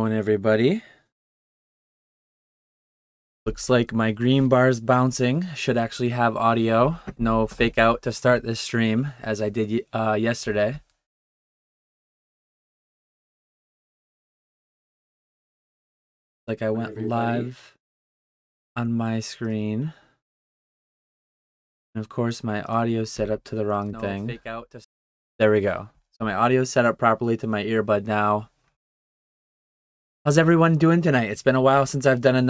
going, everybody? Looks like my green bar's bouncing. Should actually have audio. No fake out to start this stream, as I did yesterday. Like I went live on my screen. And of course, my audio set up to the wrong thing. Fake out to... There we go. So my audio set up properly to my earbud now. How's everyone doing tonight? It's been a while since I've done a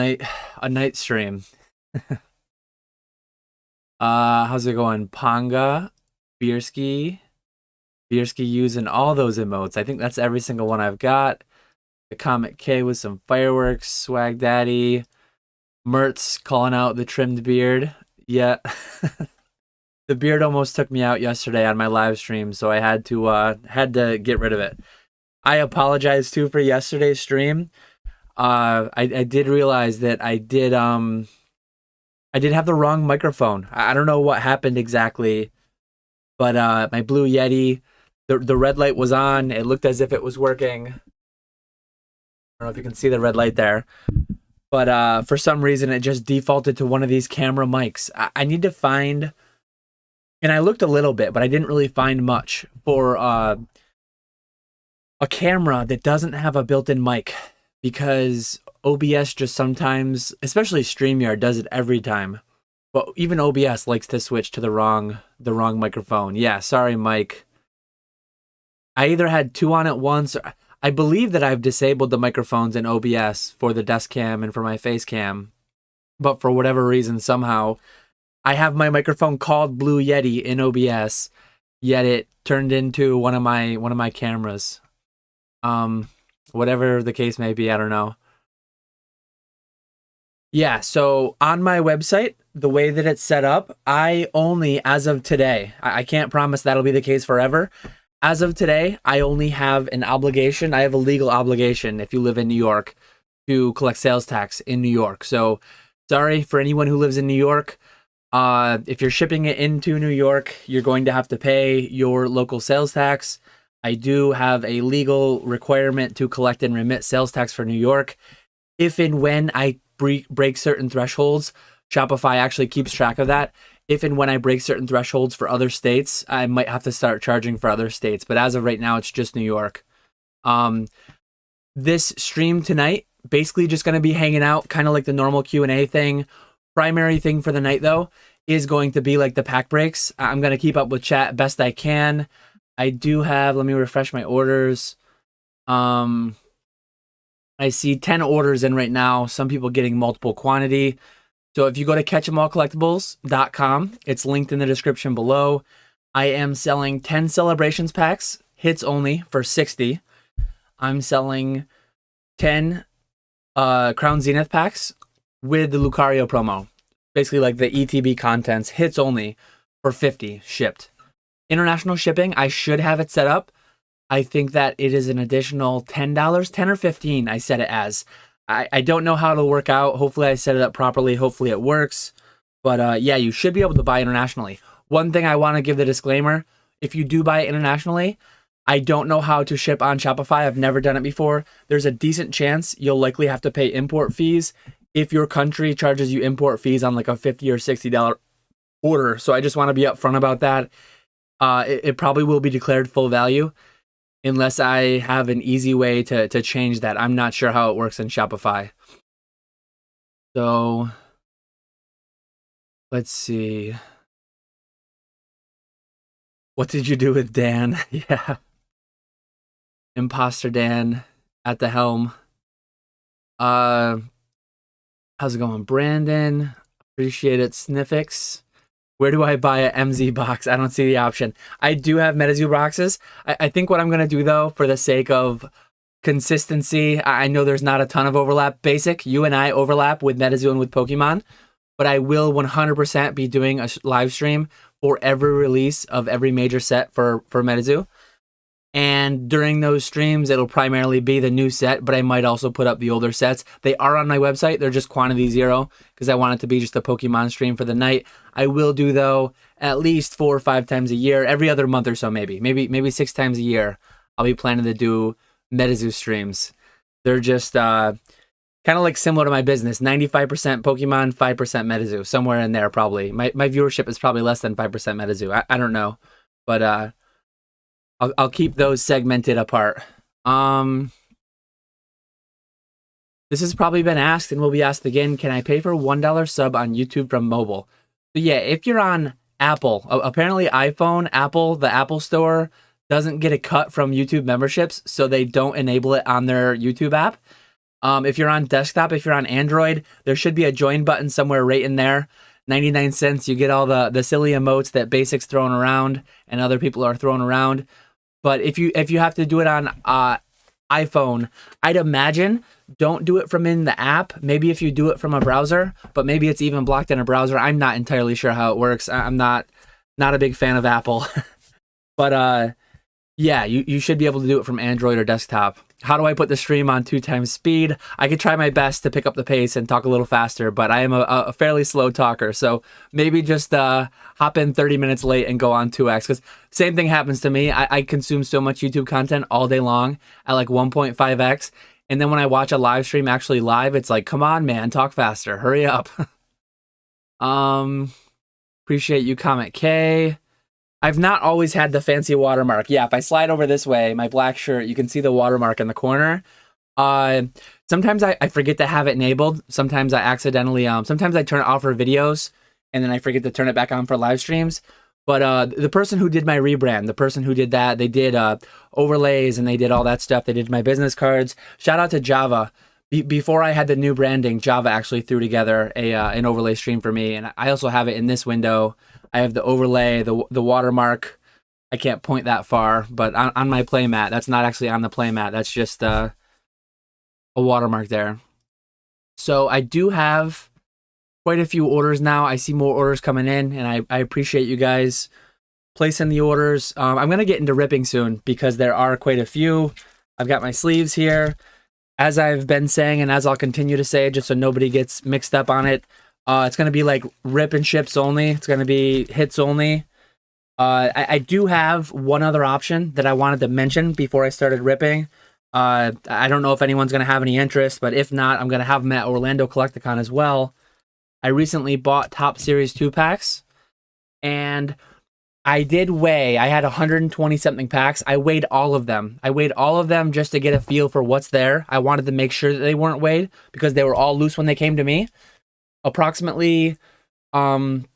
night stream. How's it going? Panga, Beerski using all those emotes. I think that's every single one I've got. The Comet K with some fireworks, Swag Daddy, Mertz calling out the trimmed beard. Yeah. The beard almost took me out yesterday on my live stream, so I had to get rid of it. I apologize too for yesterday's stream. I did realize that I did have the wrong microphone. I don't know what happened exactly, but my Blue Yeti, the red light was on. It looked as if it was working. I don't know if you can see the red light there, but for some reason it just defaulted to one of these camera mics. I need to find, and I looked a little bit, but I didn't really find much for a camera that doesn't have a built-in mic, because OBS just sometimes, especially StreamYard, does it every time. But even OBS likes to switch to the wrong microphone. Yeah, sorry, Mike. I either had two on at once. I believe that I've disabled the microphones in OBS for the desk cam and for my face cam, but for whatever reason, somehow I have my microphone called Blue Yeti in OBS, yet it turned into one of my cameras. Whatever the case may be, I don't know. Yeah, so on my website, the way that it's set up, I only, as of today, I can't promise that'll be the case forever. As of today, I only have an obligation. I have a legal obligation, if you live in New York, to collect sales tax in New York. So sorry for anyone who lives in New York. If you're shipping it into New York, you're going to have to pay your local sales tax. I do have a legal requirement to collect and remit sales tax for New York. If and when I break certain thresholds, Shopify actually keeps track of that. If and when I break certain thresholds for other states, I might have to start charging for other states. But as of right now, it's just New York. This stream tonight, basically just going to be hanging out, kind of like the normal Q&A thing. Primary thing for the night, though, is going to be like the pack breaks. I'm going to keep up with chat best I can. I do have, let me refresh my orders. I see 10 orders in right now. Some people getting multiple quantity. So if you go to catchemallcollectibles.com, it's linked in the description below. I am selling 10 celebrations packs, hits only, for $60. I'm selling 10 Crown Zenith packs with the Lucario promo. Basically like the ETB contents, hits only, for $50 shipped. International shipping, I should have it set up. I think that it is an additional $10, $10 or $15 I set it as. I don't know how it'll work out. Hopefully I set it up properly. Hopefully it works. But yeah, you should be able to buy internationally. One thing I want to give the disclaimer, if you do buy it internationally, I don't know how to ship on Shopify. I've never done it before. There's a decent chance you'll likely have to pay import fees if your country charges you import fees on like a $50 or $60 order. So I just want to be upfront about that. It probably will be declared full value unless I have an easy way to change that. I'm not sure how it works in Shopify. So let's see. What did you do with Dan? Yeah. Imposter Dan at the helm. How's it going? Brandon, appreciate it. Sniffix. Where do I buy a MZ box? I don't see the option. I do have Metazoo boxes. I think what I'm going to do, though, for the sake of consistency, I know there's not a ton of overlap. Basic, you and I overlap with Metazoo and with Pokemon, but I will 100% be doing a live stream for every release of every major set for Metazoo. And during those streams, it'll primarily be the new set, but I might also put up the older sets. They are on my website. They're just quantity 0 because I want it to be just a Pokemon stream for the night. I will do, though, at least 4 or 5 times a year, every other month or so, maybe 6 times a year. I'll be planning to do Metazoo streams. They're just kind of like similar to my business, 95% Pokemon, 5% Metazoo, somewhere in there probably. My viewership is probably less than 5% Metazoo. I don't know, but I'll keep those segmented apart. This has probably been asked and will be asked again. Can I pay for $1 sub on YouTube from mobile? So yeah, if you're on Apple, apparently iPhone, Apple, the Apple Store doesn't get a cut from YouTube memberships, so they don't enable it on their YouTube app. If you're on desktop, if you're on Android, there should be a join button somewhere right in there. 99 cents, you get all the silly emotes that Basics throwing around and other people are throwing around. But if you have to do it on iPhone, I'd imagine don't do it from in the app. Maybe if you do it from a browser, but maybe it's even blocked in a browser. I'm not entirely sure how it works. I'm not a big fan of Apple. But yeah, you should be able to do it from Android or desktop. How do I put the stream on 2x speed? I could try my best to pick up the pace and talk a little faster, but I am a fairly slow talker. So maybe just hop in 30 minutes late and go on 2x, because same thing happens to me. I consume so much YouTube content all day long at like 1.5x. And then when I watch a live stream actually live, it's like, come on, man, talk faster. Hurry up. Appreciate you, Comment K. I've not always had the fancy watermark. Yeah, if I slide over this way, my black shirt, you can see the watermark in the corner. Sometimes I forget to have it enabled. Sometimes I accidentally, sometimes I turn it off for videos and then I forget to turn it back on for live streams. But the person who did my rebrand, the person who did that, they did overlays and they did all that stuff. They did my business cards. Shout out to Java. Before I had the new branding, Java actually threw together an overlay stream for me. And I also have it in this window. I have the overlay, the watermark. I can't point that far, but on my playmat. That's not actually on the playmat. That's just a watermark there. So I do have quite a few orders now. I see more orders coming in, and I appreciate you guys placing the orders. I'm going to get into ripping soon because there are quite a few. I've got my sleeves here. As I've been saying, and as I'll continue to say, just so nobody gets mixed up on it, it's going to be like rip and ships only. It's going to be hits only. I do have one other option that I wanted to mention before I started ripping. I don't know if anyone's going to have any interest, but if not, I'm going to have them at Orlando Collecticon as well. I recently bought Top Series 2-packs, and I did weigh. I had 120-something packs. I weighed all of them. I weighed all of them just to get a feel for what's there. I wanted to make sure that they weren't weighed because they were all loose when they came to me. Approximately 1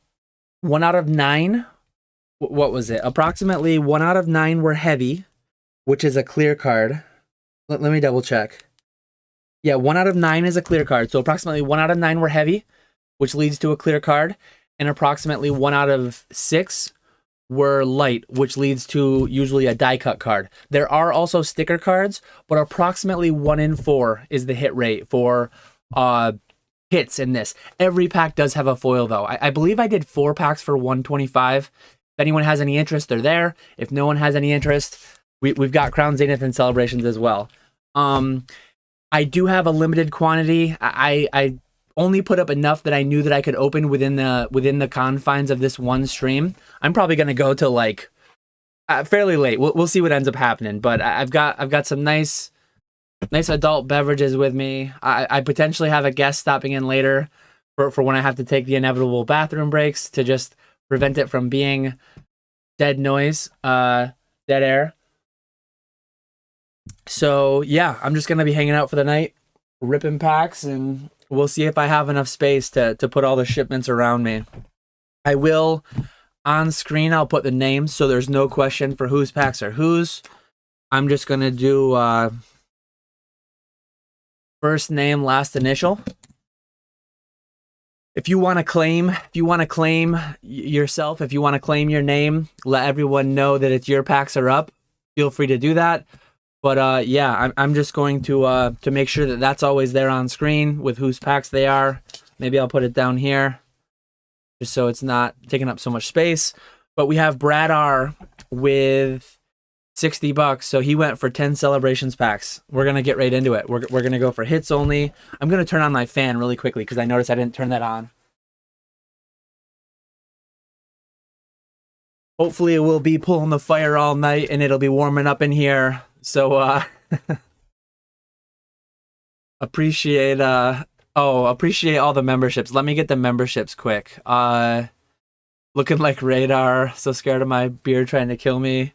out of 9. What was it? Approximately 1 out of 9 were heavy, which is a clear card. Let me double check. Yeah, 1 out of 9 is a clear card. So approximately 1 out of 9 were heavy, which leads to a clear card, and approximately 1 out of 6 were light, which leads to usually a die cut card. There are also sticker cards, but approximately 1 in 4 is the hit rate for hits in this. Every pack does have a foil though. I believe I did 4 packs for 125. If anyone has any interest, they're there. If no one has any interest, we've got Crown Zenith and Celebrations as well. I do have a limited quantity. I only put up enough that I knew that I could open within the confines of this one stream. I'm probably gonna go till like fairly late. We'll see what ends up happening. But I've got some nice adult beverages with me. I potentially have a guest stopping in later for when I have to take the inevitable bathroom breaks to just prevent it from being dead noise, dead air. So yeah, I'm just gonna be hanging out for the night, ripping packs, and we'll see if I have enough space to put all the shipments around me. I will, on screen, I'll put the names so there's no question for whose packs are whose. I'm just gonna do first name, last initial. If you want to claim yourself, if you want to claim your name, let everyone know that it's your packs are up. Feel free to do that. But yeah, I'm just going to make sure that that's always there on screen with whose packs they are. Maybe I'll put it down here just so it's not taking up so much space. But we have Brad R with $60, so he went for 10 Celebrations packs. We're gonna get right into it. We're gonna go for hits only. I'm gonna turn on my fan really quickly because I noticed I didn't turn that on. Hopefully it will be pulling the fire all night and it'll be warming up in here. So Appreciate appreciate all the memberships. Let me get the memberships quick. Looking like radar, so scared of my beard trying to kill me.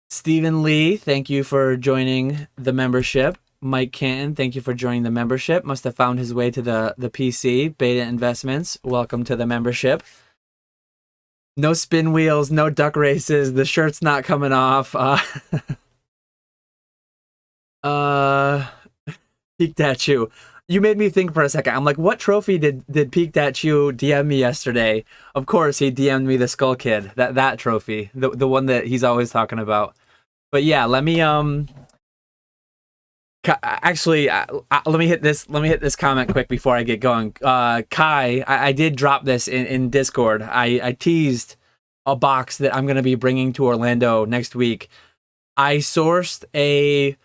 Stephen Lee, thank you for joining the membership. Mike Canton, thank you for joining the membership. Must have found his way to the PC. Beta Investments, welcome to the membership. No spin wheels, no duck races. The shirt's not coming off. Peak Tattoo. You made me think for a second. I'm like, what trophy did Peak Tattoo DM me yesterday? Of course, he DM'd me the Skull Kid. That trophy, the one that he's always talking about. But yeah, let me actually let me hit this comment quick before I get going. Kai, I did drop this in Discord. I teased a box that I'm gonna be bringing to Orlando next week. I sourced a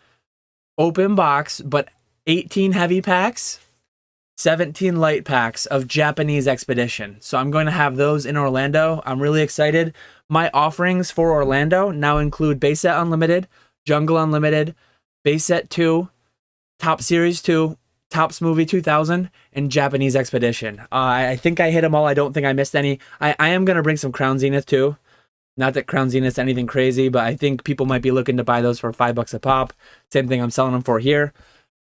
open box, but 18 heavy packs, 17 light packs of Japanese Expedition. So I'm going to have those in Orlando. I'm really excited. My offerings for Orlando now include Base Set Unlimited, Jungle Unlimited, Base Set 2, Top Series 2, Topps Movie 2000, and Japanese Expedition. I think I hit them all. I don't think I missed any. I am going to bring some Crown Zenith too. Not that Crown Zenith's anything crazy, but I think people might be looking to buy those for $5 a pop. Same thing I'm selling them for here.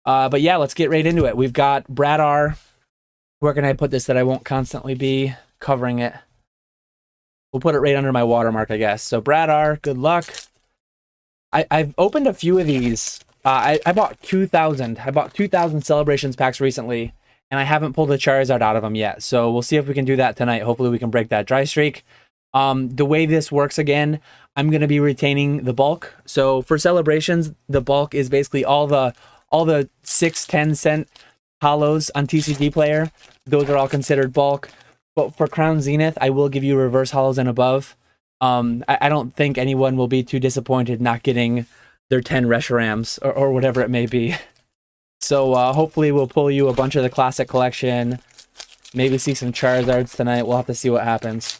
But yeah, let's get right into it. We've got Brad R. Where can I put this that I won't constantly be covering it? We'll put it right under my watermark, I guess. So Brad R, good luck. I've opened a few of these. I bought 2,000. I bought 2,000 Celebrations packs recently, and I haven't pulled a Charizard out of them yet. So we'll see if we can do that tonight. Hopefully we can break that dry streak. The way this works again, I'm going to be retaining the bulk. So for Celebrations, the bulk is basically all the 6-10 cent hollows on TCG Player. Those are all considered bulk. But for Crown Zenith, I will give you reverse hollows and above. I don't think anyone will be too disappointed not getting their 10 Reshurams or whatever it may be. So hopefully we'll pull you a bunch of the Classic Collection. Maybe see some Charizards tonight. We'll have to see what happens.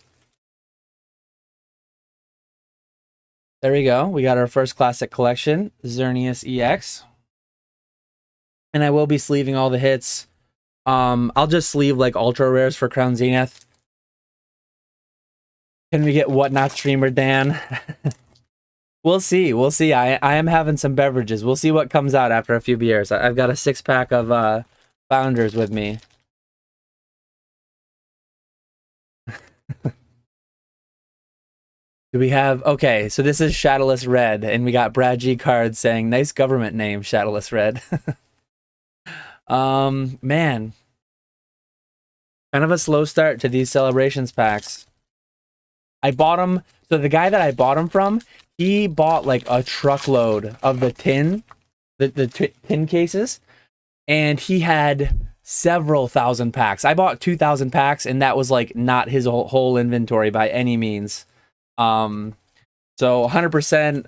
There we go. We got our first Classic Collection, Xerneas EX. And I will be sleeving all the hits. I'll just sleeve like ultra rares for Crown Zenith. Can we get Whatnot Streamer Dan? We'll see. We'll see. I am having some beverages. We'll see what comes out after a few beers. I've got a 6-pack of Founders with me. Do we have... Okay, so this is Shadowless Red, and we got Brad G cards saying, nice government name, Shadowless Red. Man. Kind of a slow start to these Celebrations packs. I bought them... So the guy that I bought them from, he bought like a truckload of the tin, the tin cases, and he had several thousand packs. I bought 2,000 packs, and that was like not his whole inventory by any means. So 100%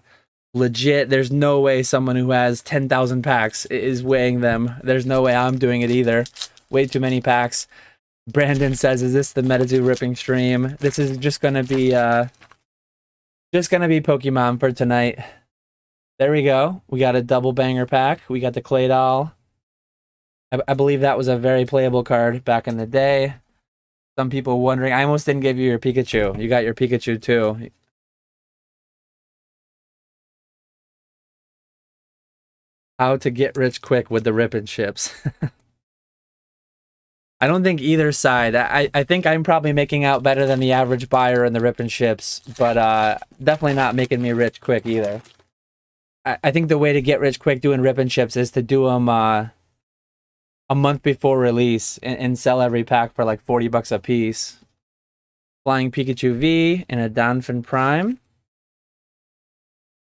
legit. There's no way someone who has 10,000 packs is weighing them. There's no way I'm doing it either. Way too many packs. Brandon says, is this the Metazoo ripping stream? This is just gonna be Pokemon for tonight. There we go. We got a double banger pack. We got the Clay Doll. I believe that was a very playable card back in the day. Some people wondering, I almost didn't give you your Pikachu. You got your Pikachu too. How to get rich quick with the rip and ships. I don't think either side. I think I'm probably making out better than the average buyer in the rip and ships, but definitely not making me rich quick either. I think the way to get rich quick doing rip and ships is to do them a month before release and sell every pack for like $40 a piece. Flying Pikachu V and a Donphin Prime.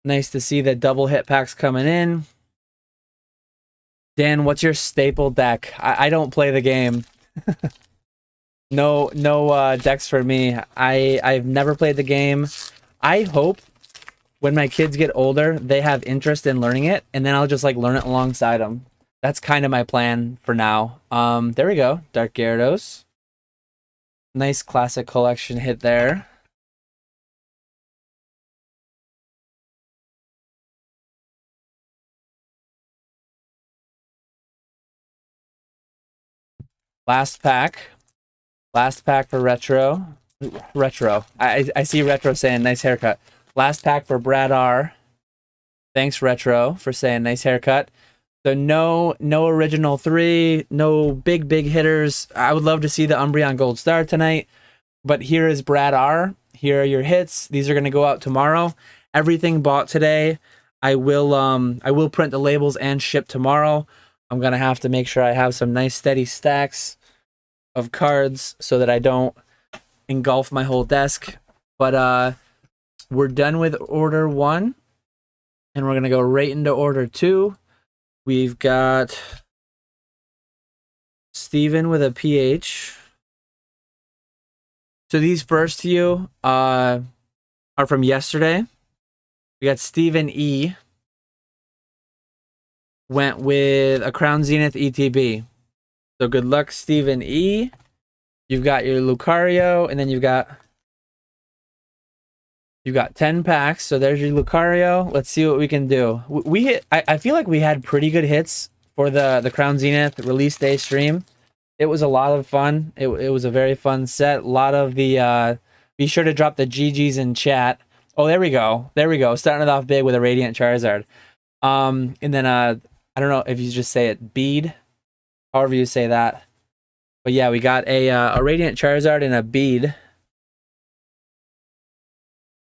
Nice to see the double hit packs coming in. Dan, what's your staple deck? I don't play the game. No decks for me. I've never played the game. I hope when my kids get older, they have interest in learning it, and then I'll just like learn it alongside them. That's kind of my plan for now. There we go. Dark Gyarados. Nice Classic Collection hit there. Last pack. Last pack for Retro. Retro. I see Retro saying nice haircut. Last pack for Brad R. Thanks, Retro, for saying nice haircut. So no original 3, no big hitters. I would love to see the Umbreon Gold Star tonight. But here is Brad R. Here are your hits. These are going to go out tomorrow. Everything bought today. I will print the labels and ship tomorrow. I'm going to have to make sure I have some nice steady stacks of cards so that I don't engulf my whole desk. But we're done with order 1. And we're going to go right into order 2. We've got Steven with a PH. So these first few are from yesterday. We got Steven E. Went with a Crown Zenith ETB. So good luck, Steven E. You've got your Lucario, and then you've got 10 packs. So there's your Lucario. Let's see what we can do. We hit. I feel like we had pretty good hits for the Crown Zenith release day stream. It was a lot of fun. It was a very fun set. A lot of the be sure to drop the GGs in chat. Oh, there we go. There we go. Starting it off big with a Radiant Charizard. And then I don't know if you just say it bead, however you say that. But yeah, we got a Radiant Charizard and a bead.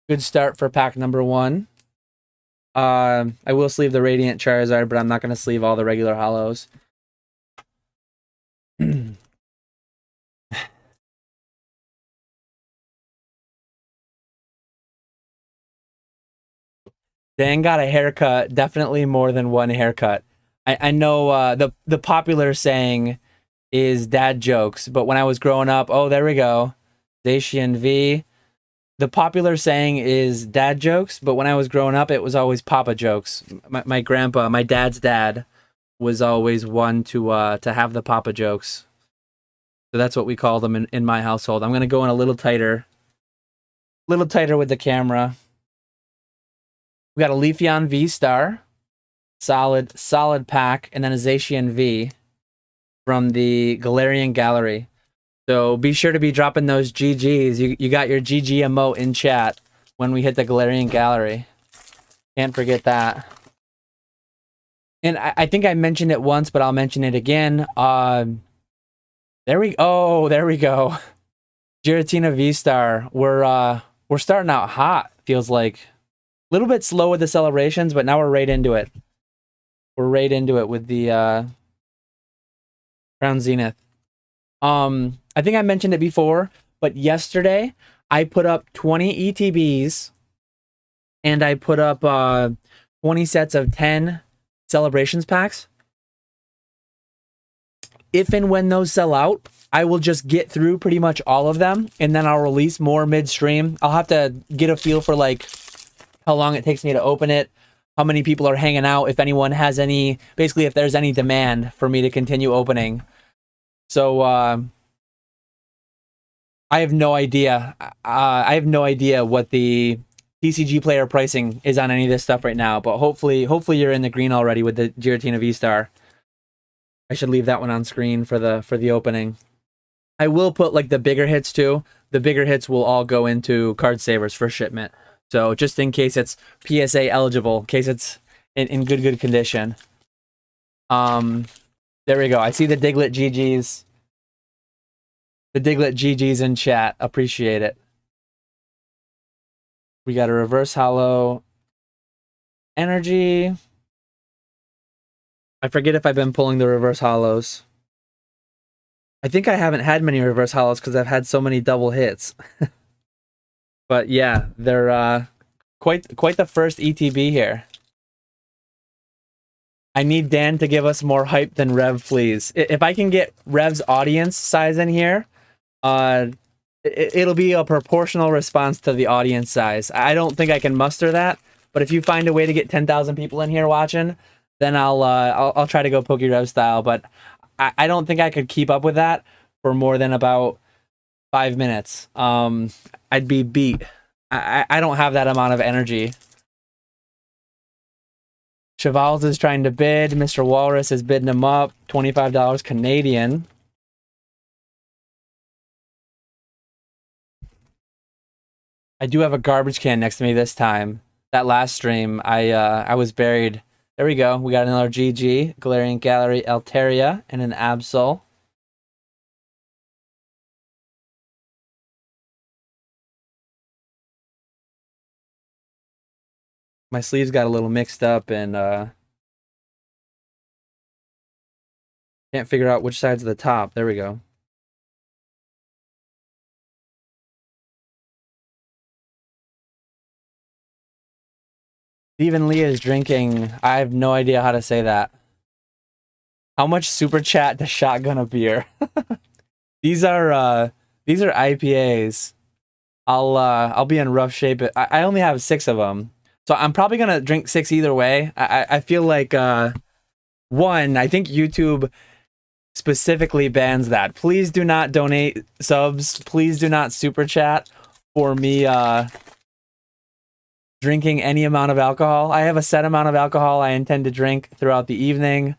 Good start for pack number 1. I will sleeve the Radiant Charizard, but I'm not going to sleeve all the regular hollows. Dan got a haircut, definitely more than one haircut. I know the popular saying is dad jokes, but when I was growing up, oh, there we go. Dacian V. The popular saying is dad jokes, but when I was growing up, it was always papa jokes. My grandpa, my dad's dad, was always one to have the papa jokes. So that's what we call them in my household. I'm going to go in a little tighter with the camera. We got a Leafeon V-Star, solid pack, and then a Zacian V from the Galarian Gallery. So be sure to be dropping those GGs. You got your GG emote in chat when we hit the Galarian Gallery. Can't forget that. And I think I mentioned it once, but I'll mention it again. There we go. Giratina V-Star. We're starting out hot, feels like. A little bit slow with the celebrations, but now we're right into it. We're right into it with the Crown Zenith. I think I mentioned it before, but yesterday I put up 20 ETBs and I put up 20 sets of 10 celebrations packs. If and when those sell out, I will just get through pretty much all of them, and then I'll release more midstream. I'll have to get a feel for like how long it takes me to open it, how many people are hanging out, if anyone has any, basically if there's any demand for me to continue opening. So I have no idea. I have no idea what the TCG player pricing is on any of this stuff right now, but hopefully you're in the green already with the Giratina V-Star. I should leave that one on screen for the opening. I will put like the bigger hits too. The bigger hits will all go into card savers for shipment. So just in case it's PSA eligible, in case it's in good condition. There we go. I see the Diglett GGs. The Diglett GGs in chat. Appreciate it. We got a reverse hollow energy. I forget if I've been pulling the reverse hollows. I think I haven't had many reverse hollows because I've had so many double hits. But yeah, they're quite the first ETB here. I need Dan to give us more hype than Rev, please. If I can get Rev's audience size in here, it'll be a proportional response to the audience size. I don't think I can muster that, but if you find a way to get 10,000 people in here watching, then I'll try to go PokeRev style. But I don't think I could keep up with that for more than about 5 minutes. I'd be beat. I don't have that amount of energy. Chevals is trying to bid. Mr. Walrus is bidding him up. $25 Canadian. I do have a garbage can next to me this time. That last stream, I was buried. There we go. We got another GG, Galarian Gallery, Altaria, and an Absol. My sleeves got a little mixed up and can't figure out which side's the top. There we go. Stephen Lee is drinking. I have no idea how to say that. How much super chat to shotgun a beer? These are IPAs. I'll be in rough shape. I only have 6 of them, so I'm probably gonna drink 6 either way. I feel like one. I think YouTube specifically bans that. Please do not donate subs. Please do not super chat for me drinking any amount of alcohol. I have a set amount of alcohol I intend to drink throughout the evening.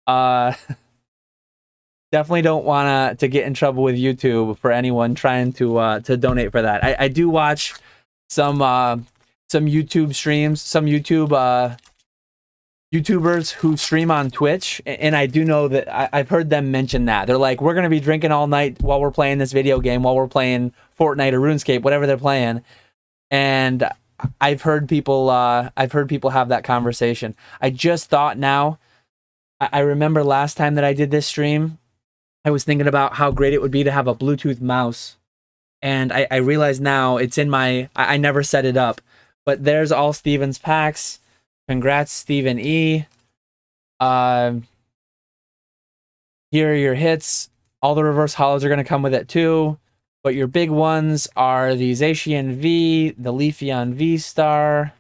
Definitely don't want to get in trouble with YouTube for anyone trying to donate for that. I do watch some YouTube streams, some YouTubers who stream on Twitch, and I do know that I've heard them mention that. They're like, we're going to be drinking all night while we're playing this video game, while we're playing Fortnite or RuneScape, whatever they're playing. And I've heard people have that conversation. I just thought now, I remember last time that I did this stream, I was thinking about how great it would be to have a Bluetooth mouse. And I realize now it's in my, I never set it up, but there's all Steven's packs. Congrats, Stephen E. Here are your hits. All the reverse holos are going to come with it too. But your big ones are the Zacian V, the Leafeon V-Star,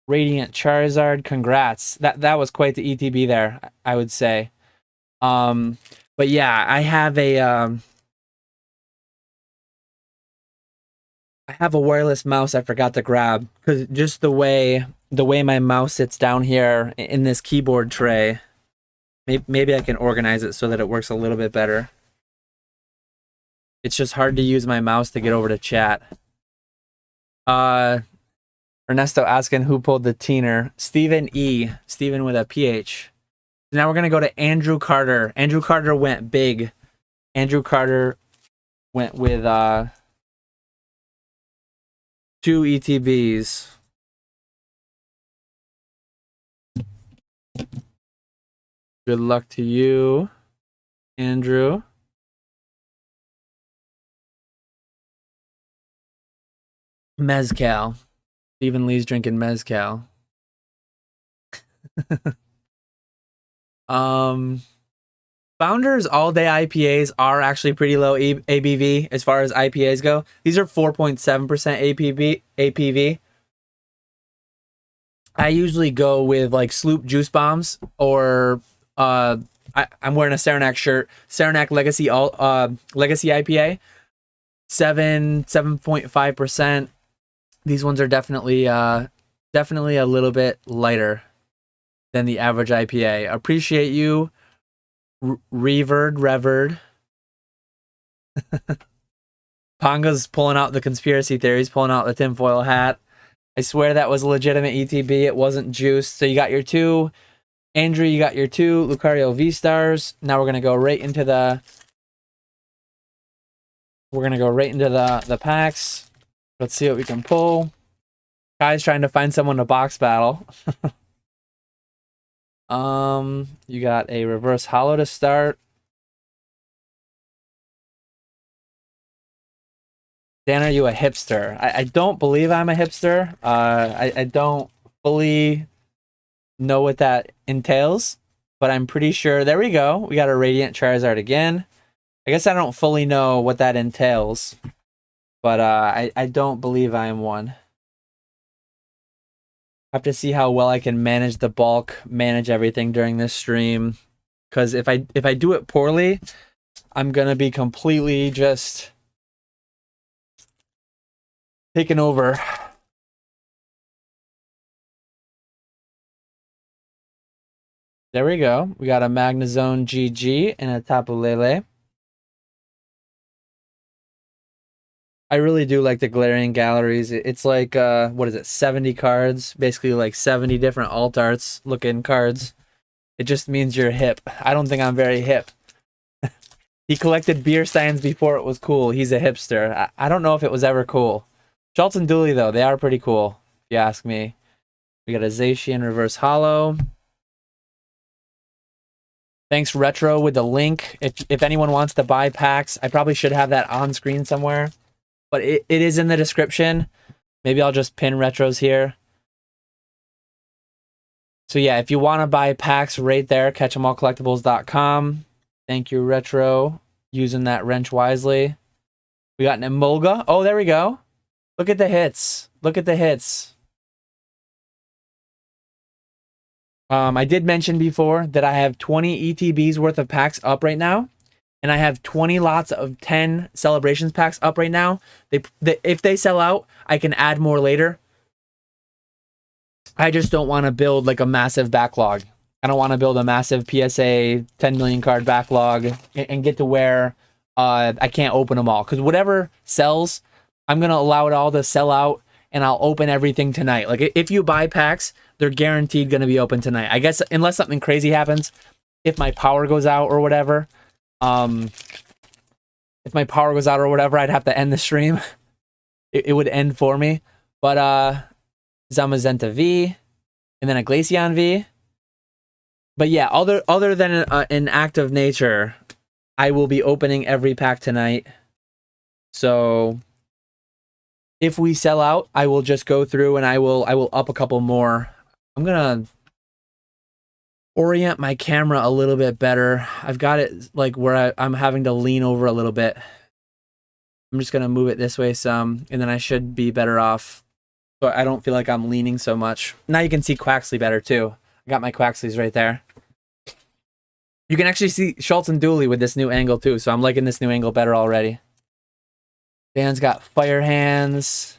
Radiant Charizard. Congrats. That was quite the ETB there, I would say. But yeah, I have a wireless mouse I forgot to grab, because just the way my mouse sits down here in this keyboard tray, maybe I can organize it so that it works a little bit better. It's just hard to use my mouse to get over to chat. Ernesto asking who pulled the teener. Stephen E. Stephen with a PH. Now we're going to go to Andrew Carter. Andrew Carter went big. Andrew Carter went with 2 ETBs. Good luck to you, Andrew. Mezcal. Stephen Lee's drinking mezcal. Founders all day IPAs are actually pretty low ABV as far as IPAs go. These are 4.7% APV. I usually go with like Sloop Juice Bombs, or I'm wearing a Saranac shirt. Saranac Legacy Legacy IPA. 7.5%. These ones are definitely a little bit lighter than the average IPA. Appreciate you, Revered. Ponga's pulling out the conspiracy theories, pulling out the tinfoil hat. I swear that was a legitimate ETB. It wasn't juice. So you got your 2. Andrew, you got your 2 Lucario V-Stars. Now we're gonna go right into the packs. Let's see what we can pull. Guy's trying to find someone to box battle. You got a reverse holo to start. Dan, are you a hipster? I don't believe I'm a hipster. I don't fully know what that entails, but I'm pretty sure. There we go. We got a Radiant Charizard again. I guess I don't fully know what that entails, but I don't believe I am one. I have to see how well I can manage the bulk, manage everything during this stream, because if I do it poorly, I'm gonna be completely just taken over. There we go. We got a Magnezone GG and a Tapu Lele. I really do like the Galarian Galleries. It's like, what is it, 70 cards? Basically like 70 different alt arts looking cards. It just means you're hip. I don't think I'm very hip. He collected beer steins before it was cool. He's a hipster. I don't know if it was ever cool. Schultz and Dooley, though, they are pretty cool, if you ask me. We got a Zacian Reverse Hollow. Thanks, Retro, with the link. If anyone wants to buy packs, I probably should have that on screen somewhere. But it is in the description. Maybe I'll just pin Retros here. So yeah, if you want to buy packs right there, catchemallcollectibles.com. Thank you, Retro, using that wrench wisely. We got an Emolga. Oh, there we go. Look at the hits. Look at the hits. I did mention before that I have 20 ETBs worth of packs up right now. And I have 20 lots of 10 celebrations packs up right now. If they sell out, I can add more later. I just don't want to build like a massive backlog. I don't want to build a massive PSA 10 million card backlog and get to where I can't open them all. Because whatever sells, I'm going to allow it all to sell out, and I'll open everything tonight. Like, if you buy packs, they're guaranteed going to be open tonight. I guess unless something crazy happens, if my power goes out or whatever, if my power goes out or whatever, I'd have to end the stream. It would end for me. But Zamazenta V, and then a Glaceon V. But yeah, other than an act of nature, I will be opening every pack tonight. So if we sell out, I will just go through and I will up a couple more. I'm gonna orient my camera a little bit better. I've got it like where I'm having to lean over a little bit. I'm just gonna move it this way some, and then I should be better off. So I don't feel like I'm leaning so much. Now you can see Quaxley better too. I got my Quaxleys right there. You can actually see Schultz and Dooley with this new angle too, so I'm liking this new angle better already. Dan's got fire hands.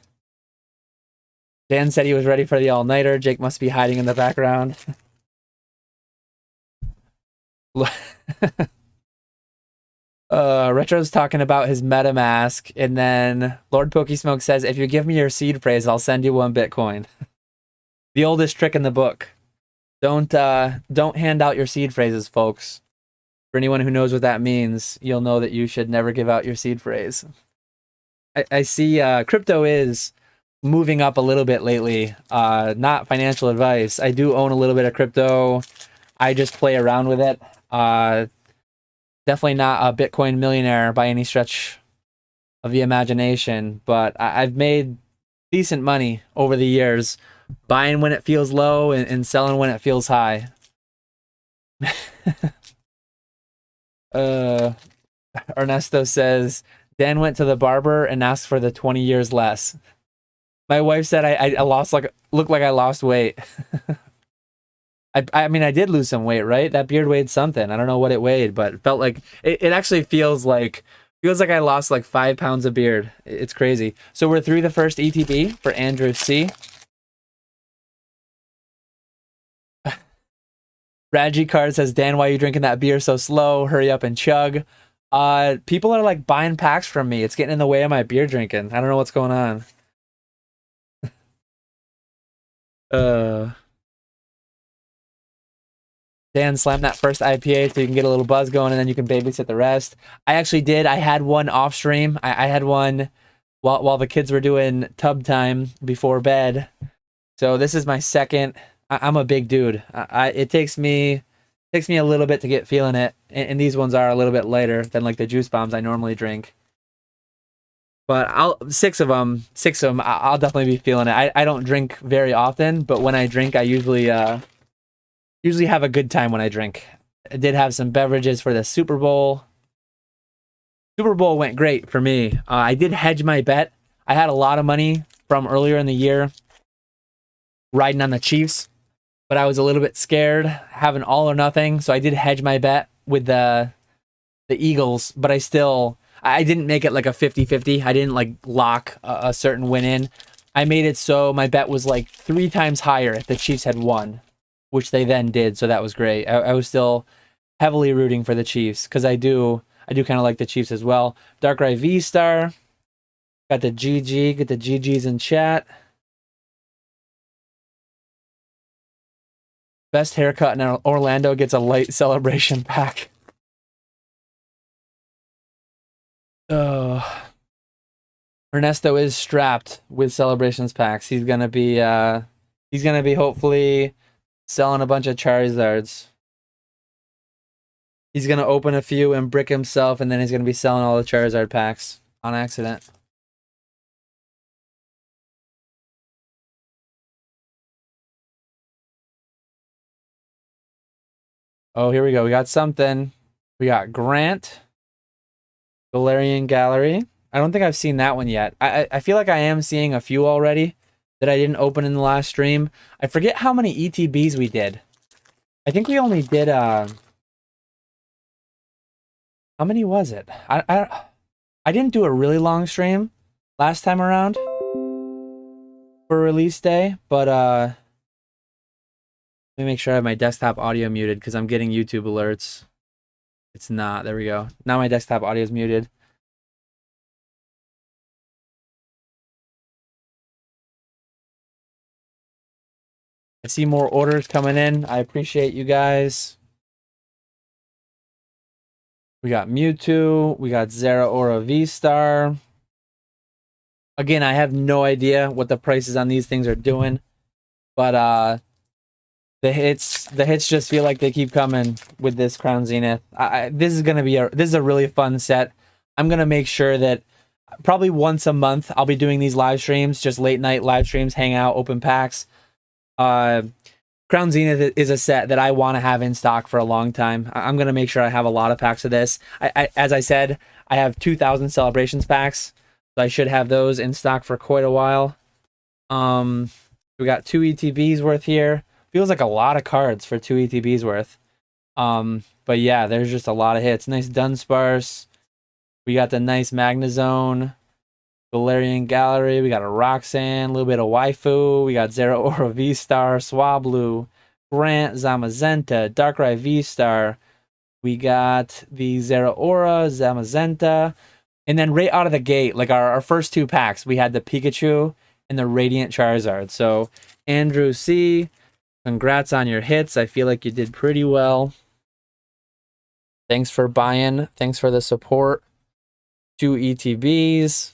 Dan said he was ready for the all-nighter. Jake must be hiding in the background. Retro's talking about his MetaMask, and then Lord Pokesmoke says, if you give me your seed phrase, I'll send you 1 Bitcoin. The oldest trick in the book. Don't hand out your seed phrases, folks. For anyone who knows what that means, you'll know that you should never give out your seed phrase. I see crypto is moving up a little bit lately. Not financial advice. I do own a little bit of crypto. I just play around with it. Definitely not a Bitcoin millionaire by any stretch of the imagination, but I've made decent money over the years, buying when it feels low and selling when it feels high. Ernesto says, Dan went to the barber and asked for the 20 years less. My wife said I lost looked like I lost weight. I mean, I did lose some weight, right? That beard weighed something. I don't know what it weighed, but it felt like it actually feels like I lost like 5 pounds of beard. It's crazy. So we're through the first ETB for Andrew C. Raji Card says, Dan, why are you drinking that beer so slow? Hurry up and chug. People are like buying packs from me. It's getting in the way of my beer drinking. I don't know what's going on. Dan, slam that first IPA so you can get a little buzz going, and then you can babysit the rest. I actually did. I had one off stream. I had one while the kids were doing tub time before bed. So this is my second. I'm a big dude. It takes me a little bit to get feeling it, and these ones are a little bit lighter than like the juice bombs I normally drink. But six of them, I'll definitely be feeling it. I don't drink very often, but when I drink, I usually have a good time when I drink. I did have some beverages for the Super Bowl. Super Bowl went great for me. I did hedge my bet. I had a lot of money from earlier in the year riding on the Chiefs, but I was a little bit scared having all or nothing, so I did hedge my bet with the Eagles, but I didn't make it like a 50-50. I didn't like lock a certain win in. I made it so my bet was like 3 times higher if the Chiefs had won, which they then did, so that was great. I was still heavily rooting for the Chiefs because I do kind of like the Chiefs as well. Darkrai V-Star. Got the GG. Get the GGs in chat. Best haircut in Orlando gets a light celebration pack. Oh. Ernesto is strapped with celebrations packs. He's gonna be hopefully selling a bunch of Charizards. He's gonna open a few and brick himself, and then he's gonna be selling all the Charizard packs on accident. Oh, here we go. We got something. We got Grant. Galarian Gallery. I don't think I've seen that one yet. I feel like I am seeing a few already that I didn't open in the last stream. I forget how many ETBs we did. I think we only did how many was it? I didn't do a really long stream last time around for release day, but let me make sure I have my desktop audio muted because I'm getting YouTube alerts. It's not. There we go. Now my desktop audio is muted. I see more orders coming in. I appreciate you guys. We got Mewtwo. We got Zeraora V-Star. Again, I have no idea what the prices on these things are doing, but the hits just feel like they keep coming with this Crown Zenith. This is a really fun set. I'm gonna make sure that probably once a month I'll be doing these live streams, just late night live streams, hang out, open packs. Crown Zenith is a set that I want to have in stock for a long time. I'm gonna make sure I have a lot of packs of this. As I said, I have 2,000 celebrations packs, so I should have those in stock for quite a while. We got 2 ETBs worth here. Feels like a lot of cards for 2 ETBs worth. But yeah, there's just a lot of hits. Nice Dunsparce. We got the nice Magnezone. Galarian Gallery. We got a Roxanne. A little bit of Waifu. We got Zeraora V-Star. Swablu. Grant. Zamazenta. Darkrai V-Star. We got the Zeraora. Zamazenta. And then right out of the gate, like our first 2 packs, we had the Pikachu and the Radiant Charizard. So, Andrew C., congrats on your hits. I feel like you did pretty well. Thanks for buying. Thanks for the support. 2 ETBs.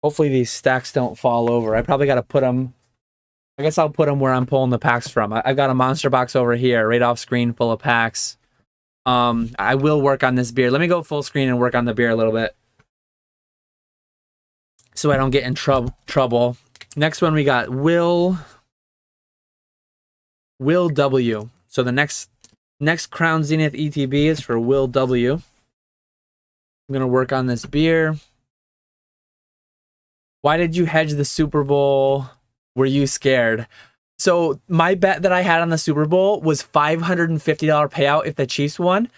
Hopefully these stacks don't fall over. I probably got to put them... I guess I'll put them where I'm pulling the packs from. I've got a monster box over here, right off screen, full of packs. I will work on this beer. Let me go full screen and work on the beer a little bit, so I don't get in trouble. Next one we got Will W. So the next Crown Zenith ETB is for Will W. I'm gonna work on this beer. Why did you hedge the Super Bowl? Were you scared? So my bet that I had on the Super Bowl was $550 payout if the Chiefs won.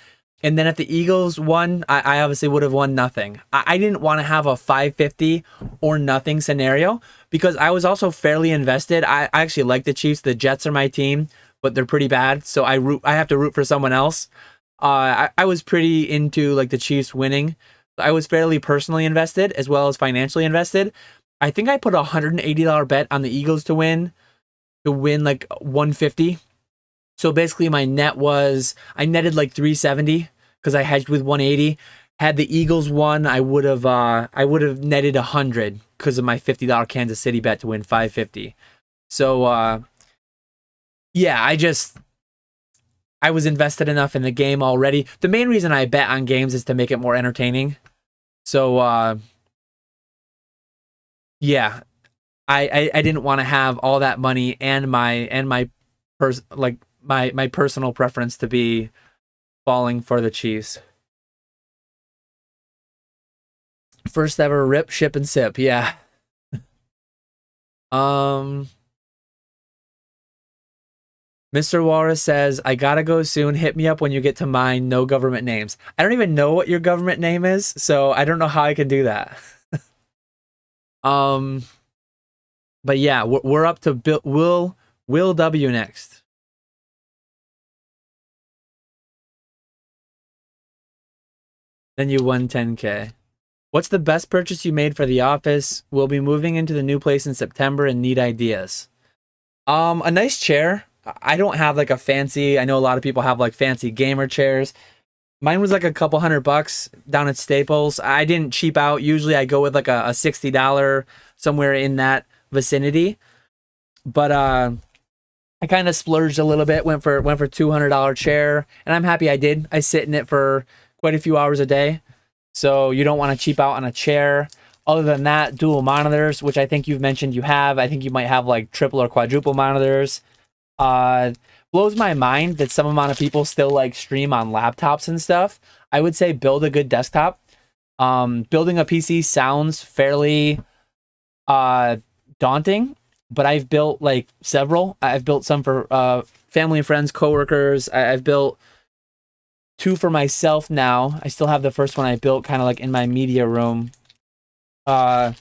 And then if the Eagles won, I obviously would have won nothing. I didn't want to have a 550 or nothing scenario because I was also fairly invested. I actually like the Chiefs. The Jets are my team, but they're pretty bad. So I have to root for someone else. I was pretty into like the Chiefs winning. I was fairly personally invested as well as financially invested. I think I put a $180 bet on the Eagles to win like 150. So basically my net was, I netted like 370 because I hedged with 180. Had the Eagles won, I would have netted 100 because of my $50 Kansas City bet to win 550. So yeah, I was invested enough in the game already. The main reason I bet on games is to make it more entertaining. So yeah, I didn't want to have all that money and my personal preference to be falling for the Chiefs. First ever rip, ship, and sip. Yeah. Mr. Walrus says, I gotta go soon. Hit me up when you get to mine. No government names. I don't even know what your government name is, so I don't know how I can do that. But yeah, we're up to Will W next. Then you won 10K. What's the best purchase you made for the office? We'll be moving into the new place in September and need ideas. A nice chair. I don't have like a fancy, I know a lot of people have like fancy gamer chairs. Mine was like a couple $100 down at Staples. I didn't cheap out. Usually I go with like a $60 somewhere in that vicinity. But I kind of splurged a little bit, went for $200 chair, and I'm happy I did. I sit in it for quite a few hours a day. So you don't want to cheap out on a chair. Other than that, dual monitors, which I think you've mentioned you have. I think you might have like triple or quadruple monitors. Blows my mind that some amount of people still like stream on laptops and stuff. I would say build a good desktop. Building a PC sounds fairly daunting, but I've built like several. I've built some for family and friends, coworkers. I've built 2 for myself now. I still have the first one I built kind of like in my media room. But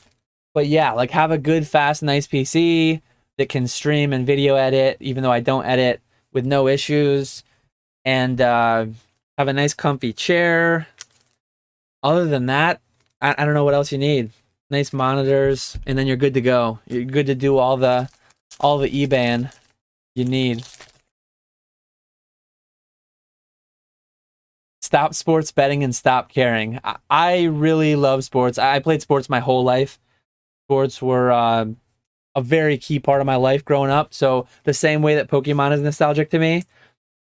yeah, like have a good, fast, nice PC that can stream and video edit, even though I don't edit, with no issues. And have a nice comfy chair. Other than that, I don't know what else you need. Nice monitors, and then you're good to go. You're good to do all the eBay you need. Stop sports betting and stop caring. I really love sports. I played sports my whole life. Sports were a very key part of my life growing up. So the same way that Pokemon is nostalgic to me,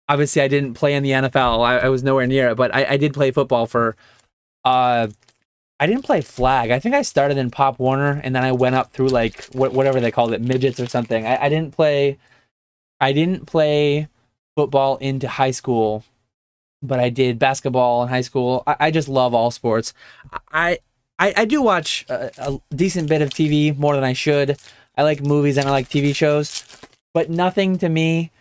obviously I didn't play in the NFL. I was nowhere near it, but I did play football for I didn't play flag. I think I started in Pop Warner, and then I went up through like whatever they called it, midgets or something. I didn't play football into high school, but I did basketball in high school. I just love all sports. I do watch a decent bit of TV, more than I should. I like movies and I like TV shows, but nothing to me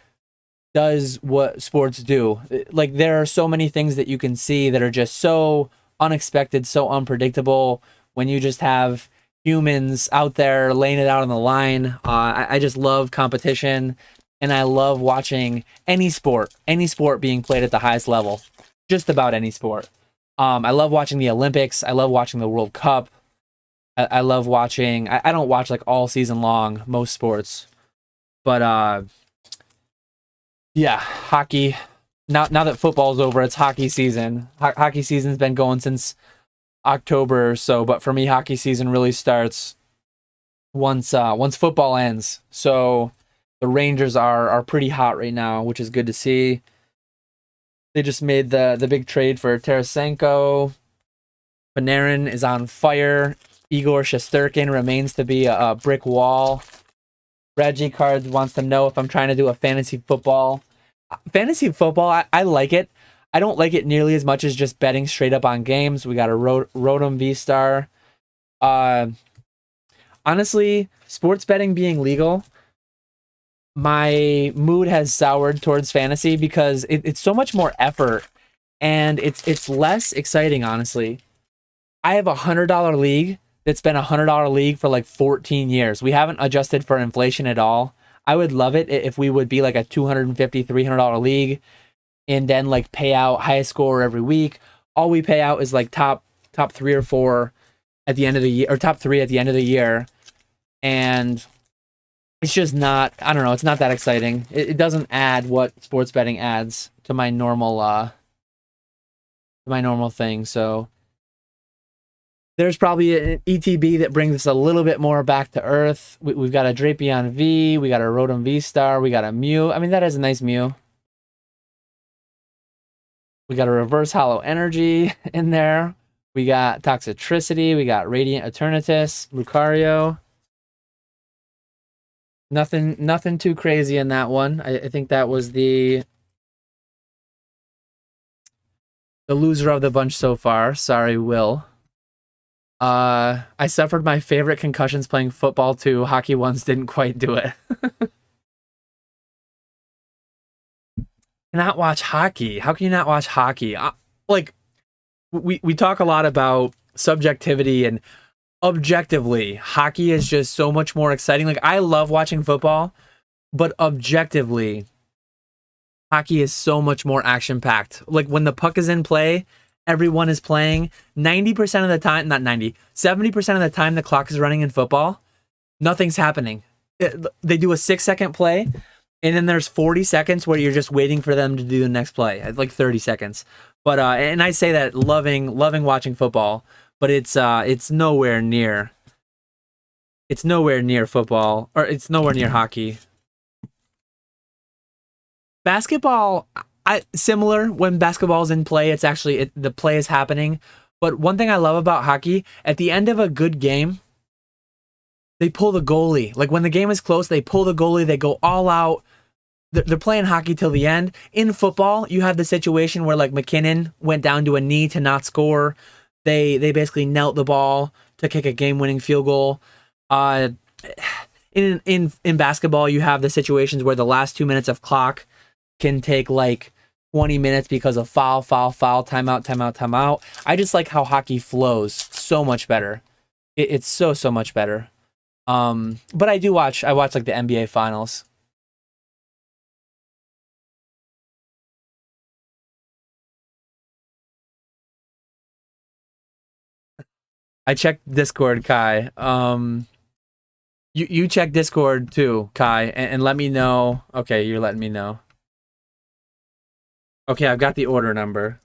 does what sports do. Like there are so many things that you can see that are just so unexpected, so unpredictable when you just have humans out there laying it out on the line. I just love competition, and I love watching any sport being played at the highest level. Just about any sport. I love watching the Olympics. I love watching the World Cup. I love watching. I don't watch like all season long most sports, but yeah, hockey. Now that football's over, it's hockey season. Hockey season's been going since October or so, but for me, hockey season really starts once football ends. So the Rangers are pretty hot right now, which is good to see. They just made the big trade for Tarasenko. Panarin is on fire. Igor Shesterkin remains to be a brick wall. Reggie Cards wants to know if I'm trying to do a fantasy football. Fantasy football, I like it. I don't like it nearly as much as just betting straight up on games. We got a Rotom V-Star. Honestly, sports betting being legal, my mood has soured towards fantasy because it's so much more effort and it's less exciting, honestly. I have a $100 league that's been a $100 league for like 14 years. We haven't adjusted for inflation at all. I would love it if we would be like a $250, $300 league and then like pay out highest score every week. All we pay out is like top 3 or 4 at the end of the year, or top 3 at the end of the year. And it's just not, I don't know, it's not that exciting. It doesn't add what sports betting adds to my normal thing. So there's probably an ETB that brings us a little bit more back to earth. We've got a Drapion V, we got a Rotom V-Star, we got a Mew. I mean, that is a nice Mew. We got a Reverse Hollow Energy in there. We got Toxicity, we got Radiant Eternatus, Lucario. Nothing too crazy in that one. I think that was the loser of the bunch so far. Sorry, Will. I suffered my favorite concussions playing football too. Hockey ones didn't quite do it. Not watch hockey. How can you not watch hockey? Like we talk a lot about subjectivity, and objectively, hockey is just so much more exciting. Like I love watching football, but objectively, hockey is so much more action packed. Like when the puck is in play everyone is playing. 90% of the time, not 90, 70% of the time the clock is running in football, nothing's happening. They do a 6-second play, and then there's 40 seconds where you're just waiting for them to do the next play. Like 30 seconds. But and I say that loving watching football, but it's nowhere near football, or it's nowhere near hockey. Basketball, similar. When basketball's in play, it's actually the play is happening. But one thing I love about hockey, at the end of a good game, they pull the goalie. Like when the game is close, they pull the goalie. They go all out. They're playing hockey till the end. In football, you have the situation where like McKinnon went down to a knee to not score. They basically knelt the ball to kick a game-winning field goal. In basketball, you have the situations where the last 2 minutes of clock can take like 20 minutes because of foul, timeout. I just like how hockey flows so much better. It's so much better. But I watch like the NBA finals. I checked Discord, Kai. You check Discord too, Kai, and let me know. Okay, you're letting me know. Okay, I've got the order number.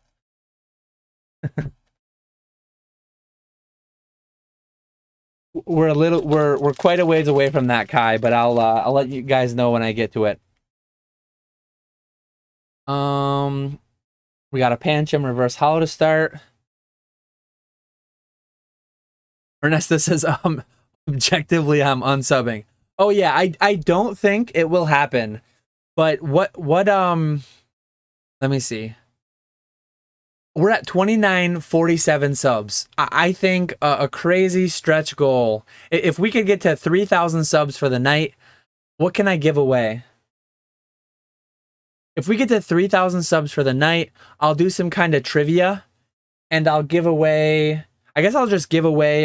We're quite a ways away from that, Kai, but I'll let you guys know when I get to it. We got a Pancham reverse hollow to start. Ernesto says, objectively, I'm unsubbing. Oh yeah, I don't think it will happen. But what let me see. We're at 2947 subs. I think a crazy stretch goal. If we could get to 3,000 subs for the night, what can I give away? If we get to 3,000 subs for the night, I'll do some kind of trivia, and I'll give away. I guess I'll just give away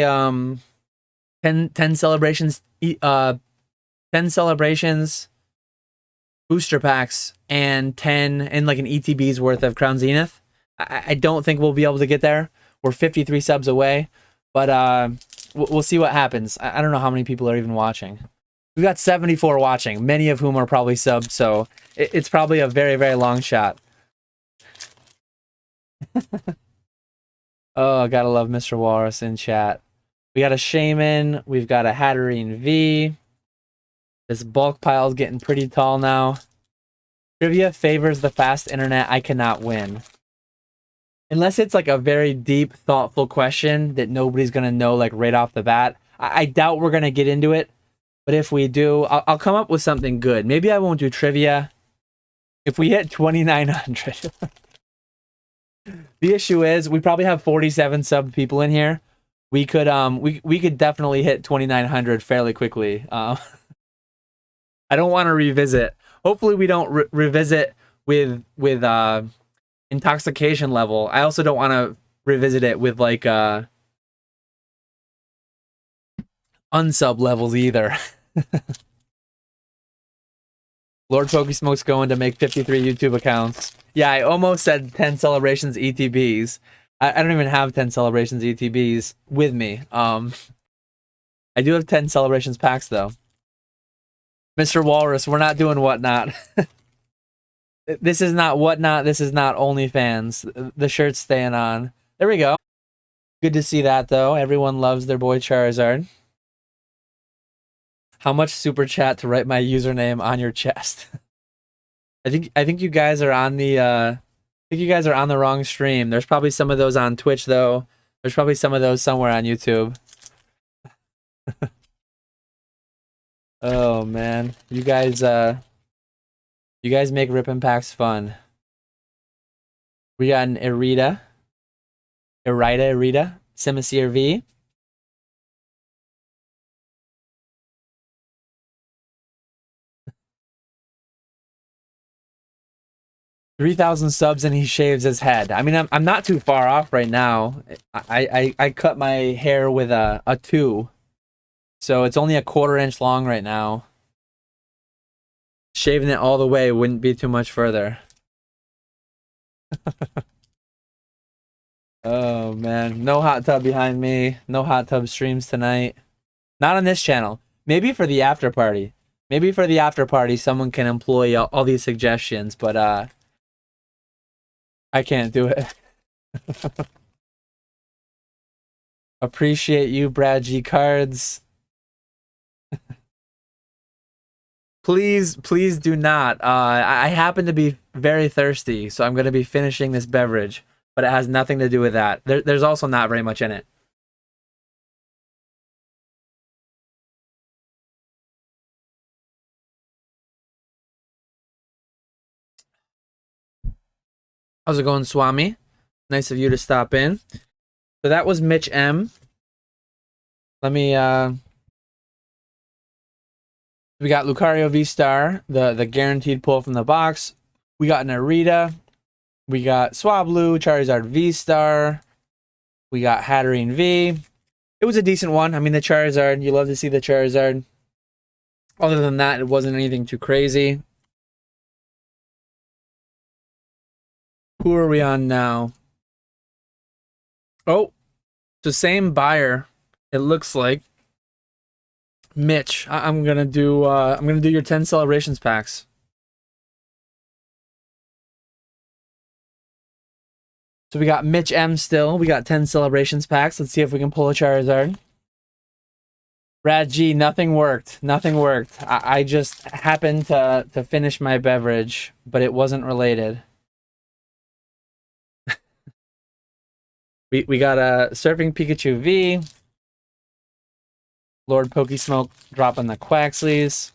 10 celebrations 10 celebrations booster packs and 10 and like an ETB's worth of Crown Zenith. I don't think we'll be able to get there. We're 53 subs away, but we'll see what happens. I don't know how many people are even watching. We've got 74 watching, many of whom are probably subbed, so it's probably a very, very long shot. Oh, gotta love Mr. Walrus in chat. We got a Shaman. We've got a Hatterene V. This bulk pile is getting pretty tall now. Trivia favors the fast internet. I cannot win. Unless it's like a very deep, thoughtful question that nobody's going to know like right off the bat. I doubt we're going to get into it. But if we do, I'll come up with something good. Maybe I won't do trivia. If we hit 2,900. The issue is we probably have 47 sub people in here. We could we could definitely hit 2,900 fairly quickly. I don't want to revisit. Hopefully we don't revisit with intoxication level. I also don't want to revisit it with like unsub levels either. Lord Pokesmoke's going to make 53 YouTube accounts. Yeah, I almost said 10 celebrations ETBs. I don't even have 10 celebrations ETBs with me. I do have 10 celebrations packs though. Mr. Walrus, we're not doing whatnot. This is not whatnot. This is not OnlyFans. The shirt's staying on. There we go. Good to see that though. Everyone loves their boy Charizard. How much super chat to write my username on your chest? I think you guys are on the wrong stream. There's probably some of those on Twitch though. There's probably some of those somewhere on YouTube. Oh man, you guys make ripping packs fun. We got an Irida, Simisear V. 3,000 subs and he shaves his head. I mean, I'm not too far off right now. I cut my hair with a 2. So it's only a 1/4 inch long right now. Shaving it all the way wouldn't be too much further. Oh man, no hot tub behind me. No hot tub streams tonight. Not on this channel. Maybe for the after party. Maybe for the after party, someone can employ all these suggestions, but I can't do it. Appreciate you, Brad G Cards. Please, please do not. I happen to be very thirsty, so I'm going to be finishing this beverage, but it has nothing to do with that. There's also not very much in it. How's it going, Swami? Nice of you to stop in. So that was Mitch M. Let me we got Lucario V-Star, the guaranteed pull from the box. We got Narita. We got Swablu, Charizard V-Star. We got Hatterene V. It was a decent one. I mean, the Charizard, you love to see the Charizard. Other than that, it wasn't anything too crazy. Who are we on now? Oh, the same buyer, it looks like. Mitch, I'm gonna do your 10 celebrations packs. So we got Mitch M still. We got 10 celebrations packs. Let's see if we can pull a Charizard. Brad G, nothing worked. Nothing worked. I just happened to finish my beverage, but it wasn't related. we got a Surfing Pikachu V. Lord Pokesmoke dropping the Quaxleys.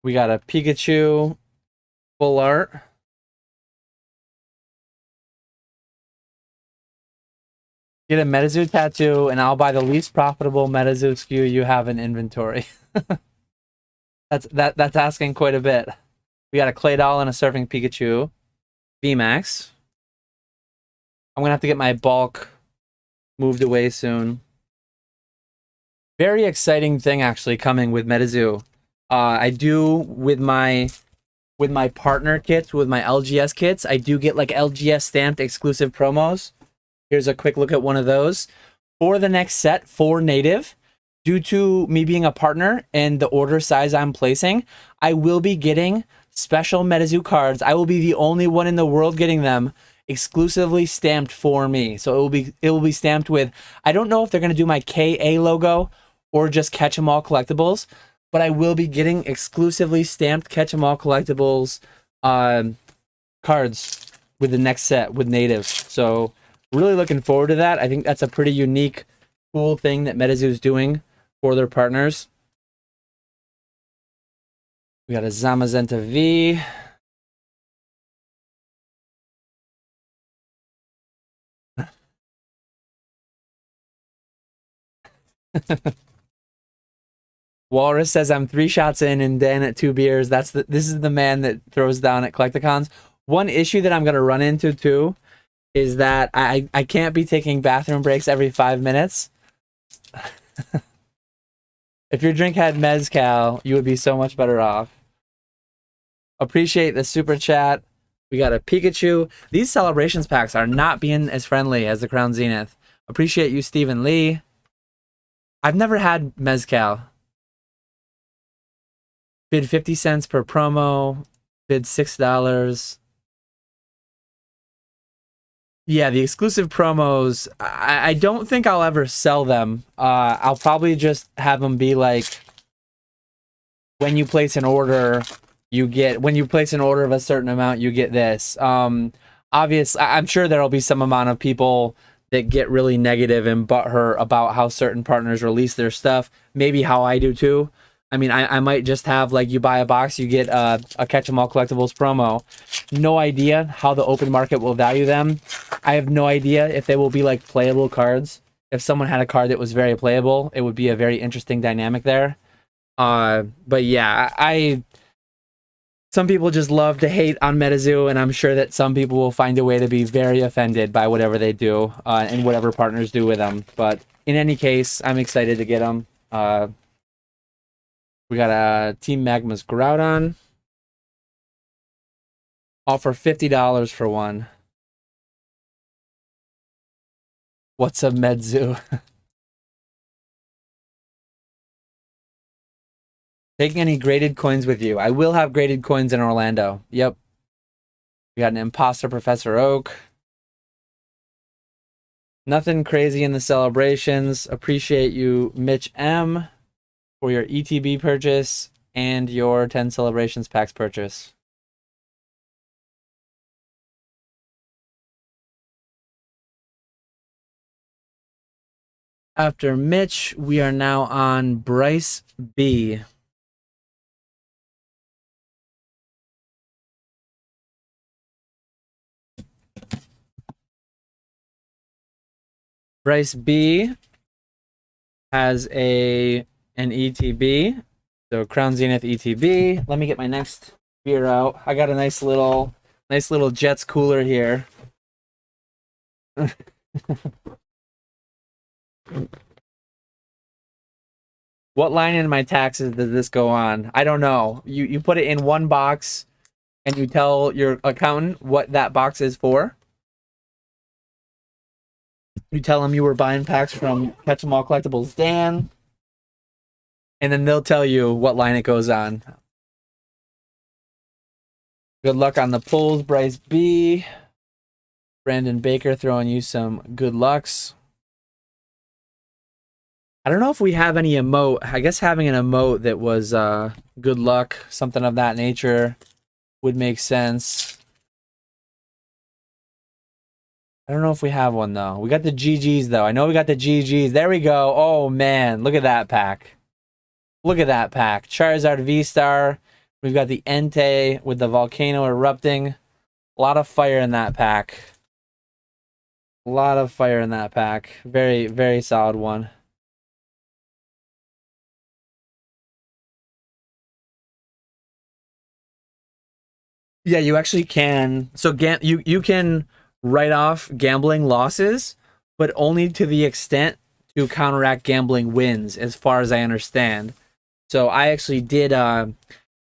We got a Pikachu full art. Get a Metazoo tattoo, and I'll buy the least profitable Metazoo SKU you have in inventory. That's asking quite a bit. We got a Claydol and a Surfing Pikachu. VMAX. I'm gonna have to get my bulk moved away soon. Very exciting thing actually coming with Metazoo. I do with my partner kits, with my LGS kits, I do get like LGS stamped exclusive promos. Here's a quick look at one of those. For the next set, for native, due to me being a partner and the order size I'm placing, I will be getting special Metazoo cards. I will be the only one in the world getting them exclusively stamped for me. So it will be stamped with, I don't know if they're going to do my KA logo or just Catch 'em All collectibles, but I will be getting exclusively stamped Catch 'em All collectibles cards with the next set with native. So really looking forward to that. I think that's a pretty unique, cool thing that Metazoo is doing for their partners. We got a Zamazenta V. Walrus says I'm 3 shots in and Dan at 2 beers. This is the man that throws down at Collecticons. One issue that I'm gonna run into too is that I can't be taking bathroom breaks every 5 minutes. If your drink had mezcal, you would be so much better off. Appreciate the super chat. We got a Pikachu. These celebrations packs are not being as friendly as the Crown Zenith. Appreciate you, Stephen Lee. I've never had mezcal. Bid 50 cents per promo. Bid $6. Yeah, the exclusive promos, I don't think I'll ever sell them. I'll probably just have them be like, when you place an order, when you place an order of a certain amount, you get this. Obviously, I'm sure there'll be some amount of people that get really negative and butthurt about how certain partners release their stuff. Maybe how I do too. I mean, I might just have, like, you buy a box, you get a Catch 'em All collectibles promo. No idea how the open market will value them. I have no idea if they will be, like, playable cards. If someone had a card that was very playable, it would be a very interesting dynamic there. But yeah, some people just love to hate on Metazoo, and I'm sure that some people will find a way to be very offended by whatever they do and whatever partners do with them. But in any case, I'm excited to get them. We got a Team Magma's Groudon. Offer $50 for one. What's a Metazoo? Taking any graded coins with you? I will have graded coins in Orlando. Yep. We got an Imposter Professor Oak. Nothing crazy in the celebrations. Appreciate you, Mitch M, for your ETB purchase and your 10 celebrations packs purchase. After Mitch, we are now on Bryce B. Bryce B has an ETB, so Crown Zenith ETB. Let me get my next beer out. I got a nice little Jets cooler here. What line in my taxes does this go on? I don't know. You put it in one box and you tell your accountant what that box is for. You tell them you were buying packs from Catch 'em All Collectibles Dan, and then they'll tell you what line it goes on. Good luck on the pulls, Bryce B. Brandon Baker throwing you some good lucks. I don't know if we have any emote. I guess having an emote that was good luck, something of that nature, would make sense. I don't know if we have one, though. We got the GGs, though. I know we got the GGs. There we go. Oh, man. Look at that pack. Look at that pack. Charizard V-Star. We've got the Entei with the volcano erupting. A lot of fire in that pack. A lot of fire in that pack. Very, very solid one. Yeah, you actually can. So you can write off gambling losses, but only to the extent to counteract gambling wins, as far as I understand. So I actually did. I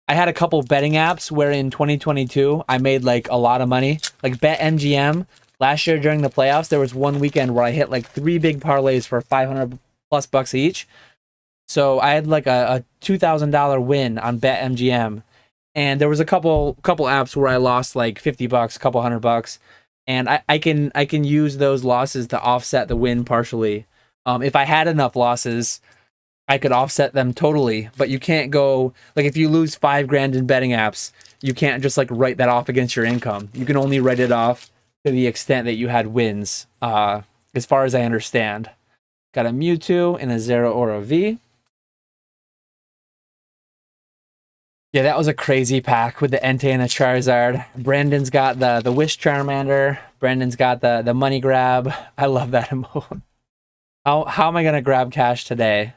had a couple betting apps where in 2022 I made like a lot of money. Like BetMGM last year during the playoffs, there was one weekend where I hit like 3 big parlays for 500 plus bucks each. So I had like a $2,000 win on BetMGM. And there was a couple apps where I lost like 50 bucks, a couple $100. And I can use those losses to offset the win partially. If I had enough losses, I could offset them totally. But you can't go, like if you lose $5,000 in betting apps, you can't just like write that off against your income. You can only write it off to the extent that you had wins, as far as I understand. Got a Mewtwo and a Zero or a V. Yeah, that was a crazy pack with the Entei and the Charizard. Brandon's got the Wish Charmander. Brandon's got the money grab. I love that emote. How am I going to grab cash today?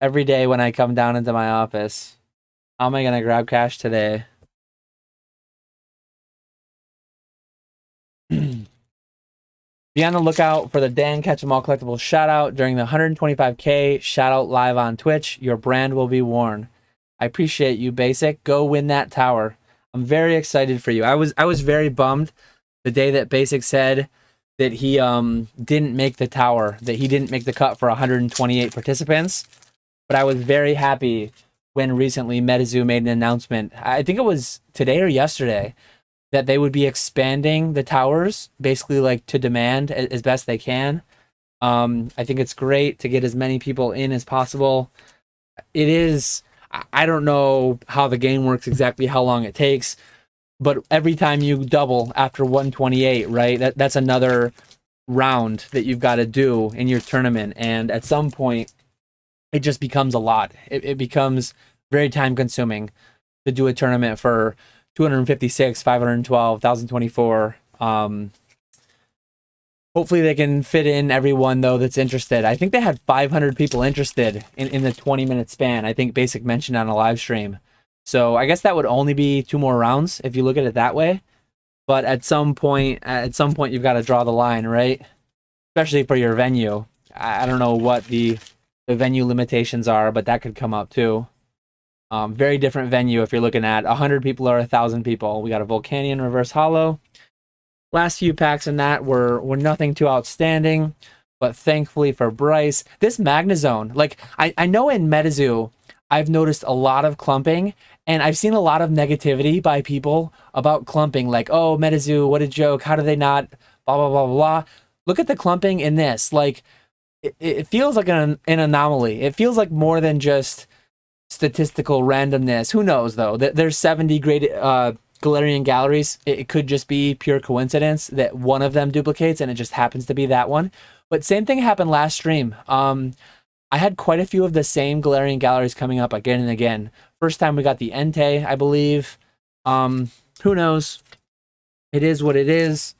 Every day when I come down into my office. How am I going to grab cash today? Be on the lookout for the Dan Catch 'em All Collectibles shout out during the 125K shout out live on Twitch. Your brand will be worn. I appreciate you, Basic. Go win that tower. I'm very excited for you. I was very bummed the day that Basic said that he didn't make the tower, that he didn't make the cut for 128 participants. But I was very happy when recently Metazoo made an announcement. I think it was today or yesterday that they would be expanding the towers, basically like to demand as best they can. I think it's great to get as many people in as possible. It is. I don't know how the game works exactly, how long it takes, but every time you double after 128, right, that's another round that you've got to do in your tournament. And at some point, it just becomes a lot. It becomes very time consuming to do a tournament for 256, 512, 1024. Hopefully they can fit in everyone, though, that's interested. I think they had 500 people interested in the 20-minute span. I think Basic mentioned on a live stream. So I guess that would only be 2 more rounds if you look at it that way. But at some point you've got to draw the line, right? Especially for your venue. I don't know what the venue limitations are, but that could come up too. Very different venue if you're looking at 100 people or 1,000 people. We got a Volcanion reverse holo. Last few packs in that were nothing too outstanding, but thankfully for Bryce, this Magnezone, like I know in Metazoo, I've noticed a lot of clumping, and I've seen a lot of negativity by people about clumping, like, oh, Metazoo, what a joke, how do they not, blah, blah, blah, blah. Look at the clumping in this. Like, it feels like an anomaly. It feels like more than just statistical randomness. Who knows, though? There's 70 graded Galarian galleries. It could just be pure coincidence that one of them duplicates, and it just happens to be that one. But same thing happened last stream. I had quite a few of the same Galarian galleries coming up again and again. First time we got the Entei, I believe. Who knows? It is what it is.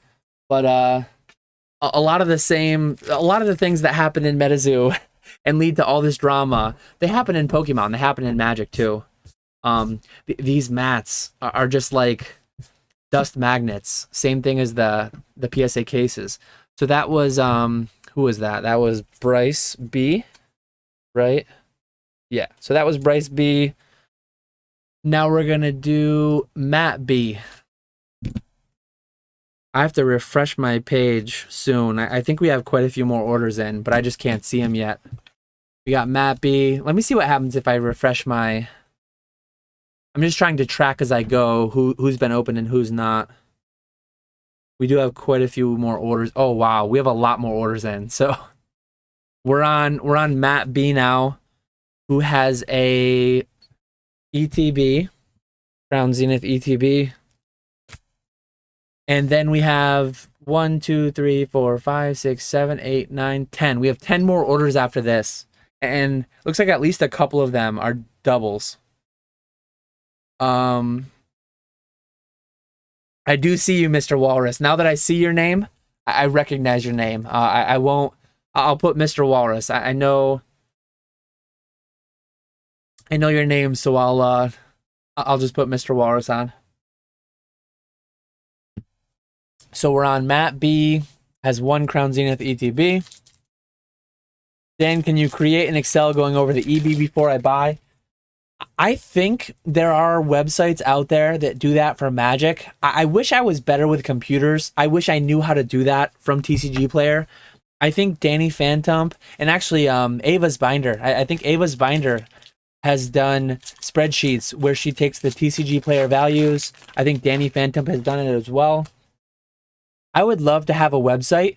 But a lot of the things that happen in Metazoo and lead to all this drama, they happen in Pokemon. They happen in Magic too. These mats are just like dust magnets. Same thing as the PSA cases. So that was who was that? That was Bryce B, right? Yeah. So that was Bryce B. Now we're gonna do Matt B. I have to refresh my page soon. I think we have quite a few more orders in, but I just can't see them yet. We got Matt B. Let me see what happens if I refresh my... I'm just trying to track as I go who's been opened and who's not. We do have quite a few more orders. Oh wow, we have a lot more orders in. So we're on Matt B now, who has a ETB, Crown Zenith ETB. And then we have 1, 2, 3, 4, 5, 6, 7, 8, 9, 10. We have 10 more orders after this. And looks like at least a couple of them are doubles. I do see you, Mr. Walrus. Now that I see your name, I recognize your name. I'll put Mr. Walrus. I know your name, so I'll just put Mr. Walrus on. So we're on Matt B, has 1 Crown Zenith ETB. Dan, can you create an Excel going over the EB before I buy? I think there are websites out there that do that for Magic. I wish I was better with computers. I wish I knew how to do that from TCG Player. I think Danny Phantom, and actually Ava's Binder. I think Ava's Binder has done spreadsheets where she takes the TCG Player values. I think Danny Phantom has done it as well. I would love to have a website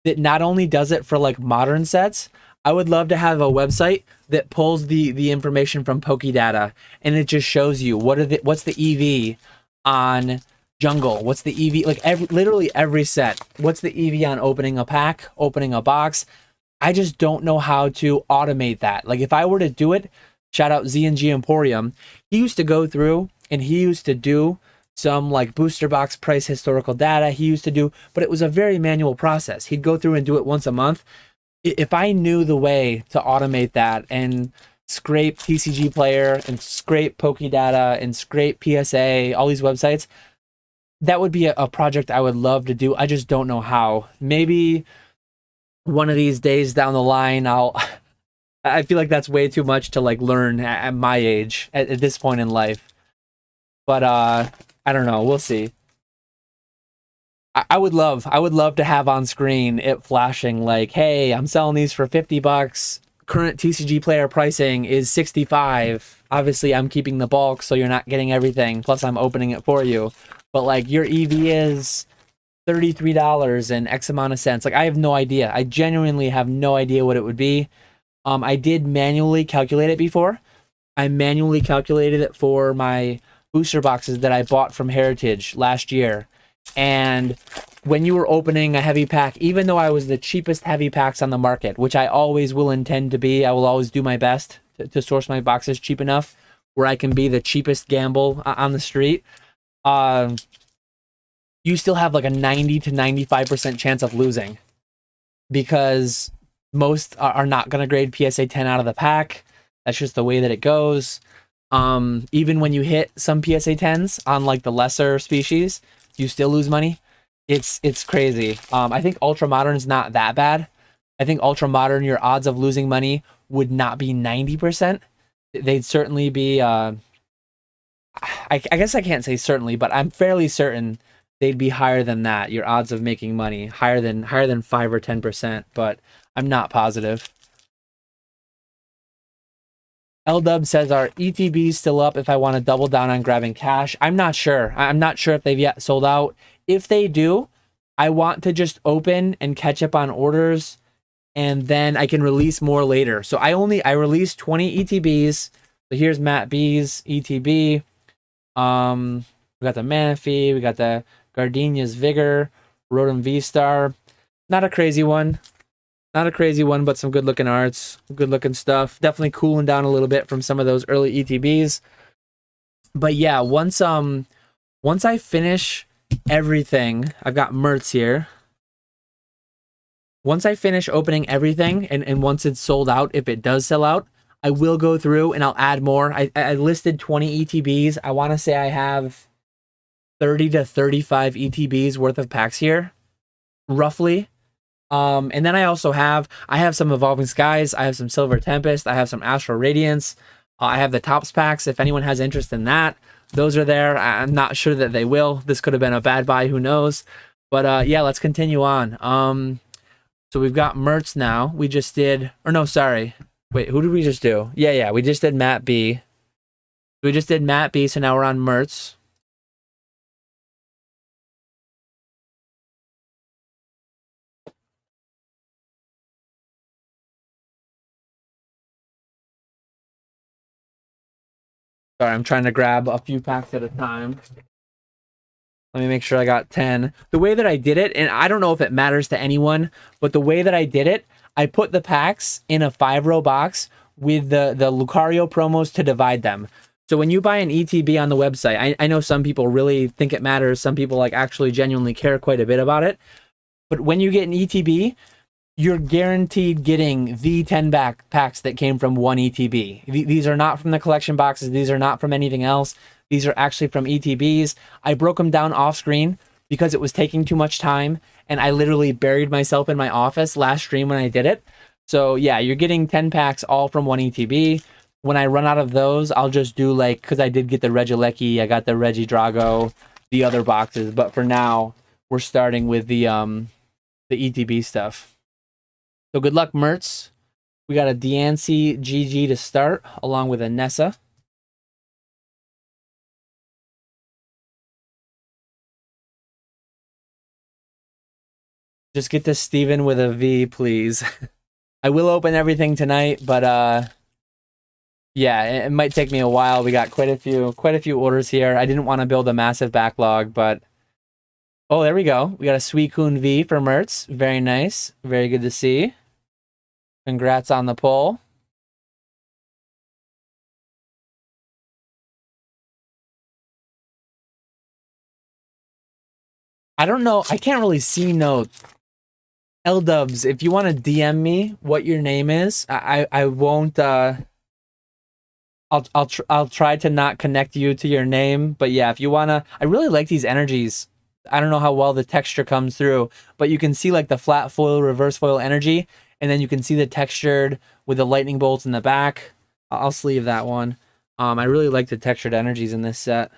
that not only does it for like modern sets, I would love to have a website that pulls the information from Pokédata and it just shows you what's the EV on Jungle, what's the EV, like literally every set, what's the EV on opening a pack, opening a box. I just don't know how to automate that. Like if I were to do it, shout out Z&G Emporium, he used to go through and he used to do some like booster box price historical data he used to do, but it was a very manual process. He'd go through and do it once a month. If I knew the way to automate that and scrape TCG Player and scrape Pokédata and scrape PSA, all these websites, that would be a project I would love to do. I just don't know how. Maybe one of these days down the line, I feel like that's way too much to like learn at my age at this point in life. But I don't know. We'll see. I would love to have on screen it flashing like, hey, I'm selling these for $50. Current TCG Player pricing is $65. Obviously, I'm keeping the bulk, so you're not getting everything. Plus, I'm opening it for you. But like, your EV is $33 and X amount of cents. Like, I have no idea. I genuinely have no idea what it would be. I did manually calculate it before. I manually calculated it for my booster boxes that I bought from Heritage last year. And when you were opening a heavy pack, even though I was the cheapest heavy packs on the market, which I always will intend to be, I will always do my best to source my boxes cheap enough where I can be the cheapest gamble on the street. You still have like a 90 to 95% chance of losing because most are not going to grade PSA 10 out of the pack. That's just the way that it goes. Even when you hit some PSA 10s on like the lesser species, you still lose money. It's crazy. I think Ultra Modern's not that bad. I think Ultra Modern, your odds of losing money would not be 90%. they'd certainly be. I guess I can't say certainly, but I'm fairly certain they'd be higher than that. Your odds of making money higher than 5 or 10%, but I'm not positive. LW says, are ETBs still up if I want to double down on grabbing cash? I'm not sure. I'm not sure if they've yet sold out. If they do, I want to just open and catch up on orders, and then I can release more later. So I released 20 ETBs. So here's Matt B's ETB. We got the Manaphy, we got the Gardenia's Vigor, Rotom V-Star. Not a crazy one. Not a crazy one, but some good looking arts, good looking stuff. Definitely cooling down a little bit from some of those early ETBs. But yeah, once I finish everything, I've got Mertz here. Once I finish opening everything, and once it's sold out, if it does sell out, I will go through and I'll add more. I listed 20 ETBs. I want to say I have 30 to 35 ETBs worth of packs here, roughly. And then I have some Evolving Skies, I have some Silver Tempest, I have some Astral Radiance, I have the Tops packs if anyone has interest in that. Those are there. I'm not sure that they will. This could have been a bad buy, who knows. But yeah, let's continue on. So we've got Mertz now. We just did, or no, sorry. Wait, who did we just do? Yeah, we just did Matt B. We just did Matt B, so now we're on Mertz. Sorry, I'm trying to grab a few packs at a time. Let me make sure I got 10. The way that I did it, and I don't know if it matters to anyone, but the way that I did it, I put the packs in a 5-row box with the Lucario promos to divide them. So when you buy an ETB on the website, I know some people really think it matters. Some people like actually genuinely care quite a bit about it. But when you get an ETB, you're guaranteed getting the 10 packs that came from one ETB. These are not from the collection boxes. These are not from anything else. These are actually from ETBs. I broke them down off screen because it was taking too much time, and I literally buried myself in my office last stream when I did it. So yeah, you're getting 10 packs all from one ETB. When I run out of those, I'll just do like, because I did get the Regieleki, I got the Regidrago, the other boxes, but for now, we're starting with the ETB stuff. So good luck, Mertz. We got a Diancie GG to start, along with a Nessa. Just get to Steven with a V, please. I will open everything tonight, but yeah, it might take me a while. We got quite a few orders here. I didn't want to build a massive backlog, but oh, there we go. We got a Suicune V for Mertz. Very nice. Very good to see. Congrats on the pull. I don't know. I can't really see notes. L-Dubs, if you want to DM me what your name is, I won't I'll try to not connect you to your name, but yeah, if you wanna, I really like these energies. I don't know how well the texture comes through, but you can see like the flat foil, reverse foil energy, and then you can see the textured with the lightning bolts in the back. I'll sleeve that one. I really like the textured energies in this set.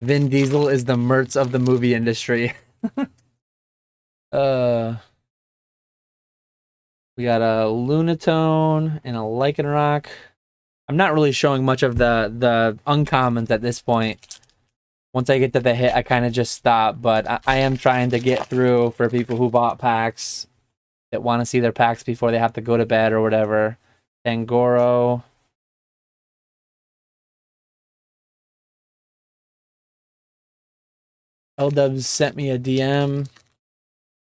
Vin Diesel is the Mertz of the movie industry. We got a Lunatone and a Lycanroc. I'm not really showing much of the uncommons at this point. Once I get to the hit, I kind of just stop, but I am trying to get through for people who bought packs that want to see their packs before they have to go to bed or whatever. Tangoro. L-Dubs sent me a DM.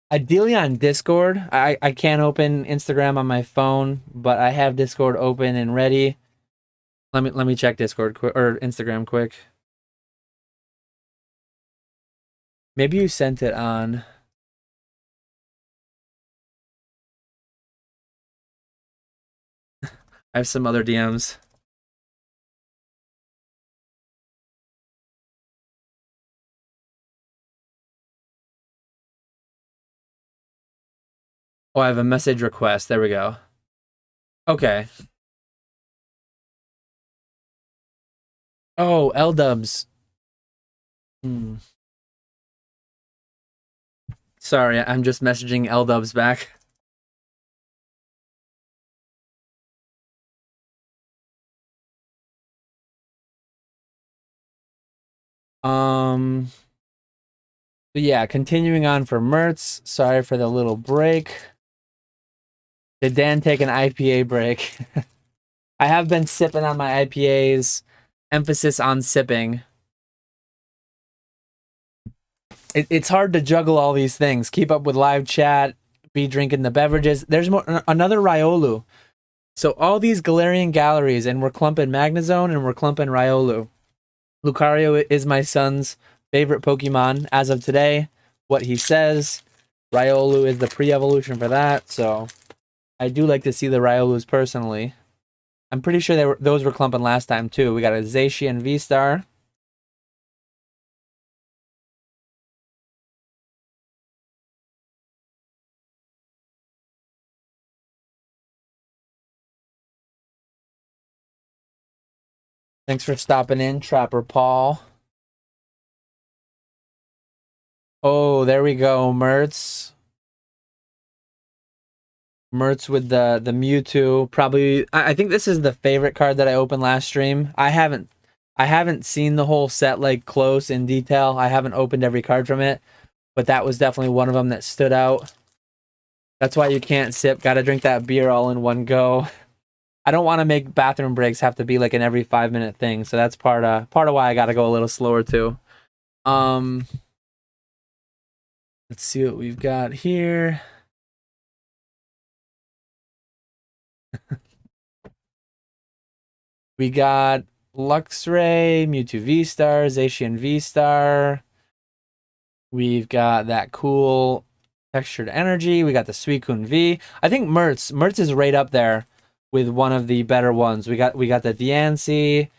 Ideally on Discord. I can't open Instagram on my phone, but I have Discord open and ready. Let me check Discord or Instagram quick. Maybe you sent it on. I have some other DMs. Oh, I have a message request. There we go. Okay. Oh, L-dubs. Sorry, I'm just messaging L-dubs back. But yeah, continuing on for Mertz. Sorry for the little break. Did Dan take an IPA break? I have been sipping on my IPAs. Emphasis on sipping. It's hard to juggle all these things. Keep up with live chat, be drinking the beverages. There's another Riolu. So all these Galarian Galleries, and we're clumping Magnezone and we're clumping Riolu. Lucario is my son's favorite Pokemon as of today. What he says. Riolu is the pre-evolution for that, so I do like to see the Riolus personally. I'm pretty sure those were clumping last time too. We got a Zacian V-Star. Thanks for stopping in, Trapper Paul. Oh, there we go, Mertz. Mertz with the Mewtwo. Probably, I think this is the favorite card that I opened last stream. I haven't seen the whole set like close in detail. I haven't opened every card from it, but that was definitely one of them that stood out. That's why you can't sip. Got to drink that beer all in one go. I don't want to make bathroom breaks have to be like an every 5-minute thing. So that's part of why I got to go a little slower too. Let's see what we've got here. We got Luxray, Mewtwo V-Star, Zacian V-Star. We've got that cool Textured Energy. We got the Suicune V. I think Mertz is right up there with one of the better ones. We got the Diancie.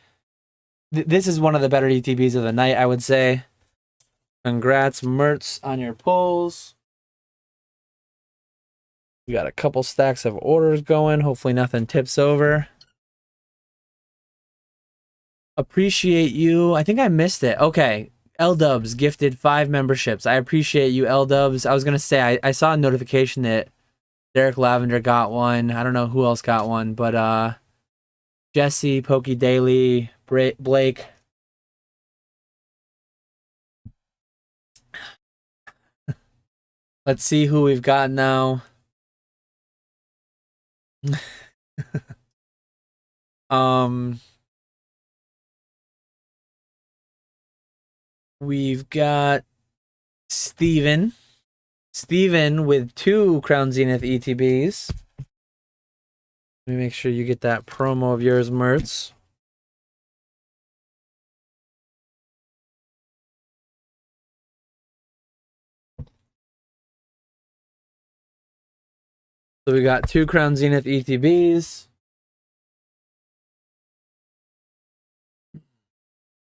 This is one of the better ETBs of the night, I would say. Congrats, Mertz, on your pulls. We got a couple stacks of orders going. Hopefully nothing tips over. Appreciate you. I think I missed it. Okay. L-Dubs gifted 5 memberships. I appreciate you, L-Dubs. I was going to say, I saw a notification that Derek Lavender got one. I don't know who else got one, but Jesse, Pokey Daily, Blake. Let's see who we've got now. We've got Steven with 2 Crown Zenith ETBs. Let me make sure you get that promo of yours, Mertz. So we got 2 Crown Zenith ETBs.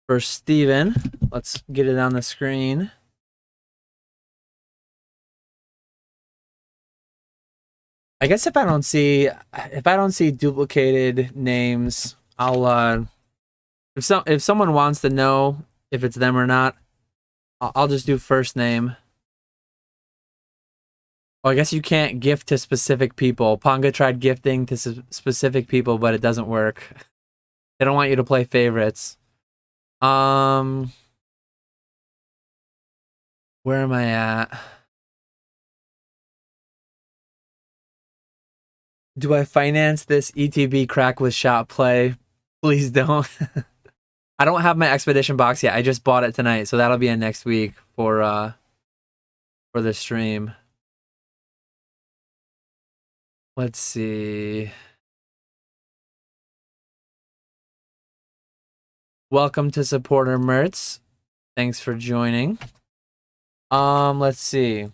For Steven. Let's get it on the screen. I guess if I don't see duplicated names, I'll if someone wants to know if it's them or not, I'll just do first name. Oh, I guess you can't gift to specific people. Ponga tried gifting to specific people, but it doesn't work. They don't want you to play favorites. Where am I at? Do I finance this ETB crack with shop play? Please don't. I don't have my expedition box yet. I just bought it tonight, so that'll be in next week for the stream. Let's see. Welcome to supporter Mertz. Thanks for joining. Let's see.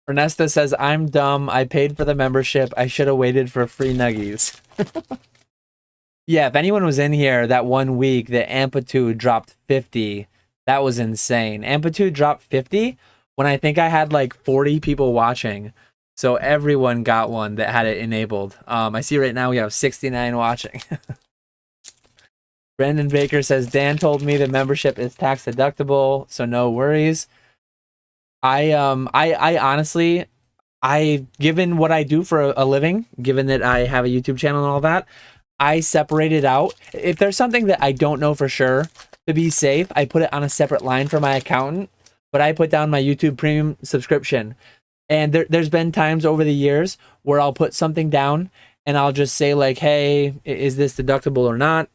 Ernesto says, I'm dumb. I paid for the membership. I should have waited for free nuggies. Yeah, if anyone was in here that 1 week that Amplitude dropped 50, that was insane. Amplitude dropped 50 when I think I had like 40 people watching. So everyone got one that had it enabled. I see right now we have 69 watching. Brandon Baker says, Dan told me the membership is tax deductible, so no worries. I honestly, given what I do for a living, given that I have a YouTube channel and all that, I separate it out. If there's something that I don't know for sure, to be safe, I put it on a separate line for my accountant, but I put down my YouTube premium subscription. And there's been times over the years where I'll put something down and I'll just say like, hey, is this deductible or not?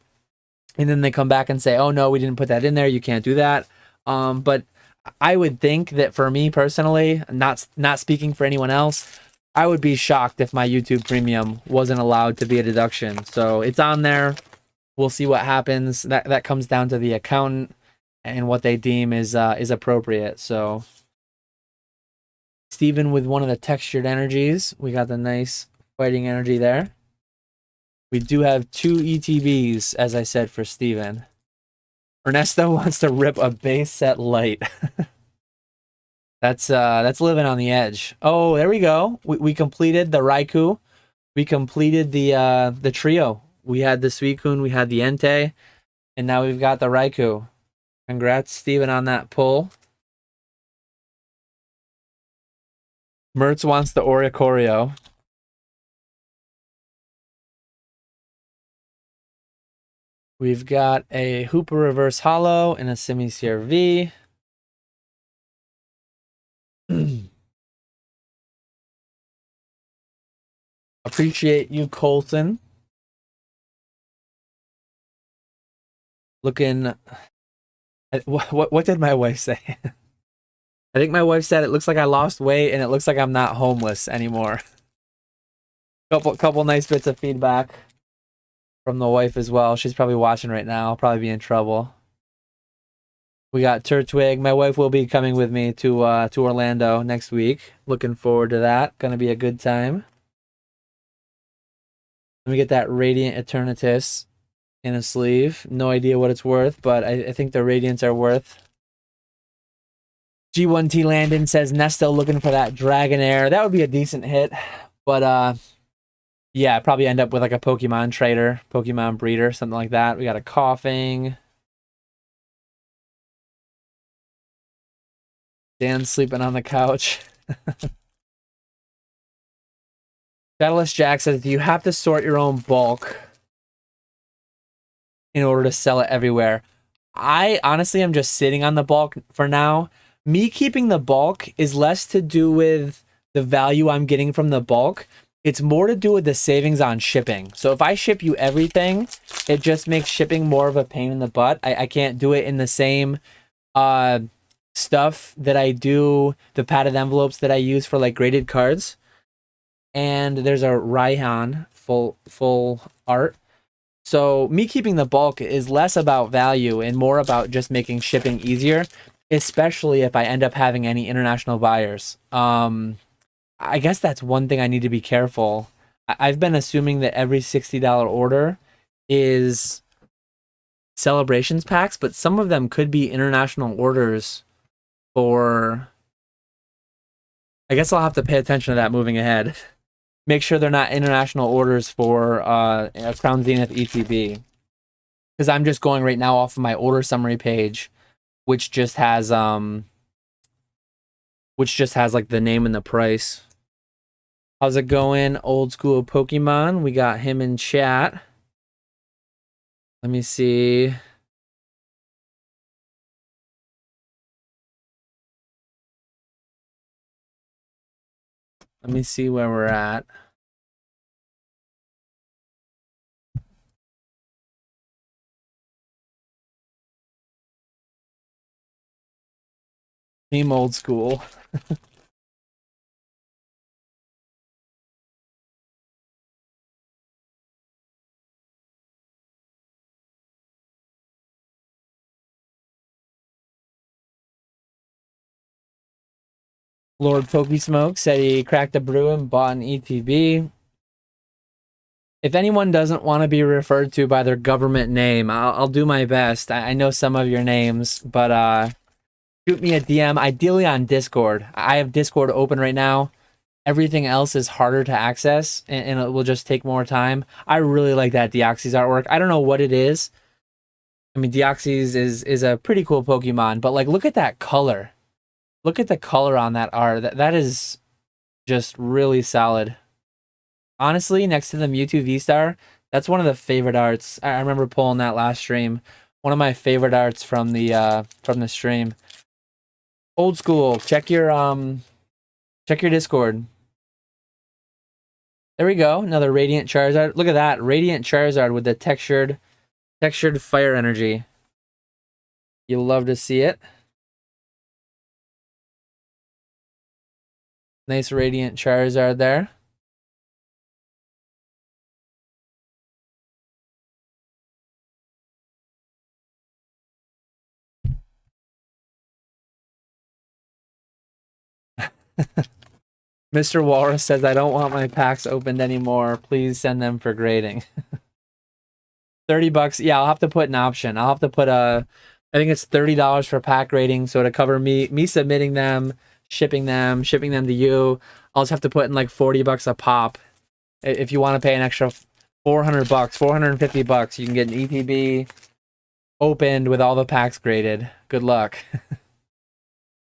And then they come back and say, oh no, we didn't put that in there. You can't do that. But I would think that for me personally, not speaking for anyone else, I would be shocked if my YouTube premium wasn't allowed to be a deduction. So it's on there. We'll see what happens. That comes down to the accountant and what they deem is appropriate. So Steven with one of the textured energies. We got the nice fighting energy there. We do have 2 ETBs, as I said, for Steven. Ernesto wants to rip a base set light. That's living on the edge. Oh, there we go. We completed the Raikou. We completed the trio. We had the Suicune, we had the Entei, and now we've got the Raikou. Congrats, Steven, on that pull. Mertz wants the Oricorio. We've got a Hooper Reverse Hollow and a Simisear V. Appreciate you, Colton. Looking... What did my wife say? I think my wife said it looks like I lost weight and it looks like I'm not homeless anymore. Couple nice bits of feedback from the wife as well. She's probably watching right now. I'll probably be in trouble. We got Turtwig. My wife will be coming with me to Orlando next week. Looking forward to that. Gonna be a good time. Let me get that Radiant Eternatus in a sleeve. No idea what it's worth, but I think the Radiants are worth. G1T Landon says Nesto looking for that Dragonair. That would be a decent hit, but yeah, I'd probably end up with like a Pokemon trader, Pokemon breeder, something like that. We got a Coughing. Dan's sleeping on the couch. Shadowless Jack says, do you have to sort your own bulk in order to sell it everywhere? I honestly am just sitting on the bulk for now. Me keeping the bulk is less to do with the value I'm getting from the bulk. It's more to do with the savings on shipping. So if I ship you everything, it just makes shipping more of a pain in the butt. I can't do it in the same stuff that I do, the padded envelopes that I use for like graded cards. And there's a Raihan full art. So me keeping the bulk is less about value and more about just making shipping easier, especially if I end up having any international buyers. I guess that's one thing I need to be careful. I've been assuming that every $60 order is celebrations packs, but some of them could be international orders for... I guess I'll have to pay attention to that moving ahead. Make sure they're not international orders for a Crown Zenith ETB. Because I'm just going right now off of my order summary page, which just has like the name and the price. How's it going, Old Skool Pokemon? We got him in chat. Let me see. Let me see where we're at. Team Old Skool. Lord Pokesmoke said he cracked a brew and bought an ETB. If anyone doesn't want to be referred to by their government name, I'll do my best. I know some of your names, but shoot me a DM, ideally on Discord. I have Discord open right now. Everything else is harder to access, and it will just take more time. I really like that Deoxys artwork. I don't know what it is. I mean, Deoxys is a pretty cool Pokemon, but like, look at that color. Look at the color on that art. That is just really solid. Honestly, next to the Mewtwo V-Star, that's one of the favorite arts. I remember pulling that last stream. One of my favorite arts from the stream. Old Skool, check your Discord. There we go. Another Radiant Charizard. Look at that. Radiant Charizard with the textured fire energy. You'll love to see it. Nice Radiant Charizard there. Mr. Walrus says, I don't want my packs opened anymore. Please send them for grading. $30. Yeah, I'll have to put an option. I'll have to put I think it's $30 for pack grading. So to cover me submitting them, shipping them to you, I'll just have to put in like $40 a pop. If you want to pay an extra $400, $450, you can get an ETB opened with all the packs graded. Good luck.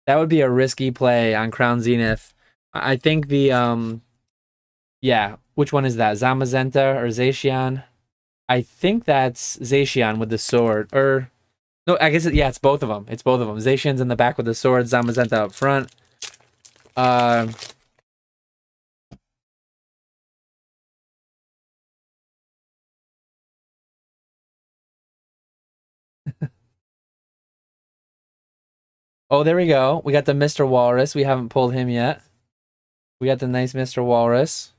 That would be a risky play on Crown Zenith. I think the yeah, which one is that? Zamazenta or Zacian? I think that's Zacian with the sword. Or no, I guess yeah, it's both of them. It's both of them. Zacian's in the back with the sword, Zamazenta up front. Oh, there we go. We got the Mr. Walrus. We haven't pulled him yet. We got the nice Mr. Walrus.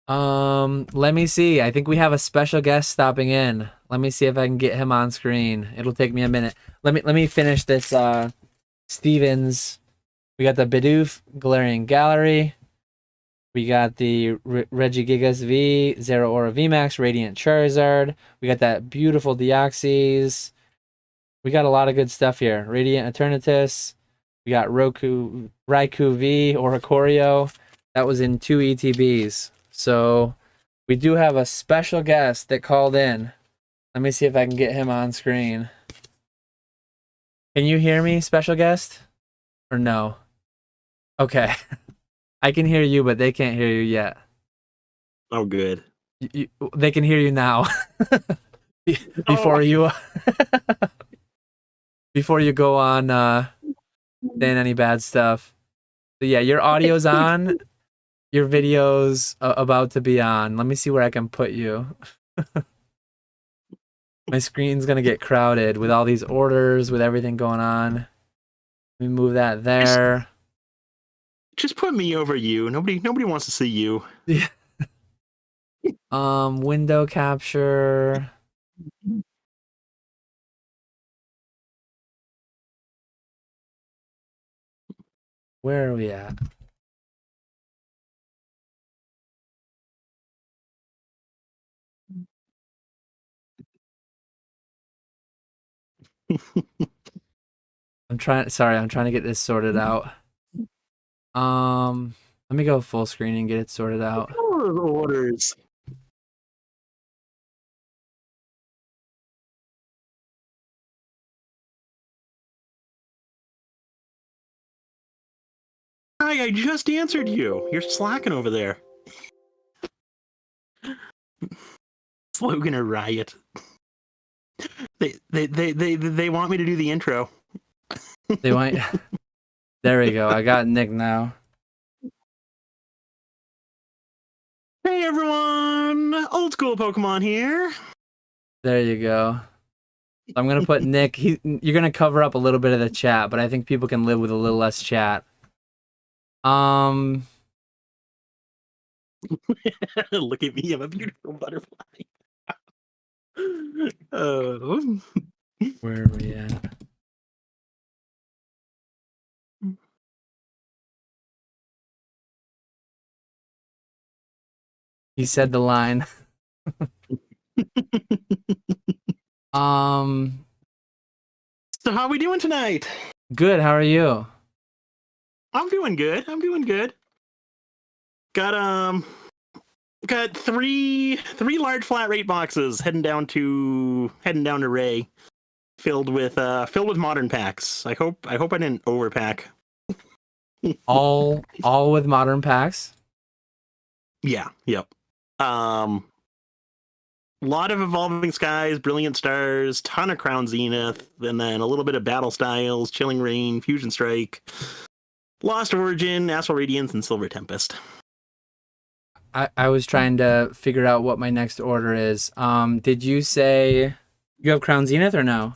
Let me see. I think we have a special guest stopping in. Let me see if I can get him on screen. It'll take me a minute. Let me finish this Stevens. We got the Bidoof Galarian Gallery. We got the Regigigas V, Zero Aura VMAX, Radiant Charizard. We got that beautiful Deoxys. We got a lot of good stuff here. Radiant Eternatus. We got Raikou V, Oricorio. That was in 2 ETBs. So we do have a special guest that called in. Let me see if I can get him on screen. Can you hear me, special guest? Or no? Okay. I can hear you, but they can't hear you yet. Oh, good. They can hear you now. Before you before you go on saying any bad stuff. So yeah, your audio's on. Your video's about to be on. Let me see where I can put you. My screen's gonna get crowded with all these orders, with everything going on. Let me move that there. Just put me over you. Nobody wants to see you. Yeah. Window capture. Where are we at? I'm trying to get this sorted out. Let me go full screen and get it sorted out. Orders. Hi, I just answered you. You're slacking over there. Slogan or riot. They want me to do the intro. They want. There we go. I got Nick now. Hey everyone, Old Skool Pokemon here. There you go. I'm gonna put Nick. You're gonna cover up a little bit of the chat, but I think people can live with a little less chat. Look at me, I'm a beautiful butterfly. Oh. Where are we at? He said the line. So how we doing tonight? Good. How are you? I'm doing good. I'm doing good. Got got three large flat rate boxes heading down to Ray, filled with modern packs. I hope I didn't overpack. All with modern packs. Yeah. Yep. Lot of Evolving Skies, Brilliant Stars, ton of Crown Zenith, and then a little bit of Battle Styles, Chilling Reign, Fusion Strike, Lost Origin, Astral Radiance, and Silver Tempest. I was trying to figure out what my next order is. Did you say you have Crown Zenith or no?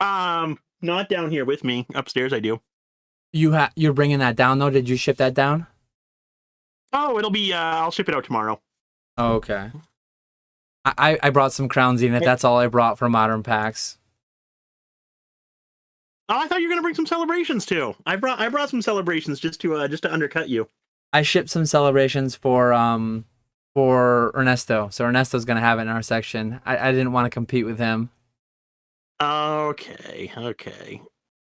Not down here with me. Upstairs, I do. You're bringing that down though. Did you ship that down? Oh, it'll be. I'll ship it out tomorrow. Oh, okay. I brought some Crown Zenith. That's all I brought for modern packs. Oh, I thought you were gonna bring some celebrations too. I brought some celebrations just to undercut you. I shipped some celebrations for Ernesto, so Ernesto's gonna have it in our section. I didn't want to compete with him. Okay.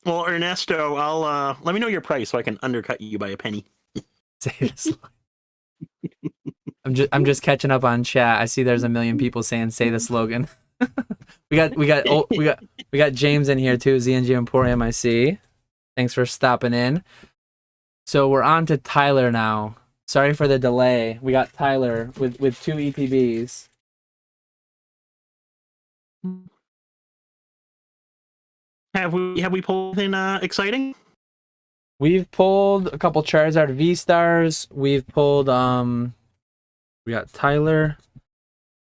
Well, Ernesto, I'll let me know your price so I can undercut you by a penny. Say this. I'm just catching up on chat. I see there's a million people saying say the slogan. we got James in here too. ZNG Emporium. I see. Thanks for stopping in. So we're on to Tyler now. Sorry for the delay. We got Tyler with 2 ETBs. Have we pulled in exciting? We've pulled a couple Charizard V-Stars. We've pulled we got Tyler.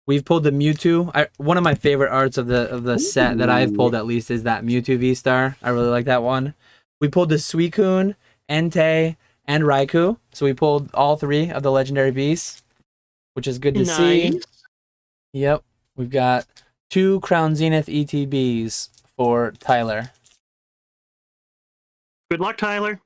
We've pulled the Mewtwo. One of my favorite arts of the set that I've pulled at least is that Mewtwo V-Star. I really like that one. We pulled the Suicune, Entei, and Raikou. So we pulled all 3 of the legendary beasts, which is good to see. Yep. We've got 2 Crown Zenith ETBs for Tyler. Good luck, Tyler.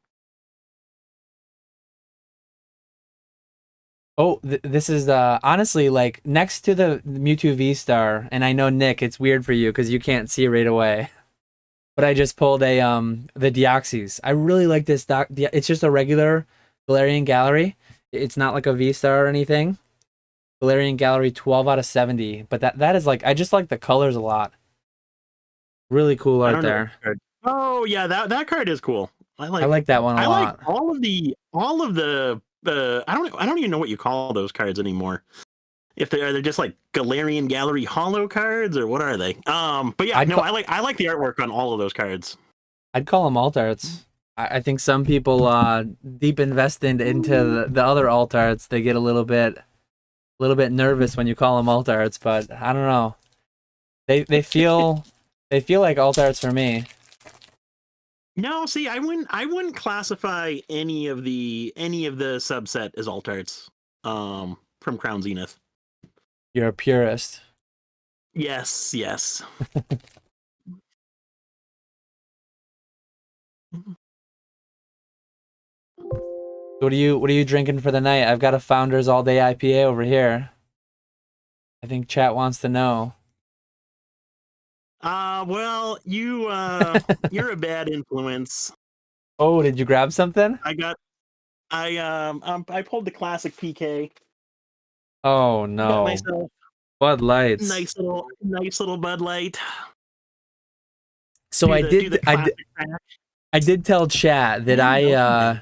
Oh, this is honestly like next to the Mewtwo V-Star, and I know Nick, it's weird for you because you can't see right away. But I just pulled a the Deoxys. I really like this it's just a regular Galarian Gallery. It's not like a V-Star or anything. Galarian Gallery 12 out of 70. But that is like, I just like the colors a lot. Really cool art there. Oh yeah, that card is cool. I like that one a lot. I like all of the I don't even know what you call those cards anymore. If they're just like Galarian Gallery Holo cards or what are they? But yeah, I like the artwork on all of those cards. I'd call them alt arts. I think some people deep invested into the other alt arts, they get a little bit nervous when you call them alt arts, but I don't know. They feel like alt arts for me. No, see, I wouldn't classify any of the subset as alt arts from Crown Zenith. You're a purist. Yes. What are you drinking for the night? I've got a Founders All Day IPA over here. I think chat wants to know. Well, you're a bad influence. Oh, did you grab something? I pulled the classic PK. Oh no. Bud Lights. Nice little Bud Light. So I did tell chat that I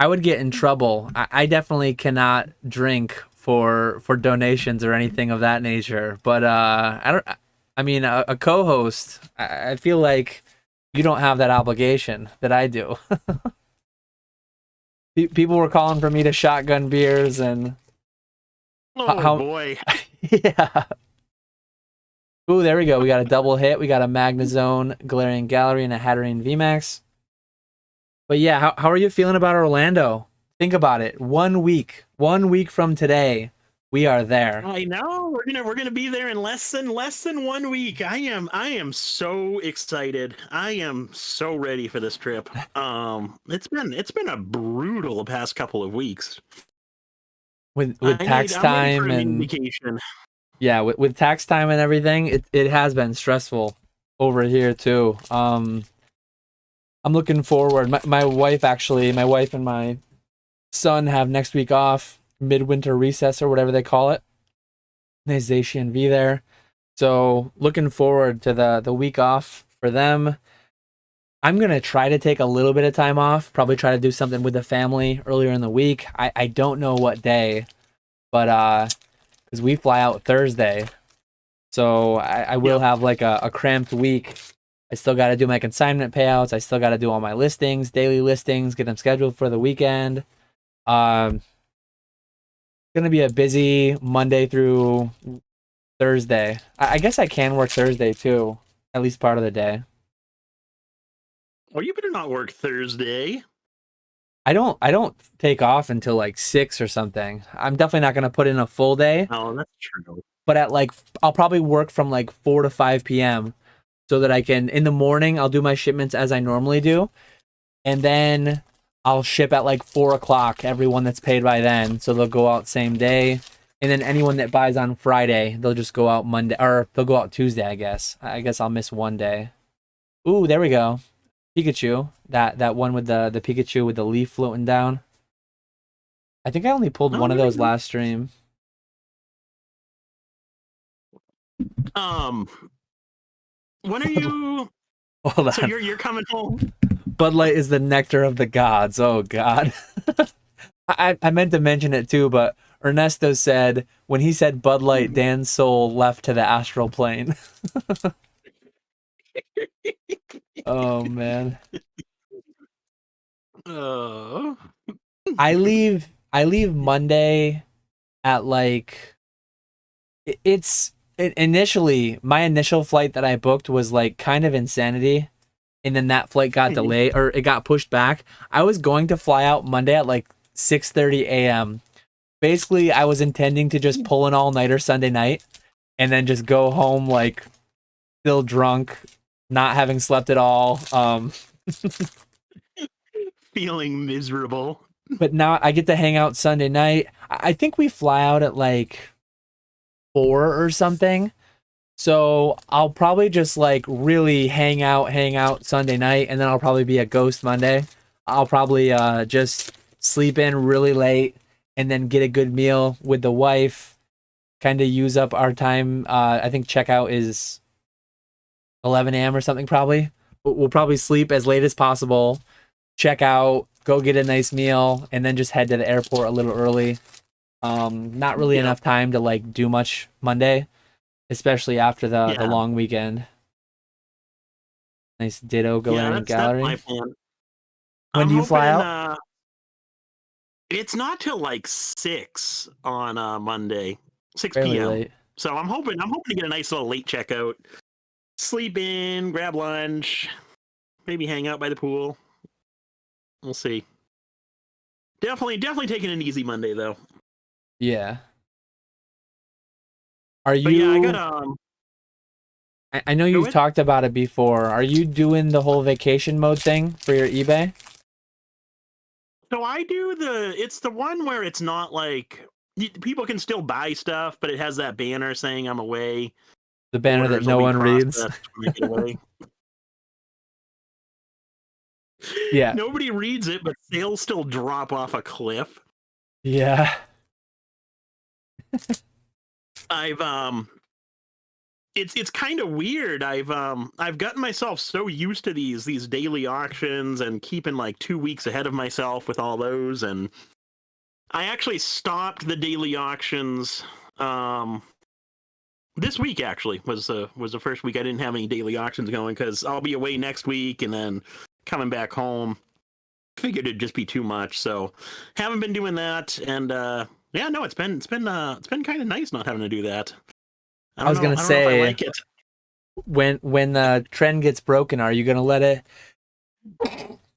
would get in trouble. I definitely cannot drink for donations or anything of that nature. But I mean, a co-host, I feel like you don't have that obligation that I do. People were calling for me to shotgun beers and... Oh, boy. Yeah. Ooh, there we go. We got a double hit. We got a Magnezone, Galarian Gallery, and a Hatterene VMAX. But yeah, how are you feeling about Orlando? Think about it. 1 week from today, we are there. I know we're gonna be there in less than 1 week. I am so excited. I am so ready for this trip. It's been a brutal past couple of weeks. With tax time and vacation. Yeah, with tax time and everything, it has been stressful over here too. I'm looking forward. My wife and my son have next week off, midwinter recess or whatever they call it. Nice V there. So looking forward to the week off for them. I'm going to try to take a little bit of time off, probably try to do something with the family earlier in the week. I don't know what day, but because we fly out Thursday. So I will have like a cramped week. I still got to do my consignment payouts. I still got to do all my listings, daily listings, get them scheduled for the weekend. Going to be a busy Monday through Thursday. I guess I can work Thursday too, at least part of the day. Well, you better not work Thursday. I don't take off until like 6 or something. I'm definitely not going to put in a full day. Oh, that's true. But I'll probably work from like 4 to 5 p.m. so that I can, in the morning, I'll do my shipments as I normally do. And then I'll ship at like 4 o'clock, everyone that's paid by then. So they'll go out same day. And then anyone that buys on Friday, they'll just go out Monday, or they'll go out Tuesday, I guess. I guess I'll miss one day. Ooh, there we go. Pikachu. That one with the Pikachu with the leaf floating down. I think I only pulled one of those last stream. When are you? Hold on. So you're coming home? Bud Light is the nectar of the gods. Oh God. I meant to mention it too, but Ernesto said when he said Bud Light, Dan's soul left to the astral plane. Oh man. I leave Monday at like initially my initial flight that I booked was like kind of insanity, and then that flight got delayed or it got pushed back. I was going to fly out Monday at like 6:30 a.m. Basically, I was intending to just pull an all-nighter Sunday night and then just go home like still drunk, not having slept at all. Feeling miserable. But now I get to hang out Sunday night. I think we fly out at like 4 or something. So I'll probably just like really hang out Sunday night, and then I'll probably be a ghost Monday. I'll probably just sleep in really late and then get a good meal with the wife, kind of use up our time. I think checkout is 11 a.m. or something probably. We'll probably sleep as late as possible, check out, go get a nice meal, and then just head to the airport a little early. Not really enough time to like do much Monday, especially after the long weekend. Nice ditto Galarian Gallery. That's my plan. When do you fly out? It's not till like 6 on Monday, 6 Fairly p.m. late. So I'm hoping to get a nice little late checkout, sleep in, grab lunch, maybe hang out by the pool. We'll see. Definitely taking an easy Monday though. Yeah. Are you? But yeah, I got I know you've talked about it before. Are you doing the whole vacation mode thing for your eBay? So I do it's the one where it's not like people can still buy stuff, but it has that banner saying I'm away. The banner that no one reads. Yeah. Nobody reads it, but sales still drop off a cliff. Yeah. It's kind of weird. I've gotten myself so used to these daily auctions and keeping like 2 weeks ahead of myself with all those, and I actually stopped the daily auctions this week. Actually was the first week I didn't have any daily auctions going because I'll be away next week and then coming back home. Figured it'd just be too much, so haven't been doing that. And yeah, no, it's been kind of nice not having to do that. I was gonna say, I like it. when the trend gets broken, are you gonna let it?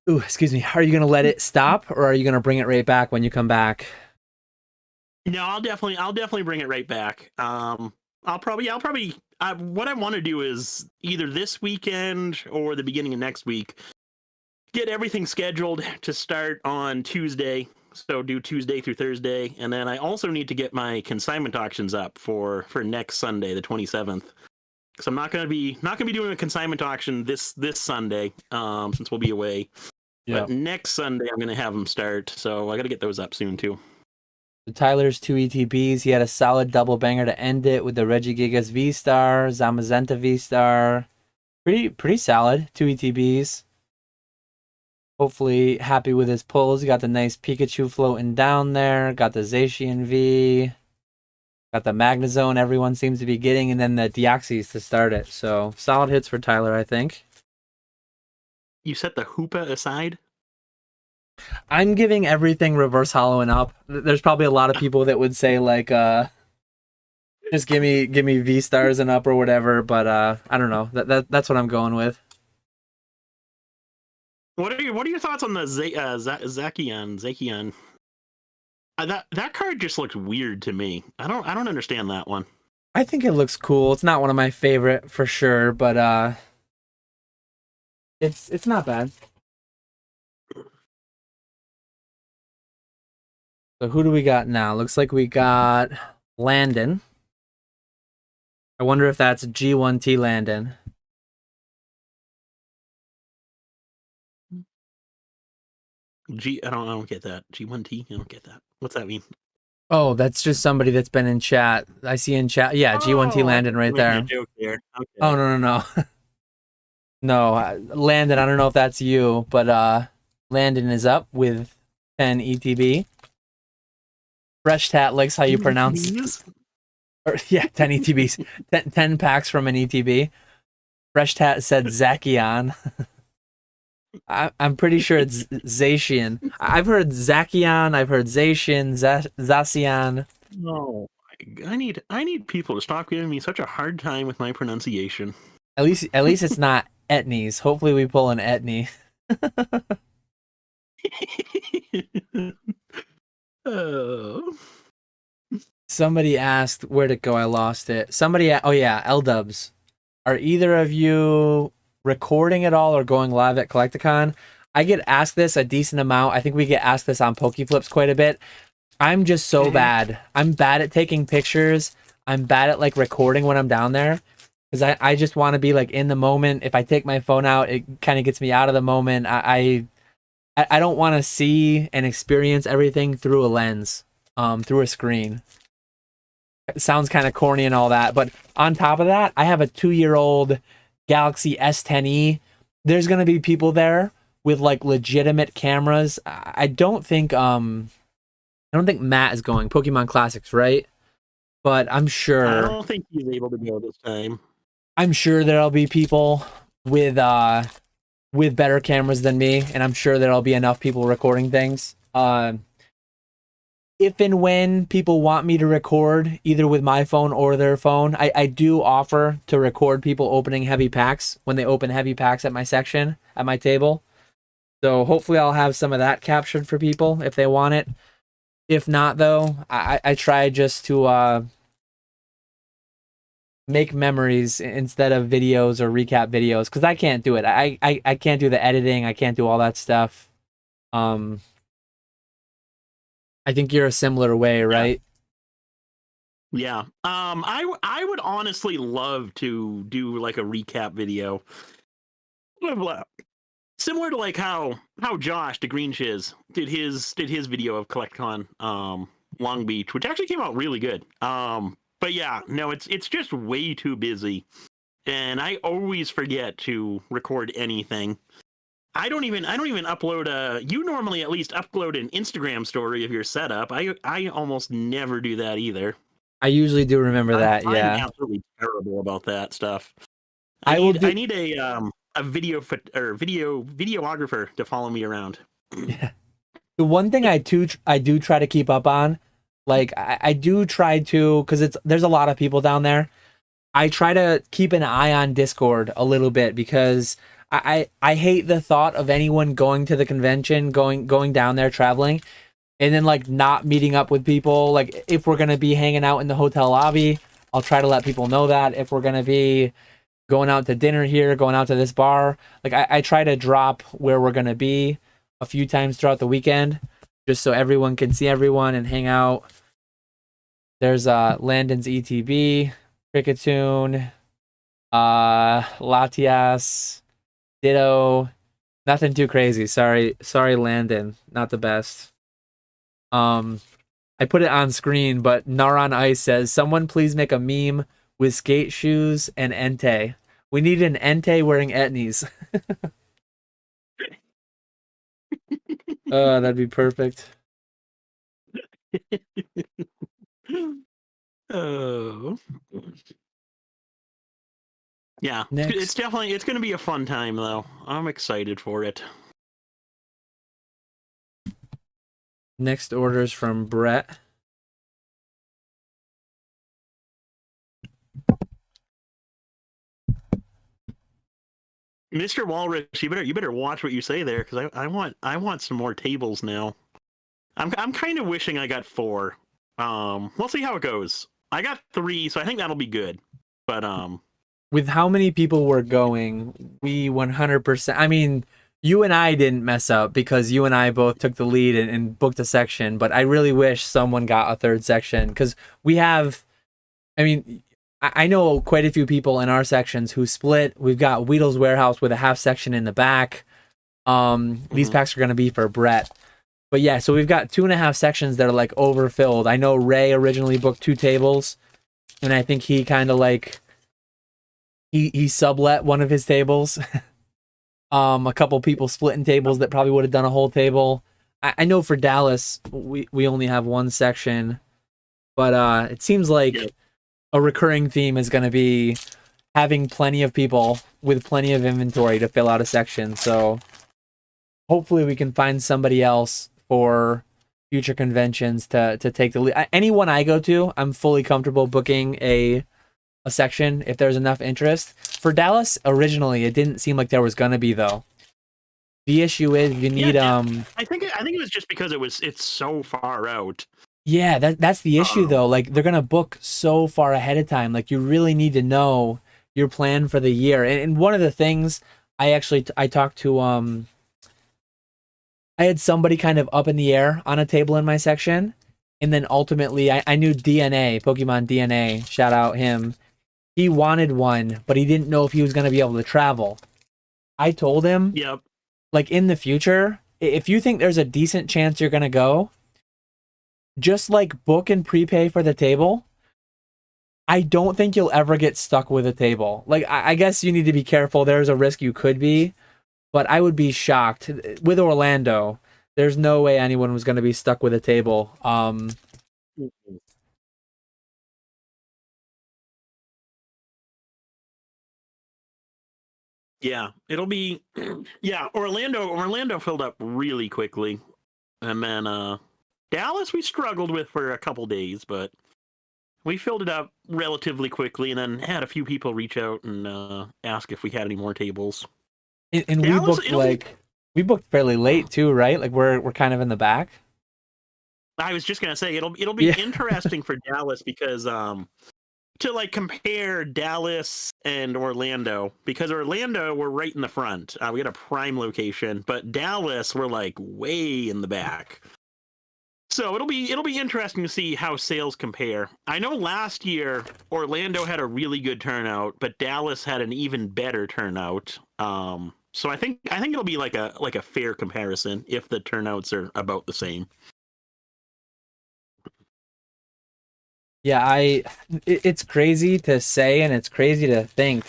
Ooh, excuse me. Are you gonna let it stop, or are you gonna bring it right back when you come back? No, I'll definitely bring it right back. I'll probably what I want to do is either this weekend or the beginning of next week get everything scheduled to start on Tuesday. So do Tuesday through Thursday, and then I also need to get my consignment auctions up for next Sunday, the 27th. because I'm not gonna be doing a consignment auction this Sunday, since we'll be away. Yeah. But next Sunday I'm gonna have them start, so I gotta get those up soon too. Tyler's 2 ETBs. He had a solid double banger to end it with the Regigigas V-Star, Zamazenta V-Star. Pretty solid 2 ETBs. Hopefully happy with his pulls. He got the nice Pikachu floating down there. Got the Zacian V. Got the Magnezone everyone seems to be getting. And then the Deoxys to start it. So solid hits for Tyler, I think. You set the Hoopa aside? I'm giving everything reverse hollowing up. There's probably a lot of people that would say like just give me V-Stars and up or whatever, but I don't know. That's what I'm going with. What are your thoughts on the Zacian? That card just looks weird to me. I don't understand that one. I think it looks cool. It's not one of my favorite for sure, but it's not bad. So who do we got now? Looks like we got Landon. I wonder if that's G1T Landon. I don't get that. G1T? I don't get that. What's that mean? Oh, that's just somebody that's been in chat. I see in chat. Yeah, G1T Landon right there. Joke there. Okay. Oh, no. No, Landon, I don't know if that's you, but Landon is up with 10 ETB. Fresh Tat likes how you pronounce it. Yeah, 10 ETBs. 10 packs from an ETB. Fresh Tat said Zacian. I'm pretty sure it's Zacian. I've heard Zacian, I've heard Zacian, Zacian. No, I need people to stop giving me such a hard time with my pronunciation. At least it's not Etnies. Hopefully we pull an Etnie. Oh. Somebody asked where'd it go? I lost it. Oh yeah, L-Dubs. Are either of you recording at all or going live at Collecticon? I get asked this a decent amount. I think we get asked this on PokeFlips quite a bit. I'm just so bad. I'm bad at taking pictures. I'm bad at like recording when I'm down there because I just want to be like in the moment. If I take my phone out, it kind of gets me out of the moment. I don't want to see and experience everything through a lens, through a screen. It sounds kind of corny and all that, but on top of that, I have a 2-year-old Galaxy S10e. There's gonna be people there with like legitimate cameras. I don't think Matt is going Pokemon Classics, right? But I'm sure. I don't think he's able to go this time. I'm sure there'll be people with better cameras than me, and I'm sure there'll be enough people recording things. If and when people want me to record, either with my phone or their phone, I do offer to record people opening heavy packs when they open heavy packs at my section, at my table. So hopefully I'll have some of that captured for people if they want it. If not, though, I try just to make memories instead of videos or recap videos, because I can't do it. I can't do the editing. I can't do all that stuff. I think you're a similar way, right? Yeah. I would honestly love to do like a recap video. Similar to like how Josh the Green Shiz did his video of CollectCon Long Beach, which actually came out really good. But yeah, no, it's just way too busy. And I always forget to record anything. I don't even upload you normally at least upload an Instagram story of your setup. I almost never do that either. I usually do remember that. I'm yeah. absolutely terrible about that stuff. I need a videographer to follow me around. Yeah. The one thing I do try to keep up on, like I do try to, because there's a lot of people down there. I try to keep an eye on Discord a little bit because I hate the thought of anyone going to the convention, going down there traveling, and then like not meeting up with people. Like if we're gonna be hanging out in the hotel lobby, I'll try to let people know that. If we're gonna be going out to dinner here, going out to this bar, like I try to drop where we're gonna be a few times throughout the weekend, just so everyone can see everyone and hang out. There's Landon's ETB, Cricketune. Latias, Ditto. Nothing too crazy. Sorry, Landon. Not the best. I put it on screen, but Naron Ice says, "Someone please make a meme with skate shoes and Entei. We need an Entei wearing etnies." That'd be perfect. Oh. Yeah, it's going to be a fun time though. I'm excited for it. Next orders from Brett. Mr. Walrus, you better watch what you say there, because I want some more tables now. I'm kind of wishing I got 4. We'll see how it goes. I got 3, so I think that'll be good. But with how many people were going, we 100%. I mean, you and I didn't mess up because you and I both took the lead and booked a section. But I really wish someone got a third section, because we have. I mean, I know quite a few people in our sections who split. We've got Weedle's Warehouse with a half section in the back. These packs are going to be for Brett. But yeah, so we've got 2.5 sections that are like overfilled. I know Ray originally booked 2 tables, and I think he kind of like he sublet one of his tables. A couple people splitting tables that probably would have done a whole table. I know for Dallas we only have 1 section, but it seems like a recurring theme is going to be having plenty of people with plenty of inventory to fill out a section. So hopefully we can find somebody else for future conventions to take the lead. Anyone I go to, I'm fully comfortable booking a section if there's enough interest. For Dallas, originally, it didn't seem like there was going to be, though. The issue is you need... I think it was just because it's so far out. Yeah, that's the issue, though. Like, they're going to book so far ahead of time. Like, you really need to know your plan for the year. And one of the things I talked to... I had somebody kind of up in the air on a table in my section. And then ultimately, I knew DNA, Pokemon DNA, shout out him. He wanted one, but he didn't know if he was going to be able to travel. I told him, like, in the future, if you think there's a decent chance you're going to go, just like book and prepay for the table. I don't think you'll ever get stuck with a table. Like, I guess you need to be careful. There's a risk you could be, but I would be shocked. With Orlando, there's no way anyone was going to be stuck with a table. Yeah, it'll be... Yeah, Orlando filled up really quickly. And then Dallas we struggled with for a couple days, but we filled it up relatively quickly, and then had a few people reach out and ask if we had any more tables. And Dallas, we booked fairly late too, right? Like we're kind of in the back. I was just gonna say it'll be interesting for Dallas because to like compare Dallas and Orlando, because Orlando we're right in the front. We got a prime location, but Dallas we're like way in the back. So it'll be interesting to see how sales compare. I know last year Orlando had a really good turnout, but Dallas had an even better turnout. So I think it'll be like a fair comparison if the turnouts are about the same. Yeah, it's crazy to say and it's crazy to think,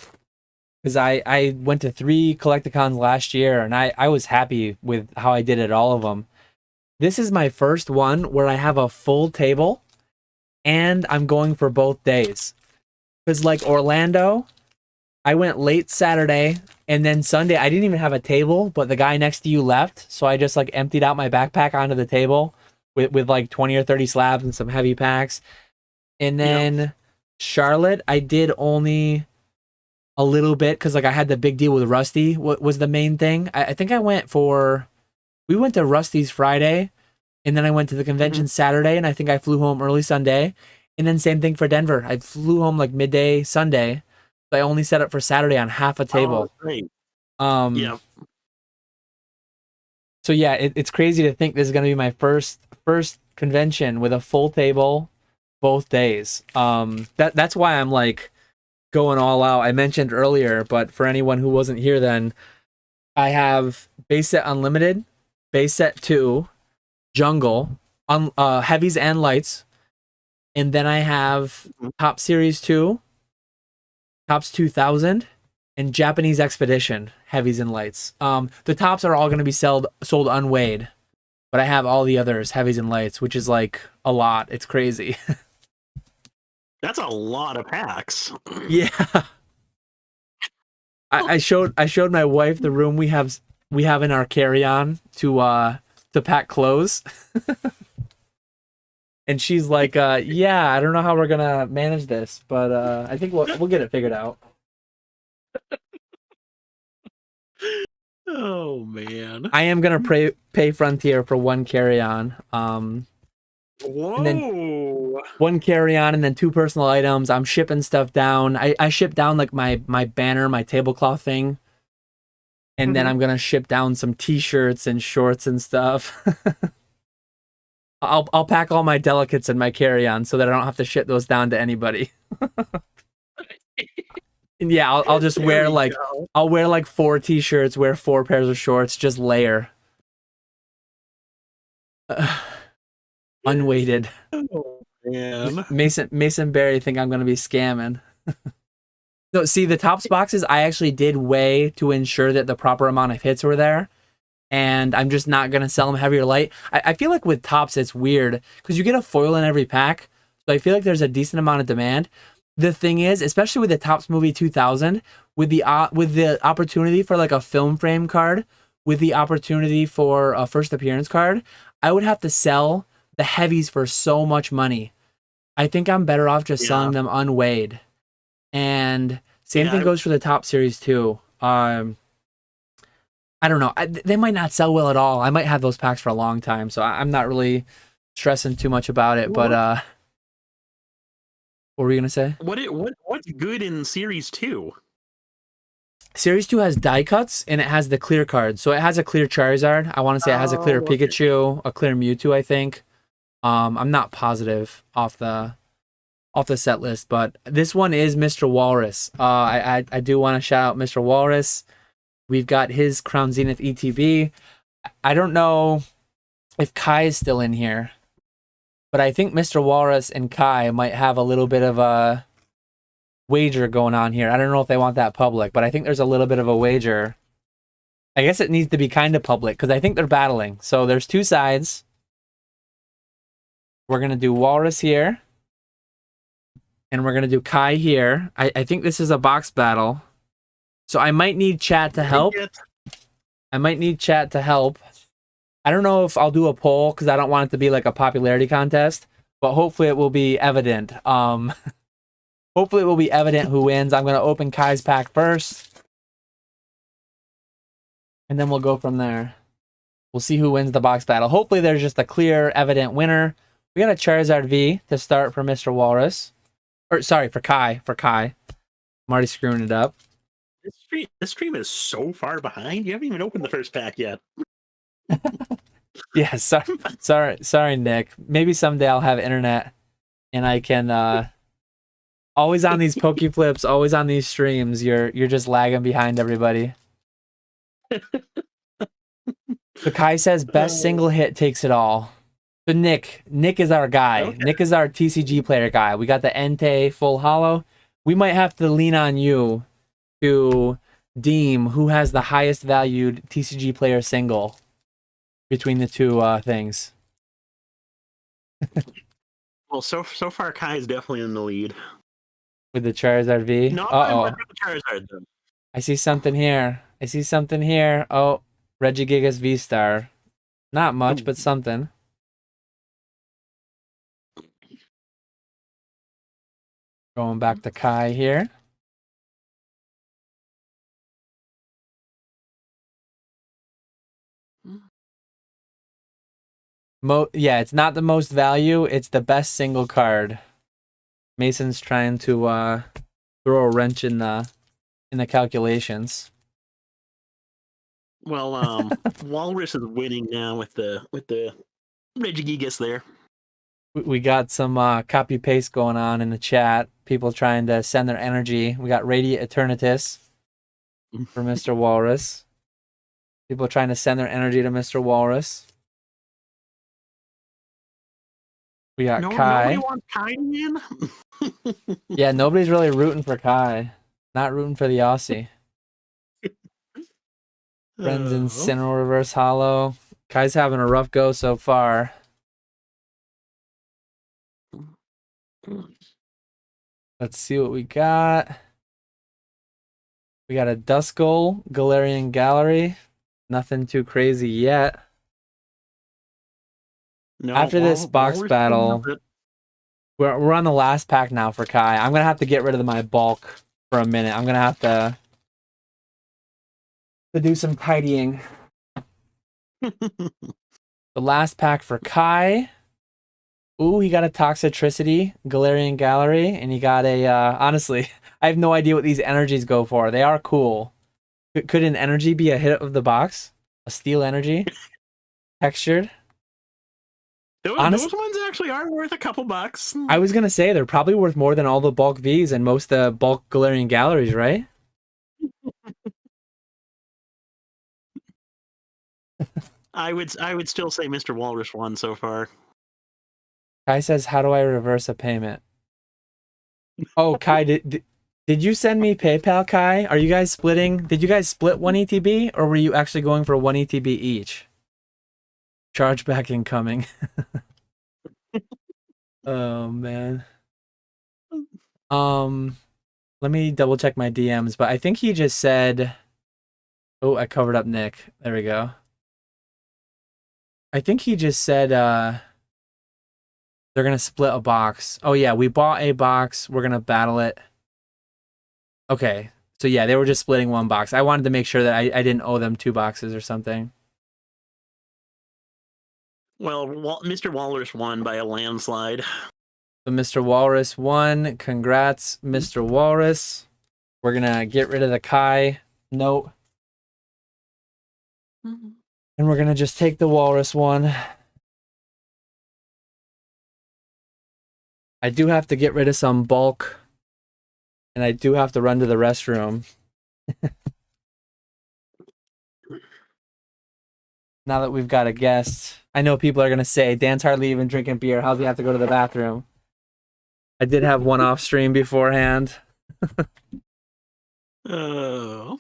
because I went to 3 Collecticons last year and I was happy with how I did at all of them. This is my first one where I have a full table and I'm going for both days. Because like Orlando, I went late Saturday and then Sunday I didn't even have a table, but the guy next to you left. So I just like emptied out my backpack onto the table with like 20 or 30 slabs and some heavy packs. And then Charlotte, I did only a little bit because like I had the big deal with Rusty. What was the main thing? I think we went to Rusty's Friday, and then I went to the convention Saturday, and I think I flew home early Sunday. And then same thing for Denver. I flew home like midday Sunday, but I only set up for Saturday on half a table. Oh, great. So yeah, it's crazy to think this is gonna be my first convention with a full table both days. That's why I'm like going all out. I mentioned earlier, but for anyone who wasn't here then, I have base set unlimited, base set 2, jungle, heavies and lights, and then I have top series 2, tops 2000, and Japanese expedition heavies and lights. The tops are all going to be sold unweighed, but I have all the others heavies and lights, which is like a lot. It's crazy. That's a lot of packs. Yeah. I showed my wife the room we have in our carry-on to pack clothes. And she's like, yeah, I don't know how we're gonna manage this, but I think we'll get it figured out. Oh man. I am gonna pay Frontier for one carry-on. Whoa. And then one carry-on and then 2 personal items. I'm shipping stuff down. I ship down like my banner, my tablecloth thing. And then I'm gonna ship down some t-shirts and shorts and stuff. I'll pack all my delicates in my carry-on so that I don't have to ship those down to anybody. And yeah, I'll just wear I'll wear like 4 t-shirts, wear 4 pairs of shorts, just layer. Unweighted. Oh man. Mason Berry think I'm gonna be scamming. No, see, the tops boxes I actually did weigh to ensure that the proper amount of hits were there. And I'm just not gonna sell them heavy or light. I feel like with tops it's weird because you get a foil in every pack, so I feel like there's a decent amount of demand. The thing is, especially with the Topps Movie 2000, with the opportunity for like a film frame card, with the opportunity for a first appearance card, I would have to sell the heavies for so much money. I think I'm better off just selling them unweighed. And same thing goes for the top series too. I don't know. They might not sell well at all. I might have those packs for a long time, so I'm not really stressing too much about it. But what were you gonna say? What's good in Series 2? Series 2 has die cuts and it has the clear cards. So it has a clear Charizard. I want to say it has a clear Pikachu, a clear Mewtwo, I think. I'm not positive off the set list, but this one is Mr. Walrus. I do want to shout out Mr. Walrus. We've got his Crown Zenith ETB. I don't know if Kai is still in here, but I think Mr. Walrus and Kai might have a little bit of a wager going on here. I don't know if they want that public, but I think there's a little bit of a wager. I guess it needs to be kind of public because I think they're battling. So there's 2 sides. We're going to do Walrus here. And we're going to do Kai here. I think this is a box battle. So I might need chat to help. I might need chat to help. I don't know if I'll do a poll because I don't want it to be like a popularity contest, but hopefully it will be evident. Hopefully it will be evident who wins. I'm going to open Kai's pack first. And then we'll go from there. We'll see who wins the box battle. Hopefully there's just a clear, evident winner. We got a Charizard V to start for Mr. Walrus. Or sorry, for Kai. I'm already screwing it up. This stream is so far behind. You haven't even opened the first pack yet. Yeah, sorry, Nick. Maybe someday I'll have internet and I can always on these Pokeflips, always on these streams. You're just lagging behind everybody. So Kai says best single hit takes it all. So Nick is our guy. Okay. Nick is our TCG player guy. We got the Entei full holo. We might have to lean on you to deem who has the highest valued TCG player single between the 2 things. Well, so far Kai is definitely in the lead with the Charizard V. No, the Charizard though. I see something here. Oh, Regigigas V-Star. Not much, but something. Going back to Kai here. Yeah, it's not the most value. It's the best single card. Mason's trying to throw a wrench in the calculations. Well, Walrus is winning now with the Regigigas there. We got some copy paste going on in the chat. People trying to send their energy. We got Radiant Eternatus for Mr. Walrus. People trying to send their energy to Mr. Walrus. We got Kai. Nobody wants Kai in. Yeah, nobody's really rooting for Kai. Not rooting for the Aussie. Friends in Sinnoh Reverse Hollow. Kai's having a rough go so far. Let's see what we got. We got a Duskull, Galarian Gallery. Nothing too crazy yet. No, After this box battle, we're on the last pack now for Kai. I'm going to have to get rid of my bulk for a minute. I'm going to have to do some tidying. The last pack for Kai. Ooh, he got a Toxicity, Galarian Gallery, and he got a, honestly, I have no idea what these energies go for. They are cool. Could an energy be a hit of the box? A steel energy? Textured? Those ones actually are worth a couple bucks. I was going to say, they're probably worth more than all the bulk Vs and most of the bulk Galarian Galleries, right? I would still say Mr. Walrus won so far. Kai says, how do I reverse a payment? Oh, Kai, did you send me PayPal, Kai? Are you guys splitting? Did you guys split 1 ETB, or were you actually going for 1 ETB each? Chargeback incoming. Oh, man. Let me double check my DMs, but I think he just said... Oh, I covered up Nick. There we go. I think he just said, they're going to split a box. Oh, yeah, we bought a box. We're going to battle it. Okay. So, yeah, they were just splitting one box. I wanted to make sure that I didn't owe them 2 boxes or something. Well, Mr. Walrus won by a landslide. So, Mr. Walrus won. Congrats, Mr. Walrus. We're going to get rid of the Kai note. Mm-hmm. And we're going to just take the Walrus one. I do have to get rid of some bulk. And I do have to run to the restroom. Now that we've got a guest. I know people are going to say, Dan's hardly even drinking beer. How's he have to go to the bathroom? I did have one off stream beforehand. Oh.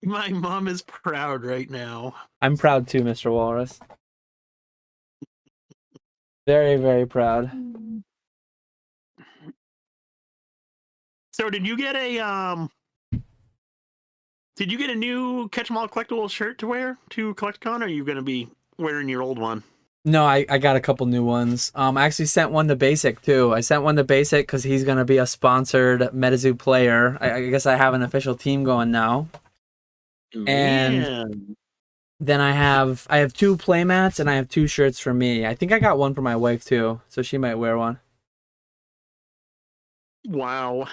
My mom is proud right now. I'm proud too, Mr. Walrus. Very, very proud. So did you get a new Catch 'em All collectible shirt to wear to CollectCon, or are you going to be wearing your old one? No, I got a couple new ones. I actually sent one to Basic too. I sent one to Basic because he's going to be a sponsored Metazoo player. I guess I have an official team going now. Man. And then I have 2 playmats and I have 2 shirts for me. I think I got one for my wife too, so she might wear one. Wow.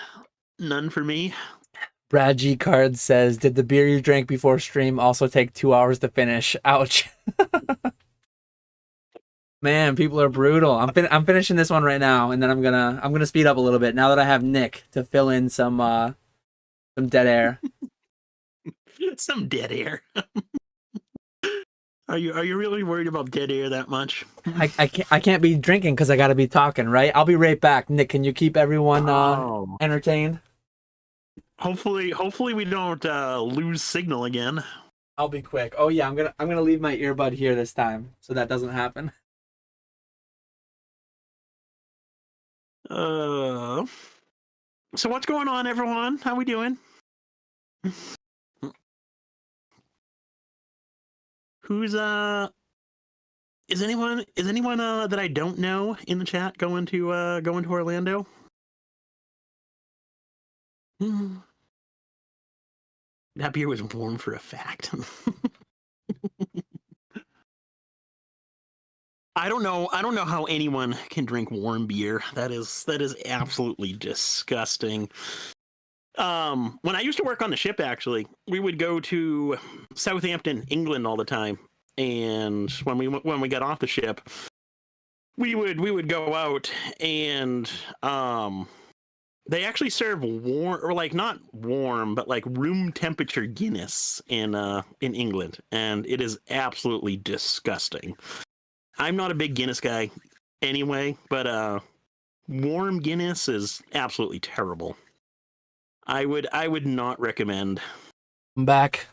None for me. Brad G Card says, did the beer you drank before stream also take 2 hours to finish? Ouch. Man, people are brutal. I'm finishing this one right now, and then I'm gonna speed up a little bit now that I have Nick to fill in some dead air. Some dead air. Are you really worried about dead air that much? I can't be drinking because I got to be talking, right? I'll be right back. Nick, can you keep everyone entertained? Hopefully we don't lose signal again. I'll be quick. Oh yeah, I'm gonna leave my earbud here this time so that doesn't happen. So what's going on, everyone? How we doing? Who's is anyone that I don't know in the chat going to Orlando? That beer was warm for a fact. I don't know how anyone can drink warm beer. That is absolutely disgusting. When I used to work on the ship, actually, we would go to Southampton, England all the time. And when we got off the ship, we would go out and they actually serve warm, or like not warm, but like room temperature Guinness in England, and it is absolutely disgusting. I'm not a big Guinness guy anyway, but warm Guinness is absolutely terrible. I would not recommend. I'm back.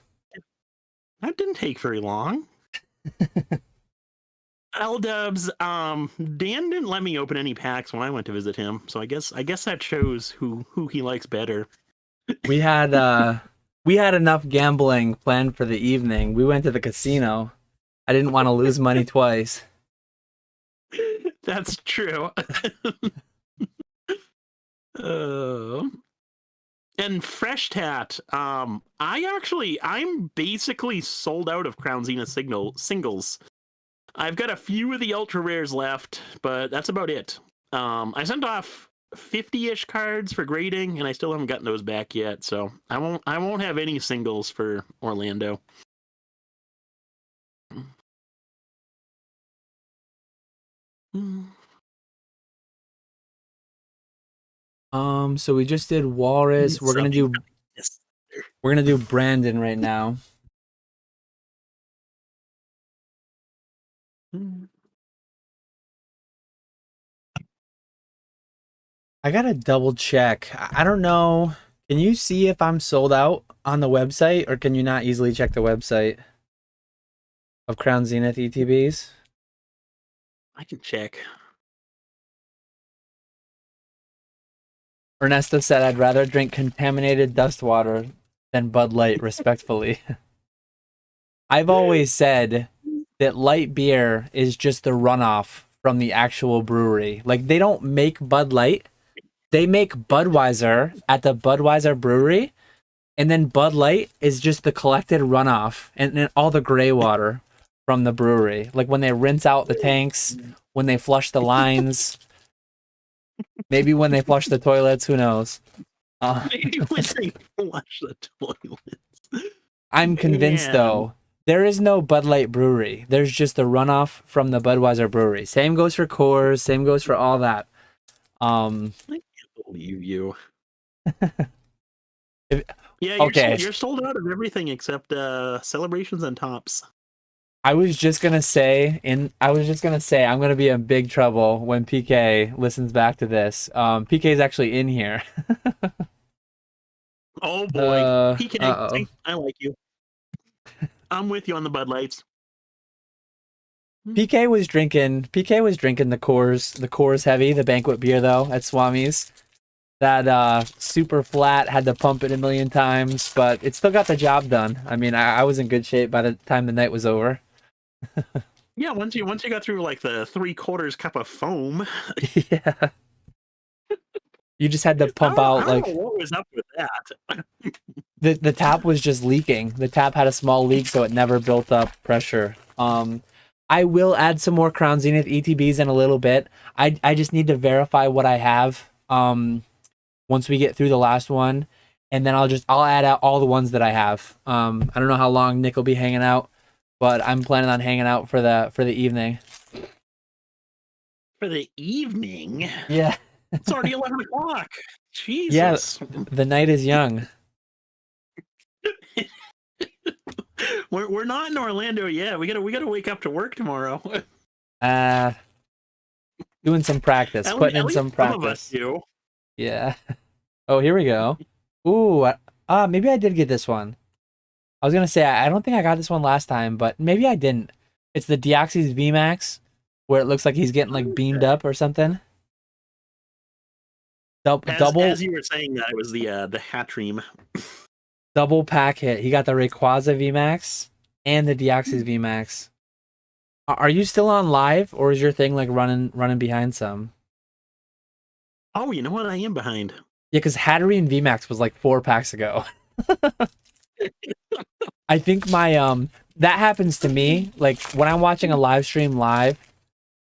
That didn't take very long. L-Dubs, Dan didn't let me open any packs when I went to visit him, so I guess that shows who he likes better. We had enough gambling planned for the evening. We went to the casino. I didn't want to lose money twice. That's true. And Fresh Tat, I'm basically sold out of Crown Zenith singles. I've got a few of the ultra rares left, but that's about it. I sent off 50-ish cards for grading, and I still haven't gotten those back yet. So I won't have any singles for Orlando. So we just did Walrus. We're gonna do Brandon right now. I gotta double check. I don't know. Can you see if I'm sold out on the website, or can you not easily check the website of Crown Zenith ETBs? I can check. Ernesto said, "I'd rather drink contaminated dust water than Bud Light, respectfully." I've always said that light beer is just the runoff from the actual brewery. Like, they don't make Bud Light. They make Budweiser at the Budweiser brewery, and then Bud Light is just the collected runoff and then all the gray water from the brewery. Like when they rinse out the tanks, when they flush the lines, maybe when they flush the toilets, who knows? Maybe when they flush the toilets. I'm convinced, though, there is no Bud Light brewery. There's just the runoff from the Budweiser brewery. Same goes for Coors. Same goes for all that. I can't believe you. You're sold out of everything except celebrations and tops. I was just gonna say I'm gonna be in big trouble when PK listens back to this. PK is actually in here. Oh boy, PK, I like you. I'm with you on the Bud Lights. PK was drinking the Coors Heavy, the banquet beer though at Swami's. That super flat, had to pump it a million times, but it still got the job done. I mean, I was in good shape by the time the night was over. Yeah, once you got through like the 3/4 cup of foam. Yeah. You just had to pump out like. I don't know what was up with that. The tap was just leaking. The tap had a small leak, so it never built up pressure. I will add some more Crown Zenith ETBs in a little bit. I just need to verify what I have. Once we get through the last one, and then I'll add out all the ones that I have. I don't know how long Nick will be hanging out, but I'm planning on hanging out for the evening. For the evening? Yeah. It's already 11 o'clock. Jesus. Yeah, the night is young. We're not in Orlando yet. We gotta wake up to work tomorrow. Doing some practice, putting in some practice. Some of us do. Yeah. Oh, here we go. Ooh, maybe I did get this one. I was gonna say I don't think I got this one last time, but maybe I didn't. It's the Deoxys VMAX, where it looks like he's getting like beamed up or something. As you were saying that, it was the Hatream. Double pack hit. He got the Rayquaza VMAX and the Deoxys VMAX. Are you still on live, or is your thing like running behind some? Oh, you know what? I am behind. Yeah, because Hatterene VMAX was like 4 packs ago. I think my that happens to me. Like when I'm watching a live stream live,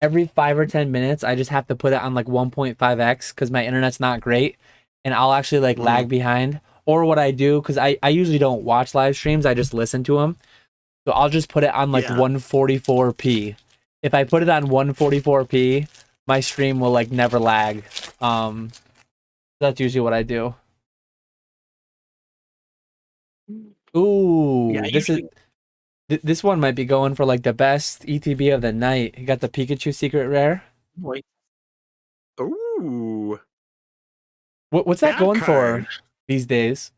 every 5 or 10 minutes, I just have to put it on like 1.5x because my internet's not great, and I'll actually like lag behind. Or what I do, because I usually don't watch live streams, I just listen to them. So I'll just put it on like 144p, if I put it on 144p, my stream will like never lag. That's usually what I do. Ooh, Yeah, this one might be going for like the best ETB of the night. You got the Pikachu secret rare. Wait. Ooh. What's that That going card. for these days?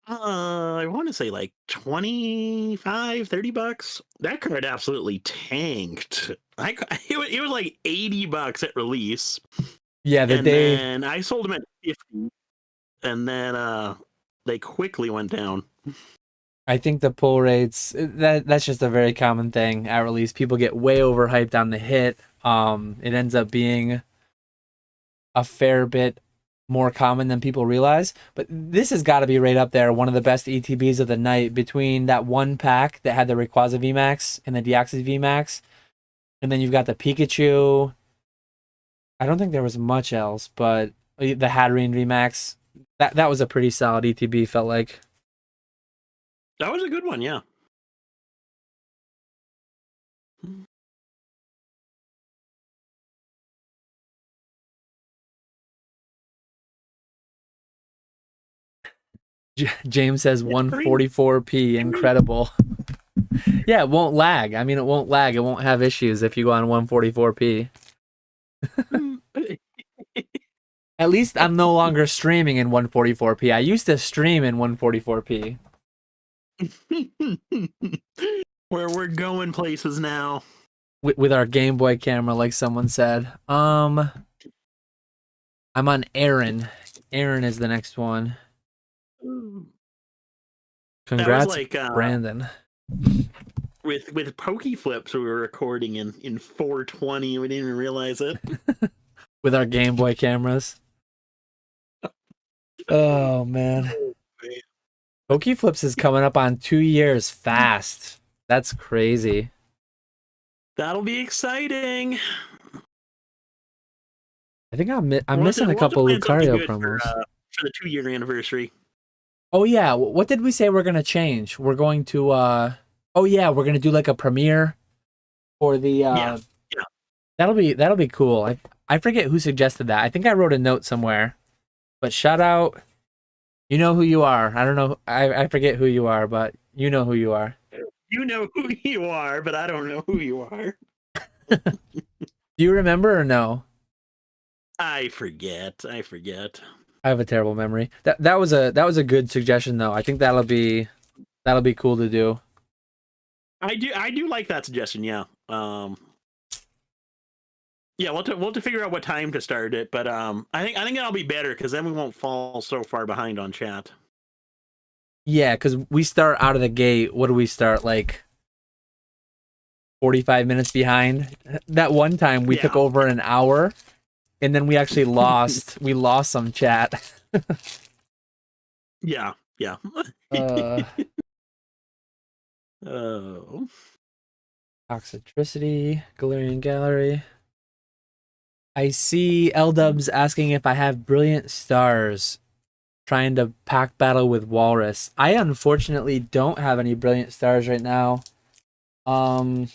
I want to say like 25, $30. That card absolutely tanked. It was like $80 at release. Yeah, the And day then I sold them at 50, and then they quickly went down. I think the pull rates that's just a very common thing at release. People get way overhyped on the hit. It ends up being a fair bit more common than people realize. But this has got to be right up there, one of the best ETBs of the night, between that one pack that had the Rayquaza VMAX and the Deoxys VMAX, and then you've got the Pikachu. I don't think there was much else, but the Hatterene VMAX. That was a pretty solid ETB. Felt like. That was a good one, yeah. James says 144p, incredible. Yeah, it won't lag. I mean, it won't lag. It won't have issues if you go on 144p. At least I'm no longer streaming in 144p. I used to stream in 144p. Where we're going places now. With our Game Boy camera, like someone said. I'm on Aaron. Aaron is the next one. Congrats, that was like, Brandon. With Pokey Flips, we were recording in 420. We didn't even realize it. With our Game Boy cameras. Oh, man. Pokey Flips is coming up on 2 years fast. That's crazy. That'll be exciting. I think I'm missing a couple Lucario promos. For the 2-year anniversary. Oh, yeah. What did we say we're going to change? We're going to... Oh, yeah. We're going to do like a premiere for the... Yeah. That'll be cool. I forget who suggested that. I think I wrote a note somewhere. But shout out... You know who you are. I don't know. I forget who you are, but you know who you are. You know who you are, but I don't know who you are. Do you remember or no? I forget. I have a terrible memory. That was a good suggestion though. I think that'll be cool to do. I do like that suggestion. Yeah. Yeah, we'll have to figure out what time to start it, but I think that'll be better because then we won't fall so far behind on chat. Yeah, because we start out of the gate. What do we start, like 45 minutes behind? That one time we took over an hour, and then we actually lost. We lost some chat. Yeah. Oh. Toxicity, Galarian Gallery. I see L-Dubs asking if I have Brilliant Stars, trying to pack battle with Walrus. I unfortunately don't have any Brilliant Stars right now. I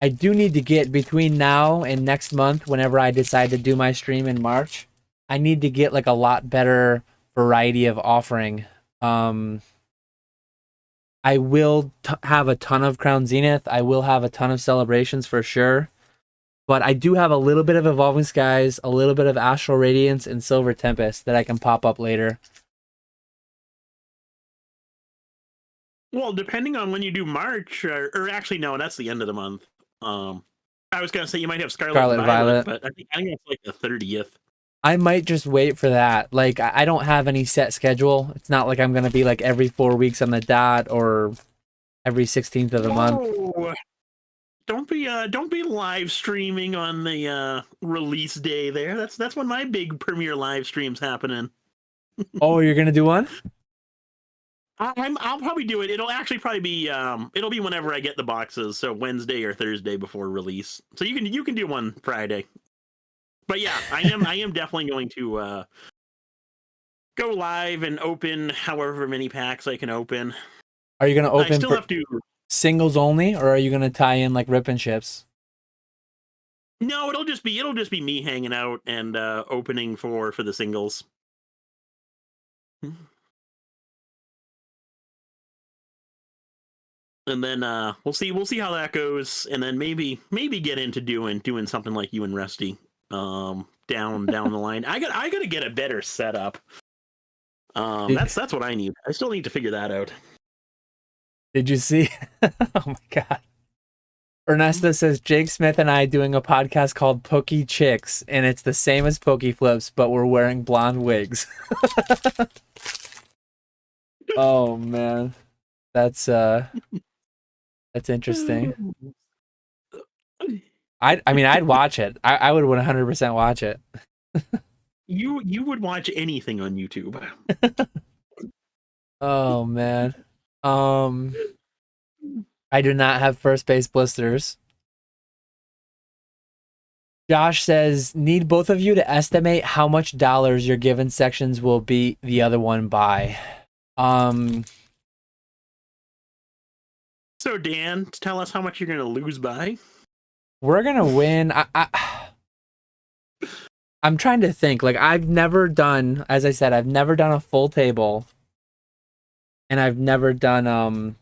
do need to get, between now and next month, whenever I decide to do my stream in March, I need to get like a lot better variety of offering. I will have a ton of Crown Zenith. I will have a ton of celebrations for sure. But I do have a little bit of Evolving Skies, a little bit of Astral Radiance, and Silver Tempest that I can pop up later. Well, depending on when you do March, or actually, no, that's the end of the month. I was going to say you might have Scarlet Violet, but I think it's like the 30th. I might just wait for that. Like, I don't have any set schedule. It's not like I'm going to be like every 4 weeks on the dot or every 16th of the month. Don't be live streaming on the release day there. That's when my big premiere live stream's happening. Oh, you're gonna do one? I'll probably do it. It'll actually probably be it'll be whenever I get the boxes, so Wednesday or Thursday before release. So you can do one Friday. But yeah, I am definitely going to go live and open however many packs I can open. Are you gonna open? I still have to. singles only, or are you gonna tie in like rip and ships? No, it'll just be me hanging out and opening for the singles. And then we'll see how that goes, and then maybe get into doing something like you and Rusty down the line. I gotta get a better setup. That's what I need. I still need to figure that out. Did you see? Oh my god. Ernesto says Jake Smith and I doing a podcast called Pokey Chicks, and it's the same as Pokey Flips, but we're wearing blonde wigs. Oh man, that's interesting. I mean, I'd watch it. I would 100% watch it. You would watch anything on YouTube. Oh man. I do not have first base blisters. Josh says, need both of you to estimate how much dollars your given sections will beat the other one by. So Dan, tell us how much you're gonna lose by. We're gonna win. I'm trying to think. Like, I've never done, as I said, I've never done a full table, and I've never done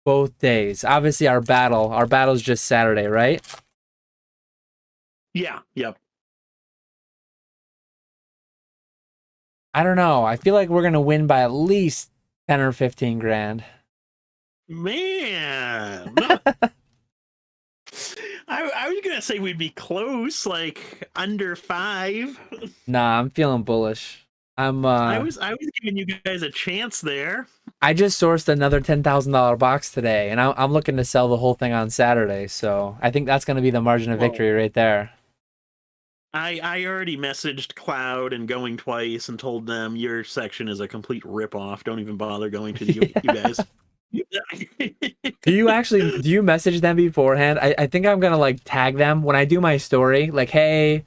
both days. Obviously, our battle's just Saturday, right? Yeah. Yep. I don't know. I feel like we're gonna win by at least 10 or 15 grand. Man. I was gonna say we'd be close, like under 5. Nah, I'm feeling bullish. I was giving you guys a chance there. I just sourced another $10,000 box today, and I'm looking to sell the whole thing on Saturday. So I think that's gonna be the margin of victory right there. I already messaged Cloud and Going Twice and told them your section is a complete ripoff. Don't even bother going to you guys. Do you message them beforehand? I think I'm gonna like tag them when I do my story, like, hey,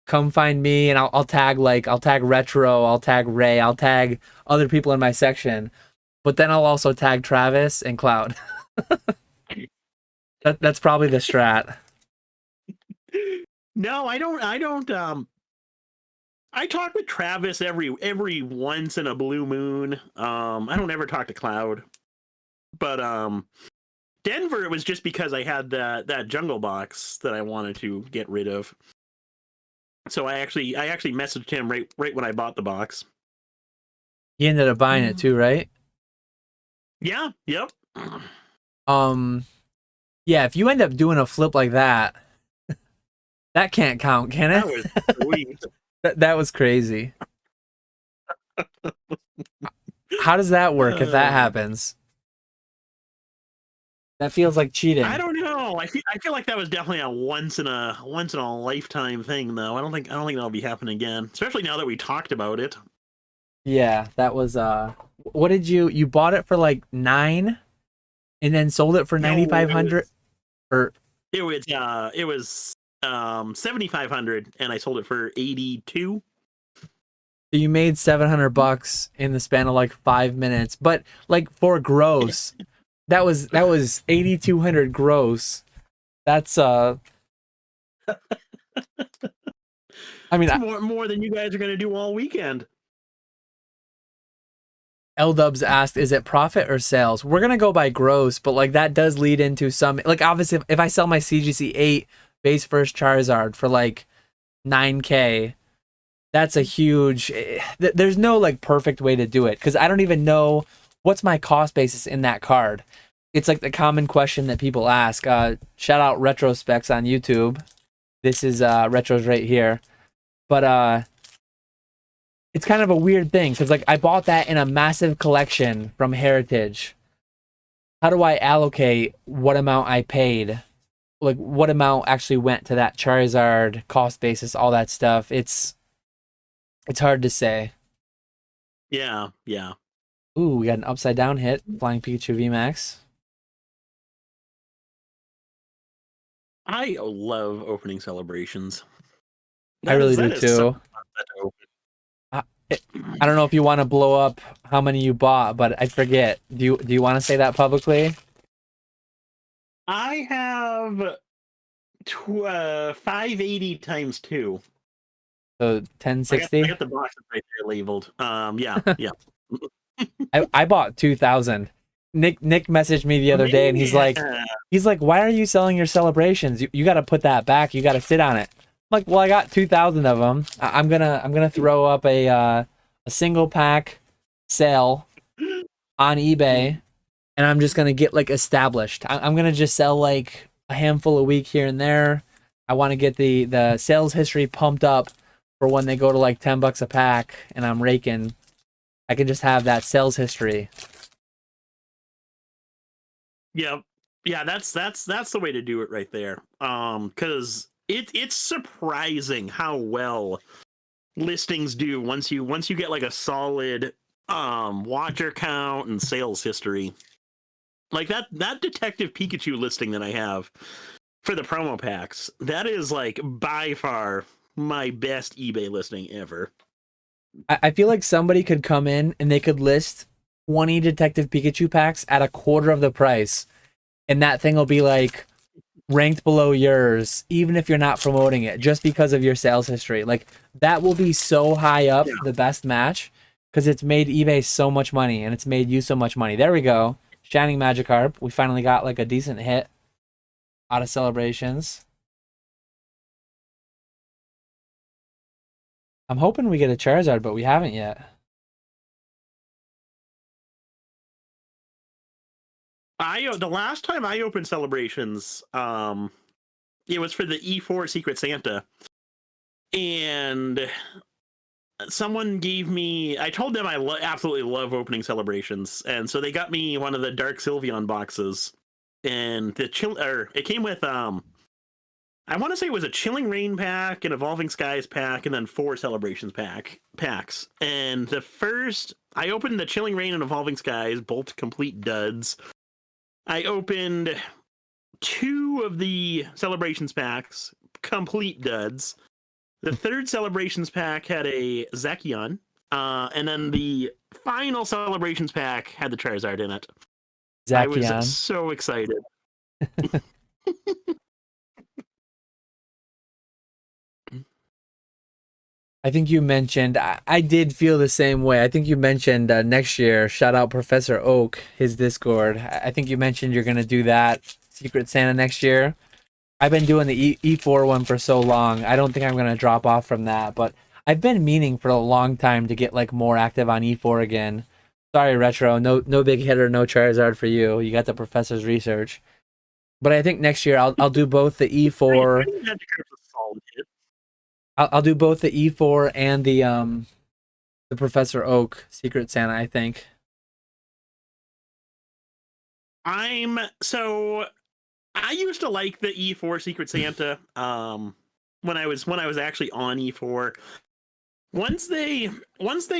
come find me, and I'll tag Retro, I'll tag Ray, I'll tag other people in my section, but then I'll also tag Travis and Cloud. That's probably the strat. No, I don't. I talk with Travis every once in a blue moon. I don't ever talk to Cloud, but Denver, it was just because I had that jungle box that I wanted to get rid of. So I actually messaged him right when I bought the box. He ended up buying it too, right? Yeah. Yep. Yeah. If you end up doing a flip like that, that can't count, can it? That was sweet. That was crazy. How does that work if that happens? That feels like cheating. I don't know. I feel like that was definitely a once in a lifetime thing, though. I don't think that'll be happening again, especially now that we talked about it. Yeah, that was what did you bought it for like 9 and then sold it for 9,500 or it was 7,500 and I sold it for 82. You made $700 in the span of like 5 minutes, but like for gross, that was 8,200 gross. That's I mean, more than you guys are gonna do all weekend. L-Dubs asked, is it profit or sales? We're gonna go by gross, but like that does lead into some, like, obviously if I sell my CGC 8 base first Charizard for like 9K, that's a huge, there's no like perfect way to do it because I don't even know what's my cost basis in that card. It's like the common question that people ask. Shout out Retrospecs on YouTube. This is Retros right here. But it's kind of a weird thing because like I bought that in a massive collection from Heritage. How do I allocate what amount I paid? Like what amount actually went to that Charizard, cost basis, all that stuff. It's hard to say. Yeah. Ooh, we got an upside down hit. Flying Pikachu VMAX. I love opening celebrations. I really do too. I don't know if you want to blow up how many you bought, but I forget. Do you want to say that publicly? I have 580 times 2. So I 1060. got the boxes right there labeled. Yeah. I bought 2000. Nick messaged me the other day and he's like, why are you selling your celebrations? You got to put that back. You got to sit on it. I'm like, well, I got 2000 of them. I'm gonna throw up a single pack sale on eBay, and I'm just gonna get like established. I'm gonna just sell like a handful a week here and there. I want to get the sales history pumped up for when they go to like $10 a pack, and I'm raking. I can just have that sales history. Yeah, that's the way to do it right there. Because it's surprising how well listings do once you get like a solid watcher count and sales history. Like that Detective Pikachu listing that I have for the promo packs, that is like by far my best eBay listing ever. I feel like somebody could come in and they could list 20 Detective Pikachu packs at a quarter of the price, and that thing will be like ranked below yours, even if you're not promoting it, just because of your sales history. Like that will be so high up the best match because it's made eBay so much money and it's made you so much money. There we go. Shining Magikarp. We finally got like a decent hit out of celebrations. I'm hoping we get a Charizard, but we haven't yet. The last time I opened celebrations, it was for the E4 Secret Santa, and someone gave me. I told them I absolutely love opening celebrations, and so they got me one of the Dark Sylveon boxes, and it came with I want to say it was a Chilling Rain pack, an Evolving Skies pack, and then 4 Celebrations packs. And I opened the Chilling Rain and Evolving Skies, both complete duds. I opened 2 of the Celebrations packs, complete duds. The 3rd Celebrations pack had a Zacian, and then the final Celebrations pack had the Charizard in it. Zacian. I was so excited. I think you mentioned, I did feel the same way. I think you mentioned next year, shout out Professor Oak, his Discord. I think you mentioned you're going to do that Secret Santa next year. I've been doing the E4 one for so long. I don't think I'm going to drop off from that, but I've been meaning for a long time to get like more active on E4 again. Sorry, Retro, no big hitter, no Charizard for you. You got the Professor's Research. But I think next year I'll do both the E4. I'll do both the E4 and the Professor Oak Secret Santa, I think. I used to like the E4 Secret Santa when I was actually on E4. Once they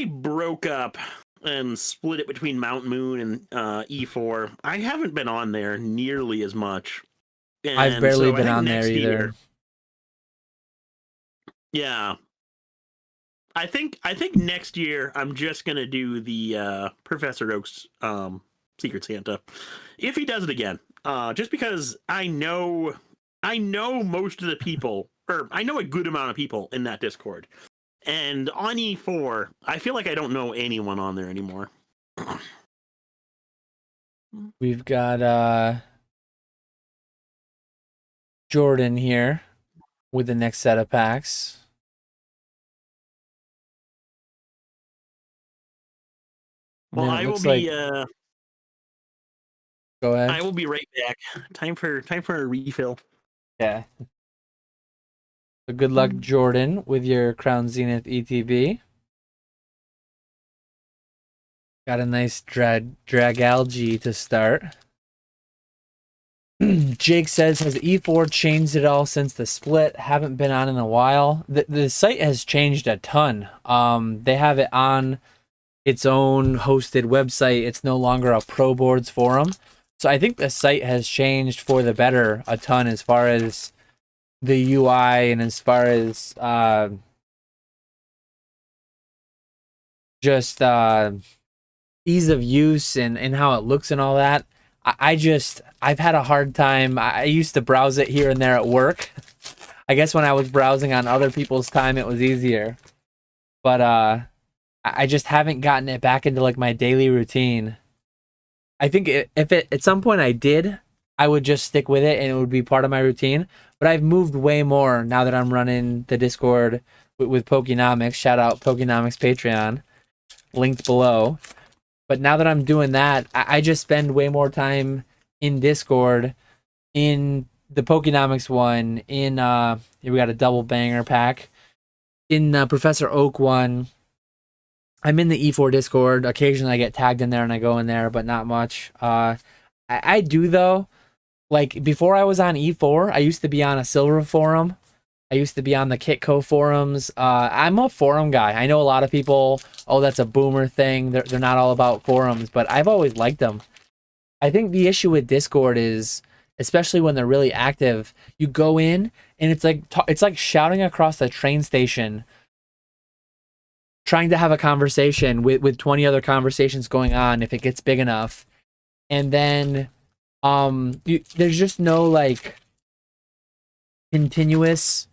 broke up and split it between Mount Moon and E4, I haven't been on there nearly as much. And I've barely been on there either. Yeah. I think next year I'm just gonna do the Professor Oak's Secret Santa, if he does it again. Just because I know most of the people, or I know a good amount of people in that Discord, and on E4, I feel like I don't know anyone on there anymore. We've got Jordan here with the next set of packs. Well, I will be. Go ahead. I will be right back. Time for a refill. Yeah. So good luck, Jordan, with your Crown Zenith ETB. Got a nice Dragalge to start. Jake says, has E4 changed at all since the split? Haven't been on in a while. The site has changed a ton. They have it on its own hosted website. It's no longer a Pro Boards forum. So I think the site has changed for the better a ton as far as the UI and as far as just ease of use and how it looks and all that. I've had a hard time. I used to browse it here and there at work. I guess when I was browsing on other people's time, it was easier. But I just haven't gotten it back into like my daily routine. I think if it at some point I did, I would just stick with it and it would be part of my routine. But I've moved way more now that I'm running the Discord with Pokenomics. Shout out Pokenomics Patreon, linked below. But now that I'm doing that, I just spend way more time in Discord, in the Pokenomics one, in here we got a double banger pack. In Professor Oak one, I'm in the E4 Discord. Occasionally I get tagged in there and I go in there, but not much. I do though. Like before I was on E4, I used to be on a Silver forum. I used to be on the Kitco forums. I'm a forum guy. I know a lot of people, oh, that's a boomer thing. They're not all about forums, but I've always liked them. I think the issue with Discord is, especially when they're really active, you go in and it's like shouting across the train station, trying to have a conversation with 20 other conversations going on if it gets big enough. And then there's just no like continuous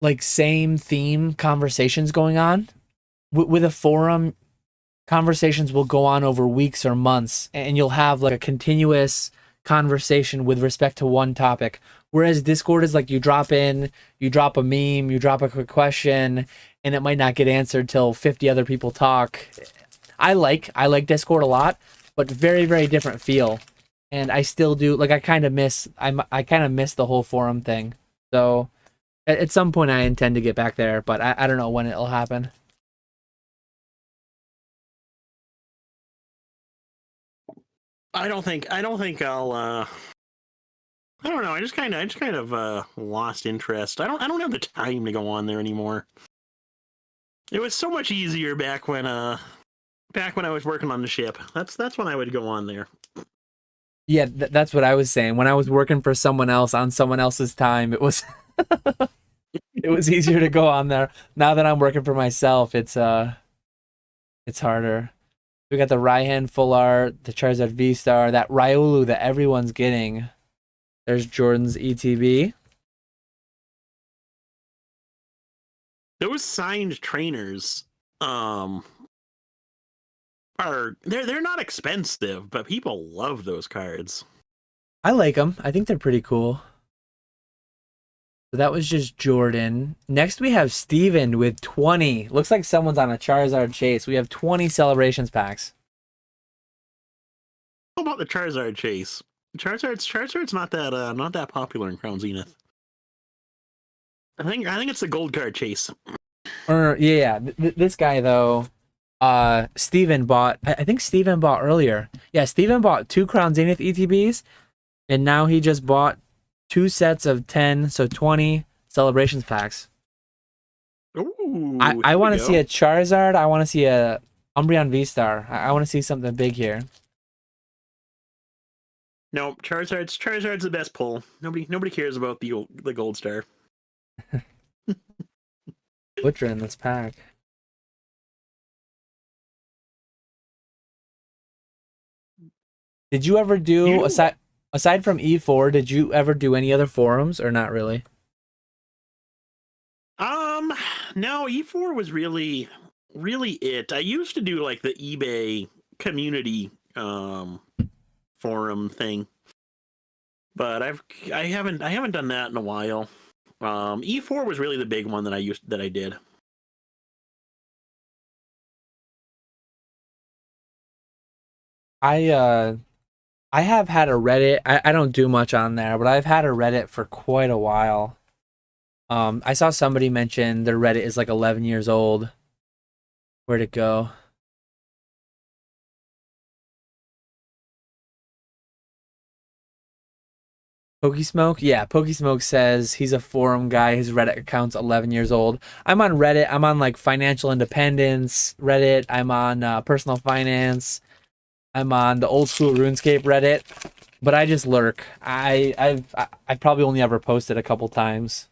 like same theme conversations going on. With a forum, conversations will go on over weeks or months and you'll have like a continuous conversation with respect to one topic. Whereas Discord is like you drop in, you drop a meme, you drop a quick question, and it might not get answered till 50 other people talk. I like Discord a lot, but very, very different feel. And I still do like I kind of miss the whole forum thing. So at some point I intend to get back there, but I don't know when it'll happen. I don't think I'll I don't know. I just kind of lost interest. I don't have the time to go on there anymore. It was so much easier back when I was working on the ship. That's when I would go on there. Yeah, that's what I was saying. When I was working for someone else on someone else's time, it was it was easier to go on there. Now that I'm working for myself, it's harder. We got the Raihan full art, the Charizard V-Star, that Riolu that everyone's getting. There's Jordan's ETB. Those signed trainers are they're not expensive, but people love those cards. I like them. I think they're pretty cool. So that was just Jordan. Next we have Steven with 20. Looks like someone's on a Charizard chase. We have 20 celebrations packs. How about the Charizard chase? Charizard's not that popular in Crown Zenith. I think it's the gold card chase. Yeah. This guy though, Steven bought. I think Steven bought earlier. Yeah, Steven bought 2 Crown Zenith ETBs, and now he just bought 2 sets of 10, so 20 celebrations packs. Ooh, I want to see a Charizard. I want to see a Umbreon V-Star. I want to see something big here. No, Charizard's the best pull. Nobody cares about the gold star. Butcher in this pack. Did you ever do aside from E4? Did you ever do any other forums or not really? No, E4 was really it. I used to do like the eBay community forum thing, but I haven't done that in a while. E4 was really the big one that I did. I have had a Reddit. I don't do much on there, but I've had a Reddit for quite a while. I saw somebody mention their Reddit is like 11 years old. Where'd it go? Pokesmoke? Yeah, Pokesmoke says he's a forum guy. His Reddit account's 11 years old. I'm on Reddit. I'm on like Financial Independence Reddit. I'm on Personal Finance. I'm on the Old Skool RuneScape Reddit. But I just lurk. I've probably only ever posted a couple times.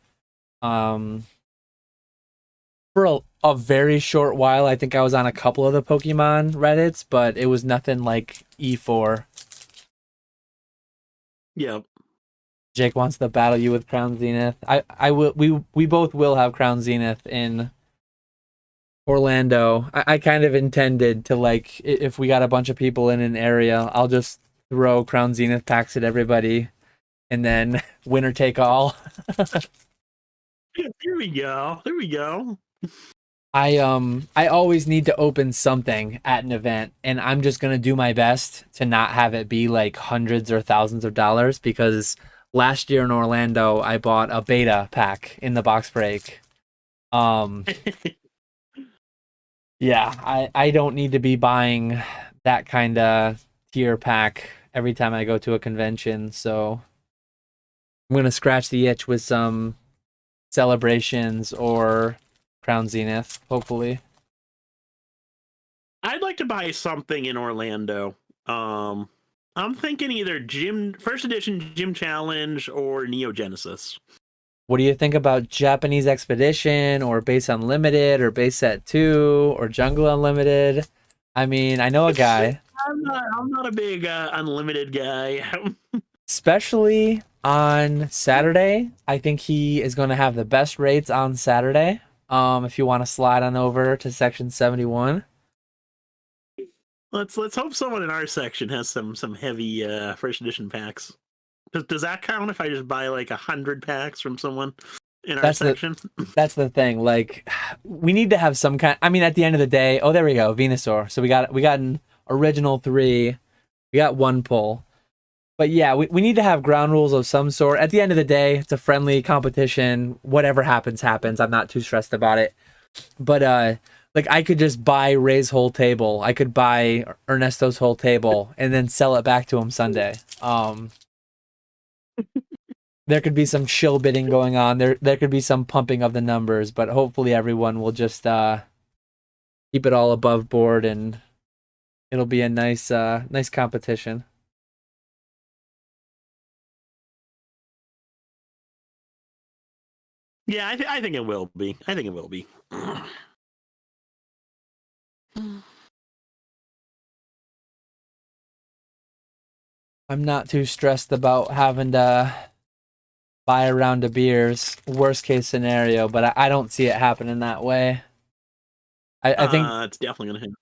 For a very short while, I think I was on a couple of the Pokemon Reddits, but it was nothing like E4. Yeah. Jake wants to battle you with Crown Zenith. I will. We both will have Crown Zenith in Orlando. I kind of intended to, like, if we got a bunch of people in an area, I'll just throw Crown Zenith packs at everybody, and then winner take all. Here we go. There we go. I always need to open something at an event, and I'm just gonna do my best to not have it be like hundreds or thousands of dollars, because last year in Orlando I bought a beta pack in the box break. Yeah, I don't need to be buying that kind of tier pack every time I go to a convention, so I'm gonna scratch the itch with some celebrations or Crown Zenith, hopefully. I'd like to buy something in Orlando. I'm thinking either first edition Gym Challenge or Neo Genesis. What do you think about Japanese Expedition or Base Unlimited or Base Set 2 or Jungle Unlimited? I mean, I know a guy. I'm not a big unlimited guy. Especially on Saturday. I think he is going to have the best rates on Saturday. If you want to slide on over to section 71. Let's hope someone in our section has some heavy first edition packs. Does that count if I just buy like 100 packs from someone in our section? That's the thing. Like, we need to have some kind. I mean, at the end of the day, oh, there we go, Venusaur. So we got an original 3. We got 1 pull. But yeah, we need to have ground rules of some sort. At the end of the day, it's a friendly competition. Whatever happens, happens. I'm not too stressed about it. But like, I could just buy Ray's whole table. I could buy Ernesto's whole table and then sell it back to him Sunday. There could be some shill bidding going on. There could be some pumping of the numbers, but hopefully everyone will just keep it all above board, and it'll be a nice competition. Yeah, I think it will be. I think it will be. I'm not too stressed about having to buy a round of beers. Worst case scenario, but I don't see it happening that way. I think it's definitely gonna happen.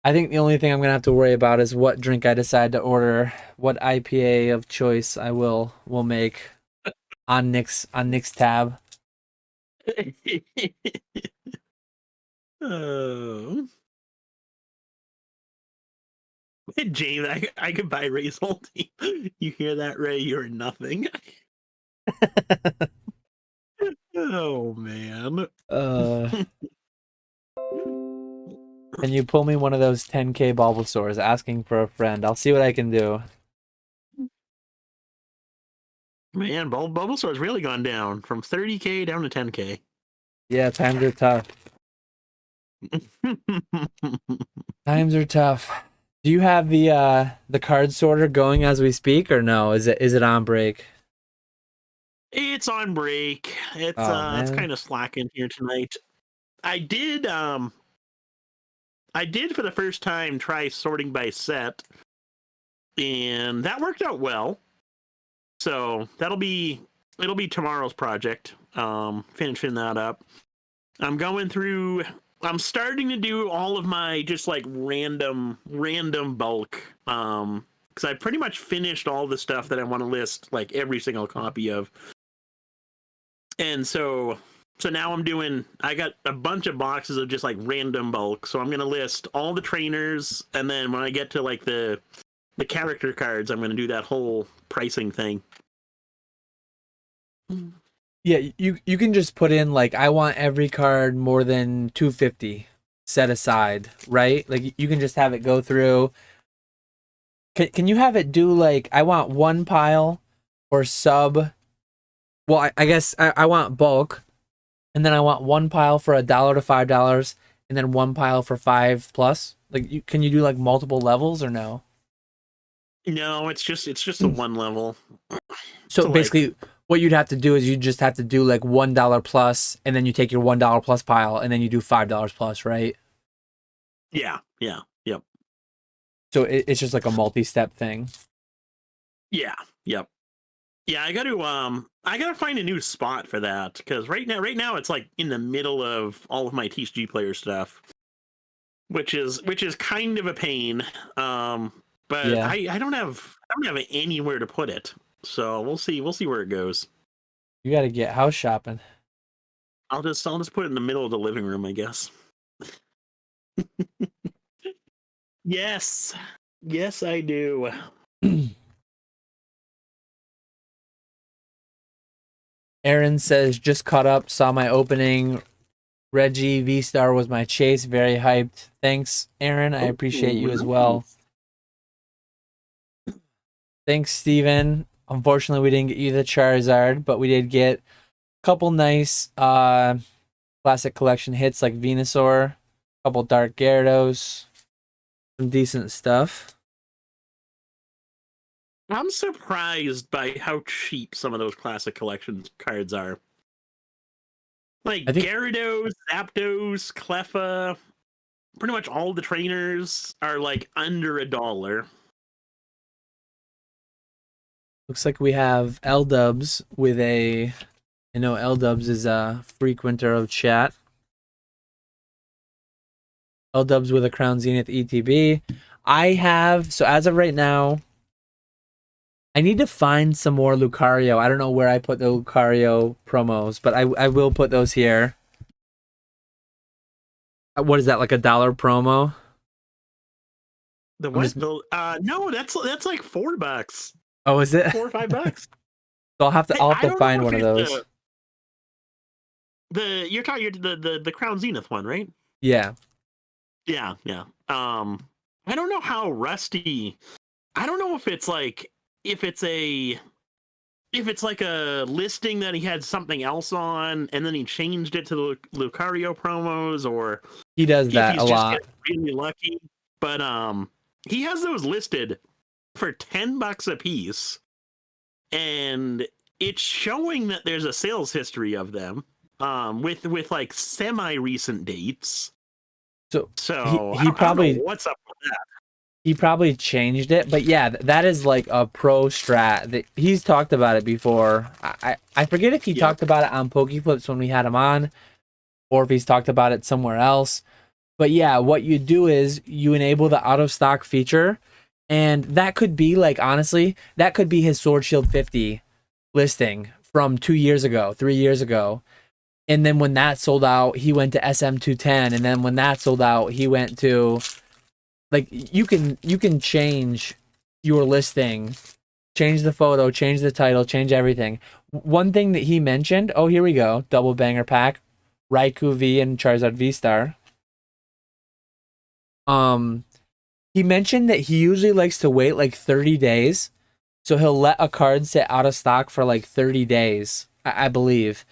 I think the only thing I'm gonna have to worry about is what drink I decide to order, what IPA of choice I will make on Nick's tab. Oh. James, I could buy Ray's whole team. You hear that, Ray? You're nothing. Oh man. Can you pull me one of those 10K Bulbasaurs asking for a friend? I'll see what I can do. Man, Bulbasaur's really gone down from 30K down to 10K. Yeah, times are tough. Times are tough. Do you have the card sorter going as we speak, or no? Is it on break? It's on break. It's kind of slacking here tonight. I did for the first time try sorting by set, and that worked out well. So it'll be tomorrow's project. Finishing that up. I'm starting to do all of my just like random bulk. Because I pretty much finished all the stuff that I want to list, like every single copy of. And so now I got a bunch of boxes of just like random bulk. So I'm going to list all the trainers. And then when I get to like the character cards, I'm going to do that whole pricing thing. Yeah, you can just put in like, I want every card more than 250 set aside, right? Like, you can just have it go through. Can you have it do like, I want 1 pile or sub? Well, I guess I want bulk, and then I want 1 pile for $1 to $5, and then 1 pile for $5+. Like, can you do like multiple levels or no? No, it's just a 1 level. So basically, What you'd have to do is you just have to do like $1 plus, and then you take your $1 plus pile, and then you do $5 plus, right? Yeah. Yep. So it's just like a multi-step thing. Yeah. Yep. Yeah, I gotta find a new spot for that, because right now it's like in the middle of all of my TCG player stuff, which is kind of a pain. But Yeah. I don't have anywhere to put it, so we'll see where it goes. You got to get house shopping. I'll just put it in the middle of the living room, I guess. Yes, I do. Aaron says, just caught up, saw my opening. Reggie V-Star was my chase. Very hyped. Thanks, Aaron. I appreciate you as well. Thanks, Steven. Unfortunately, we didn't get you the Charizard, but we did get a couple nice classic collection hits like Venusaur, a couple Dark Gyarados, some decent stuff. I'm surprised by how cheap some of those classic collection cards are. Like Gyarados, Zapdos, Cleffa, pretty much all the trainers are like under $1. Looks like we have L-Dubs with a... I know L-Dubs is a frequenter of chat. L-Dubs with a Crown Zenith ETB. I have... So as of right now, I need to find some more Lucario. I don't know where I put the Lucario promos, but I will put those here. What is that, like $1 promo? The what? No, that's like $4. Oh, is it? $4 or $5. So I'll have to find one of those. You're talking the Crown Zenith one, right? Yeah. Yeah. I don't know how rusty. I don't know if it's like if it's like a listing that he had something else on and then he changed it to the Lucario promos, or he does that a lot. Really lucky, but he has those listed for $10 a piece, and it's showing that there's a sales history of them with like semi-recent dates. So he probably, I don't know what's up with that. He probably changed it, but yeah, that is like a pro strat. That he's talked about it before. I forget if he talked about it on PokeFlips when we had him on, or if he's talked about it somewhere else. But yeah, what you do is you enable the out of stock feature, and that could be like, honestly, that could be his Sword Shield 50 listing from 2 years ago, 3 years ago. And then when that sold out, he went to SM210, and then when that sold out, he went to... Like, you can change your listing, change the photo, change the title, change everything. One thing that he mentioned, oh, here we go, double banger pack, Raikou V and Charizard V-Star. He mentioned that he usually likes to wait like 30 days. So he'll let a card sit out of stock for like 30 days, I believe.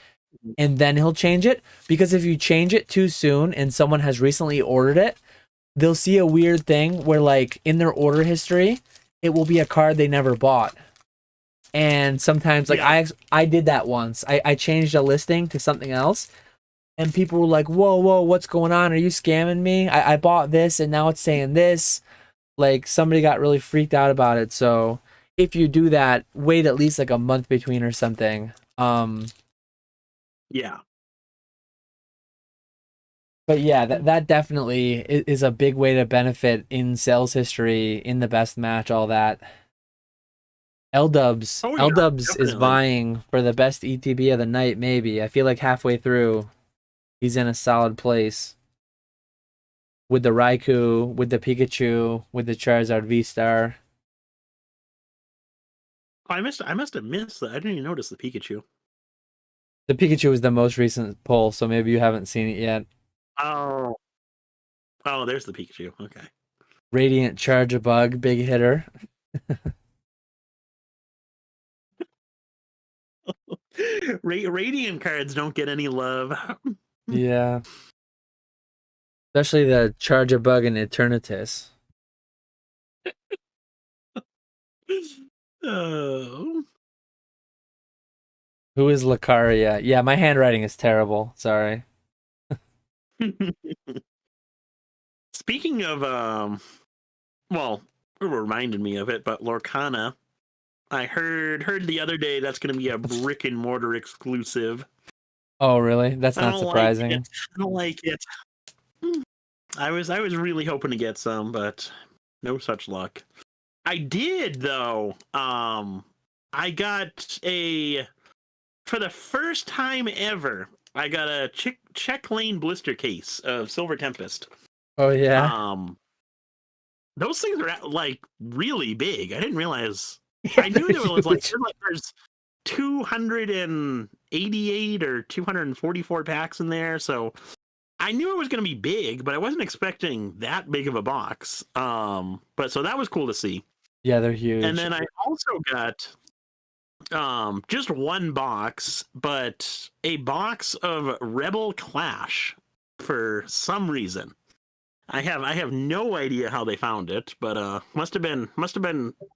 And then he'll change it, because if you change it too soon and someone has recently ordered it, they'll see a weird thing where, like, in their order history, it will be a card they never bought. And sometimes, like, I did that once. I changed a listing to something else, and people were like, whoa, what's going on? Are you scamming me? I bought this, and now it's saying this. Like, somebody got really freaked out about it. So if you do that, wait at least, like, a month between or something. Yeah. But yeah, that definitely is a big way to benefit in sales history, in the best match, all that. L-Dubs is vying for the best ETB of the night, maybe. I feel like halfway through, he's in a solid place. With the Raikou, with the Pikachu, with the Charizard V-Star. I must have missed that. I didn't even notice the Pikachu. The Pikachu was the most recent pull, so maybe you haven't seen it yet. Oh, there's the Pikachu. Okay. Radiant Charge-a-Bug, big hitter. Radiant cards don't get any love. Yeah. Especially the Charge-a-Bug and Eternatus. Oh. Who is Lucaria? Yeah, my handwriting is terrible. Sorry. Speaking of, well, it reminded me of it, but Lorcana, I heard the other day that's going to be a brick and mortar exclusive. Oh, really? That's I not don't like surprising. it. I don't like it. I was really hoping to get some, but no such luck. I did though. I got for the first time ever, I got a check lane blister case of Silver Tempest. Oh yeah. Those things are like really big. I didn't realize. I knew there was like there's 288 or 244 packs in there, so I knew it was going to be big, but I wasn't expecting that big of a box. But so that was cool to see. Yeah, they're huge. And then I also got just one box, but a box of Rebel Clash for some reason. I have no idea how they found it, but must have been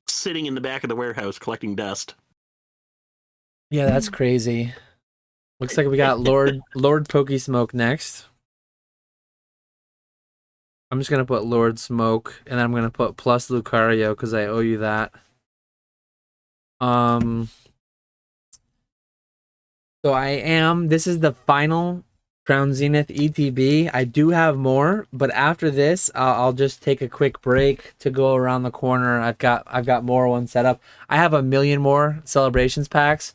sitting in the back of the warehouse collecting dust. Yeah, that's crazy. Looks like we got Lord Pokesmoke next. I'm just gonna put Lord Smoke, and I'm gonna put plus Lucario because I owe you that. So this is the final Crown Zenith ETB. I do have more, but after this, I'll just take a quick break to go around the corner. I've got more ones set up. I have 1 million more celebrations packs,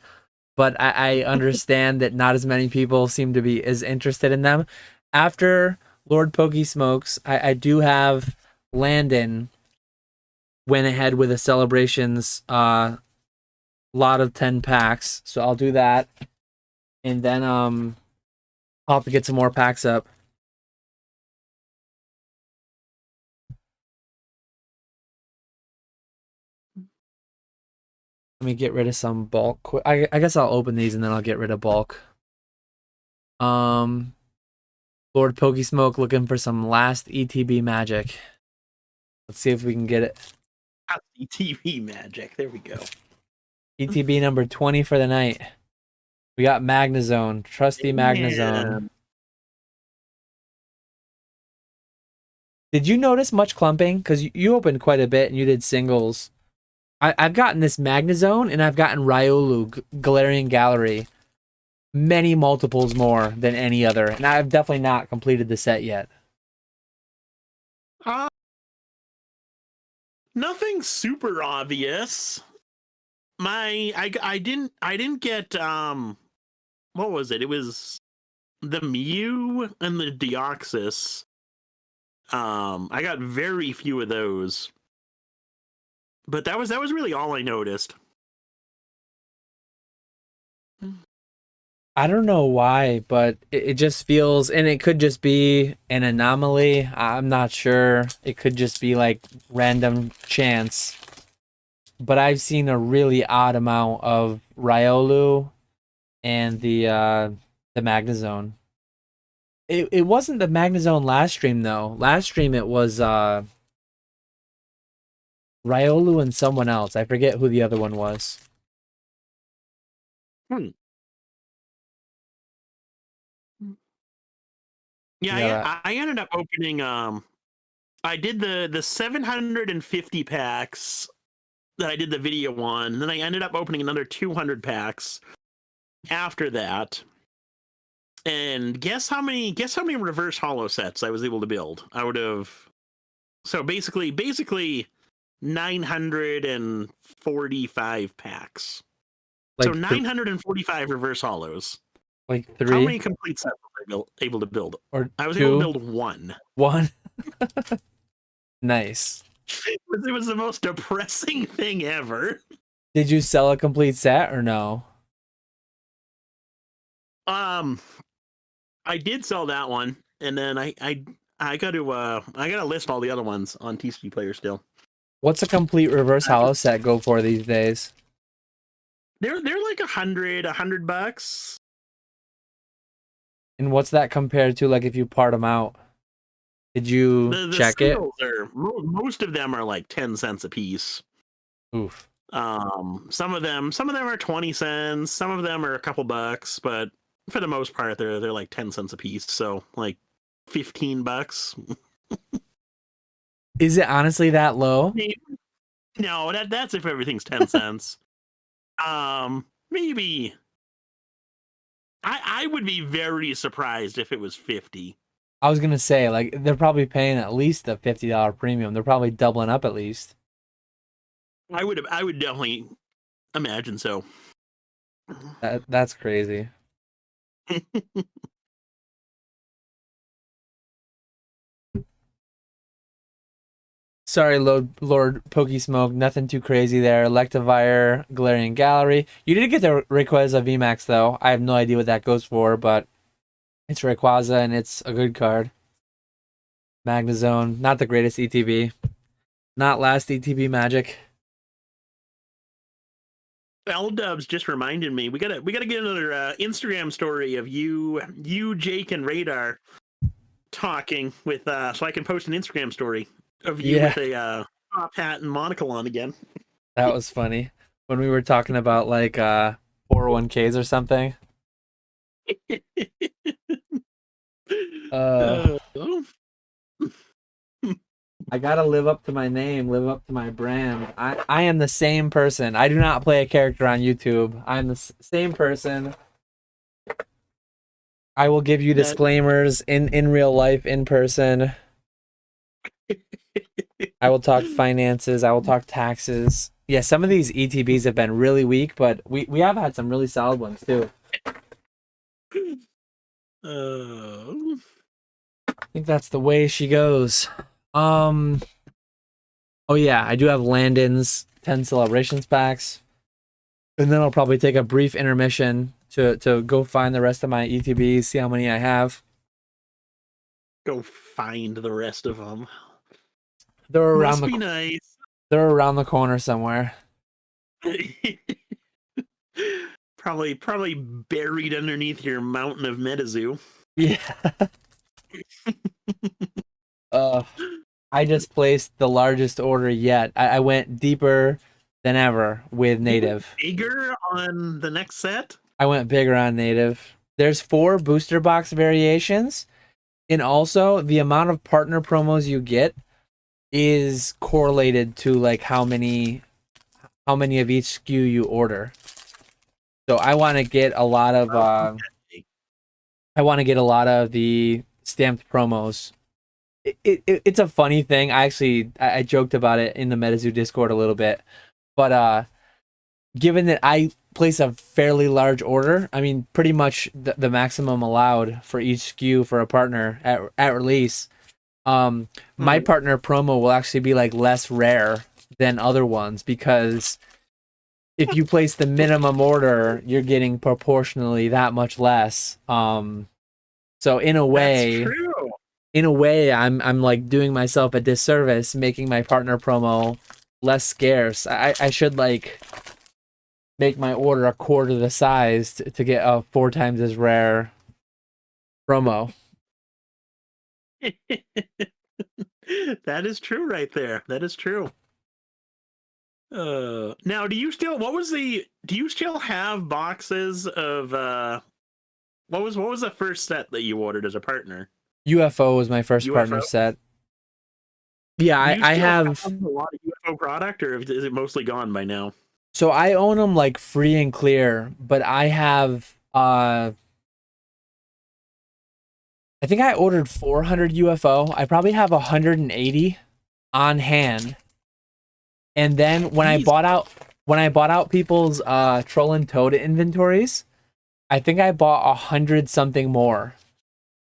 but I understand that not as many people seem to be as interested in them. After Lord Pokesmokes, I do have Landon went ahead with a celebrations lot of 10 packs, so I'll do that, and then I'll have to get some more packs up. Let me get rid of some bulk. I guess I'll open these and then I'll get rid of bulk. Lord Pokesmoke looking for some last ETB magic. Let's see if we can get it. ETB magic. There we go. ETB number 20 for the night. We got Magnezone. Trusty Magnezone. Did you notice much clumping? Because you opened quite a bit and you did singles. I've gotten this Magnezone and I've gotten Riolu, Galarian Gallery. Many multiples more than any other. And I've definitely not completed the set yet. Nothing super obvious. I didn't get what was it? It was the Mew and the Deoxys. I got very few of those. But that was really all I noticed. I don't know why, but it just feels, and it could just be an anomaly. I'm not sure. It could just be like random chance. But I've seen a really odd amount of Riolu and the Magnezone. It wasn't the Magnezone last stream though. Last stream it was Riolu and someone else. I forget who the other one was. Yeah, I ended up opening I did the 750 packs that I did the video on, and then I ended up opening another 200 packs after that. And guess how many reverse holo sets I was able to build out of, so basically 945 packs. Like so 945 reverse holos. Like 3. How many complete sets were I able to build? Or I was 2? able to build 1. 1. Nice. It was the most depressing thing ever. Did you sell a complete set or no? I did sell that one, and then I got to list all the other ones on TCG Player still. What's a complete reverse holo set go for these days? They're like $100. And what's that compared to, like, if you part them out? Did you check it? Most of them are like 10 cents a piece. Oof. Some of them are 20 cents, some of them are a couple bucks, but for the most part they're like 10 cents a piece, so like $15. Is it honestly that low? No, that's if everything's 10 cents. Maybe I would be very surprised if it was 50. I was gonna say, like, they're probably paying at least a $50 premium. They're probably doubling up at least. I would definitely imagine so. That's crazy. Sorry, Lord Pokesmoke, nothing too crazy there. Electivire, Galarian Gallery. You did get the Rayquaza VMAX though. I have no idea what that goes for, but it's Rayquaza and it's a good card. Magnezone, not the greatest ETB. Not last ETB Magic. L-Dubs just reminded me we gotta get another Instagram story of you, Jake, and Radar talking with so I can post an Instagram story of you with a top hat and monocle on again. That was funny when we were talking about like 401ks or something. I gotta live up to my name, live up to my brand. I am the same person. I do not play a character on YouTube. I'm the same person. I will give you disclaimers in real life, in person. I will talk finances. I will talk taxes. Yeah, some of these ETBs have been really weak, but we have had some really solid ones too. I think that's the way she goes. Oh yeah, I do have Landon's 10 celebrations packs. And then I'll probably take a brief intermission to go find the rest of my ETBs, see how many I have. Go find the rest of them. They're around Must be nice. They're around the corner somewhere. probably buried underneath your mountain of Metazoo. Yeah. I just placed the largest order yet. I went deeper than ever with native. Bigger on the next set? I went bigger on native. There's 4 booster box variations, and also the amount of partner promos you get is correlated to like how many of each SKU you order. So I want to get a lot of the stamped promos. It's a funny thing. I joked about it in the Metazoo Discord a little bit, but given that I place a fairly large order, I mean pretty much the maximum allowed for each SKU for a partner at release, my partner promo will actually be like less rare than other ones, because if you place the minimum order, you're getting proportionally that much less. So in a way, that's true. I'm like doing myself a disservice making my partner promo less scarce. I should like make my order a quarter the size to get a 4 times as rare promo. That is true right there. That is true. Now do you still have boxes of what was the first set that you ordered as a partner? UFO was my first partner set. Yeah, I have a lot of UFO product, or is it mostly gone by now? So I own them like free and clear, but I have I think I ordered 400 UFO. I probably have 180 on hand. And then when I bought out people's Troll and Toad inventories, I think I bought 100 something more.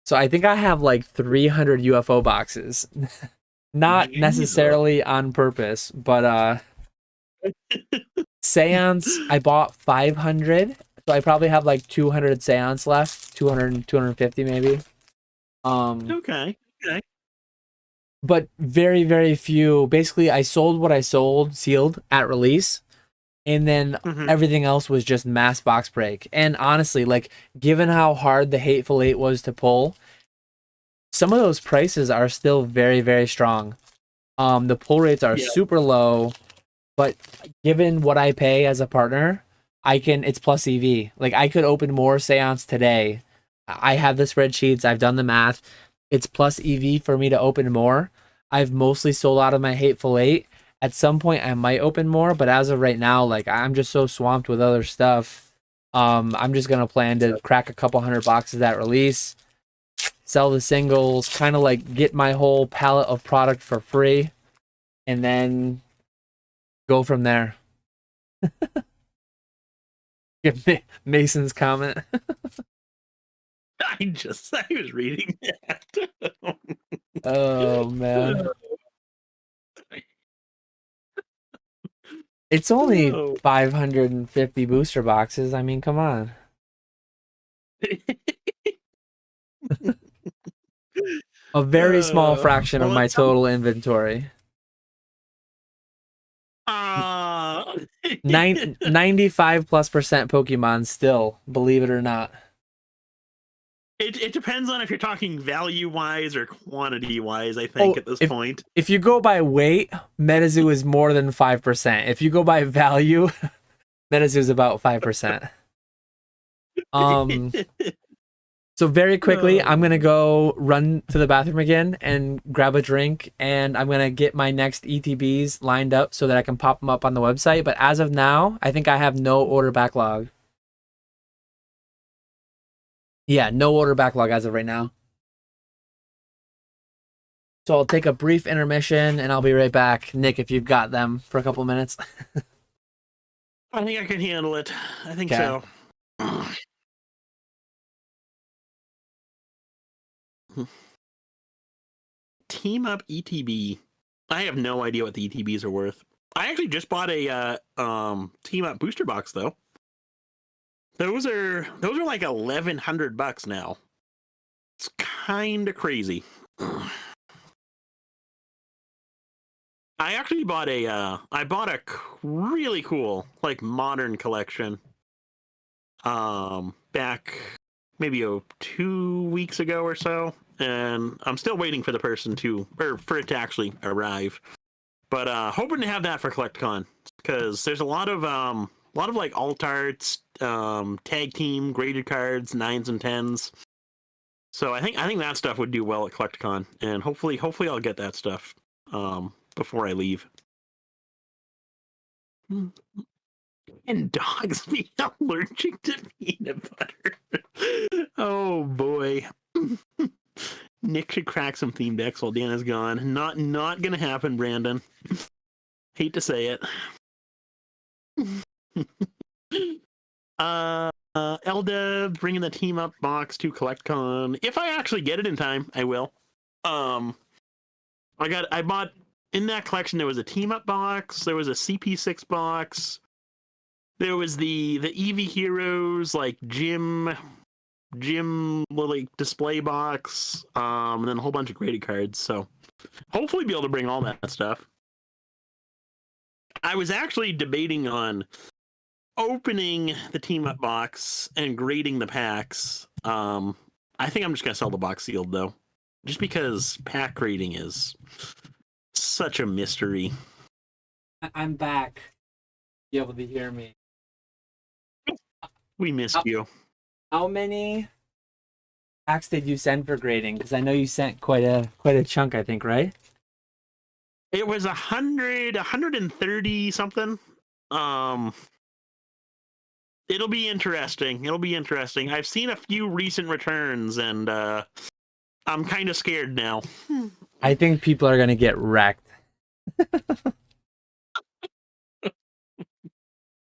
So I think I have like 300 UFO boxes. Not necessarily on purpose, but Seance, I bought 500. So I probably have like 200 Seance left, 200, 250 maybe. Okay. But very, very few. Basically, I sold what I sold sealed at release, and then everything else was just mass box break. And honestly, like, given how hard the Hateful Eight was to pull, some of those prices are still very, very strong. The pull rates are super low. But given what I pay as a partner, it's plus EV. Like I could open more seance today. I have the spreadsheets, I've done the math. It's plus EV for me to open more. I've mostly sold out of my Hateful Eight. At some point I might open more, but as of right now, like I'm just so swamped with other stuff. I'm just gonna plan to crack a couple hundred boxes at release, sell the singles, kind of like get my whole palette of product for free, and then go from there. Give Mason's comment. I was reading that. Oh man. It's only 550 booster boxes. I mean, come on. A very small fraction of my total inventory. 95+% Pokemon still, believe it or not. It depends on if you're talking value-wise or quantity-wise, I think, at this point. If you go by weight, Metazoo is more than 5%. If you go by value, Metazoo is about 5%. So very quickly, I'm going to go run to the bathroom again and grab a drink, and I'm going to get my next ETBs lined up so that I can pop them up on the website. But as of now, I think I have no order backlog. Yeah, no order backlog as of right now. So I'll take a brief intermission and I'll be right back. Nick, if you've got them for a couple minutes. I think I can handle it. I think so. Team Up ETB. I have no idea what the ETBs are worth. I actually just bought a Team Up booster box though. Those are like $1,100 now. It's kind of crazy. I actually bought a really cool like modern collection back maybe 2 weeks ago or so, and I'm still waiting for for it to actually arrive. But hoping to have that for CollectCon, because there's a lot of like alt arts, tag team graded cards, 9s and 10s. So I think that stuff would do well at CollectCon, and hopefully I'll get that stuff before I leave. And dogs be allergic to peanut butter. Oh boy. Nick should crack some theme decks while Dan is gone. Not gonna happen, Brandon. Hate to say it. Elda bringing the Team Up box to CollectCon. If I actually get it in time, I will. I bought in that collection. There was a Team Up box. There was a CP6 box. There was the Eevee Heroes like gym like display box. And then a whole bunch of graded cards. So hopefully be able to bring all that stuff. I was actually debating on opening the Team Up box and grading the packs. I think I'm just gonna sell the box sealed though, just because pack grading is such a mystery. I'm back. Be able to hear me. We missed you. How many packs did you send for grading? Because I know you sent quite a chunk, I think, right? It was 130 something. It'll be interesting. I've seen a few recent returns, and I'm kind of scared now. I think people are gonna get wrecked.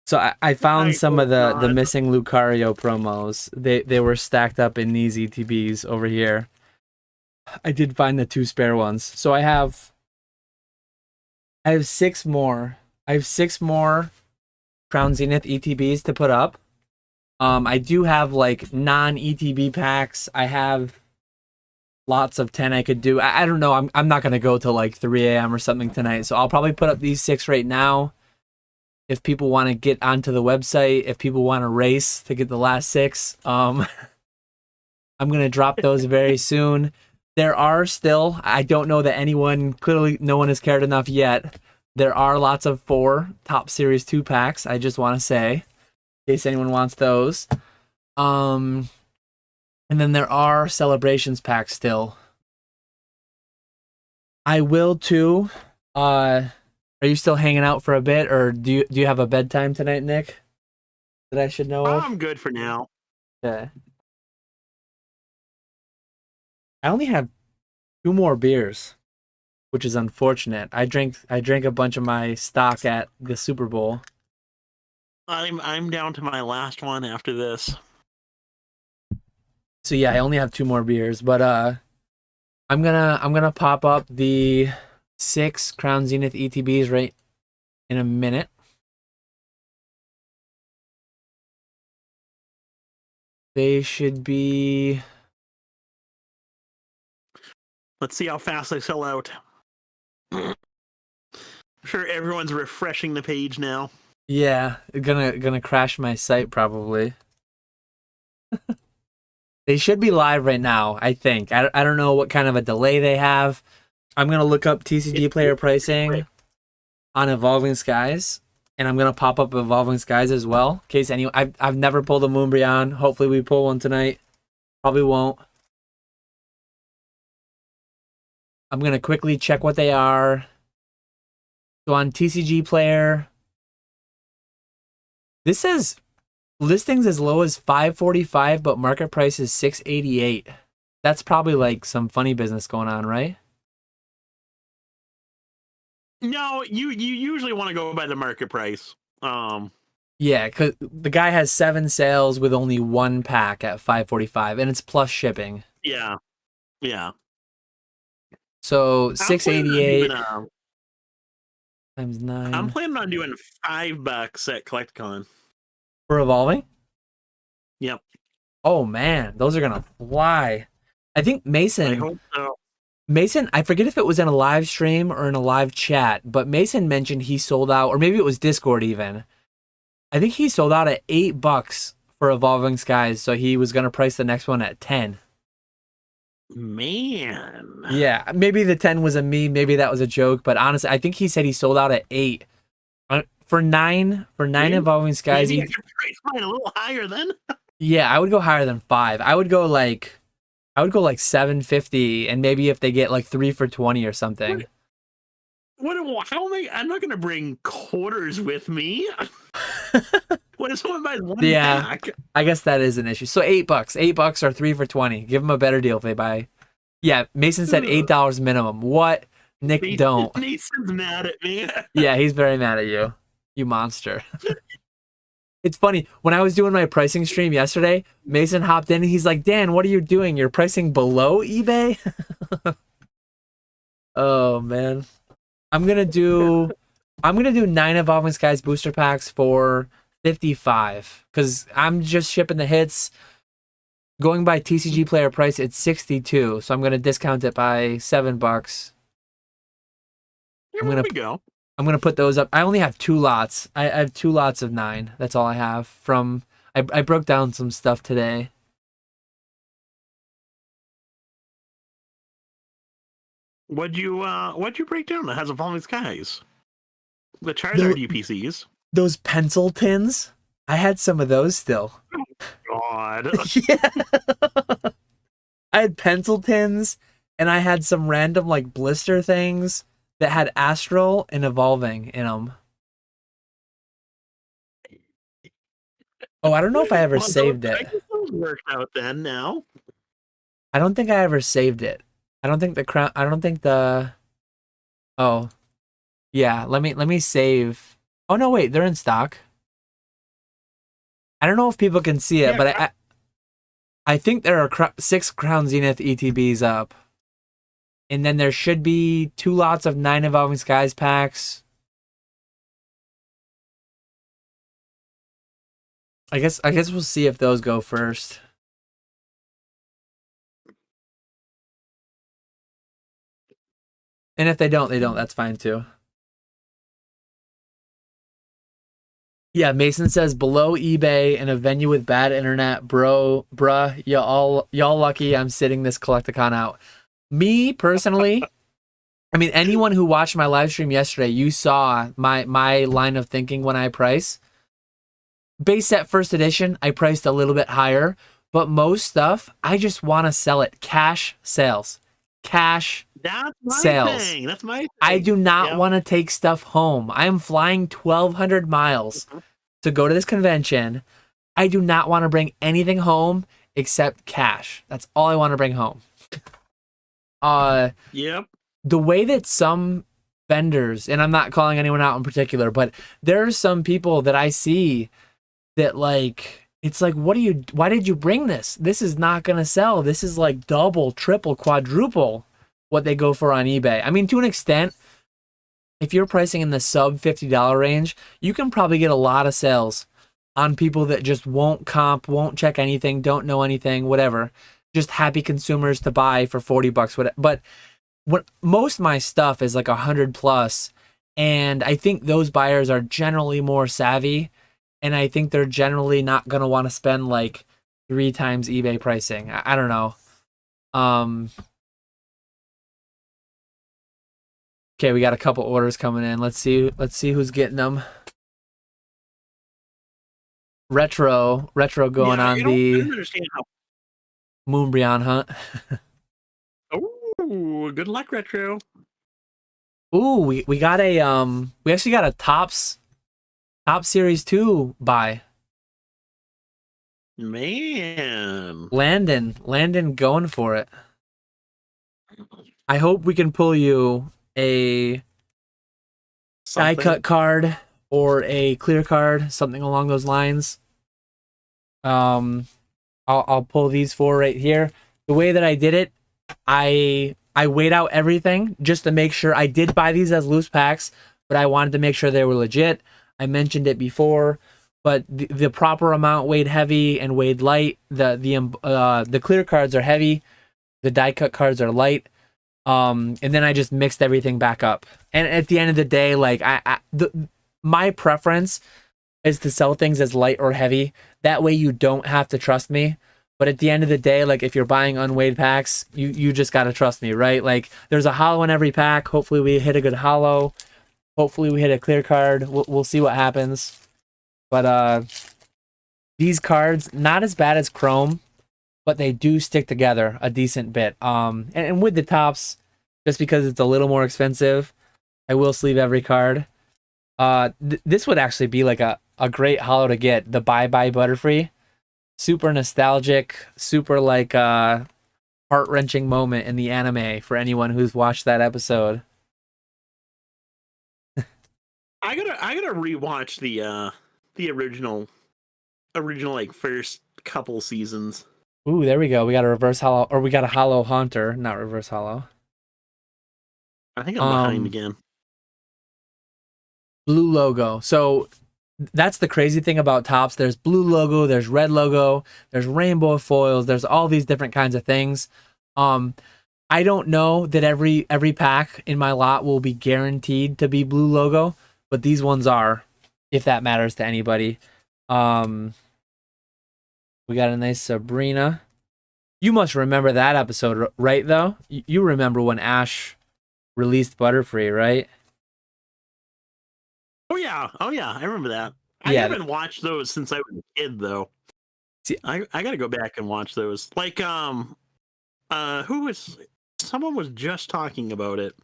So I found some of the missing Lucario promos. They were stacked up in these ETBs over here. I did find the 2 spare ones. So I have 6 more. I have 6 more Crown Zenith ETBs to put up. I do have like non-ETB packs. I have lots of 10 I could do. I don't know. I'm not gonna go till like 3 a.m. or something tonight. So I'll probably put up these 6 right now. If people want to get onto the website, if people want to race to get the last 6, I'm gonna drop those very soon. There are still, I don't know that clearly no one has cared enough yet, There are lots of 4 top series 2 packs. I just want to say, in case anyone wants those. And then there are celebrations packs still. I will too. Are you still hanging out for a bit, or do you have a bedtime tonight, Nick? That I should know of? I'm good for now. Okay. I only have 2 more beers, which is unfortunate. I drank a bunch of my stock at the Super Bowl. I'm down to my last one after this. So yeah, I only have 2 more beers, but I'm gonna pop up the 6 Crown Zenith ETBs right in a minute. They should be. Let's see how fast they sell out. I'm sure everyone's refreshing the page now. Yeah, gonna crash my site probably. They should be live right now, I think. I don't know what kind of a delay they have. I'm going to look up TCG player pricing on Evolving Skies, and I'm going to pop up Evolving Skies as well. In case anyone, I've never pulled a Moonbreon. Hopefully we pull one tonight. Probably won't. I'm going to quickly check what they are. So on TCG player, this says listings as low as $545, but market price is $688. That's probably like some funny business going on, right? No, you usually want to go by the market price. Yeah, because the guy has 7 sales with only 1 pack at $545, and it's plus shipping. Yeah. So $688 times 9. I'm planning on doing $5 at CollectCon. For Evolving? Yep. Oh man, those are gonna fly. I think Mason. I hope so. Mason, I forget if it was in a live stream or in a live chat, but Mason mentioned he sold out, or maybe it was Discord even. I think he sold out at $8 for Evolving Skies, so he was gonna price the next one at 10. Man. Yeah, maybe the 10 was a meme, maybe that was a joke, but honestly, I think he said he sold out at 8. For 9 Evolving Skies. Maybe I could price mine a little higher then. Yeah, I would go higher than 5. I would go like $750, and maybe if they get like 3 for $20 or something. How am I? I'm not going to bring quarters with me. What if someone buys one pack? I guess that is an issue. So $8, $8 or 3 for $20. Give them a better deal if they buy. Yeah, Mason said $8 minimum. What? Nick, don't. Mason's mad at me. Yeah, he's very mad at you. You monster. It's funny. When I was doing my pricing stream yesterday, Mason hopped in and he's like, Dan, what are you doing? You're pricing below eBay? Oh, man. I'm gonna do 9 Evolving Skies booster packs for $55 because I'm just shipping the hits. Going by TCG player price, it's $62, so I'm gonna discount it by $7. Here we go. I'm gonna put those up. I only have 2 lots. I have 2 lots of 9. That's all I have. I broke down some stuff today. What'd you break down that has Evolving Skies? The Charizard UPCs. Those pencil tins. I had some of those still. Oh, God. Yeah. I had pencil tins, and I had some random like blister things that had Astral and Evolving in them. Oh, I don't know if I ever saved it. I guess those worked out then now. I don't think I ever saved it. I don't think the Oh. Yeah, let me save. Oh no, wait, they're in stock. I don't know if people can see it, but I think there are 6 Crown Zenith ETBs up. And then there should be 2 lots of 9 Evolving Skies packs. I guess we'll see if those go first. And if they don't, that's fine too. Yeah, Mason says below eBay in a venue with bad internet, bruh, y'all lucky I'm sitting this Collecticon out. Me personally, I mean, anyone who watched my live stream yesterday, you saw my line of thinking when I price. Base set first edition, I priced a little bit higher, but most stuff, I just want to sell it. Cash sales. Cash That's my sales. thing. That's my thing. I do not want to take stuff home. I am flying 1,200 miles to go to this convention. I do not want to bring anything home except cash. That's all I want to bring home. Yep. The way that some vendors, and I'm not calling anyone out in particular, but there are some people that I see that like, it's like, why did you bring this? This is not going to sell. This is like double, triple, quadruple what they go for on eBay. I mean, to an extent, if you're pricing in the sub $50 range, you can probably get a lot of sales on people that just won't comp, won't check anything, don't know anything, whatever. Just happy consumers to buy for $40, whatever. But most of my stuff is like 100 plus, and I think those buyers are generally more savvy, and I think they're generally not going to want to spend like 3 times eBay pricing. I don't know. Okay, we got a couple orders coming in. Let's see who's getting them. Retro going on the Moonbryon hunt. Oh, good luck, Retro. Ooh, we got a we actually got a Top Series 2 buy. Man. Landon going for it. I hope we can pull you a die cut card or a clear card, something along those lines. I'll pull these 4 right here. The way that I did it, I weighed out everything just to make sure. I did buy these as loose packs, but I wanted to make sure they were legit. I mentioned it before, but the proper amount weighed heavy and weighed light. The clear cards are heavy, the die cut cards are light. And then I just mixed everything back up. And at the end of the day, like my preference is to sell things as light or heavy. That way you don't have to trust me. But at the end of the day, like if you're buying unweighed packs, you just got to trust me, right? Like there's a hollow in every pack. Hopefully we hit a good hollow. Hopefully we hit a clear card. We'll see what happens. But these cards, not as bad as Chrome, but they do stick together a decent bit. And with the tops, just because it's a little more expensive, I will sleeve every card. This would actually be like a great hollow to get. The Bye Bye Butterfree. Super nostalgic, super like heart-wrenching moment in the anime for anyone who's watched that episode. I gotta rewatch the original like first couple seasons. Ooh, there we go. We got a reverse hollow, or we got a hollow haunter, not reverse hollow. I think I'm behind again. Blue logo. So that's the crazy thing about tops. There's blue logo, there's red logo, there's rainbow foils, there's all these different kinds of things. I don't know that every pack in my lot will be guaranteed to be blue logo, but these ones are, if that matters to anybody. We got a nice Sabrina. You must remember that episode, right, though? You remember when Ash released Butterfree, right? Oh, yeah. I remember that. I haven't watched those since I was a kid, though. See, I got to go back and watch those. Like, someone was just talking about it.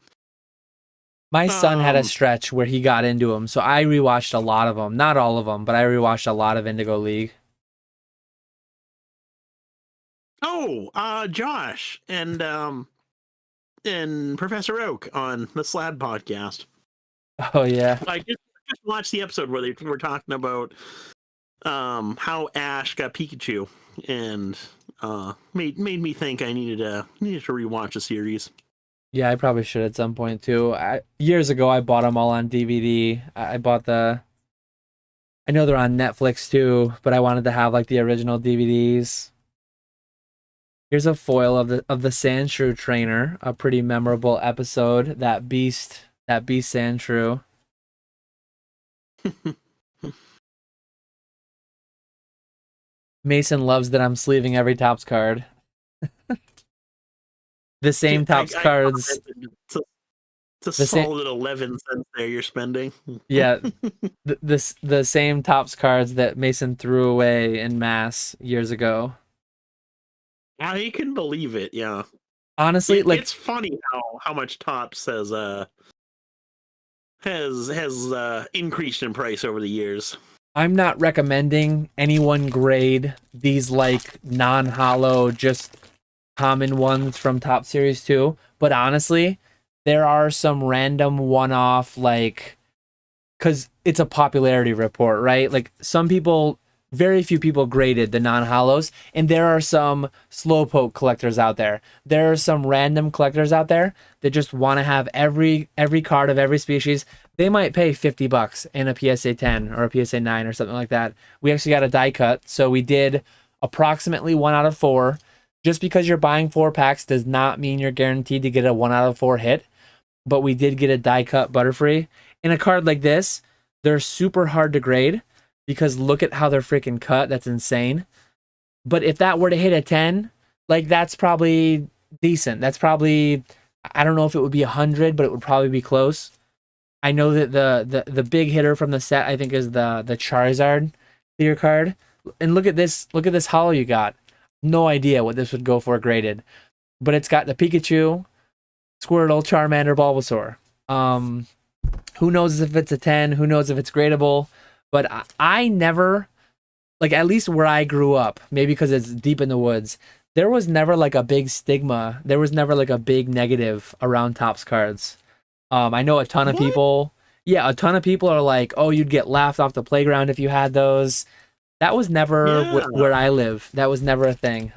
My son had a stretch where he got into them, so I rewatched a lot of them. Not all of them, but I rewatched a lot of Indigo League. Oh, Josh and Professor Oak on the Slab podcast. Oh yeah, I just watched the episode where they were talking about how Ash got Pikachu, and made me think I needed to rewatch the series. Yeah, I probably should at some point too. Years ago, I bought them all on DVD. I bought I know they're on Netflix too, but I wanted to have like the original DVDs. Here's a foil of the Sandshrew trainer, a pretty memorable episode. That beast Sandshrew. Mason loves that I'm sleeving every Topps card. The same Topps cards. It's a The same, solid 11 cents there you're spending. yeah, the same Topps cards that Mason threw away in mass years ago. I can believe it. Yeah, Honestly, like it's funny how much Topps has increased in price over the years. I'm not recommending anyone grade these like non-hollow, just common ones from Top Series 2, but honestly, there are some random one-off like because it's a popularity report, right? Like some people, very few people graded the non-hollows, and there are some slowpoke collectors out there. There are some random collectors out there that just want to have every card of every species. They might pay $50 in a PSA 10 or a PSA 9 or something like that. We actually got a die cut, so we did approximately 1 out of 4. Just because you're buying 4 packs does not mean you're guaranteed to get a 1 out of 4 hit, but we did get a die cut Butterfree. In a card like this, they're super hard to grade because look at how they're freaking cut. That's insane. But if that were to hit a 10, like that's probably decent. That's probably, I don't know if it would be 100, but it would probably be close. I know that the big hitter from the set, I think, is the Charizard clear card. And look at this hollow you got. No idea what this would go for graded. But it's got the Pikachu, Squirtle, Charmander, Bulbasaur. Who knows if it's a 10? Who knows if it's gradable? But I never, like at least where I grew up, maybe because it's deep in the woods, there was never like a big stigma. There was never like a big negative around Topps cards. I know a ton of people. Yeah, a ton of people are like, "Oh, you'd get laughed off the playground if you had those." That was never where I live. That was never a thing.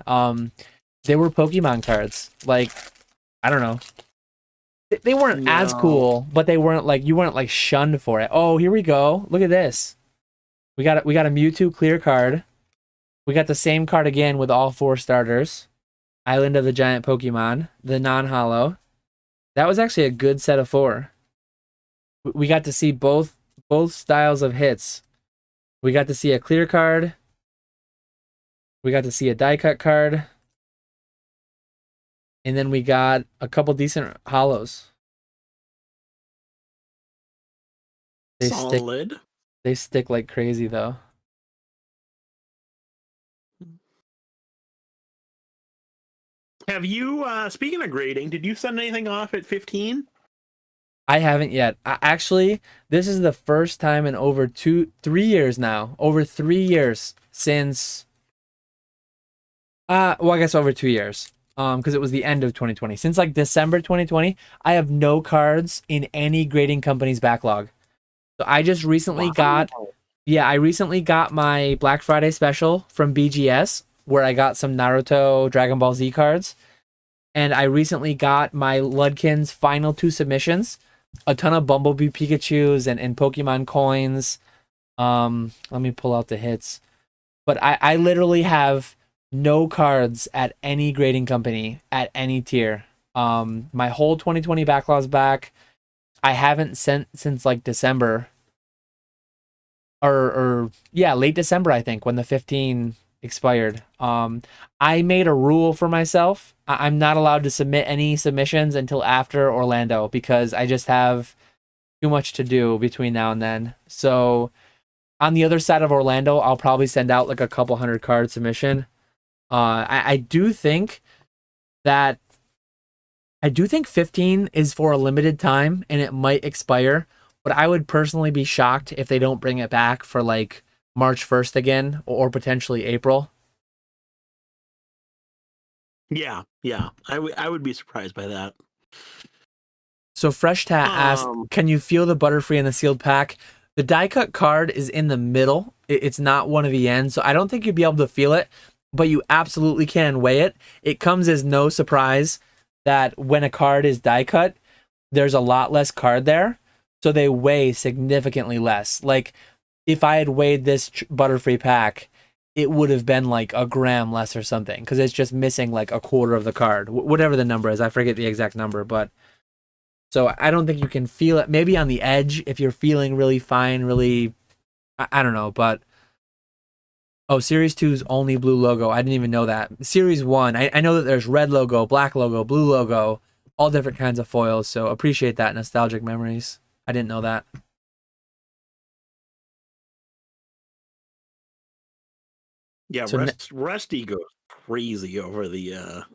They were Pokemon cards. Like, I don't know. They weren't as cool, but they weren't like you weren't like shunned for it. Oh, here we go. Look at this. We got a Mewtwo clear card. We got the same card again with all 4 starters. Island of the Giant Pokemon, the non-hollow. That was actually a good set of 4. We got to see both styles of hits. We got to see a clear card. We got to see a die cut card. And then we got a couple decent hollows. Solid. They stick like crazy though. Have you, speaking of grading, did you send anything off at 15? I haven't yet. Actually, this is the first time in over 3 years now. Over 3 years since. Well, I guess over 2 years. Because it was the end of 2020. Since like December 2020, I have no cards in any grading company's backlog. So I just recently got my Black Friday special from BGS where I got some Naruto Dragon Ball Z cards. And I recently got my Ludkin's final 2 submissions. A ton of Bumblebee Pikachus and Pokemon coins. Let me pull out the hits. But I literally have no cards at any grading company at any tier. My whole 2020 backlog's back. I haven't sent since like December. Or late December, I think, when the 15 expired. I made a rule for myself. I'm not allowed to submit any submissions until after Orlando because I just have too much to do between now and then. So on the other side of Orlando, I'll probably send out like a couple 100 card submission. I do think 15 is for a limited time and it might expire, but I would personally be shocked if they don't bring it back for like March 1st again or potentially April. Yeah. I would be surprised by that. So Fresh Tat asked, can you feel the Butterfree in the sealed pack? The die cut card is in the middle. It's not one of the ends, so I don't think you'd be able to feel it, but you absolutely can weigh it. It comes as no surprise that when a card is die cut, there's a lot less card there, so they weigh significantly less. Like, if I had weighed this Butterfree pack, it would have been like a gram less or something, because it's just missing like a quarter of the card. Whatever the number is, I forget the exact number, but so I don't think you can feel it. Maybe on the edge, if you're feeling really fine, really, I don't know, but oh, Series 2's only blue logo. I didn't even know that. Series 1, I know that there's red logo, black logo, blue logo, all different kinds of foils. So appreciate that, nostalgic memories. I didn't know that. Yeah, So Rusty goes crazy over the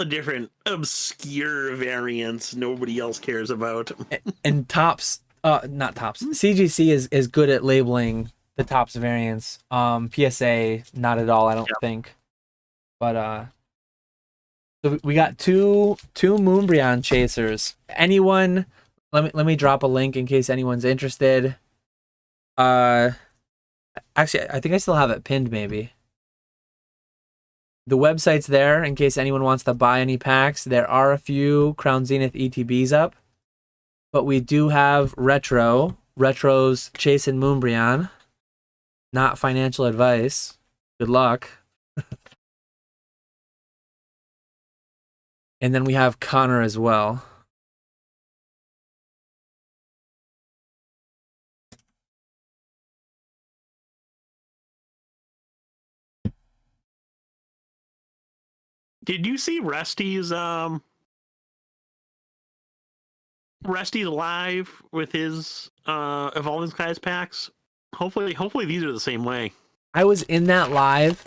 different obscure variants nobody else cares about. and Tops, not Tops. CGC is good at labeling the Tops variants. PSA, not at all, I don't think. But so we got two Moonbryon chasers. Anyone? Let me drop a link in case anyone's interested. Actually, I think I still have it pinned. Maybe the website's there in case anyone wants to buy any packs. There are a few Crown Zenith ETBs up, but we do have Retro's chasing Moonbryon. Not financial advice. Good luck. And then we have Connor as well. Did you see Rusty's live with his Evolving Skies packs? Hopefully these are the same way. I was in that live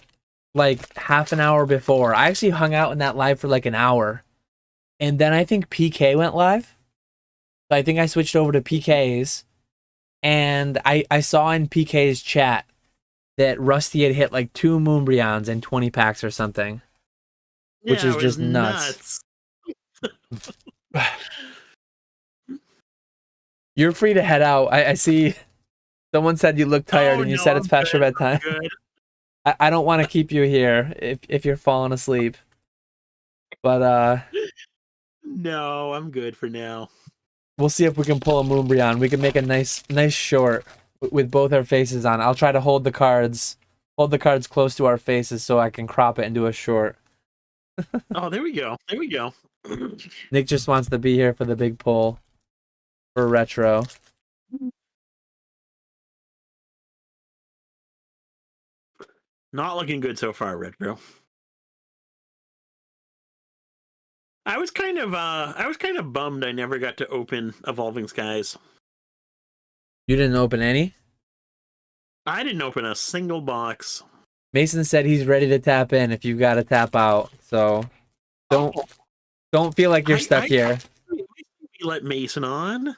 like half an hour before. I actually hung out in that live for like an hour. And then I think PK went live. So I think I switched over to PK's. And I saw in PK's chat that Rusty had hit like 2 Moonbryons and 20 packs or something. Which is just nuts. You're free to head out. I see someone said you look tired and you said it's past your bedtime. I don't want to keep you here if you're falling asleep. But no, I'm good for now. We'll see if we can pull a Moonbryon. We can make a nice short with both our faces on. I'll try to hold the cards close to our faces so I can crop it and do a short. Oh, there we go. Nick just wants to be here for the big pull for Retro. Not looking good so far, Retro. I was kind of bummed I never got to open Evolving Skies. You didn't open any? I didn't open a single box. Mason said he's ready to tap in if you've got to tap out. So don't feel like you're stuck here. Let Mason on.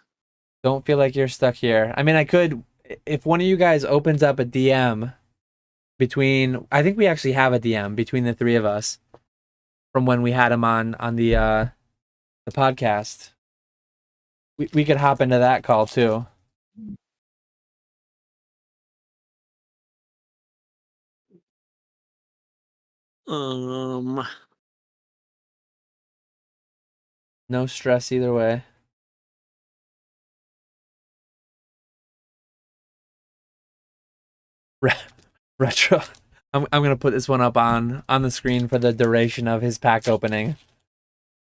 Don't feel like you're stuck here. I mean, I could, if one of you guys opens up a DM between, I think we actually have a DM between the three of us from when we had him on the podcast. We could hop into that call too. No stress either way. Retro. I'm gonna put this one up on the screen for the duration of his pack opening.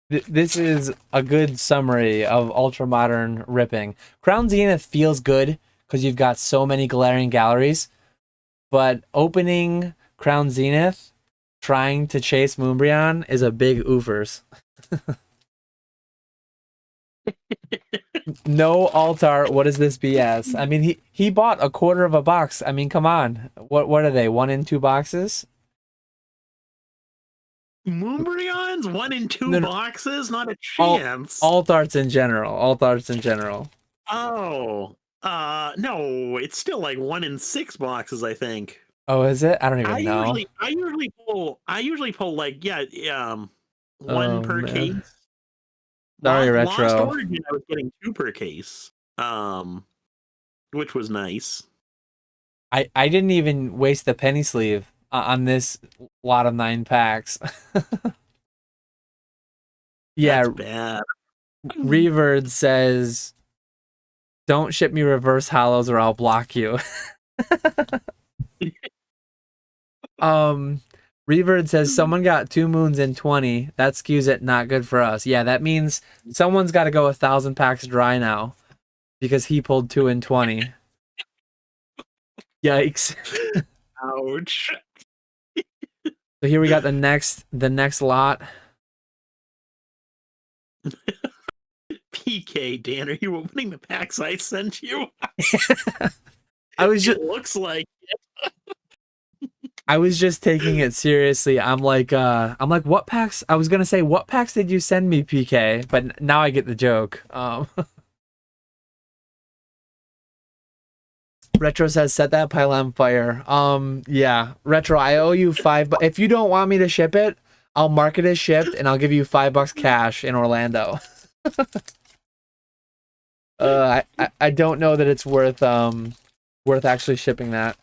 This is a good summary of ultra modern ripping. Crown Zenith feels good because you've got so many glaring galleries, but opening Crown Zenith trying to chase Moonbryon is a big oofers. No alt art. What is this BS? I mean, he bought a quarter of a box. I mean, come on. What are they? 1 in 2 boxes? Moonbryons 1 in 2 boxes? Not a chance. Alt arts in general. Oh, no, it's still like 1 in 6 boxes, I think. Oh, is it? I don't even know. I usually pull like one per case. Sorry, Retro. Lost Origin, I was getting 2 per case, which was nice. I didn't even waste the penny sleeve on this lot of 9 packs. Yeah, that's bad. Reverd says, "Don't ship me reverse hollows or I'll block you." Reverd says someone got 2 moons in 20. That skews it. Not good for us. Yeah, that means someone's got to go 1,000 packs dry now because he pulled 2 in 20. Yikes! Ouch! So here we got the next lot. PK, Dan, are you opening the packs I sent you? I was just It looks like I was just taking it seriously. I'm like, what packs? I was gonna say, what packs did you send me, PK? But now I get the joke. Retro says, set that pile on fire. Yeah, Retro, I owe you $5. But if you don't want me to ship it, I'll mark it as shipped, and I'll give you $5 cash in Orlando. I don't know that it's worth actually shipping that.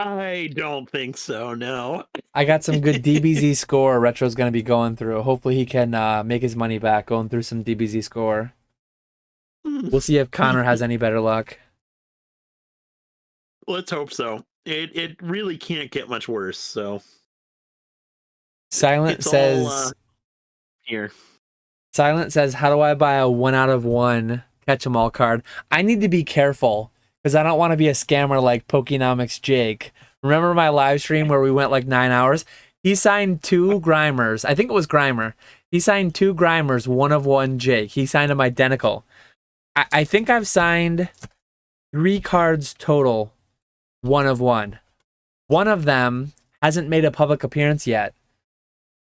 I don't think so, no. I got some good DBZ score Retro's going to be going through. Hopefully he can make his money back going through some DBZ score. We'll see if Connor has any better luck. Let's hope so. It really can't get much worse, so. Silent says... all, here. Silent says, how do I buy a 1 out of 1 catch-em-all card? I need to be careful, because I don't want to be a scammer like Pokenomics Jake. Remember my live stream where we went like 9 hours? He signed 2 Grimers. I think it was Grimer. He signed 2 Grimers, 1 of 1 Jake. He signed them identical. I think I've signed 3 cards total, 1 of 1. One of them hasn't made a public appearance yet.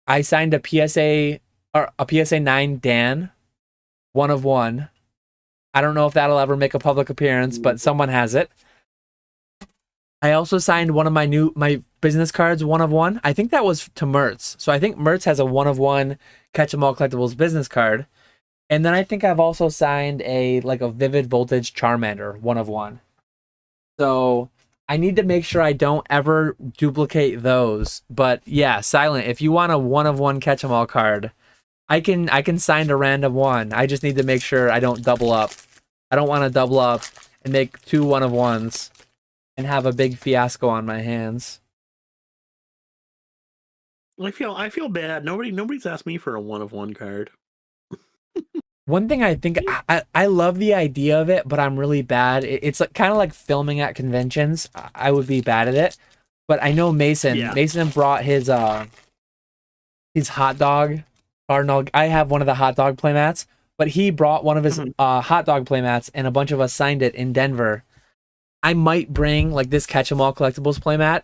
I signed a PSA 9 Dan, 1 of 1. I don't know if that'll ever make a public appearance, but someone has it. I also signed one of my business cards, 1 of 1. I think that was to Mertz. So I think Mertz has a 1 of 1 Catch 'em All Collectibles business card. And then I think I've also signed a Vivid Voltage Charmander, 1 of 1. So I need to make sure I don't ever duplicate those. But yeah, Silent, if you want a 1 of 1 Catch 'em All card, I can sign a random one. I just need to make sure I don't double up. I don't want to double up and make 2 1 of 1s and have a big fiasco on my hands. I feel bad. Nobody's asked me for a 1 of 1 card. One thing I think I love the idea of it, but I'm really bad. It's kind of like filming at conventions. I would be bad at it, but I know Mason. Yeah. Mason brought his hot dog. Cardinal. I have one of the hot dog playmats, but he brought one of his hot dog playmats, and a bunch of us signed it in Denver. I might bring this Catch 'em All Collectibles playmat,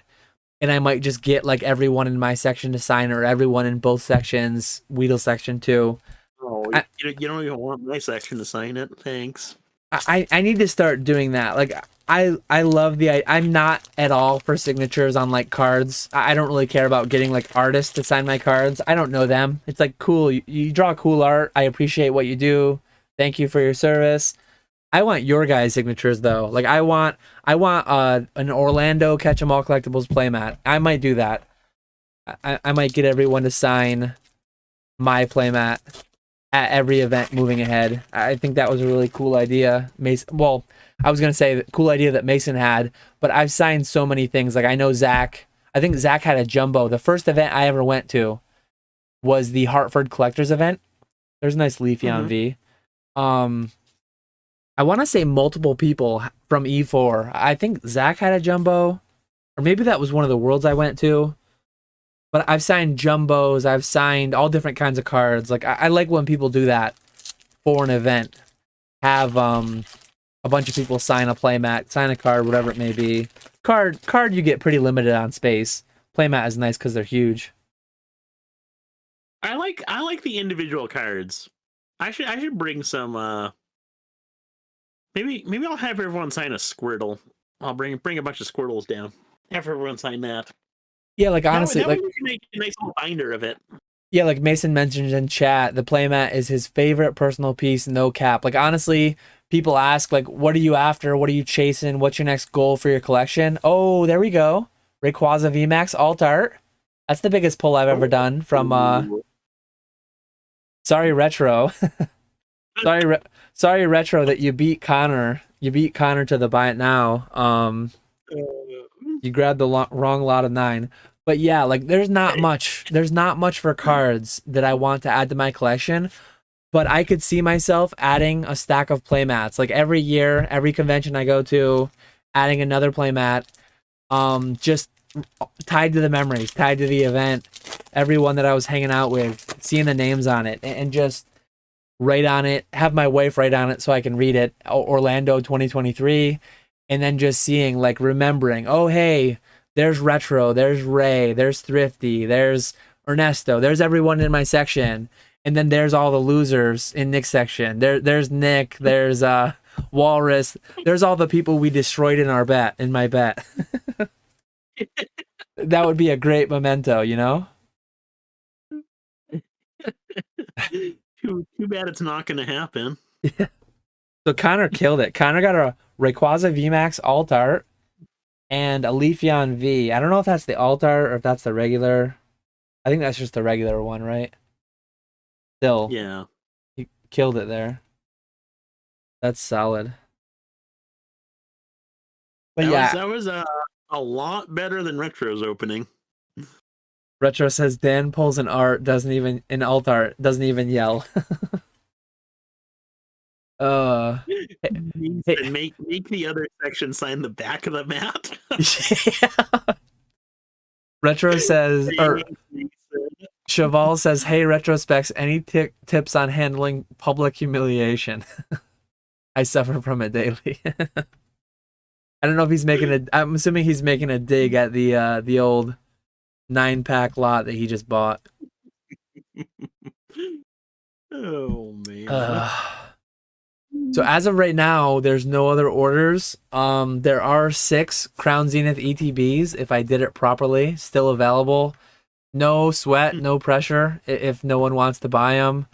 and I might just get everyone in my section to sign, or everyone in both sections, Weedle section too. Oh, you don't even want my section to sign it. Thanks. I need to start doing that. I love I'm not at all for signatures on cards. I don't really care about getting artists to sign my cards. I don't know them. It's cool. You draw cool art. I appreciate what you do. Thank you for your service. I want your guys' signatures though. I want an Orlando Catch 'em All Collectibles playmat. I might do that. I might get everyone to sign my playmat at every event moving ahead. I think that was a really cool idea. Well, I was going to say the cool idea that Mason had, but I've signed so many things. I know Zach. I think Zach had a jumbo. The first event I ever went to was the Hartford Collectors event. There's a nice Leafeon V. I want to say multiple people from E4. I think Zach had a jumbo, or maybe that was one of the worlds I went to. But I've signed jumbos. I've signed all different kinds of cards. I like when people do that for an event. Have a bunch of people sign a playmat, sign a card, whatever it may be. Card you get pretty limited on space. Playmat is nice because they're huge. I like the individual cards. I should bring some. Maybe I'll have everyone sign a Squirtle. I'll bring a bunch of Squirtles down. Have everyone sign that. Yeah, honestly, that way we can make a nice little binder of it. Yeah, Mason mentioned in chat, the playmat is his favorite personal piece, no cap. Honestly, people ask, what are you after? What are you chasing? What's your next goal for your collection? Oh, there we go. Rayquaza VMAX Alt Art. That's the biggest pull I've ever done from, sorry, Retro. Sorry, Retro, that you beat Connor. You beat Connor to the buy it now. You grabbed the wrong lot of 9. But yeah, there's not much for cards that I want to add to my collection, but I could see myself adding a stack of playmats. Every year, every convention I go to, adding another playmat, just tied to the memories, tied to the event, everyone that I was hanging out with, seeing the names on it, and just write on it, have my wife write on it so I can read it, Orlando 2023, and then just seeing, like, remembering, oh, hey, there's Retro, there's Ray, there's Thrifty, there's Ernesto, there's everyone in my section, and then there's all the losers in Nick's section. There's Nick, there's Walrus, there's all the people we destroyed in my bet. That would be a great memento, you know? Too bad it's not going to happen. Yeah. So Connor killed it. Connor got a Rayquaza VMAX alt art and a Leafeon V. I don't know if that's the alt art or if that's the regular. I think that's just the regular one, right? Still. Yeah. He killed it there. That's solid. But that was a lot better than Retro's opening. Retro says Dan pulls an alt art, doesn't even yell. Make the other section sign the back of the mat. Yeah. Retro says, or Cheval says, "Hey, Retrospecs, any tips on handling public humiliation?" I suffer from it daily. I don't know if he's I'm assuming he's making a dig at the old 9-pack lot that he just bought. Oh man. So as of right now, there's no other orders. There are 6 Crown Zenith ETBs, if I did it properly, still available. No sweat, no pressure. If no one wants to buy them,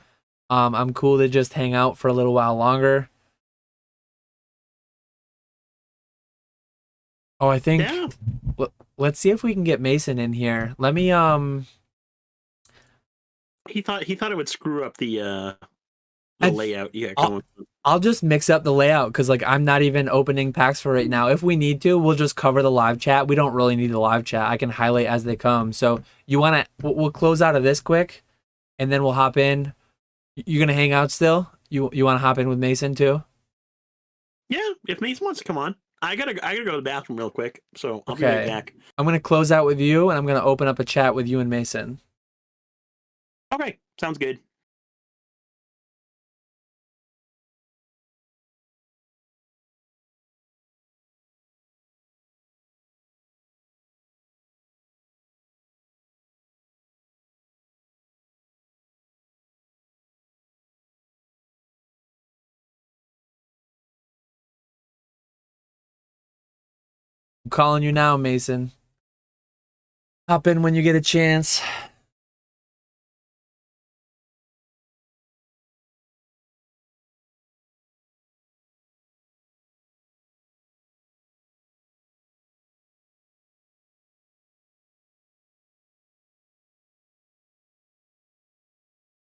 I'm cool to just hang out for a little while longer. Oh, I think. Yeah. Let's see if we can get Mason in here. Let me He thought it would screw up the layout. Yeah. I'll just mix up the layout because, like, I'm not even opening packs for right now. If we need to, we'll just cover the live chat. We don't really need the live chat. I can highlight as they come. So we'll close out of this quick, and then we'll hop in. You gonna hang out still? You want to hop in with Mason too? Yeah, if Mason wants to come on. I gotta go to the bathroom real quick, so I'll be right back. I'm gonna close out with you, and I'm gonna open up a chat with you and Mason. Okay, sounds good. I'm calling you now, Mason. Hop in when you get a chance.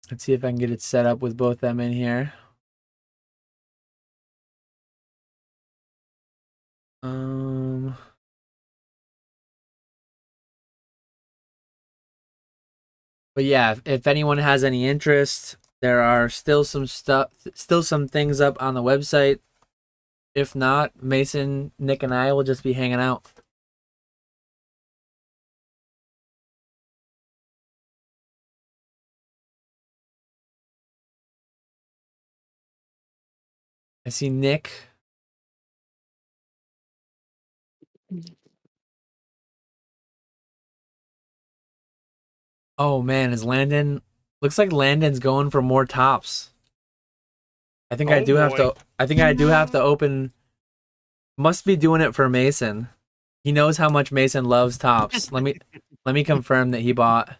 Let's see if I can get it set up with both them in here. But yeah, if anyone has any interest, there are still some things up on the website. If not, Mason, Nick, and I will just be hanging out. I see Nick. Oh man, looks like Landon's going for more tops. I think I do have to open. Must be doing it for Mason. He knows how much Mason loves tops. Let me confirm that he bought.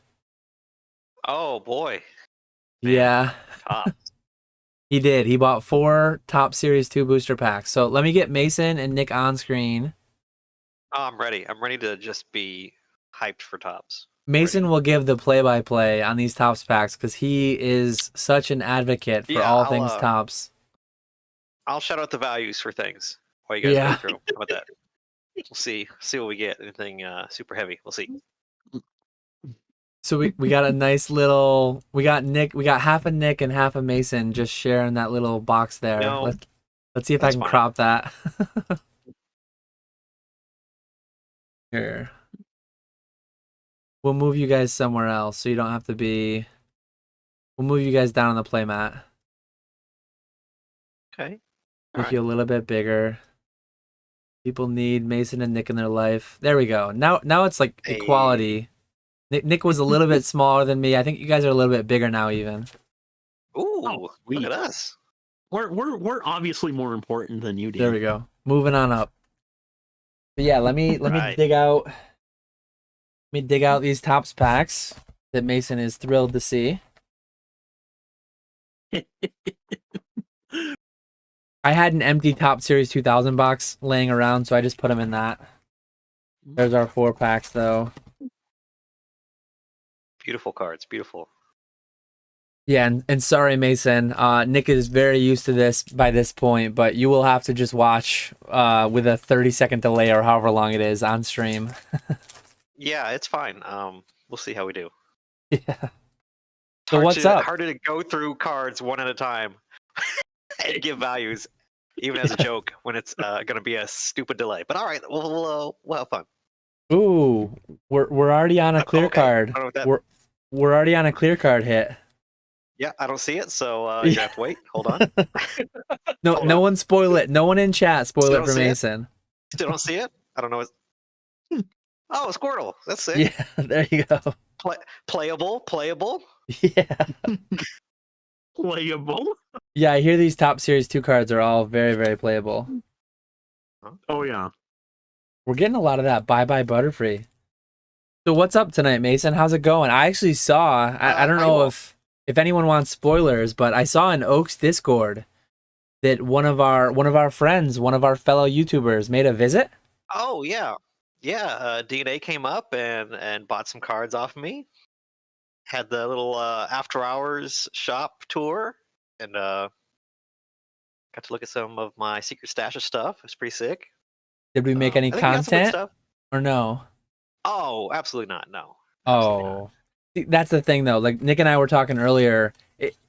Oh boy. Man. Yeah. Tops. He did. He bought 4 Top Series 2 booster packs. So let me get Mason and Nick on screen. Oh, I'm ready. I'm ready to just be hyped for tops. Mason will give the play-by-play on these tops packs because he is such an advocate for all things tops. I'll shout out the values for things while you guys go through. How about that? We'll see what we get. Anything super heavy. We'll see. So we got a nice little. We got half a Nick and half a Mason just sharing that little box there. No, let's see if I can crop that. Here. We'll move you guys somewhere else so you don't have to be. We'll move you guys down on the playmat. Okay. Make you a little bit bigger. People need Mason and Nick in their life. There we go. Now it's like equality. Nick was a little bit smaller than me. I think you guys are a little bit bigger now, even. Ooh, look at us. We're obviously more important than you, There we go. Moving on up. But yeah, let me dig out. Let me dig out these Topps packs that Mason is thrilled to see. I had an empty Top Series 2000 box laying around, so I just put them in that. There's our 4 packs, though. Beautiful cards, beautiful. Yeah, and sorry, Mason. Nick is very used to this by this point, but you will have to just watch with a 30-second delay or however long it is on stream. Yeah, it's fine. We'll see how we do. Yeah. So what's up? Harder to go through cards one at a time and give values, even as a joke, when it's going to be a stupid delay. But all right, we'll have fun. Ooh, we're already on a clear card. We're already on a clear card hit. Yeah, I don't see it, so you have to wait. Hold on. No one spoil it. No one in chat spoil it for Mason. Still don't see it? I don't know. Oh, Squirtle. That's sick. Yeah, there you go. Playable. Yeah. Playable? Yeah, I hear these Top Series 2 cards are all very, very playable. Oh, yeah. We're getting a lot of that bye-bye Butterfree. So what's up tonight, Mason? How's it going? I actually saw, I don't know if anyone wants spoilers, but I saw in Oak's Discord that one of our friends, one of our fellow YouTubers made a visit. Oh, yeah. Yeah, DNA came up and bought some cards off me. Had the little after hours shop tour and got to look at some of my secret stash of stuff. It was pretty sick. Did we make any content or no? Oh, absolutely not. No. Oh, that's the thing though. Like Nick and I were talking earlier,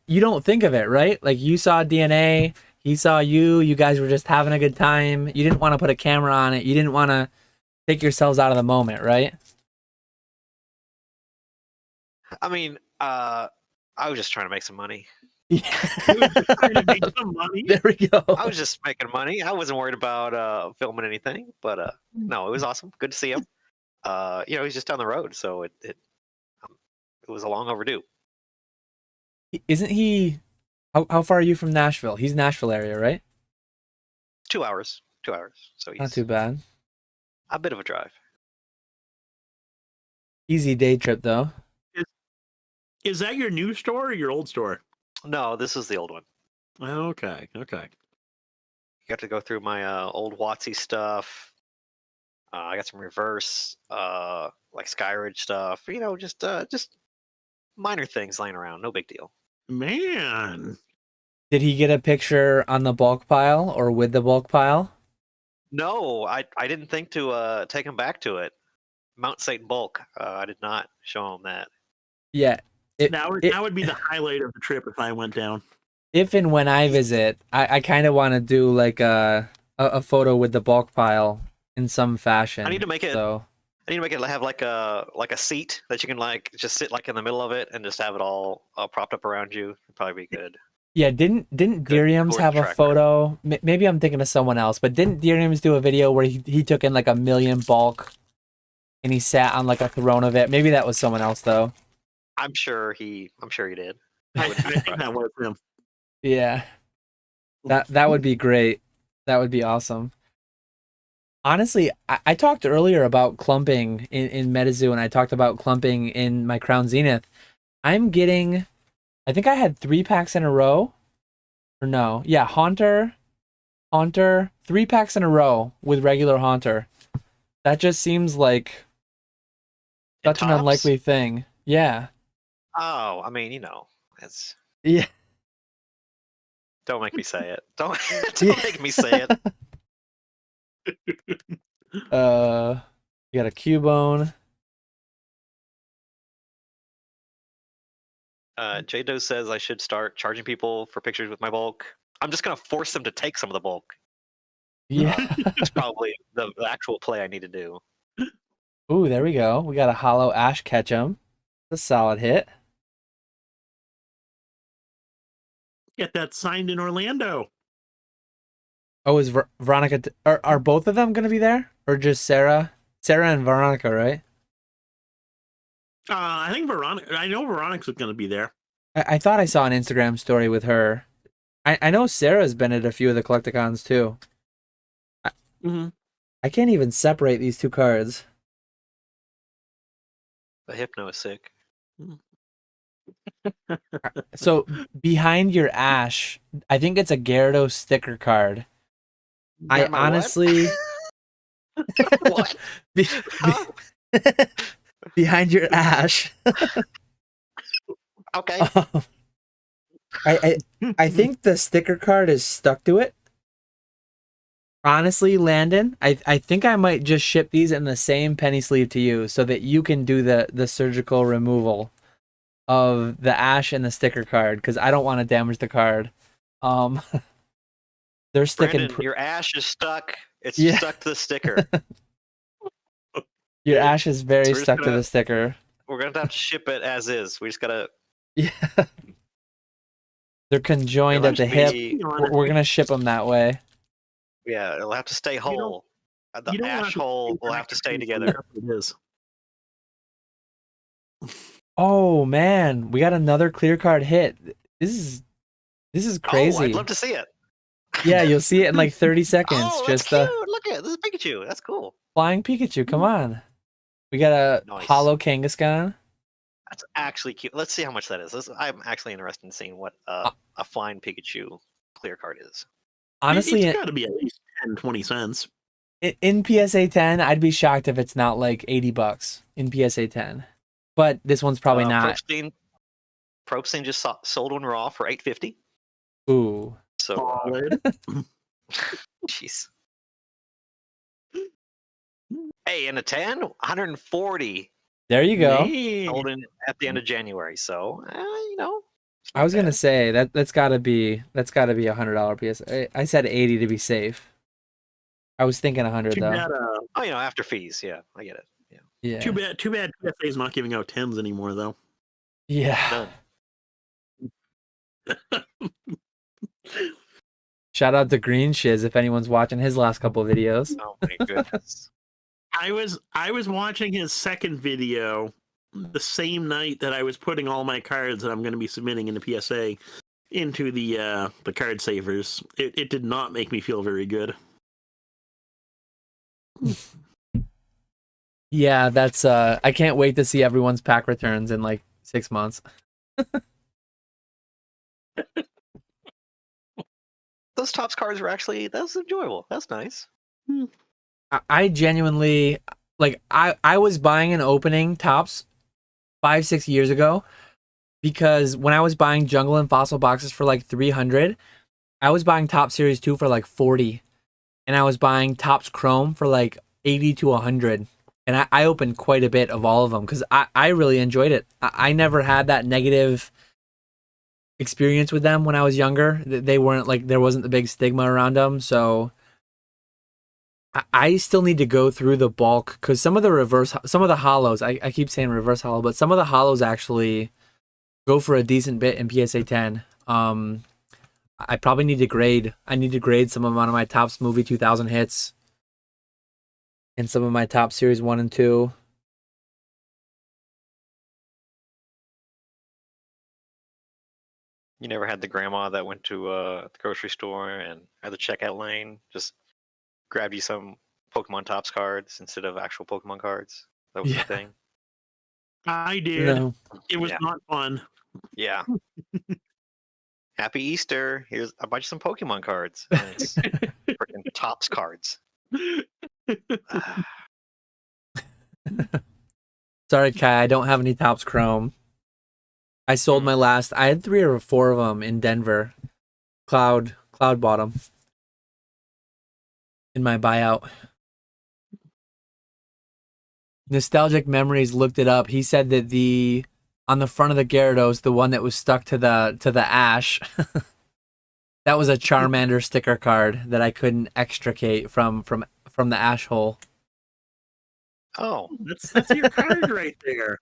you don't think of it, right? Like you saw DNA, he saw you. You guys were just having a good time. You didn't want to put a camera on it. You didn't want to take yourselves out of the moment, right? I mean, I was just trying to make some money. Yeah. Trying to make some money. There we go. I was just making money. I wasn't worried about filming anything, but no, it was awesome. Good to see him. He's just down the road, so it was a long overdue. Isn't he? How far are you from Nashville? He's Nashville area, right? 2 hours. 2 hours. So he's not too bad. A bit of a drive. Easy day trip though. Is that your new store or your old store? No, this is the old one. Okay. You got to go through my old WotC stuff. I got some reverse, like Skyridge stuff. Just minor things lying around. No big deal. Man. Did he get a picture on the bulk pile or with the bulk pile? No, I didn't think to take him back to it. Mount Satan bulk. I did not show him that. Yeah. That would be the highlight of the trip if I went down. If and when I visit, I kind of want to do like a photo with the bulk pile in some fashion. I need to make it. So. I need to make it have like a seat that you can like just sit like in the middle of it and just have it all propped up around you. It'd probably be good. Yeah, didn't Diriams have a photo? Maybe I'm thinking of someone else, but didn't Diriams do a video where he took in like 1 million bulk and he sat on like a throne of it? Maybe that was someone else though. I'm sure he did. I think that was him. Yeah. That would be great. That would be awesome. Honestly, I talked earlier about clumping in Metazoo, and I talked about clumping in my Crown Zenith. I'm getting, I think I had 3 packs in a row. Or no. Yeah, Haunter, 3 packs in a row with regular Haunter. That just seems like such an unlikely thing. Yeah. Oh, I mean, it's... Yeah. Don't make me say it. Don't make me say it. You got a Cubone. J-Do says I should start charging people for pictures with my bulk. I'm just gonna force them to take some of the bulk. Yeah. That's probably the actual play I need to do. Ooh, there we go. We got a hollow Ash Ketchum. That's a solid hit. Get that signed in Orlando. Oh, is Veronica? Are both of them gonna be there, or just Sarah? Sarah and Veronica, right? I think Veronica. I know Veronica's going to be there. I thought I saw an Instagram story with her. I know Sarah's been at a few of the Collecticons too. Mm-hmm. I can't even separate these two cards. The Hypno is sick. So behind your Ash, I think it's a Gyarados sticker card. I Behind my what? honestly, What? Huh? behind your Ash, Okay. I think the sticker card is stuck to it. Honestly, Landon, I think I might just ship these in the same penny sleeve to you so that you can do the surgical removal of the Ash and the sticker card, because I don't want to damage the card. They're sticking. Brandon, your Ash is stuck. It's Yeah. stuck to the sticker. Your Ash is very So we're just stuck to gonna- the sticker. We're gonna have to ship it as is. We just gotta. Yeah. They're conjoined It'll at the have to hip. be- We're gonna ship them that way. Yeah, it'll have to stay whole. The You don't Ash have to hole think will that have to it stay is. together. It is. Oh man, we got another clear card hit. This is Oh, crazy. I'd love to see it. Yeah, you'll see it in like 30 seconds. Oh, that's Just cute. Look at this is Pikachu. That's cool. flying Pikachu. Come on. We got a Nice. hollow Kangaskhan. That's actually cute. Let's see how much that is. I'm actually interested in seeing what a flying Pikachu clear card is. Honestly, It's got to be at least 10, 20 cents. in PSA 10, I'd be shocked if it's not like $80 in PSA 10. But this one's probably not. Propstein just sold one raw for $850. Ooh. So, Solid. jeez. Hey, and a 10, 140. There you go. Man. Sold in at the end of January. So, you know. it's I not was gonna bad. say that's gotta be $100 PSA. I said 80 to be safe. I was thinking 100 Too though. bad. Oh, after fees. Yeah, I get it. Yeah. Yeah. Too bad. PSA's not giving out 10s anymore, though. Yeah. None. Shout out to Green Shiz if anyone's watching his last couple of videos. Oh my goodness. I was watching his second video the same night that I was putting all my cards that I'm going to be submitting into PSA into the card savers. It did not make me feel very good. Yeah, that's I can't wait to see everyone's pack returns in like 6 months. Those Topps cards were that's enjoyable. That's nice. I genuinely like I was buying and opening Topps 5-6 years ago because when I was buying Jungle and Fossil boxes for like 300, I was buying Topps Series 2 for like 40, and I was buying Topps Chrome for like 80 to 100. And I opened quite a bit of all of them because I really enjoyed it. I never had that negative experience with them when I was younger. They weren't like, there wasn't the big stigma around them. So I still need to go through the bulk because some of the hollows, I keep saying reverse hollow, but some of the hollows actually go for a decent bit in PSA 10. I probably need to grade. I need to grade some amount of my Topps Movie 2000 hits and some of my Topps Series 1 and 2. You never had the grandma that went to the grocery store and at the checkout lane just grabbed you some Pokemon Topps cards instead of actual Pokemon cards? That was Yeah. the thing. I did. No. It was Yeah. not fun. Yeah. Happy Easter. I bought you some Pokemon cards. And it's freaking Topps cards. Sorry, Kai, I don't have any Topps Chrome. I sold my last. I had 3 or 4 of them in Denver. Cloud bought them in my buyout. Nostalgic Memories looked it up. He said that on the front of the Gyarados, the one that was stuck to the Ash, that was a Charmander sticker card that I couldn't extricate from the Ash hole. Oh, That's your card right there.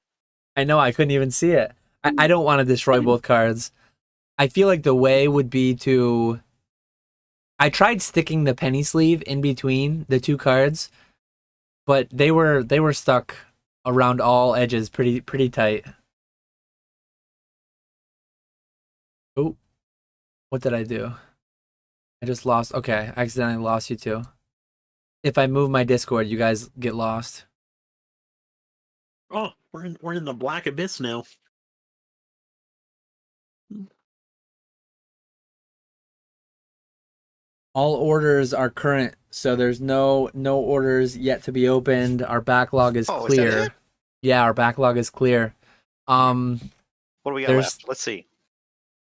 I know, I couldn't even see it. I don't want to destroy both cards. I feel like the way would be to I tried sticking the penny sleeve in between the two cards, but they were stuck around all edges pretty tight. Oh, what did I do? I just lost. Okay, I accidentally lost you too. If I move my Discord, you guys get lost. Oh, we're in the black abyss now. All orders are current, so there's no orders yet to be opened. Our backlog is Oh, is that clear. it? Yeah, our backlog is clear. What do we got left? Let's see.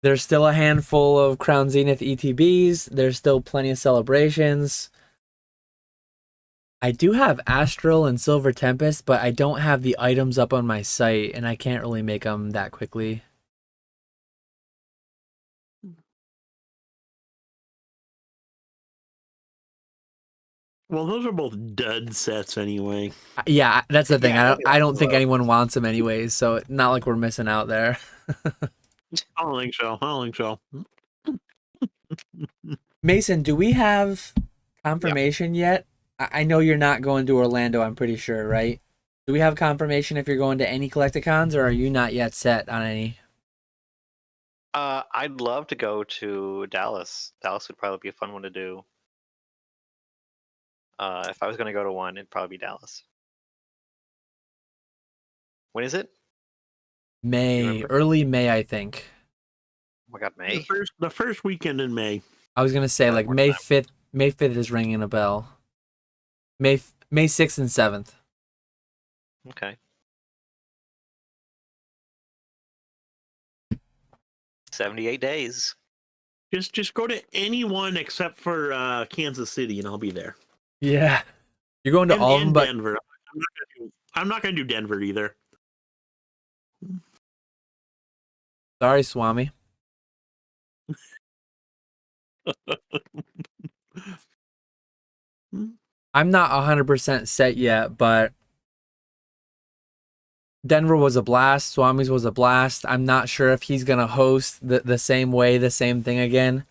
There's still a handful of Crown Zenith ETBs. There's still plenty of celebrations. I do have Astral and Silver Tempest, but I don't have the items up on my site, and I can't really make them that quickly. Well, those are both dud sets anyway. Yeah, that's the thing. Yeah, I don't think anyone wants them anyways, so not like we're missing out there. I don't think so. I don't think so. Mason, do we have confirmation yet? I know you're not going to Orlando, I'm pretty sure, right? Do we have confirmation if you're going to any Collecticons, or are you not yet set on any? I'd love to go to Dallas. Dallas would probably be a fun one to do. If I was going to go to one, it'd probably be Dallas. When is it? May, early May, I think. Oh my God, May. The first weekend in May. I was gonna say like May 5th. May 5th is ringing a bell. May 6th and 7th. Okay. 78 days. Just go to anyone except for Kansas City, and I'll be there. Yeah, you're going to all of them, but Denver. I'm not gonna do Denver either. sorry, Swami. I'm not 100% set yet, but Denver was a blast. Swami's was a blast. I'm not sure if he's gonna host the same way, the same thing again,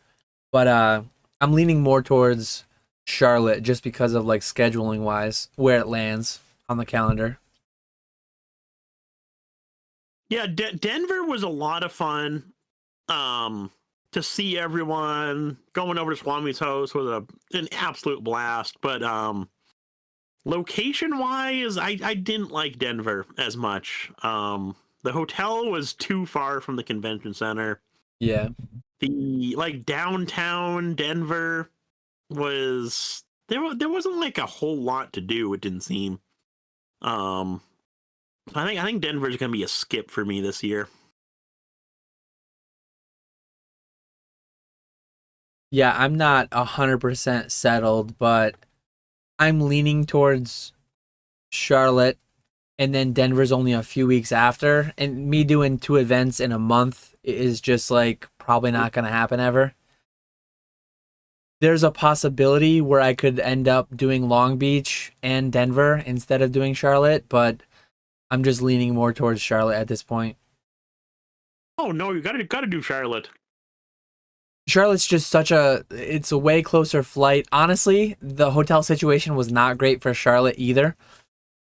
but I'm leaning more towards Charlotte just because of like scheduling wise where it lands on the calendar. Yeah, Denver was a lot of fun. To see everyone going over to Swami's house was an absolute blast. But location wise, I didn't like Denver as much. The hotel was too far from the convention center. Yeah. The like downtown Denver was there wasn't like a whole lot to do, it didn't seem. I think Denver's gonna be a skip for me this year. Yeah, I'm not 100% settled, but I'm leaning towards Charlotte, and then Denver's only a few weeks after, and me doing 2 events in a month is just like probably not going to happen ever. There's a possibility where I could end up doing Long Beach and Denver instead of doing Charlotte, but I'm just leaning more towards Charlotte at this point. Oh no, you gotta do Charlotte. Charlotte's just it's a way closer flight. Honestly, the hotel situation was not great for Charlotte either,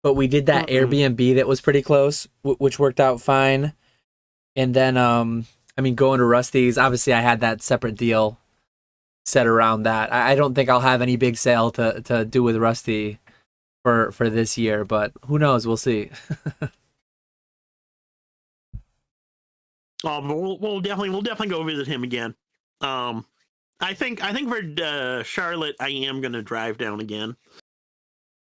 but we did that Airbnb that was pretty close, which worked out fine. And then, I mean, going to Rusty's, obviously I had that separate deal set around that. I don't think I'll have any big sale to do with Rusty for this year, but who knows? We'll see. But we'll definitely go visit him again. I think for Charlotte, I am gonna drive down again.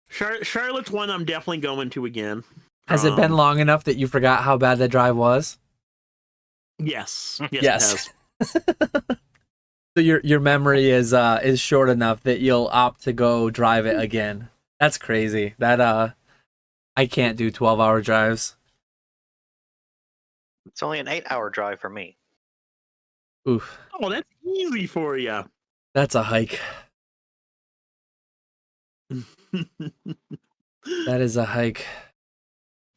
Charlotte's one I'm definitely going to again. Has it been long enough that you forgot how bad the drive was? Yes. Yes. It has. So your memory is short enough that you'll opt to go drive it again. That's crazy. That I can't do 12-hour drives. It's only an 8-hour drive for me. Oof. Oh, that's easy for you. That's a hike. That is a hike.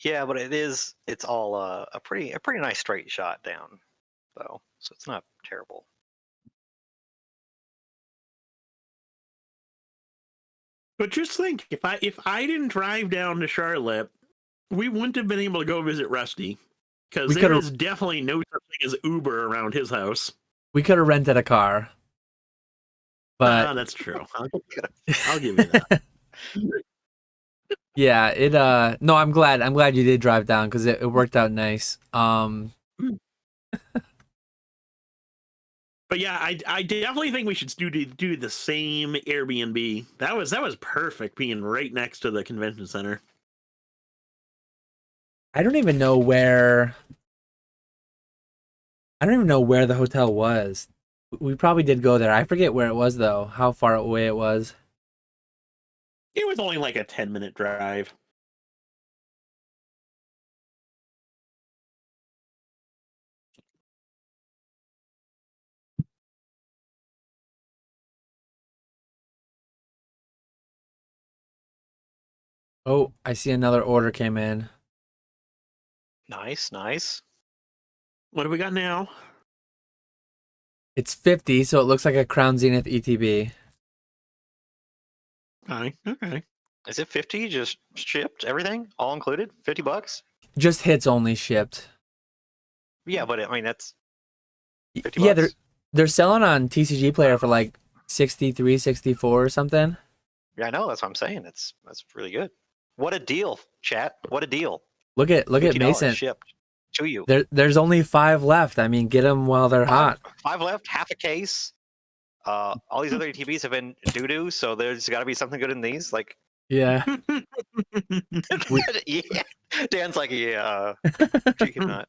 Yeah, but it's all a pretty nice straight shot down, though. So it's not terrible. But just think, if I didn't drive down to Charlotte, we wouldn't have been able to go visit Rusty, because there is definitely no such thing as Uber around his house. We could have rented a car. But that's true. I'll give you that. Yeah, no, I'm glad you did drive down because it worked out nice. But yeah, I definitely think we should do the same Airbnb. That was perfect, being right next to the convention center. I don't even know where the hotel was. We probably did go there. I forget where it was though, how far away it was. It was only like a 10-minute drive. Oh, I see another order came in. Nice, nice. What do we got now? It's 50, so it looks like a Crown Zenith ETB. Okay. Is it 50? Just shipped? Everything? All included? $50? Just hits only shipped. Yeah, but I mean that's 50 Yeah, bucks. they're selling on TCG Player for like 63, 64 or something. Yeah, I know. That's what I'm saying. That's really good. What a deal, chat. What a deal. Look at $50 Mason. shipped to you. There's only 5 left. I mean, get them while they're hot. 5 left, half a case. All these other ETBs have been doo-doo, so there's got to be something good in these. Like, Yeah. yeah. Dan's like, yeah. Not.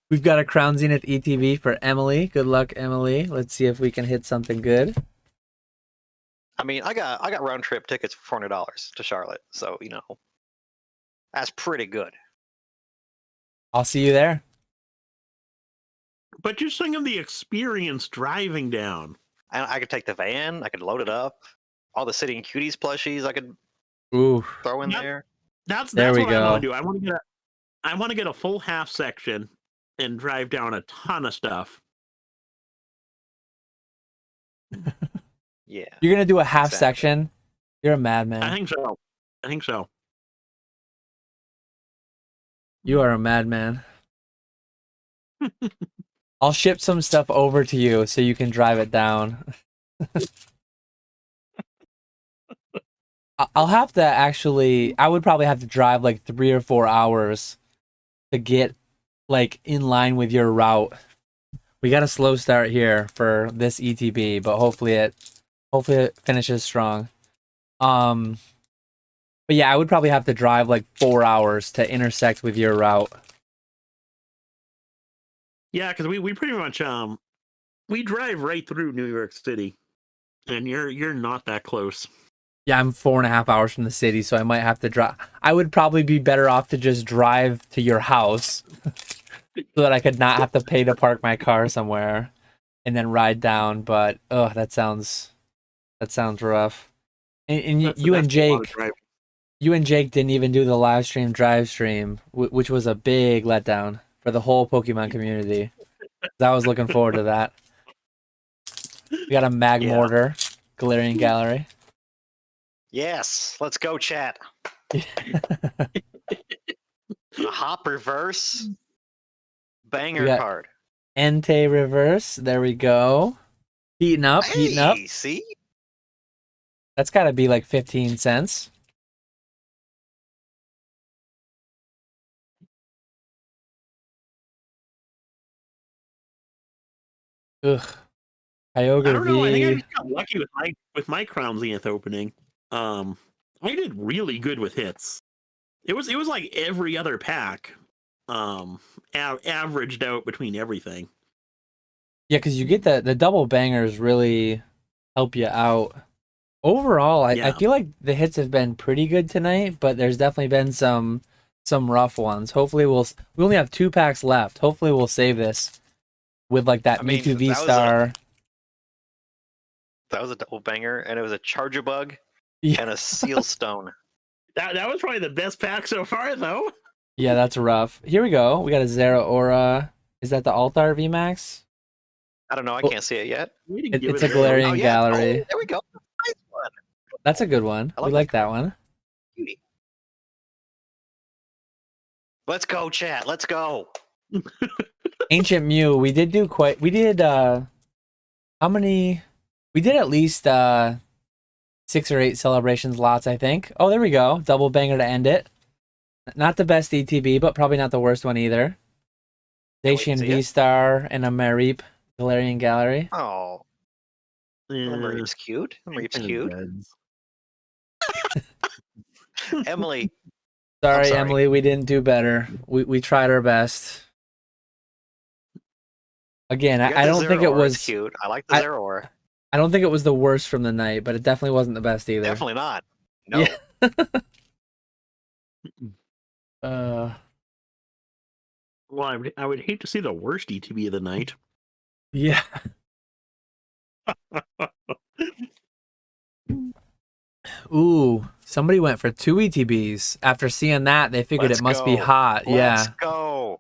We've got a Crown Zenith ETB for Emily. Good luck, Emily. Let's see if we can hit something good. I mean, I got round trip tickets for $400 to Charlotte, so you know, that's pretty good. I'll see you there. But just think of the experience driving down. And I could take the van. I could load it up. All the City and Cuties plushies I could throw in there. That's there we what go. I want to do. I want to get a full half section and drive down a ton of stuff. Yeah. You're gonna do a half section? You're a madman. I think so. You are a madman. I'll ship some stuff over to you so you can drive it down. I'll have to I would probably have to drive like 3 or 4 hours to get like in line with your route. We got a slow start here for this ETB, but hopefully it finishes strong. But yeah, I would probably have to drive like 4 hours to intersect with your route. Yeah, because we pretty much we drive right through New York City, and you're not that close. Yeah, I'm 4.5 hours from the city, so I might have to drive. I would probably be better off to just drive to your house so that I could not have to pay to park my car somewhere and then ride down. But that sounds rough. And you and Jake didn't even do the live stream drive stream, which was a big letdown for the whole Pokemon community. I was looking forward to that. We got a Magmortar, Galarian Gallery. Yes, let's go, chat. Hop reverse, banger card. Entei reverse. There we go. Heating up. See? That's got to be like 15 cents. Ugh. Kyogre I don't know. V. I think I just got lucky with my Crown Zenith opening. I did really good with hits. It was like every other pack, averaged out between everything. Yeah, because you get the double bangers really help you out. Overall, I feel like the hits have been pretty good tonight, but there's definitely been some rough ones. Hopefully we only have 2 packs left. Hopefully we'll save this with like that Mewtwo V-Star. That was a double banger, and it was a Charjabug and a Seal Stone. That was probably the best pack so far, though. Yeah, that's rough. Here we go. We got a Zeraora. Is that the Altar VMAX? I don't know. I can't see it yet. It's a Galarian Gallery. Oh, there we go. Nice one. That's a good one. I We like like that one. Cutie. Let's go, chat. Let's go. Ancient Mew. We did do quite. We did. How many? We did at least 6 or 8 celebrations lots, I think. Oh, there we go. Double banger to end it. Not the best ETB, but probably not the worst one either. Dacian V-Star and a Mareep Galarian Gallery. Oh. Yeah, Mareep's cute. Mareep's kinda cute. Emily. Sorry, sorry. Emily, we didn't do better. We tried our best. Again, I don't think it was cute. I like the Zeraora. I don't think it was the worst from the night, but it definitely wasn't the best either. Definitely not. No. Yeah. Well, I would hate to see the worst ETB of the night. Yeah. Ooh, somebody went for 2 ETBs. After seeing that, they figured it must be hot. Let's go.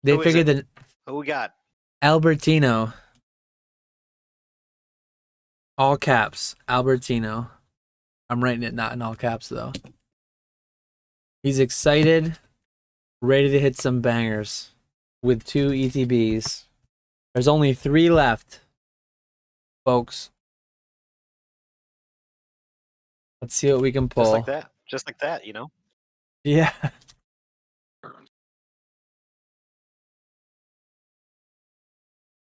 They figured that. Who we got? Albertino. All caps. Albertino. I'm writing it not in all caps, though. He's excited, ready to hit some bangers with 2 ETBs. There's only 3 left, folks. Let's see what we can pull. Just like that. Just like that, you know? Yeah.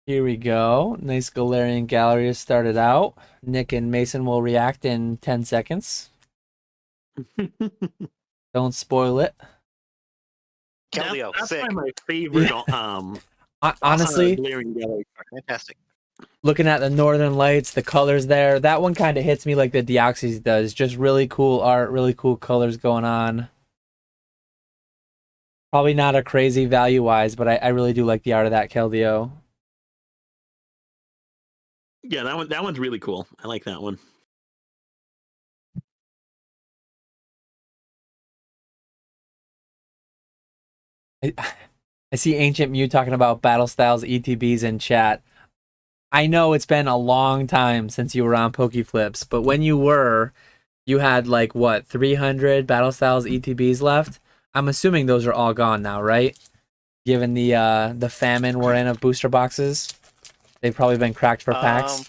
Here we go. Nice Galarian Gallery has started out. Nick and Mason will react in 10 seconds. Don't spoil it. Keldeo, that's sick. my favorite. Honestly, Galarian Gallery. Fantastic. Looking at the Northern Lights, the colors there, that one kind of hits me like the Deoxys does. Just really cool art, really cool colors going on. Probably not a crazy value-wise, but I really do like the art of that Keldeo. Yeah, that one's really cool. I like that one. I see Ancient Mew talking about Battle Styles ETBs in chat. I know it's been a long time since you were on Pokeflips, but when you were, you had like what, 300 Battle Styles ETBs left? I'm assuming those are all gone now, right? Given the famine we're in of booster boxes, they've probably been cracked for packs.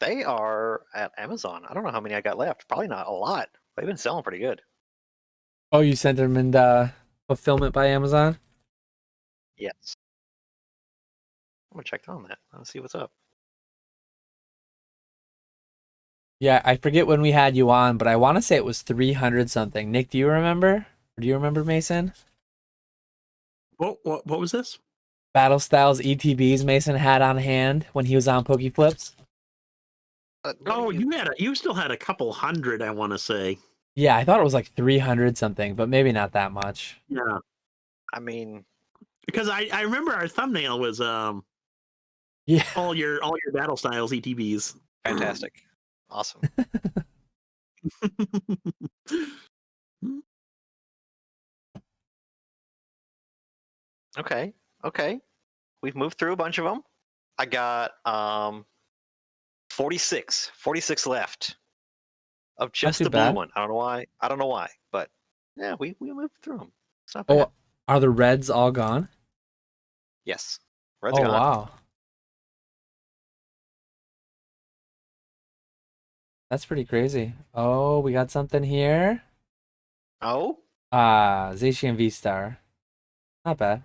They are at Amazon. I don't know how many I got left. Probably not a lot. They've been selling pretty good. Oh, you sent them in fulfillment by Amazon? Yes. I'm gonna check on that. Let's see what's up. Yeah, I forget when we had you on, but I want to say it was 300 something. Nick, do you remember? Or do you remember, Mason? What was this? Battle Styles ETBs Mason had on hand when he was on Pokeflips. You still had a couple hundred, I want to say. Yeah, I thought it was like 300 something, but maybe not that much. Yeah. I mean, because I remember our thumbnail was yeah, all your Battle Styles ETBs. fantastic. Awesome. Okay. We've moved through a bunch of them. I got 46 left of just the blue one. I don't know why, but yeah, we moved through them. It's not bad. Oh, are the reds all gone? Yes. Red's gone. Wow. That's pretty crazy. Oh, we got something here. Oh? Zacian V-Star. Not bad.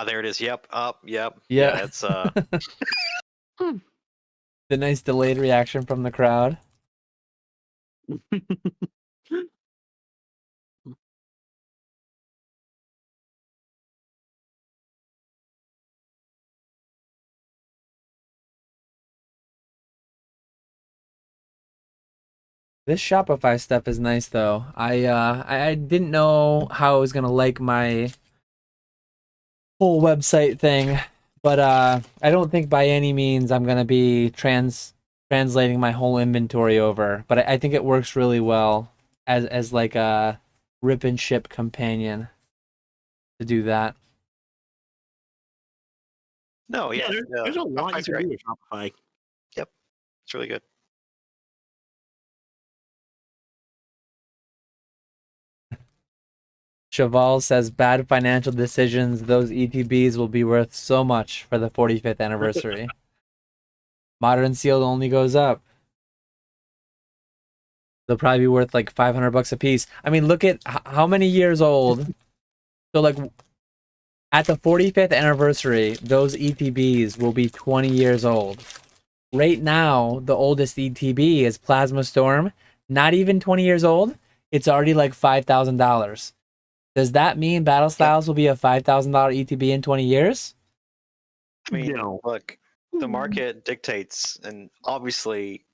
There it is. Yep. Yep. Yeah. It's The nice delayed reaction from the crowd. This Shopify stuff is nice though. I didn't know how I was gonna like my whole website thing, but I don't think by any means I'm gonna be translating my whole inventory over. But I think it works really well as like a rip and ship companion to do that. No, yeah, there's a lot you Shopify's can great. do with Shopify. It's really good. Cheval says bad financial decisions. Those ETBs will be worth so much for the 45th anniversary. Modern sealed only goes up. They'll probably be worth like $500 a piece. I mean, look at how many years old. So like at the 45th anniversary, those ETBs will be 20 years old. Right now, the oldest ETB is Plasma Storm. Not even 20 years old. It's already like $5,000. Does that mean Battle Styles will be a $5,000 ETB in 20 years? I mean, No. look, the market dictates, and obviously,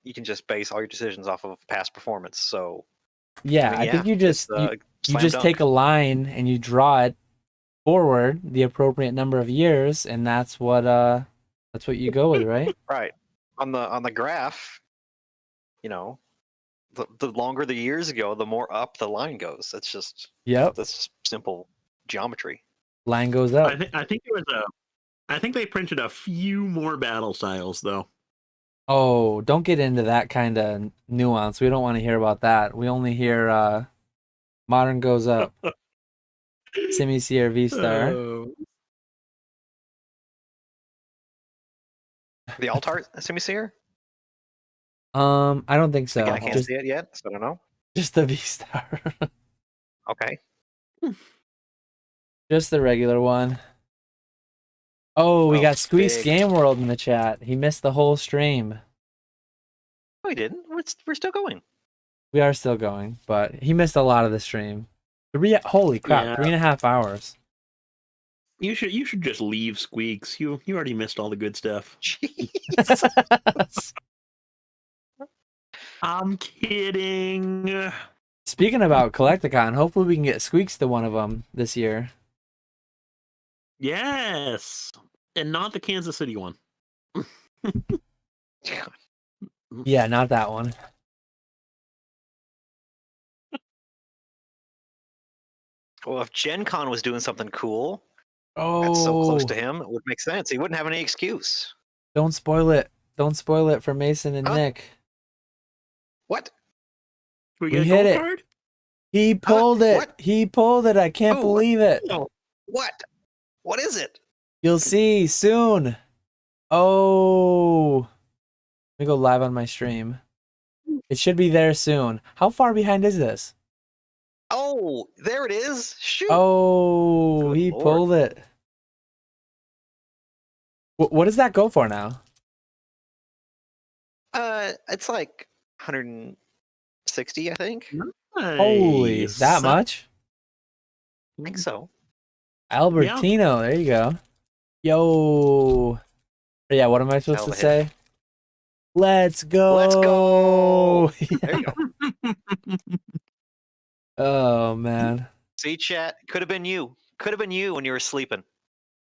you can just base all your decisions off of past performance. So, Yeah, I mean, I think you it's, just you slam just dunk. take a line and you draw it forward the appropriate number of years, and that's what you go with, right? Right on the graph. You know, the longer the years go, the more up the line goes. That's just Yep. that's simple geometry. Line goes up. I think it was I think they printed a few more battle styles though. Oh, don't get into that kind of nuance. We don't want to hear about that. We only hear modern goes up. Simi Seer V Star. The Altart Semi-Seer? I don't think so. Again, I can't Just see it yet, so I don't know. just the V Star. Okay. Just the regular one. Oh, we Oh, got Squeaks big. Game World in the chat. He missed the whole stream. No, he didn't. We're still going. We are still going, but he missed a lot of the stream. Holy crap, Yeah. 3.5 hours. You should just leave, Squeaks. You already missed all the good stuff. Jesus. I'm kidding. Speaking about Collecticon, hopefully we can get Squeaks to one of them this year. Yes, and not the Kansas City one. Yeah, not that one. Well, if Gen Con was doing something cool Oh, that's so close to him, it would make sense. He wouldn't have any excuse. don't spoil it. Don't spoil it for Mason and Huh? Nick. What? We We get a hit gold it. card? He pulled it. what? He pulled it. I can't Oh, believe it. No. What? What is it? You'll see soon. Oh. Let me go live on my stream. It should be there soon. How far behind is this? Oh, there it is. Shoot. Oh, Good he Lord. pulled it. What does that go for now? It's like 160, I think. Holy, Nice. that much? I think so. Albertino, there you go. Yo. Yeah, what am I supposed Hell to of a say? Let's go. Let's go. There you go. Oh, man. See, chat. Could have been you. Could have been you when you were sleeping.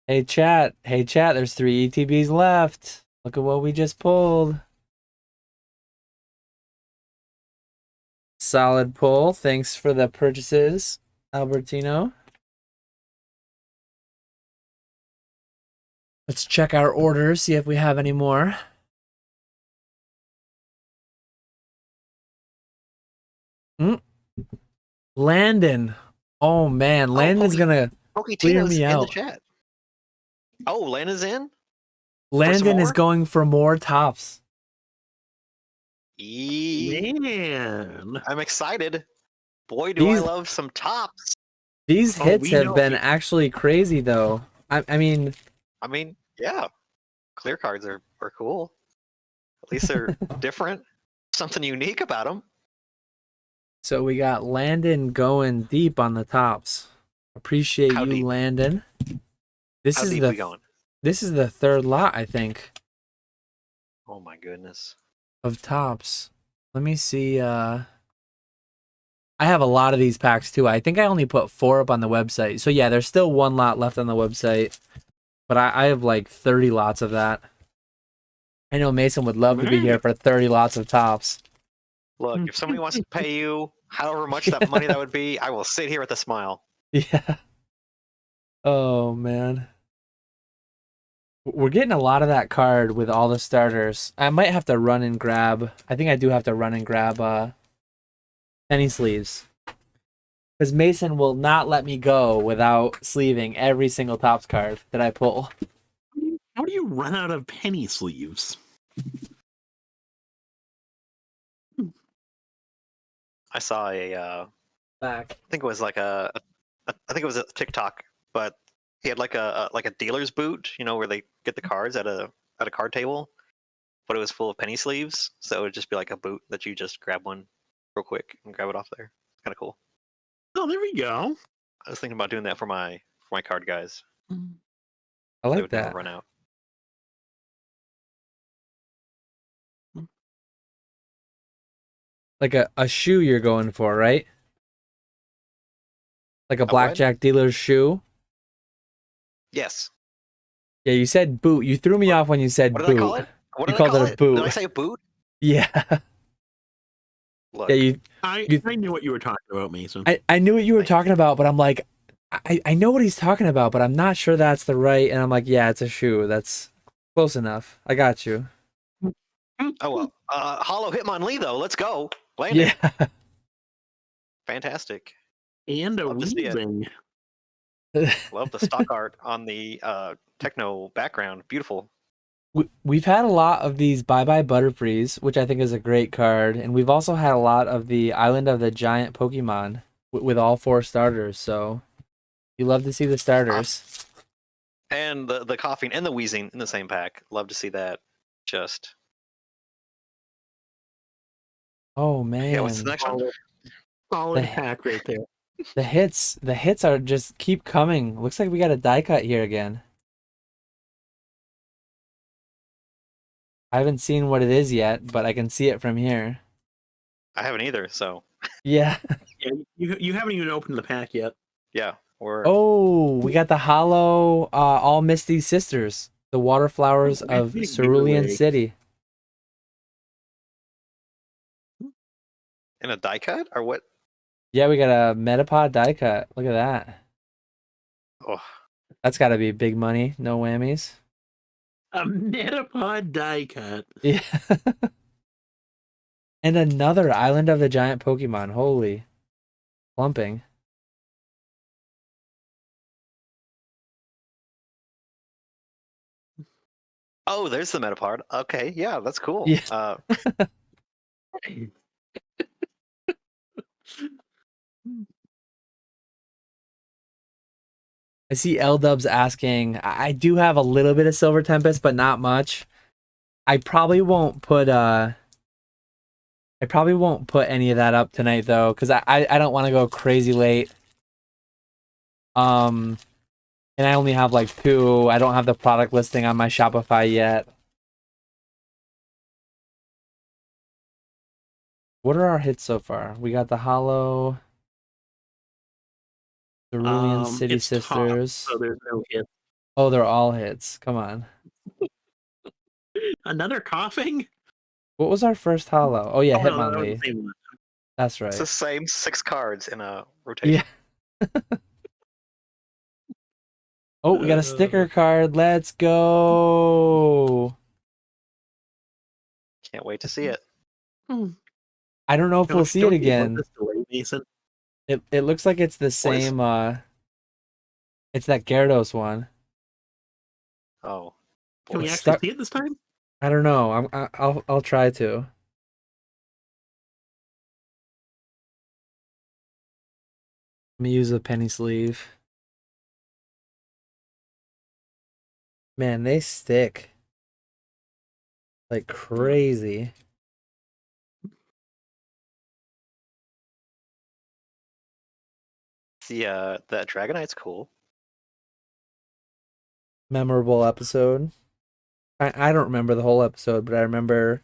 Hey, chat. Hey, chat. There's 3 ETBs left. Look at what we just pulled. Solid pull. Thanks for the purchases, Albertino. Let's check our orders, see if we have any more. Landon. Oh, man. Landon's going to clear Poketino's me in the out. chat. Oh, Lana's in? Landon is more? going for more tops. Man. I'm excited. Boy, do I These- love some tops. These Oh, hits we have know been it. actually crazy, though. I mean, I mean, yeah. Clear cards are cool. At least they're different. Something unique about them. so we got Landon going deep on the tops. Appreciate How you, deep? Landon. This How is deep we going? this is the third lot, I think, Oh my goodness. of tops. Let me see. I have a lot of these packs too. I think I only put 4 up on the website. So yeah, there's still 1 lot left on the website, but I have like 30 lots of that. I know Mason would love to be here for 30 lots of tops. Look, if somebody wants to pay you however much that money that would be, I will sit here with a smile. Yeah. Oh man. We're getting a lot of that card with all the starters. I might have to run and grab. I think I do have to run and grab penny sleeves. Because Mason will not let me go without sleeving every single Topps card that I pull. How do you run out of penny sleeves? I saw a Back. I think it was like I think it was a TikTok, but he had like a dealer's boot, you know, where they get the cards at a card table, but it was full of penny sleeves, so it would just be like a boot that you just grab one real quick and grab it off there. Kind of cool. Oh, there we go. I was thinking about doing that for my card guys. I They like would never that. run out. Like a shoe you're going for, right? Like a what? blackjack dealer's shoe? Yes. Yeah, you said boot. You threw me off when you said What did boot. I call it? What You did I called call it a it? boot. Did I say a boot? Yeah. Look, Yeah, I knew what you were talking about, Mason. I knew what you were talking about, but I'm like, I know what he's talking about, but I'm not sure that's the right. And I'm like, yeah, it's a shoe. That's close enough. I got you. oh well. Hollow Hitmonlee though. Let's go. Landed. Yeah. Fantastic. And a Love to see it. weaving. Love the stock art on the techno background. Beautiful. We've had a lot of these Bye Bye Butterfrees, which I think is a great card, and we've also had a lot of the Island of the Giant Pokemon with all 4 starters. So you love to see the starters. And the coughing and the wheezing in the same pack. Love to see that. Just Oh man, yeah. What's the next one? Solid The- pack right there. the hits are just keep coming. Looks like we got a die cut here again. I haven't seen what it is yet, but I can see it from here. I haven't either. So Yeah. Yeah, you haven't even opened the pack yet. yeah, we're Oh, we got the hollow All Misty Sisters, the water flowers Oh, of big Cerulean giveaway. City. in a die cut or what? Yeah, we got a Metapod die cut. Look at that. Oh, That's got to be big money. No whammies. A Metapod die cut. Yeah. And another Island of the Giant Pokemon. Holy. Plumping. oh, there's the Metapod. Okay, yeah, that's cool. Yeah. I see L-Dubs asking, I do have a little bit of Silver Tempest, but not much. I probably won't put any of that up tonight though, because I don't want to go crazy late. And I only have like 2. I don't have the product listing on my Shopify yet. What are our hits so far? We got the Hollow, Cerulean City It's top, Sisters. so there's no hit. Oh, they're all hits. Come on. Another coughing? What was our first Hollow? Oh yeah, Oh, no, that was Hitmonlee. the same one. That's right. It's the same 6 cards in a rotation. Yeah. Oh, we got a sticker card. Let's go. Can't wait to see it. I don't know if we'll see it Don't you love again. this delay, Mason? It looks like it's the same it's that Gyarados one. Oh, Can we It's actually stuck- see it this time? I don't know. I'll try to. Let me use a penny sleeve. Man, they stick like crazy. that Dragonite's cool. Memorable episode. I don't remember the whole episode, but I remember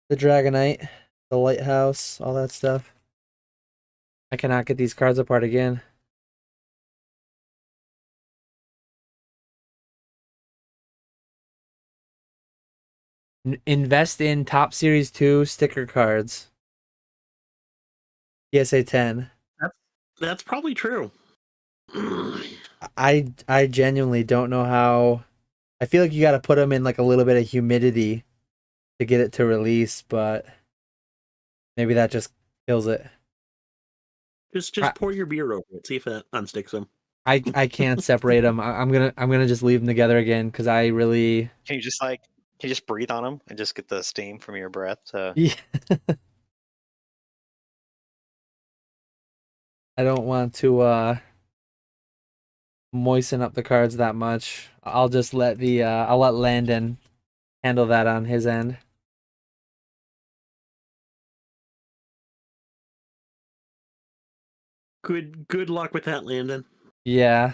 the Dragonite, the lighthouse, all that stuff. I cannot get these cards apart again. Invest in Top Series 2 sticker cards. PSA 10. That's probably true. I genuinely don't know how I feel like you got to put them in like a little bit of humidity to get it to release, but maybe that just kills it. Just pour your beer over it. See if that unsticks them. I can't separate them. I'm gonna just leave them together again because I really. Can you just breathe on them and just get the steam from your breath? Yeah. I don't want to moisten up the cards that much. I'll just let I'll let Landon handle that on his end. Good luck with that, Landon. Yeah.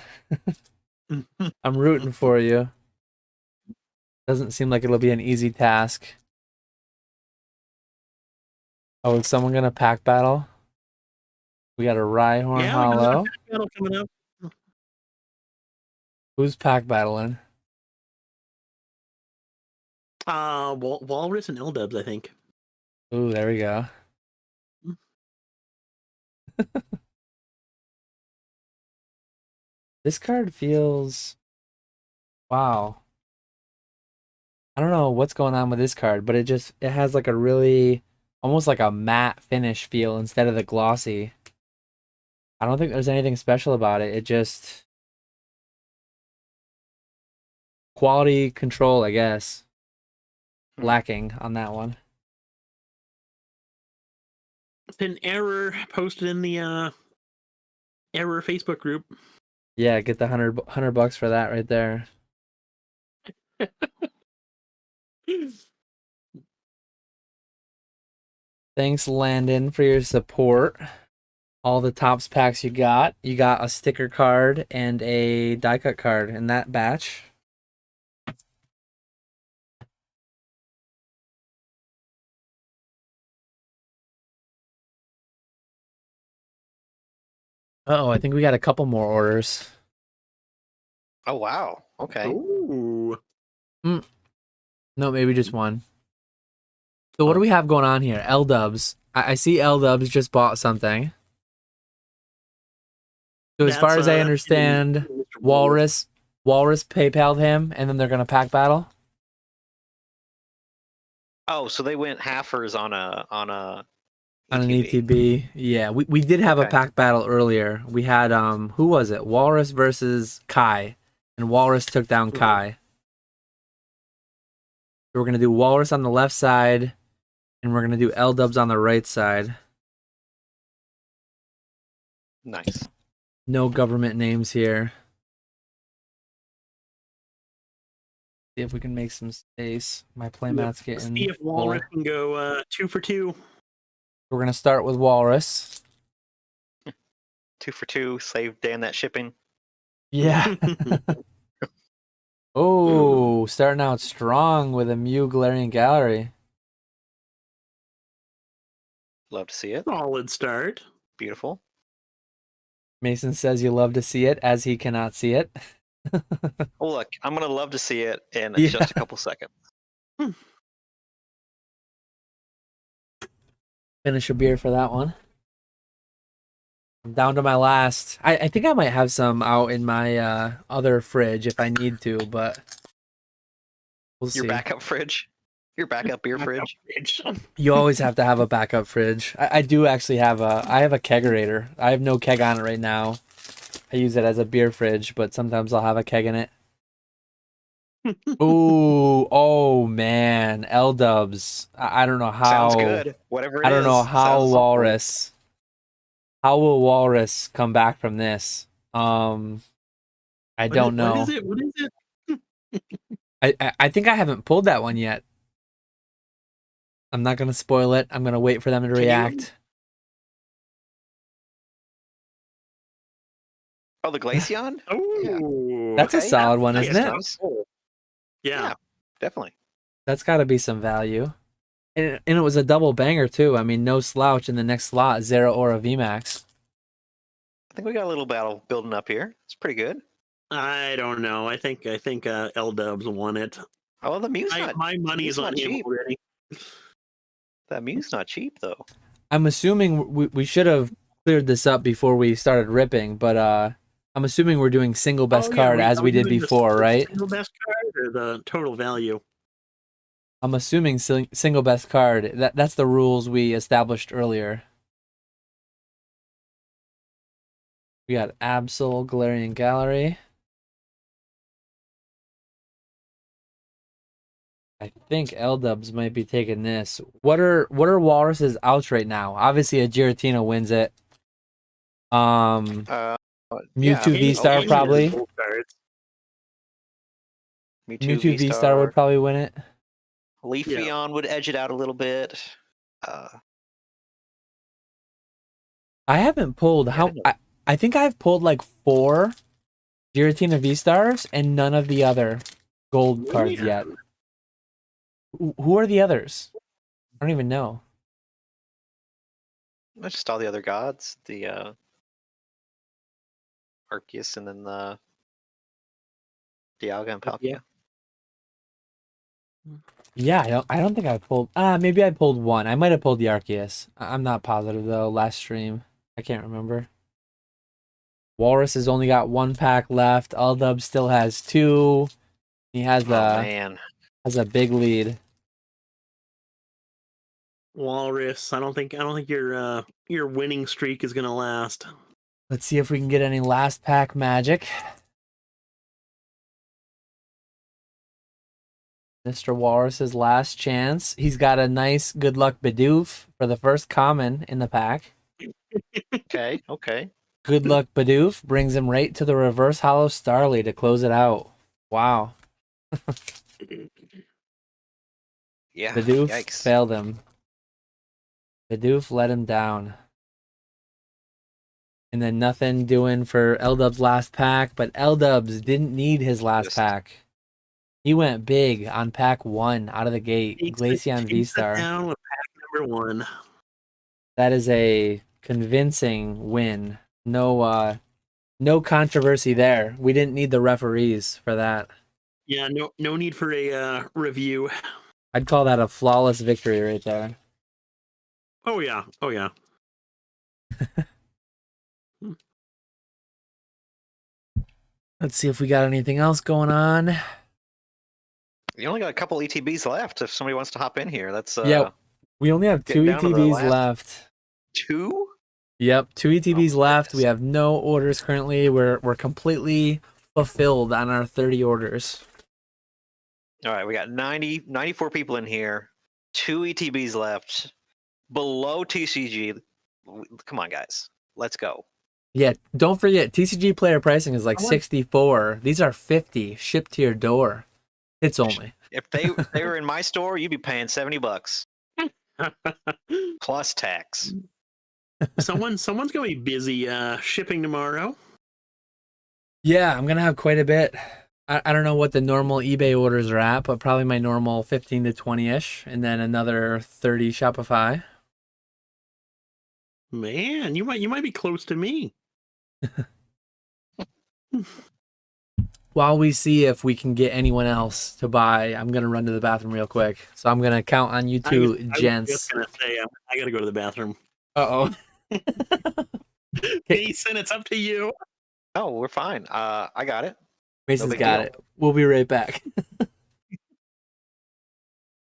I'm rooting for you. Doesn't seem like it'll be an easy task. Oh, is someone gonna pack battle? We got a Rhyhorn Hollow. Pack battle coming up. Who's pack battling? Walrus and L-Dubs, I think. Ooh, there we go. This card feels... Wow. I don't know what's going on with this card, but it has like a really... almost like a matte finish feel instead of the glossy. I don't think there's anything special about it. It just... quality control, I guess. Lacking on that one. It's an error posted in the error Facebook group. Yeah, get the $100 for that right there. Thanks, Landon, for your support. All the Topps packs you got. You got a sticker card and a die cut card in that batch. Oh, I think we got a couple more orders. Oh wow! Okay. Ooh. No, maybe just one. So what do we have going on here? L-Dubs. I see L-Dubs just bought something. So as far as I understand, Walrus PayPal'd him, and then they're gonna pack battle. Oh, so they went halfers on an ETB. Yeah, we did have a pack battle earlier. We had who was it? Walrus versus Kai, and Walrus took down Kai. So we're gonna do Walrus on the left side, and we're gonna do L-Dubs on the right side. Nice. No government names here. See if we can make some space. My playmat's getting. See if Walrus can go 2 for 2. We're gonna start with Walrus. 2 for 2. Save Dan that shipping. Yeah. Oh, starting out strong with a Mew Galarian Gallery. Love to see it. Solid start. Beautiful. Mason says you love to see it as he cannot see it. Oh, look, I'm going to love to see it in Yeah. just a couple seconds. Finish a beer for that one. I'm down to my last. I think I might have some out in my other fridge if I need to, but we'll see. Your backup fridge? Your backup beer fridge? You always have to have a backup fridge. I do actually have I have a kegerator. I have no keg on it right now. I use it as a beer fridge, but sometimes I'll have a keg in it. Ooh, oh man, L-Dubs. I don't know how. Sounds good. Whatever it is. I don't know how sounds Walrus. How will Walrus come back from this? I don't know. What is it? I think I haven't pulled that one yet. I'm not gonna spoil it. I'm gonna wait for them to react. Oh, the Glaceon? Oh, That's a solid one, isn't it? Nice. Yeah, definitely. That's got to be some value. And it was a double banger too. I mean, no slouch in the next slot. Zero Aura VMAX. I think we got a little battle building up here. It's pretty good. I don't know. I think L-Dubs won it. Oh, the Mew's not. My money's on him cheap. already. That Mew's not cheap though. I'm assuming we should have cleared this up before we started ripping, but I'm assuming we're doing single best card as we did before, right? Single best card. or the total value? I'm assuming single best card. That's the rules we established earlier. We got Absol, Galarian Gallery. I think L-Dubs might be taking this. What are Walrus's outs right now? Obviously, a Giratina wins it. Yeah, Mewtwo V-Star Any probably. gold cards. Mewtwo V-Star would probably win it. Leafeon would edge it out a little bit. I haven't pulled I think I've pulled like 4 Giratina V-Stars and none of the other gold cards yet. Who are the others? I don't even know. That's just all the other gods. The Arceus and then the Dialga and Palkia. Yeah, I don't think I pulled. Maybe I pulled 1. I might have pulled the Arceus. I'm not positive though. Last stream, I can't remember. Walrus has only got 1 pack left. Aldub still has 2. He has has a big lead. Walrus, I don't think your winning streak is gonna last. Let's see if we can get any last pack magic. Mr. Walrus's last chance. He's got a nice good luck Bidoof for the first common in the pack. Okay. Good luck Bidoof brings him right to the reverse hollow Starly to close it out. Wow. Yeah. Bidoof Yikes. failed him. Bidoof let him down. And then nothing doing for L-Dub's last pack, but L-Dubs didn't need his last pack. He went big on pack 1 out of the gate. Glaceon V-Star. Down with pack number 1. That is a convincing win. No controversy there. We didn't need the referees for that. Yeah, no need for a review. I'd call that a flawless victory right there. Oh yeah. Let's see if we got anything else going on. You only got a couple ETBs left. If somebody wants to hop in here, that's yeah. We only have 2 ETBs left. 2? Yep, 2 ETBs left. We have no orders currently. We're completely fulfilled on our 30 orders. All right, we got 94 people in here. 2 ETBs left. Below TCG. Come on, guys. Let's go. Yeah, don't forget, TCG player pricing is like 64. These are 50 shipped to your door. It's only. If they were in my store, you'd be paying $70 plus tax. Someone's gonna be busy shipping tomorrow. Yeah, I'm gonna have quite a bit. I don't know what the normal eBay orders are at, but probably my normal 15 to 20-ish, and then another 30 Shopify. Man, you might be close to me. While we see if we can get anyone else to buy, I'm gonna run to the bathroom real quick. So I'm gonna count on you two gents. I was just gonna say I gotta go to the bathroom. Uh-oh. Mason, it's up to you. Oh, we're fine. I got it. Mason's got it. We'll be right back.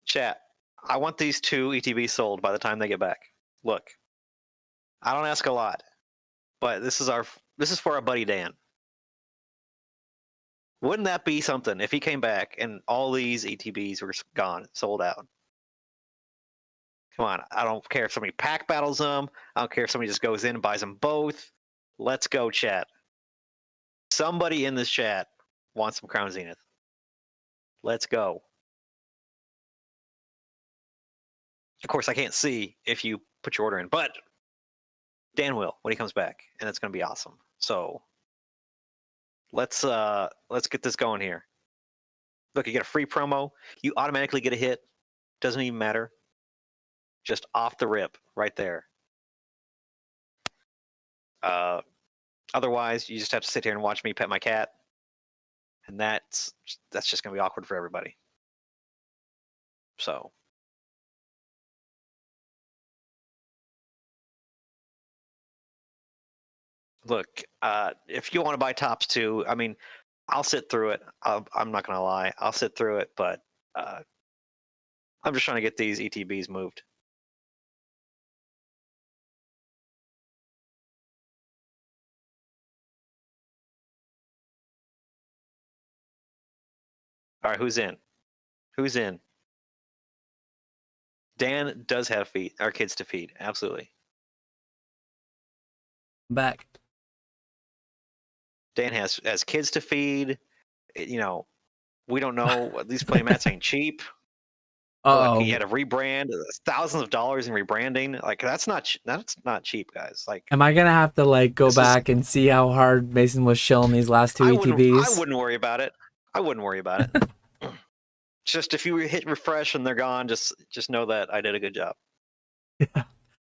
Chat, I want these 2 ETBs sold by the time they get back. Look, I don't ask a lot, but this is for our buddy Dan. Wouldn't that be something if he came back and all these ETBs were gone, sold out? Come on, I don't care if somebody pack battles them. I don't care if somebody just goes in and buys them both. Let's go, chat. Somebody in this chat wants some Crown Zenith. Let's go. Of course, I can't see if you put your order in, but Dan will when he comes back, and it's going to be awesome. So let's get this going here. Look, you get a free promo. You automatically get a hit. Doesn't even matter. Just off the rip, right there. Otherwise, you just have to sit here and watch me pet my cat, and that's just gonna be awkward for everybody. So. Look, if you want to buy tops too, I mean, I'll sit through it. I'm not gonna lie. I'll sit through it, but I'm just trying to get these ETBs moved. All right, who's in? Who's in? Dan does have our kids to feed. Absolutely. I'm back. Dan has kids to feed. You know, we don't know. These playmats ain't cheap. Look, he had to rebrand thousands of dollars in rebranding. Like that's not cheap, guys. Like, am I gonna have to like go back and see how hard Mason was shilling these last two ETBs? I wouldn't worry about it. I wouldn't worry about it. Just if you hit refresh and they're gone, just know that I did a good job.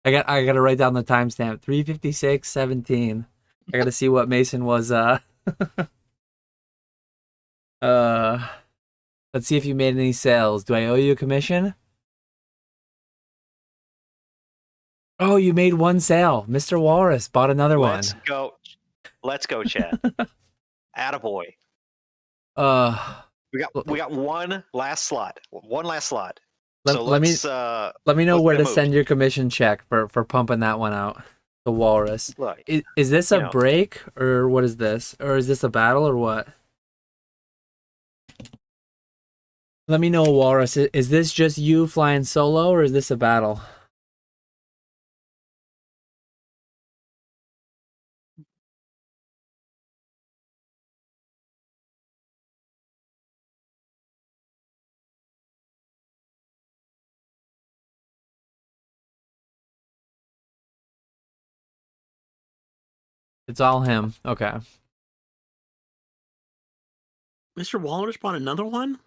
I gotta write down the timestamp. 3:56:17. I gotta see what Mason was. Let's see if you made any sales. Do I owe you a commission? Oh, you made one sale. Mr. Walrus bought another one. Let's go, Chad. Attaboy. We got one last slot. Let me know where to send your commission check for pumping that one out. The Walrus. Look, is this a break or what is this? Or is this a battle or what? Let me know, Walrus. Is this just you flying solo or is this a battle? It's all him. Okay. Mr. Walrus bought another one?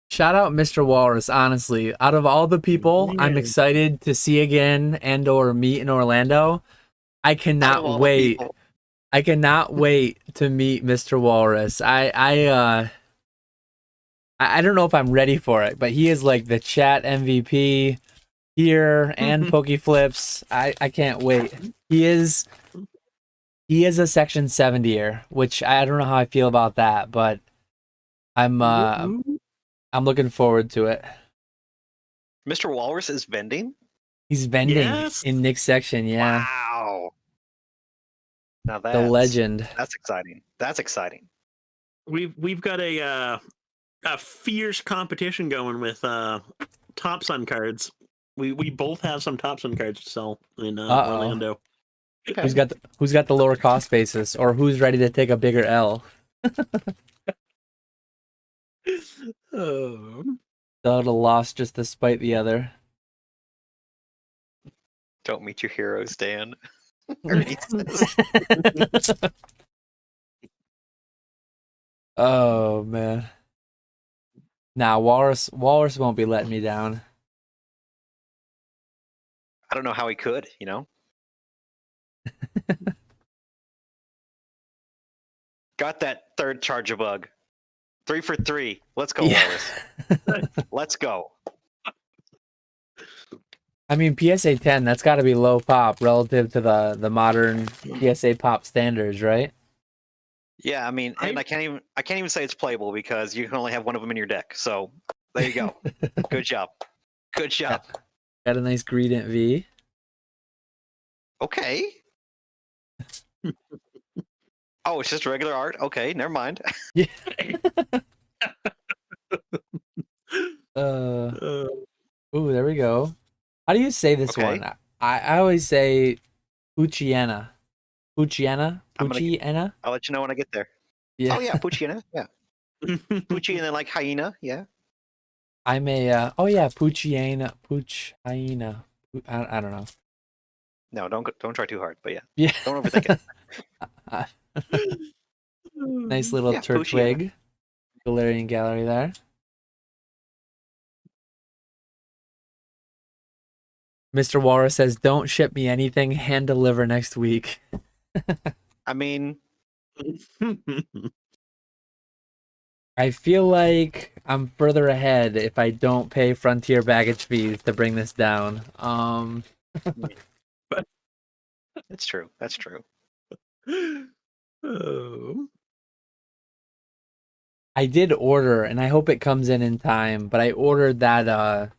Shout out Mr. Walrus, honestly. Out of all the people I'm excited to see again and or meet in Orlando, I cannot wait. I cannot wait to meet Mr. Walrus. I don't know if I'm ready for it, but he is like the chat MVP here and Pokeflips. I can't wait. He is a Section 70er, which I don't know how I feel about that, but I'm looking forward to it. Mr. Walrus is vending? He's vending in Nick's section, yeah. Wow. Now the legend. That's exciting. That's exciting. We've got a fierce competition going with Top Sun cards. We both have some Top Sun cards to sell in Orlando. Okay. Who's got the lower cost basis, or who's ready to take a bigger L? The other lost just to spite the other. Don't meet your heroes, Dan. Oh man. Nah, Walrus won't be letting me down. I don't know how he could, you know? Got that third charger bug. 3 for 3. Let's go, Walrus. Let's go. I mean, PSA 10, that's got to be low pop relative to the modern PSA pop standards, right? Yeah, I mean, and I can't even say it's playable because you can only have one of them in your deck. So there you go. Good job. Good job. Got a nice Greedent V. Okay. Oh, it's just regular art? Okay, never mind. Yeah. Ooh, there we go. How do you say this one? I always say Puchiena. Puchiena? Puchiena? I'll let you know when I get there. Yeah. Oh yeah, Puchiena. Yeah. Pucci and then like hyena. Yeah. I'm a Puchiena. Puchiena. I don't know. No, don't try too hard. But yeah. Yeah. Don't overthink it. Nice little Turtwig. Galarian Gallery there. Mr. Walrus says, "Don't ship me anything. Hand deliver next week." I mean, I feel like I'm further ahead if I don't pay Frontier baggage fees to bring this down. That's true. That's true. Oh. I did order, and I hope it comes in time, but I ordered that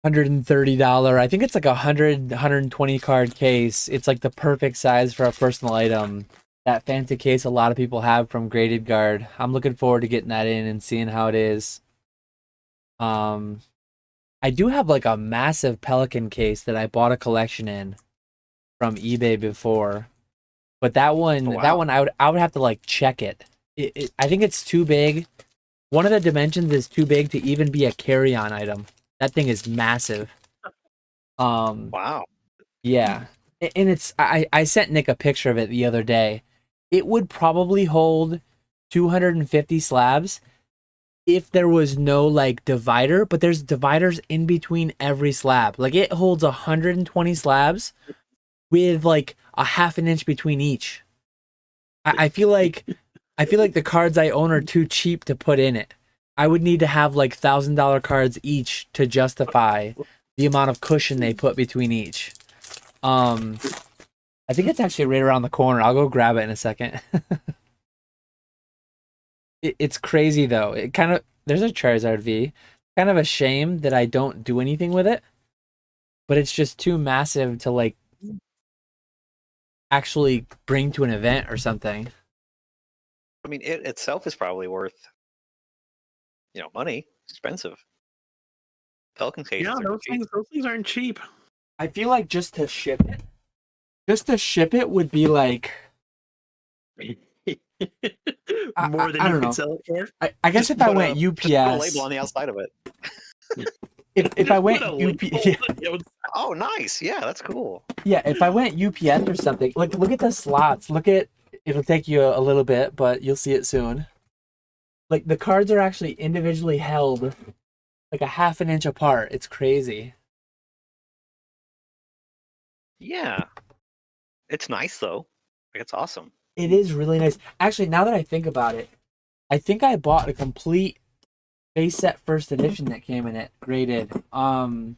$130. I think it's like 120 card case. It's like the perfect size for a personal item. That fancy case a lot of people have from Graded Guard. I'm looking forward to getting that in and seeing how it is. I do have like a massive Pelican case that I bought a collection in from eBay before. But that one, I would have to like check it. I think it's too big. One of the dimensions is too big to even be a carry-on item. That thing is massive. Wow. Yeah. And it's I sent Nick a picture of it the other day. It would probably hold 250 slabs if there was no like divider, but there's dividers in between every slab. Like it holds 120 slabs with like a half an inch between each. I feel like the cards I own are too cheap to put in it. I would need to have like $1,000 cards each to justify the amount of cushion they put between each. I think it's actually right around the corner. I'll go grab it in a second. It's crazy though. There's a Charizard V. Kind of a shame that I don't do anything with it, but it's just too massive to like actually bring to an event or something. I mean, it itself is probably worth, money. It's expensive. Pelican cages. Yeah, those things aren't cheap. I feel like just to ship it would be like More than I you don't can know. sell it for. I guess if I went Just put a UPS, label on the outside of it. if I went Put a label UPS, on the outside. Oh, nice. Yeah, that's cool. yeah, if I went UPS or something, like look at the slots. It'll take you a little bit, but you'll see it soon. Like the cards are actually individually held like a half an inch apart. It's crazy. Yeah. It's nice though. Like it's awesome. It is really nice. Actually, now that I think about it, I think I bought a complete base set first edition that came in it, graded. I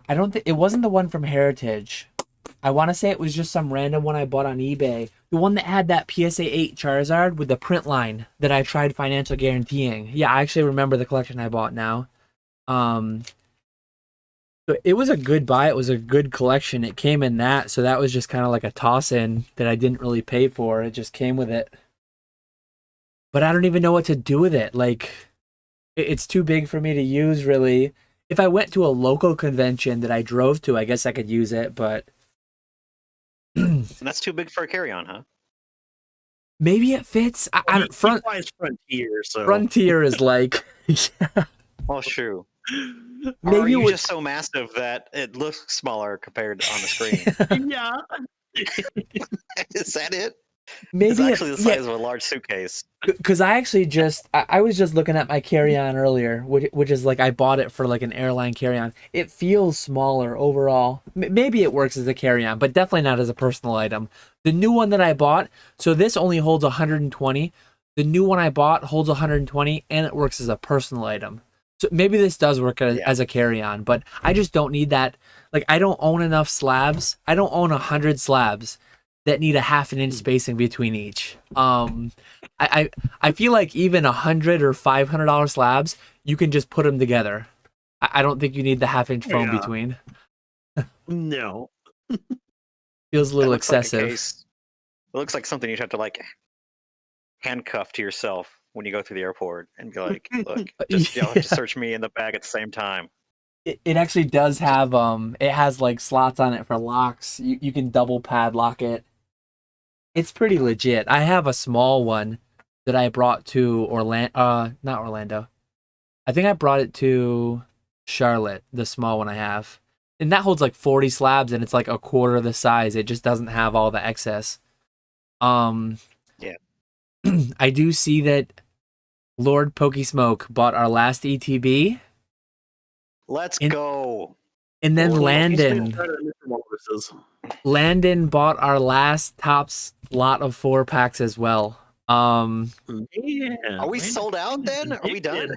don't think it wasn't the one from Heritage. I want to say it was just some random one I bought on eBay. The one that had that PSA 8 Charizard with the print line that I tried financial guaranteeing. Yeah, I actually remember the collection I bought now. So it was a good buy. It was a good collection. It came in that, so that was just kind of like a toss-in that I didn't really pay for. It just came with it. But I don't even know what to do with it. Like, it's too big for me to use, really. If I went to a local convention that I drove to, I guess I could use it, but... And that's too big for a carry-on, huh? Maybe it fits. Frontier, so Frontier is like... yeah. Well, true. Maybe or are you just so massive that it looks smaller compared on the screen? yeah. Is that it? Maybe It's actually the size of a large suitcase. Because I actually I was just looking at my carry-on earlier, which is like I bought it for like an airline carry-on. It feels smaller overall. Maybe it works as a carry-on, but definitely not as a personal item. The new one that I bought, so this only holds 120. The new one I bought holds 120, and it works as a personal item. So maybe this does work as a carry-on, but I just don't need that. Like, I don't own enough slabs. I don't own 100 slabs that need a half an inch spacing between each. I feel like even $100 or $500 slabs, you can just put them together. I don't think you need the half inch foam between. No. Feels a little Like excessive. it looks like something you'd have to like handcuff to yourself when you go through the airport and be like, look, just search me in the bag at the same time. It actually does have it has like slots on it for locks. You can double padlock it. It's pretty legit. I have a small one that I brought to not Orlando. I think I brought it to Charlotte, the small one I have. And that holds like 40 slabs and it's like a quarter the size. It just doesn't have all the excess. Yeah. I do see that Lord Pokesmoke bought our last ETB. Let's go. And then Landon bought our last Topps lot of 4 packs as well. Are we sold out then? Are we done?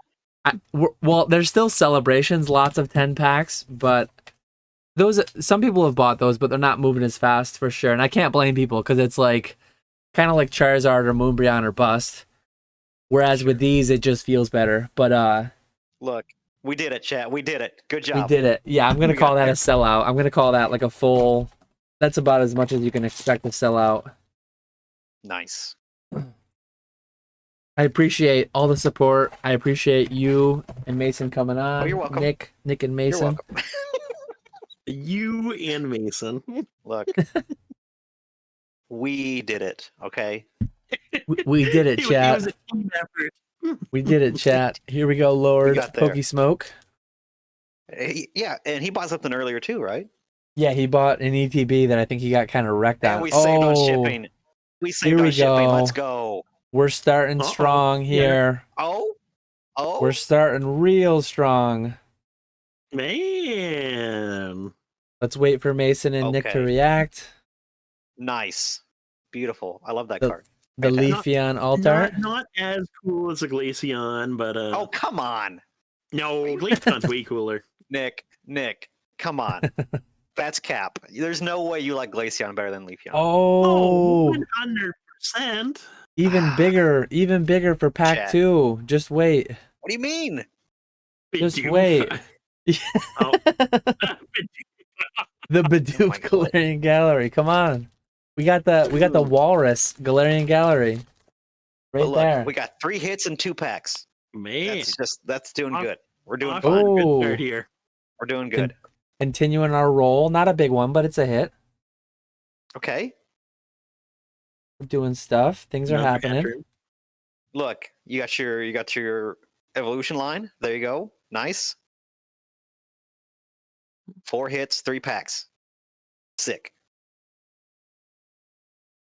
Well, there's still celebrations, lots of 10 packs, but some people have bought those, but they're not moving as fast for sure. And I can't blame people because it's like kind of like Charizard or Moonbreon or Bust. Whereas with these, it just feels better. But Look, we did it, chat. We did it. Good we job. did it. Yeah, I'm gonna We call got that a there. sellout. I'm gonna call that like a full. That's about as much as you can expect to sell out. Nice. I appreciate all the support. I appreciate you and Mason coming on. Oh, you're welcome. Nick and You're Mason. welcome. You and Mason. Look, we did it. Okay. We did it, It chat. was a team effort. We did it, chat. Here we go, Lord got there. Pokey Smoke. Yeah, and he bought something earlier too, right? Yeah, he bought an ETB that I think he got kind of wrecked And on. we saved on shipping. We saved here on we shipping. go. Let's go. We're starting strong here. Oh, We're starting real strong. Man. Let's wait for Mason and Nick to Okay. react. nice, beautiful. I love that The- card. The Fantastic. Leafeon altar. Not as cool as a Glaceon, but Oh, come on, no, Glaceon's way cooler. Nick. Come on. That's cap. There's no way you like Glaceon better than Leafeon. Oh, 100%. even bigger for pack Chat. 2. Just wait. What do you mean? Just Bidoof. wait. Oh. The Oh my Bidoof God. Galarian Gallery. Come on. We got the Walrus Galarian Gallery. Right But look, there. we got 3 hits and 2 packs. Man. That's doing Off- good. We're doing Off fine. to a Oh. good start here. We're doing good. Continuing our roll. Not a big one, but it's a hit. Okay. We're doing stuff. Things are Another happening. hat-trick. Look, you got your evolution line. There you go. Nice. 4 hits, 3 packs. Sick.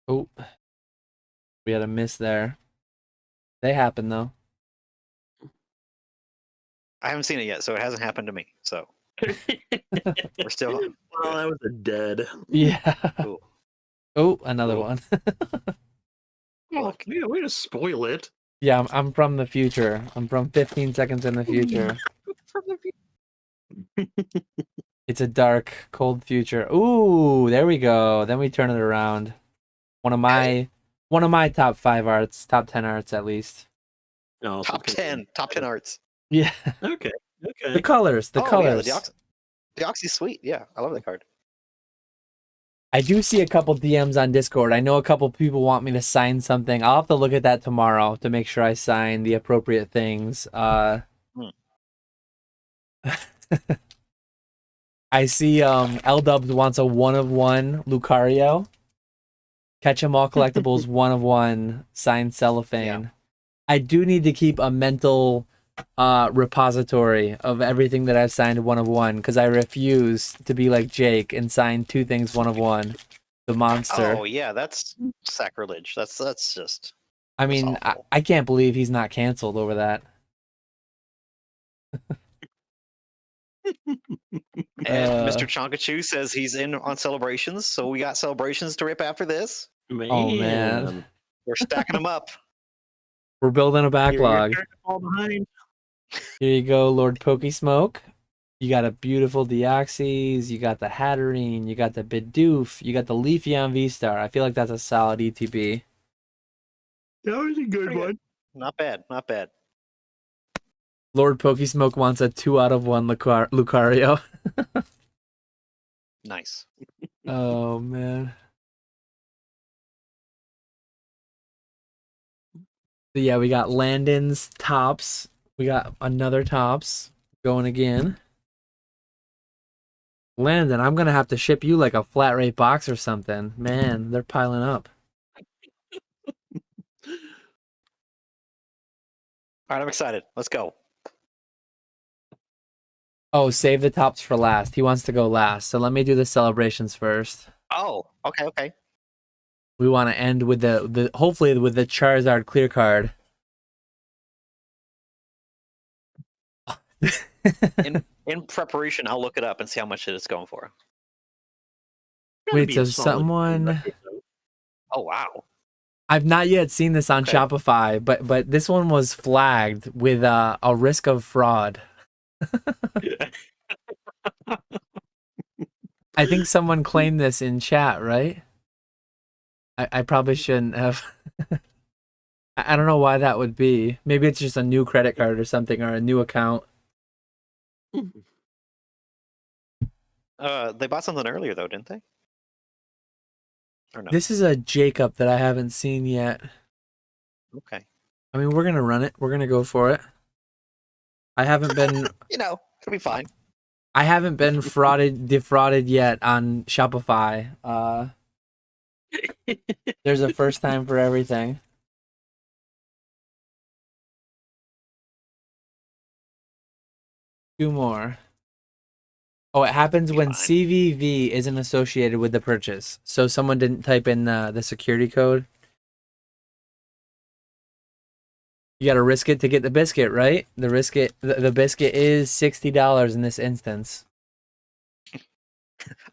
Oh, we had a miss there. They happen though. I haven't seen it yet, so it hasn't happened to me. So we're still. Well, that was a dead. Yeah. Cool. Oh, another Cool. one. Oh, yeah, way to spoil it. Yeah, I'm from the future. I'm from 15 seconds in the future. It's a dark, cold future. Ooh, there we go. Then we turn it around. One of my top 5 arts, top 10 arts at least. No, Top 10 arts. Yeah. Okay. The colors, the Oh, colors. Yeah, the Deoxy's sweet. Yeah, I love that card. I do see a couple DMs on Discord. I know a couple people want me to sign something. I'll have to look at that tomorrow to make sure I sign the appropriate things. I see L-Dubs wants a 1-of-1 Lucario. Catch 'em all collectibles 1-of-1 signed cellophane. Yeah. I do need to keep a mental repository of everything that I've signed 1-of-1 because I refuse to be like Jake and sign 2 things 1-of-1. The monster. Oh yeah, that's sacrilege. That's just. I mean, that's awful. I can't believe he's not canceled over that. And Mr. Chonkachu says he's in on celebrations, so we got celebrations to rip after this. Man. Oh, man. We're stacking them up. We're building a You're backlog. starting to fall behind. Here you go, Lord Pokey Smoke. You got a beautiful Deoxys, you got the Hatterene, you got the Bidoof, you got the Leafeon V-Star. I feel like that's a solid ETB. That was a good Pretty one. Not bad. Not bad. Lord Pokey Smoke wants a 2-out-of-1 Lucario. Nice. Oh, man. So yeah, we got Landon's tops. We got another tops going again. Landon, I'm going to have to ship you like a flat rate box or something. Man, they're piling up. All right, I'm excited. Let's go. Oh, save the tops for last. He wants to go last. So let me do the celebrations first. Oh, okay. We want to end with the hopefully with the Charizard clear card. In preparation, I'll look it up and see how much it is going for. Gotta Wait, be so a solid someone record, though. Oh wow. I've not yet seen this on Okay. Shopify, but this one was flagged with a risk of fraud. I think someone claimed this in chat, right? I probably shouldn't have. I don't know why that would be. Maybe it's just a new credit card or something, or a new account. They bought something earlier though, didn't they? Or no? This is a Jacob that I haven't seen yet. Okay. I mean, we're gonna run it. We're gonna go for it. I haven't been It'll be fine. I haven't been defrauded yet on Shopify. There's a first time for everything. Two more. Oh, it happens when Fine. CVV isn't associated with the purchase. So someone didn't type in the security code. You gotta risk it to get the biscuit, right? The biscuit is $60 in this instance.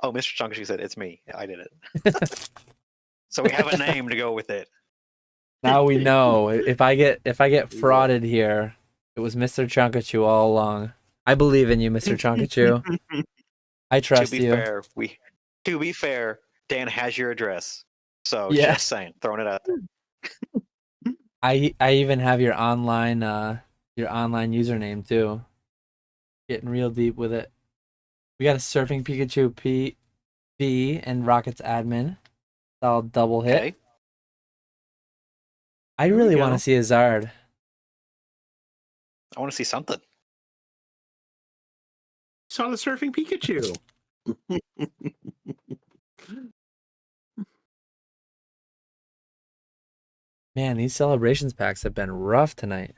Oh, Mr. Chunky said it's me. I did it. So we have a name to go with it. Now we know. If I get frauded here, it was Mr. Chunkachu all along. I believe in you, Mr. Chunkachu. I trust you. To be fair, Dan has your address. So Yeah. just saying, throwing it out there. I even have your online username too. Getting real deep with it. We got a Surfing Pikachu P and Rockets admin. Solid double hit. Okay. I There really we want go. to see a Zard. I want to see something. Saw the surfing Pikachu. Man, these celebrations packs have been rough tonight.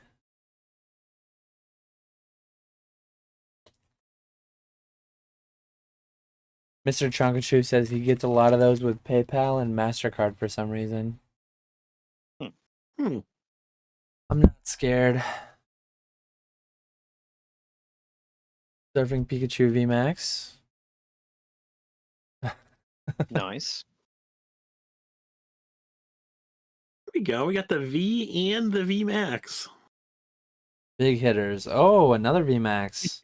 Mr. Chonkachu says he gets a lot of those with PayPal and MasterCard for some reason. Hmm. I'm not scared. Surfing Pikachu VMAX. Nice. There we go. We got the V and the V Max. Big hitters. Oh, another VMAX.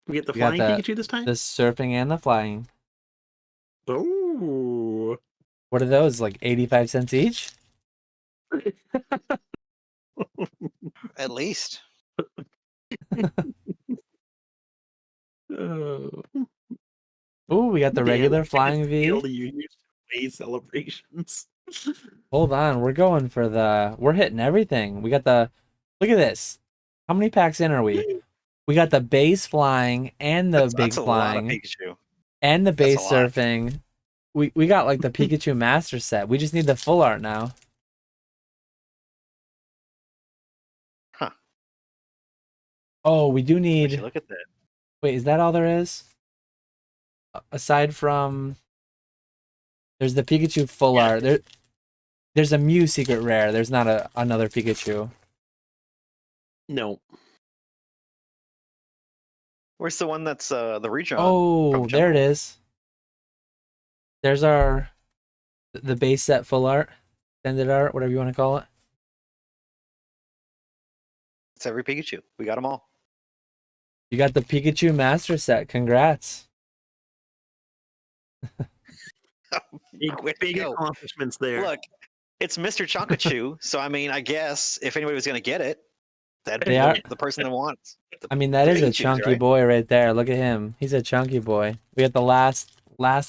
We get the We got flying Pikachu this time. The surfing and the flying. Oh. What are those? Like 85 cents each? At least. Oh. Ooh, we got the regular flying V. You used to play celebrations. Hold on, we're hitting everything. We got look at this. How many packs in are we? We got the base flying and the big That's a lot of flying Pikachu. and the base That's a lot. surfing. We got like the Pikachu Master Set. We just need the full art now. Huh. Oh, we do Would need. you look at that? Wait, is that all there is? Aside from, there's the Pikachu full art. There's a Mew secret rare. There's not another Pikachu. No. Where's the one that's the region? Oh, there it is. There's the base set full art, extended art, whatever you want to call it. It's every Pikachu. We got them all. You got the Pikachu Master Set. Congrats. Big accomplishments there. Look, it's Mr. Chonkachu, so I mean, I guess if anybody was going to get it, that'd be They are- the person that wants. I mean, that is a Pikachu's, chunky right? boy right there. Look at him. He's a chunky boy. We got the last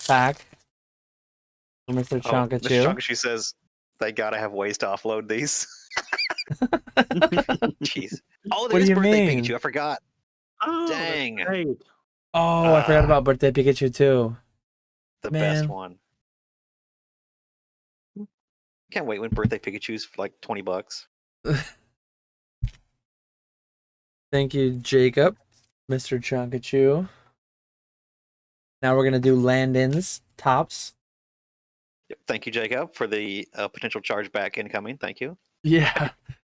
pack for Mr. Oh, Chonkachu. Mr. Chonkachu says they gotta have ways to offload these. Jeez. Oh, What there's do you birthday mean? Pikachu. I forgot. Oh, Dang. that's right. Oh, I forgot about birthday Pikachu too. The Man. best one. Can't wait when birthday Pikachu's like $20. Thank you, Jacob, Mr. Chonkachu. Now we're gonna do Landon's tops. Yep. Thank you, Jacob, for the potential chargeback incoming. Thank you. Yeah.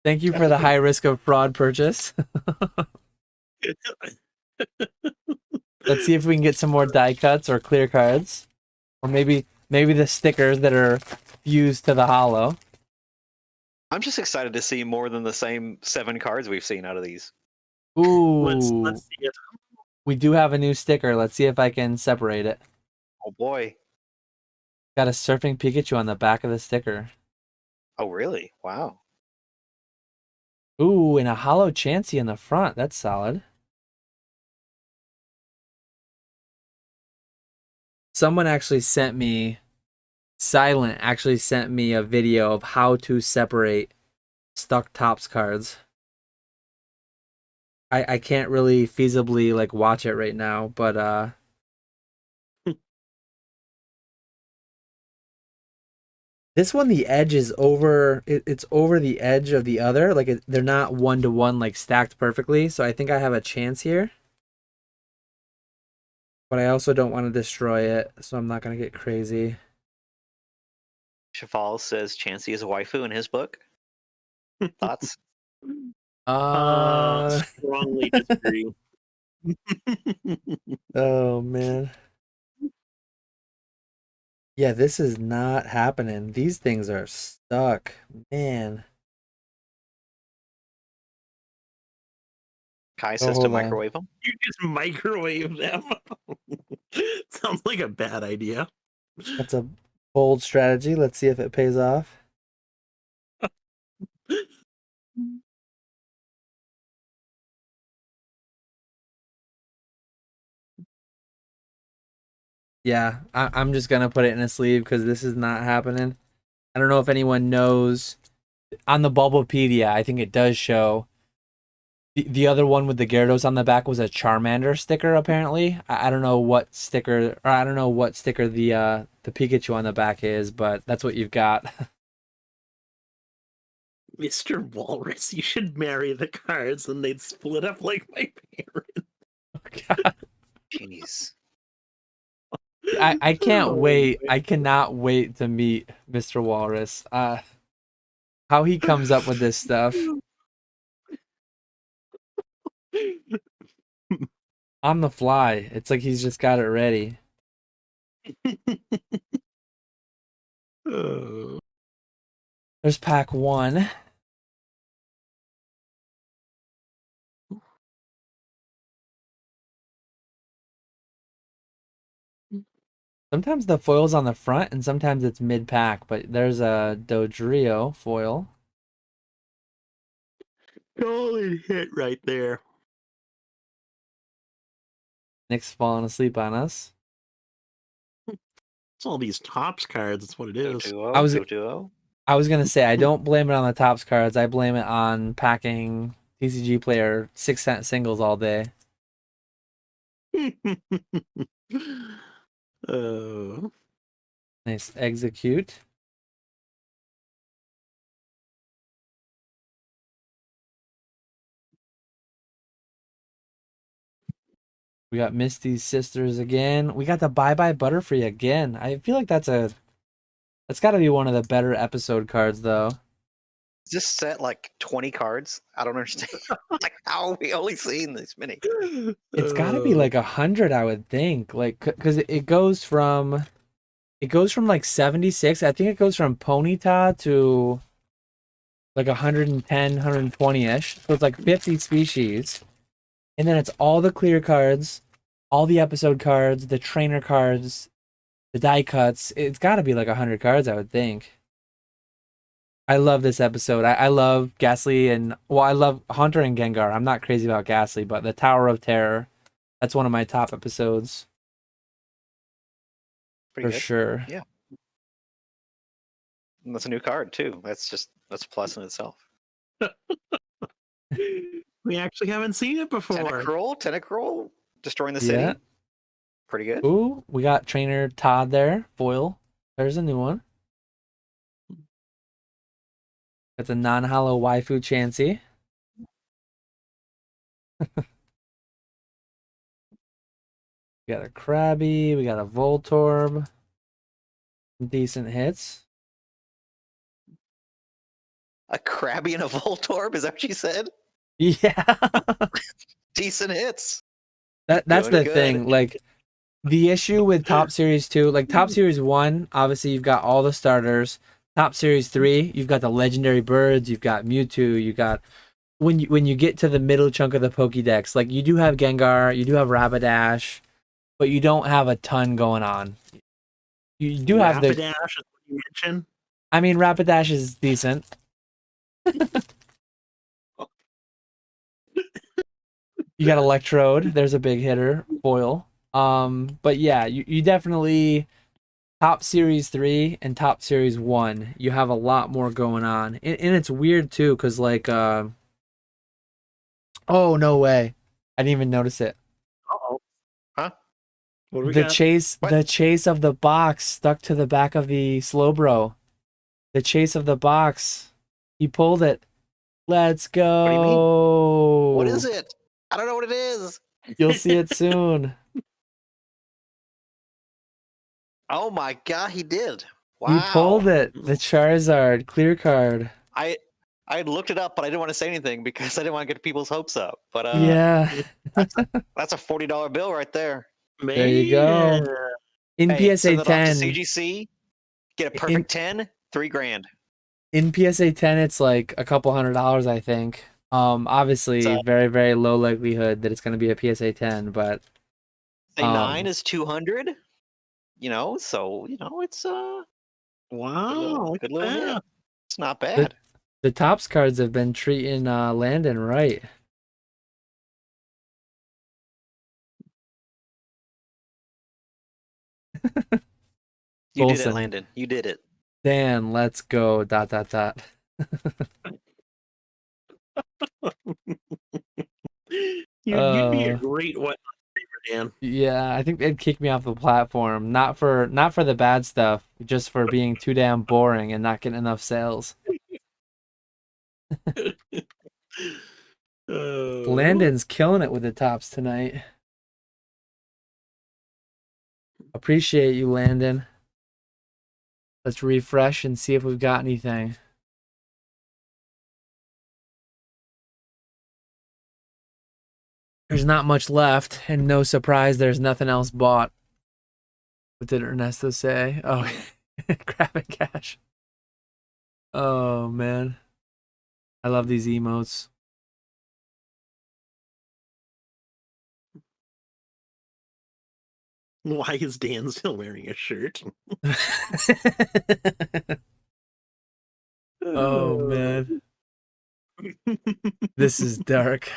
Thank you for the high risk of fraud purchase. Let's see if we can get some more die cuts or clear cards, or maybe the stickers that are fused to the holo. I'm just excited to see more than the same 7 cards we've seen out of these. Ooh, Let's see it. we do have a new sticker. Let's see if I can separate it. Oh boy. Got a surfing Pikachu on the back of the sticker. Oh, really? Wow. Ooh, and a hollow Chansey in the front. That's solid. Someone actually sent me, Silent actually sent me a video of how to separate stuck Topps cards. I can't really feasibly like watch it right now, but this one the edge is over it's over the edge of the other. Like they're not one to one like stacked perfectly, so I think I have a chance here. But I also don't want to destroy it, so I'm not gonna get crazy. Cheval says Chansey is a waifu in his book. Thoughts? Strongly disagree. Oh man. Yeah, this is not happening. These things are stuck, man. Kai Oh, says to hold on. microwave them. You just microwave them. Sounds like a bad idea. That's a bold strategy. Let's see if it pays off. Yeah, I'm just gonna put it in a sleeve because this is not happening. I don't know if anyone knows. On the Bulbapedia, I think it does show. The other one with the Gyarados on the back was a Charmander sticker, apparently. I don't know what sticker, or I don't know what sticker the Pikachu on the back is, but that's what you've got. Mr. Walrus, you should marry the cards and they'd split up like my parents. God. Jeez. I can't Oh, wait. man. I cannot wait to meet Mr. Walrus. How he comes up with this stuff. On the fly. It's like he's just got it ready. Oh. There's pack 1. Sometimes the foil's on the front and sometimes it's mid-pack, but there's a Dodrio foil. Golden hit right there. Nick's falling asleep on us. It's all these Topps cards. That's what it is. I was- Duo. I was gonna say I don't blame it on the Topps cards. I blame it on packing TCG Player 6-cent singles all day. Oh. Nice execute. We got Misty's Sisters again. We got the Bye Bye Butterfree again. I feel like that's got to be one of the better episode cards though. Is this set like 20 cards? I don't understand. Like, how are we only seeing this many? It's got to be like 100, I would think. Like, because it goes from like 76. I think it goes from Ponyta to like 110, 120-ish. So it's like 50 species. And then it's all the clear cards, all the episode cards, the trainer cards, the die cuts. It's got to be like 100 cards, I would think. I love this episode. I love Ghastly and, well, I love Hunter and Gengar. I'm not crazy about Ghastly, but the Tower of Terror, that's one of my top episodes. Pretty For good. sure. Yeah. And that's a new card too. That's a plus in itself. We actually haven't seen it before. Tentacruel, destroying the city. Yeah. Pretty good. Ooh, we got Trainer Todd there. Foil. There's a new one. That's a non-hollow waifu Chansey. We got a Krabby. We got a Voltorb. Decent hits. A Krabby and a Voltorb, is that what you said? Yeah. Decent hits. That's Doing the good. thing. Like, the issue with Top Series 2, like Top Series 1, obviously you've got all the starters. Top Series 3, you've got the legendary birds, you've got Mewtwo, you got when you get to the middle chunk of the Pokédex, like you do have Gengar, you do have Rapidash, but you don't have a ton going on. You do have the. Rapidash is what you mentioned. I mean, Rapidash is decent. You got Electrode. There's a big hitter foil. But yeah, you definitely top Series 3 and top Series 1. You have a lot more going on, and it's weird too, cause like oh no way, I didn't even notice it. Uh-oh. Huh? What do we The got? chase, What? the chase of the box stuck to the back of the Slowbro. The chase of the box. He pulled it. Let's go. What do you mean? What is it? I don't know what it is. You'll see it soon. Oh my god, he did. Wow. He pulled it. The Charizard clear card. I looked it up, but I didn't want to say anything because I didn't want to get people's hopes up. But Yeah. that's a $40 bill right there. There you go. In Hey, PSA send it off to 10, CGC, get a perfect 10, $3,000. in PSA 10, it's like a couple $100, I think. Obviously, So- very, very low likelihood that it's going to be a PSA 10, but Say 9 is 200. So it's Wow. good little hit. Yeah. It's not bad. the Topps cards have been treating Landon right. You did it, Olsen. Landon. You did it. Dan, let's go. ... You'd be a great whatnot favorite, Dan. Yeah, I think they'd kick me off the platform. Not for the bad stuff, just for being too damn boring and not getting enough sales. Landon's killing it with the Topps tonight. Appreciate you, Landon. Let's refresh and see if we've got anything. There's not much left, and no surprise, there's nothing else bought. What did Ernesto say? Oh, grab it cash. Oh, man. I love these emotes. Why is Dan still wearing a shirt? Oh, man. This is dark.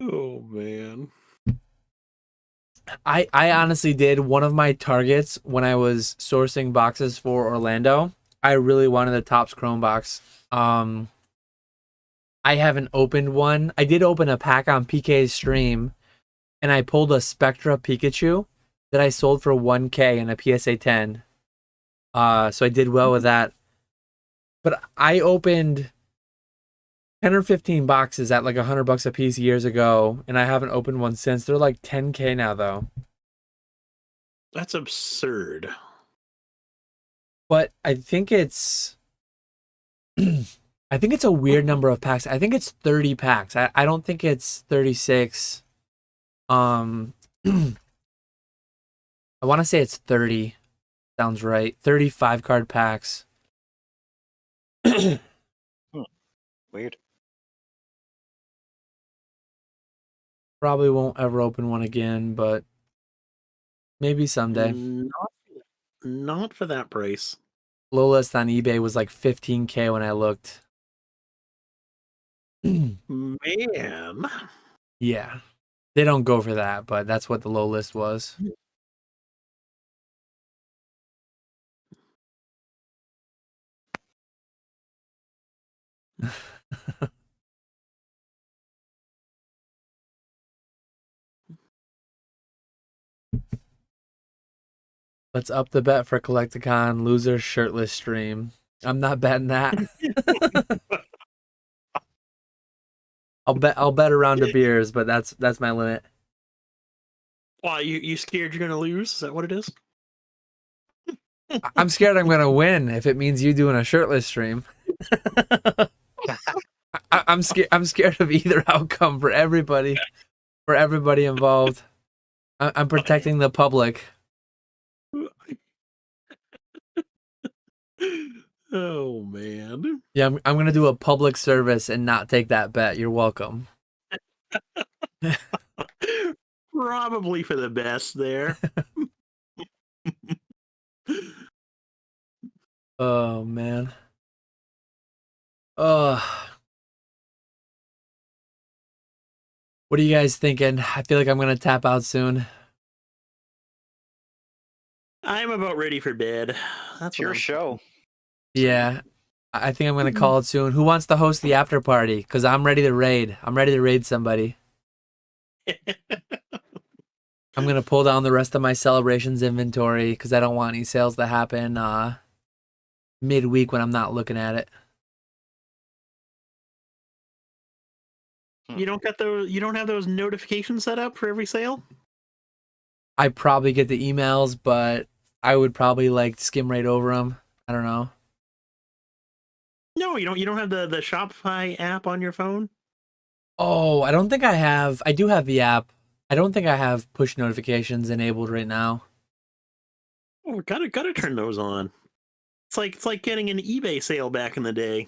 Oh, man. I honestly did one of my targets when I was sourcing boxes for Orlando. I really wanted the Topps Chrome box. I haven't opened one. I did open a pack on PK's stream, and I pulled a Spectra Pikachu that I sold for $1K in a PSA 10. So I did well with that. But I opened 10 or 15 boxes at like $100 a piece years ago, and I haven't opened one since. They're like 10K now, though. That's absurd. But I think it's a weird number of packs. I think it's 30 packs. I don't think it's 36. I want to say it's 30. Sounds right. 35 card packs. Weird. Probably won't ever open one again, but maybe someday. Not for that price. Low list on eBay was like 15K when I looked. Man. Yeah. They don't go for that, but that's what the low list was. Let's up the bet for Collecticon loser shirtless stream. I'm not betting that. I'll bet a round of beers, but that's my limit. Why, you scared you're gonna lose? Is that what it is? I'm scared I'm gonna win if it means you doing a shirtless stream. I'm scared of either outcome for everybody involved. I'm protecting the public. Oh man. Yeah, I'm gonna do a public service and not take that bet. You're welcome. Probably for the best there. Oh man. What are you guys thinking? I feel like I'm gonna tap out soon. I'm about ready for bed. It's your show. Yeah. I think I'm gonna call it soon. Who wants to host the after party? Because I'm ready to raid. I'm ready to raid somebody. I'm gonna pull down the rest of my celebrations inventory because I don't want any sales to happen midweek when I'm not looking at it. You don't got those. You don't have those notifications set up for every sale. I probably get the emails, but I would probably like skim right over them. I don't know. No, you don't. You don't have the Shopify app on your phone. Oh, I don't think I have. I do have the app. I don't think I have push notifications enabled right now. Oh, gotta turn those on. It's like getting an eBay sale back in the day.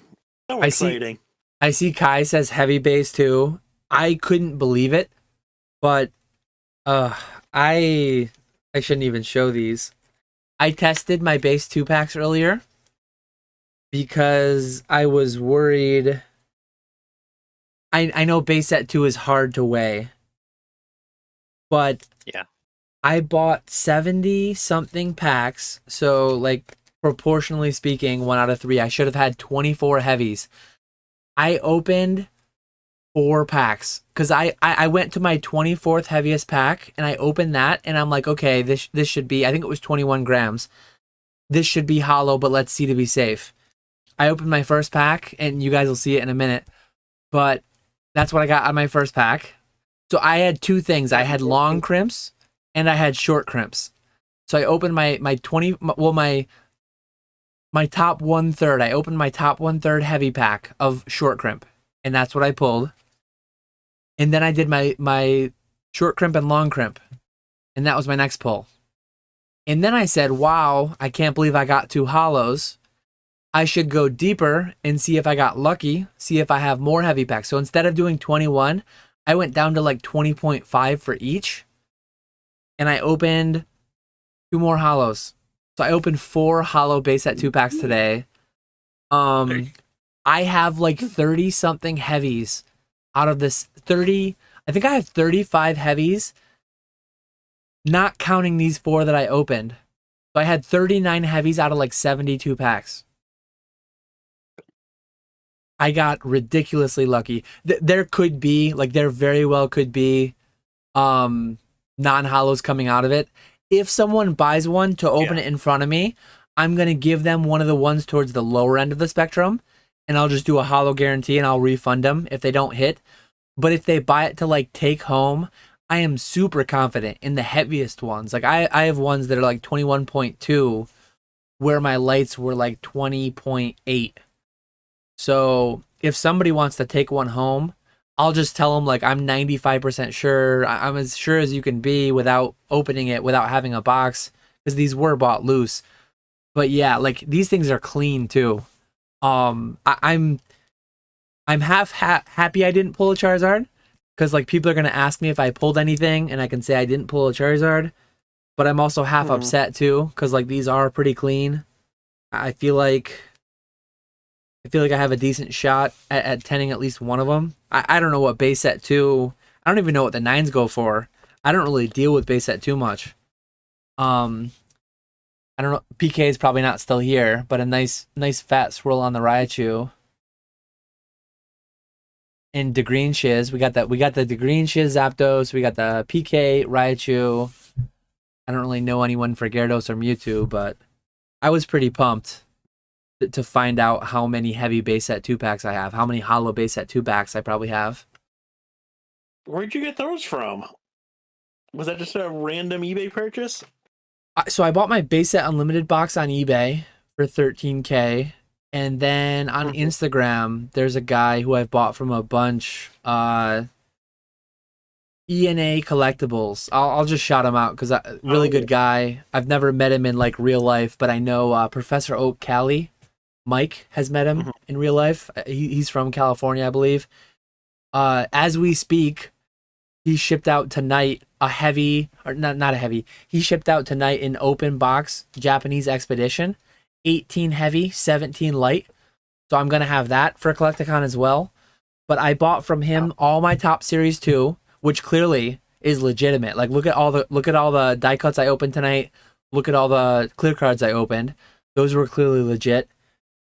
So exciting. I see Kai says heavy base too. I couldn't believe it, but I shouldn't even show these. I tested my base 2-packs earlier because I was worried. I know base set 2 is hard to weigh, but yeah, I bought 70 something packs, so like proportionally speaking, 1 out of 3. I should have had 24 heavies. I opened 4 packs because I went to my 24th heaviest pack and I opened that and I'm like, okay, this should be, I think it was 21 grams. This should be hollow, but let's see to be safe. I opened my first pack and you guys will see it in a minute, but that's what I got on my first pack. So I had 2 things. I had long crimps and I had short crimps. So I opened my top 1/3. I opened my top 1/3 heavy pack of short crimp, and that's what I pulled. And then I did my short crimp and long crimp, and that was my next pull. And then I said, wow, I can't believe I got 2 hollows. I should go deeper and see if I got lucky, see if I have more heavy packs. So instead of doing 21, I went down to like 20.5 for each, and I opened 2 more hollows. So I opened 4 hollow base set 2-packs today. I have like 30 something heavies out of this 30. I think I have 35 heavies, not counting these 4 that I opened. So I had 39 heavies out of like 72 packs. I got ridiculously lucky. There could be, like there very well could be non-hollows coming out of it. If someone buys one to open it in front of me, I'm going to give them one of the ones towards the lower end of the spectrum, and I'll just do a hollow guarantee and I'll refund them if they don't hit. But if they buy it to like take home, I am super confident in the heaviest ones. Like I have ones that are like 21.2 where my lights were like 20.8. So if somebody wants to take one home, I'll just tell them like I'm 95% sure. I'm as sure as you can be without opening it, without having a box, because these were bought loose. But yeah, like these things are clean too. I'm half happy I didn't pull a Charizard, because like people are gonna ask me if I pulled anything, and I can say I didn't pull a Charizard. But I'm also half upset too, because like these are pretty clean. I feel like I have a decent shot at 10ing at least one of them. I don't know what base set 2. I don't even know what the 9s go for. I don't really deal with base set too much. I don't know. PK is probably not still here, but a nice fat swirl on the Raichu. And DeGreen Shiz, we got the DeGreen Shiz Zapdos. We got the PK Raichu. I don't really know anyone for Gyarados or Mewtwo, but I was pretty pumped to find out how many heavy base set 2-packs I have, how many hollow base set 2-packs I probably have. Where'd you get those from? Was that just a random eBay purchase? So I bought my base set unlimited box on eBay for $13K, and then on Instagram there's a guy who I've bought from a bunch, ENA Collectibles. I'll just shout him out because really good guy. I've never met him in like real life, but I know Professor Oak Cali. Mike has met him in real life. He's from California, I believe. As we speak, he shipped out tonight a heavy, or not a heavy. He shipped out tonight an open box Japanese Expedition, 18 heavy, 17 light. So I'm gonna have that for Collecticon as well. But I bought from him all my Top Series 2, which clearly is legitimate. Like look at all the die cuts I opened tonight. Look at all the clear cards I opened. Those were clearly legit.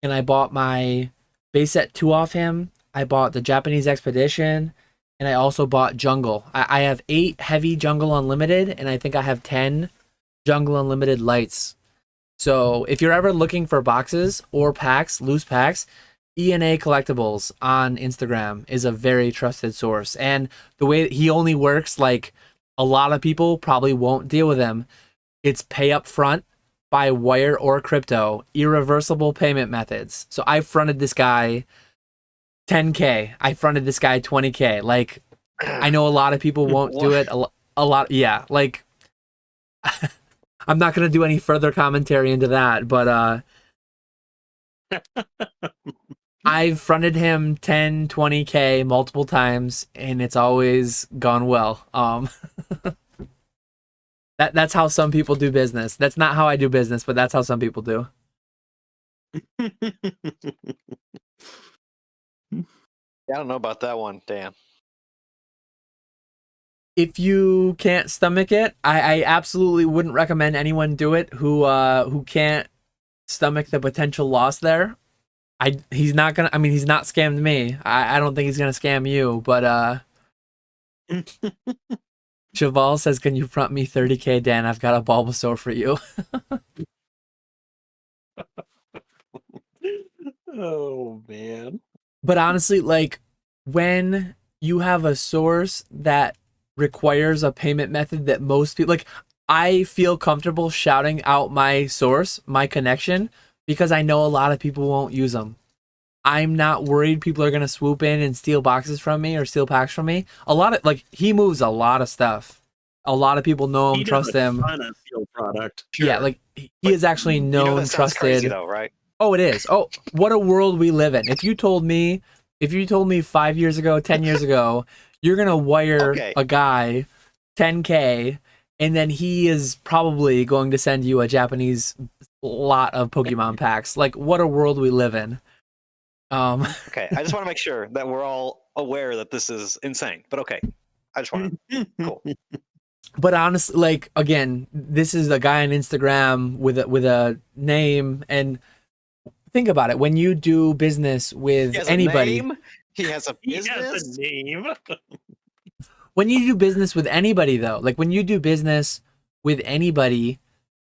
And I bought my base set 2 off him. I bought the Japanese Expedition, and I also bought Jungle. I have 8 heavy Jungle Unlimited, and I think I have 10 Jungle Unlimited lights. So if you're ever looking for boxes or packs, loose packs, ENA Collectibles on Instagram is a very trusted source. And the way he only works, like a lot of people probably won't deal with him, it's pay up front by wire or crypto, irreversible payment methods. So I fronted this guy $10K. I fronted this guy $20K. Like, I know a lot of people won't do it. A lot, yeah. Like, I'm not gonna do any further commentary into that, but I've fronted him 10, 20K multiple times, and it's always gone well. That's how some people do business. That's not how I do business, but that's how some people do. Yeah, I don't know about that one, Dan. If you can't stomach it, I absolutely wouldn't recommend anyone do it who can't stomach the potential loss there. He's not scammed me. I don't think he's gonna scam you, but Cheval says, can you front me 30K, Dan? I've got a Bulbasaur for you. Oh man. But honestly, like, when you have a source that requires a payment method that most people, like, I feel comfortable shouting out my source, my connection, because I know a lot of people won't use them. I'm not worried people are going to swoop in and steal boxes from me or steal packs from me. A lot of, like, he moves a lot of stuff. A lot of people know him, trust him. He does a ton of field product. Yeah, like, he is actually known, that sounds trusted. crazy though, right? Oh, it is. Oh, what a world we live in. If you told me 5 years ago, 10 years ago, you're going to wire a guy $10K, and then he is probably going to send you a Japanese lot of Pokemon packs. Like, what a world we live in. Okay, I just want to make sure that we're all aware that this is insane. But okay, I just want to. Cool. But honestly, like, again, this is a guy on Instagram with a name, and think about it. When you do business with anybody, He has a business. He has a name. When you do business with anybody, though, like when you do business with anybody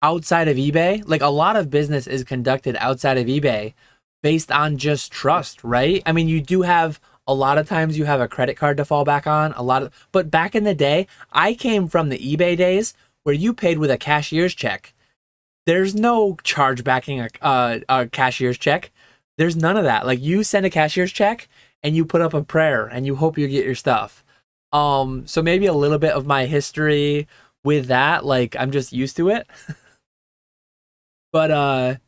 outside of eBay, like a lot of business is conducted outside of eBay based on just trust, right? I mean, you do have a lot of times you have a credit card to fall back on, but back in the day, I came from the eBay days where you paid with a cashier's check. There's no charge backing a cashier's check. There's none of that. Like, you send a cashier's check and you put up a prayer and you hope you get your stuff. So maybe a little bit of my history with that, like, I'm just used to it. But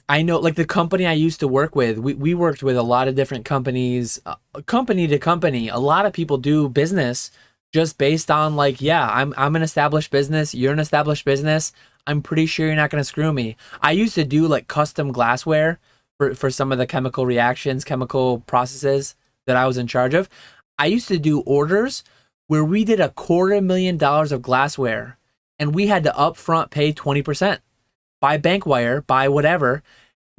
I know, like, the company I used to work with, we worked with a lot of different companies, company to company. A lot of people do business just based on, like, yeah, I'm an established business, you're an established business, I'm pretty sure you're not going to screw me. I used to do, like, custom glassware for some of the chemical reactions, chemical processes that I was in charge of. I used to do orders where we did $250,000 of glassware, and we had to upfront pay 20%. By bank wire, by whatever.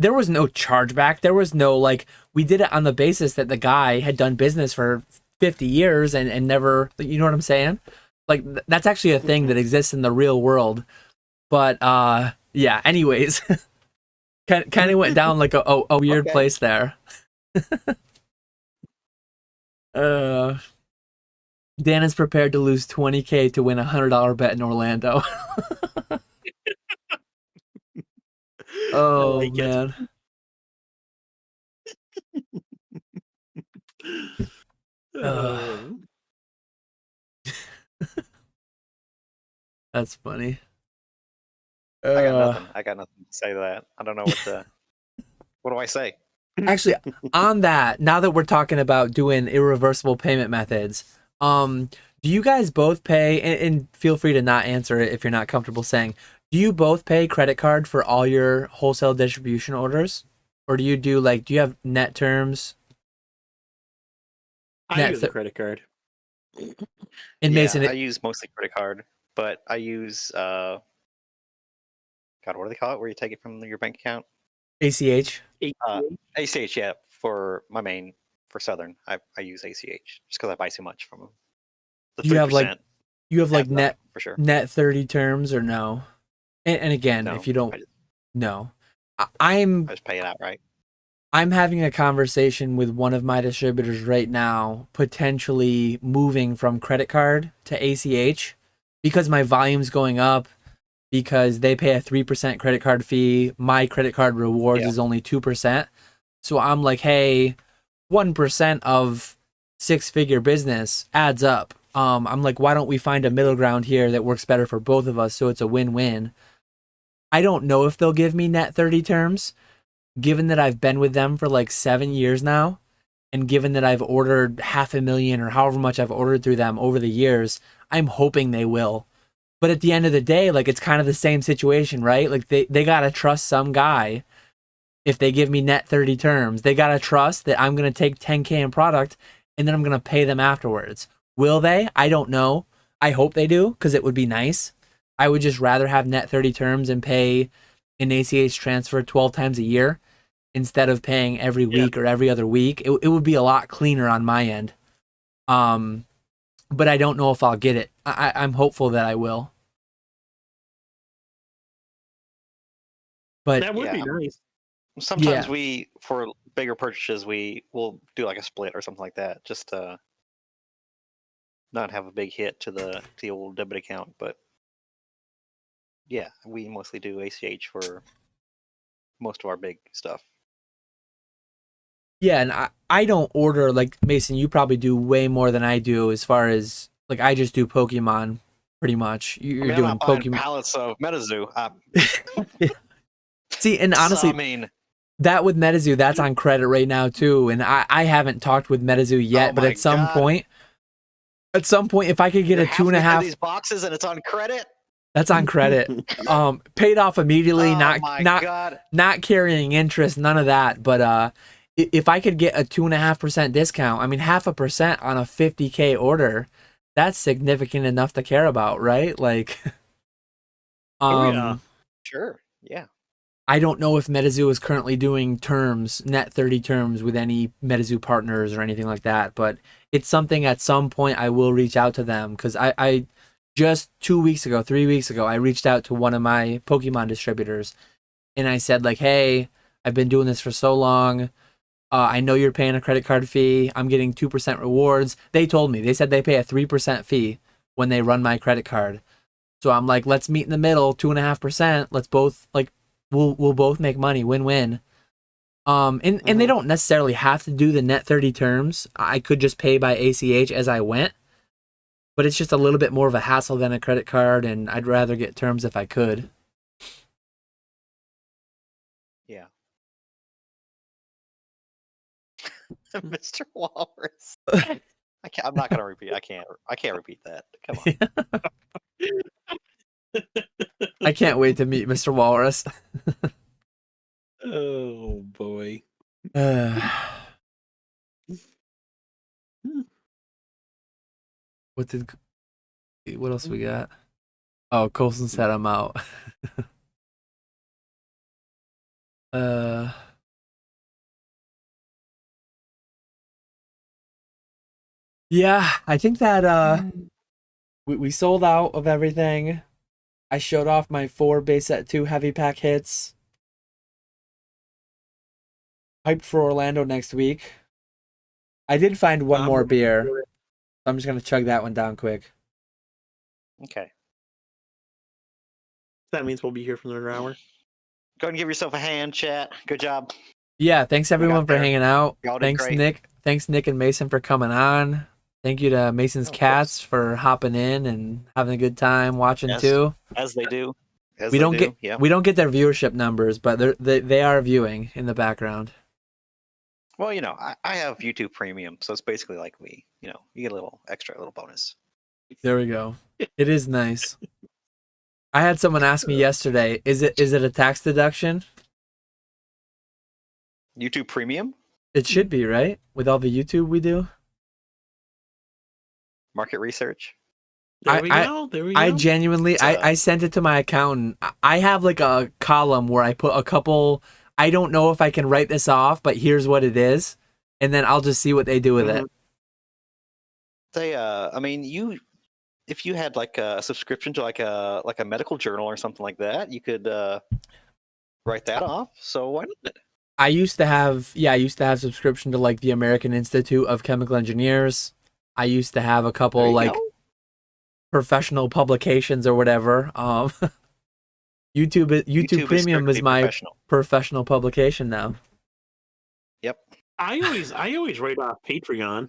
There was no chargeback. There was no, like, we did it on the basis that the guy had done business for 50 years and never, you know what I'm saying? Like, that's actually a thing that exists in the real world. But, yeah, anyways, kind of went down like a weird place there. Dan is prepared to lose $20K to win a $100 bet in Orlando. Oh, like, man. That's funny. I got nothing to say to that. I don't know what do I say? Actually, on that, now that we're talking about doing irreversible payment methods, Do you guys both pay, and feel free to not answer it if you're not comfortable saying, do you both pay credit card for all your wholesale distribution orders? Or do you do do you have net terms? I use a credit card. And Mason, I use mostly credit card, but I use God, what do they call it? Where you take it from your bank account? ACH. ACH, yeah. For my main, for Southern, I use ACH just because I buy so much from them. The you have net for sure. Net 30 terms or no? And again, No, if you don't, no. I just pay it outright. I'm having a conversation with one of my distributors right now, potentially moving from credit card to ACH because my volume's going up, because they pay a 3% credit card fee. My credit card rewards is only 2%. So I'm like, hey, 1% of six-figure business adds up. I'm like, why don't we find a middle ground here that works better for both of us so it's a win-win? I don't know if they'll give me net 30 terms, given that I've been with them for 7 years now, and given that I've ordered 500,000 or however much I've ordered through them over the years. I'm hoping they will. But at the end of the day, it's kind of the same situation, right? They got to trust some guy. If they give me net 30 terms, they got to trust that I'm going to take 10K in product and then I'm going to pay them afterwards. Will they? I don't know. I hope they do, because it would be nice. I would just rather have net 30 terms and pay an ACH transfer 12 times a year instead of paying every week or every other week. It would be a lot cleaner on my end. But I don't know if I'll get it. I'm hopeful that I will. But that would be nice. Sometimes for bigger purchases, we will do a split or something like that, just to not have a big hit to the old debit account. But yeah, we mostly do ACH for most of our big stuff. Yeah, and I don't order, Mason, you probably do way more than I do as far as, I just do Pokemon, pretty much. You're doing I'm not Pokemon. pallets of Metazoo. See, and honestly, that with Metazoo, that's on credit right now too. And I haven't talked with Metazoo yet, but at some point, if I could get a 2.5 these boxes and it's on credit. That's on credit. Paid off immediately, not carrying interest, none of that. But if I could get a 2.5% discount, 0.5% on a 50K order, that's significant enough to care about, right? Sure, yeah. I don't know if Metazoo is currently doing terms, net 30 terms with any Metazoo partners or anything like that, but it's something at some point I will reach out to them, because I just 3 weeks ago, I reached out to one of my Pokemon distributors and I said hey, I've been doing this for so long. I know you're paying a credit card fee. I'm getting 2% rewards. They told me, they said they pay a 3% fee when they run my credit card. So I'm like, let's meet in the middle, 2.5%. Let's both we'll both make money, win-win. And they don't necessarily have to do the net 30 terms. I could just pay by ACH as I went, but it's just a little bit more of a hassle than a credit card, and I'd rather get terms if I could. Yeah. Mr. Walrus. I'm not gonna repeat. I can't repeat that. Come on. I can't wait to meet Mr. Walrus. Oh boy. What else we got? Oh, Colson said I'm out. Yeah, I think that we sold out of everything. I showed off my 4 base set 2 heavy pack hits. Hyped for Orlando next week. I did find one more beer. I'm just gonna chug that one down quick. Okay. That means we'll be here for another hour. Go ahead and give yourself a hand, chat. Good job. Yeah, thanks everyone for hanging out. Y'all did Thanks great. Nick. Thanks Nick and Mason for coming on. Thank you to Mason's Cats for hopping in and having a good time watching too. As they do. We don't get their viewership numbers, but they are viewing in the background. Well, I have YouTube Premium, so it's basically like me. you get a little bonus. There we go. It is nice. I had someone ask me yesterday, is it a tax deduction? YouTube Premium? It should be, right? With all the YouTube we do. Market research? There we go. I genuinely, I sent it to my accountant. I have like a column where I put a couple, I don't know if I can write this off, but here's what it is. And then I'll just see what they do with it. I mean, if you had like a subscription to like a medical journal or something like that, you could write that off. So why not? I used to have subscription to like the American Institute of Chemical Engineers. I used to have a couple like professional publications or whatever. YouTube Premium is my professional publication now. Yep. I always write off Patreon.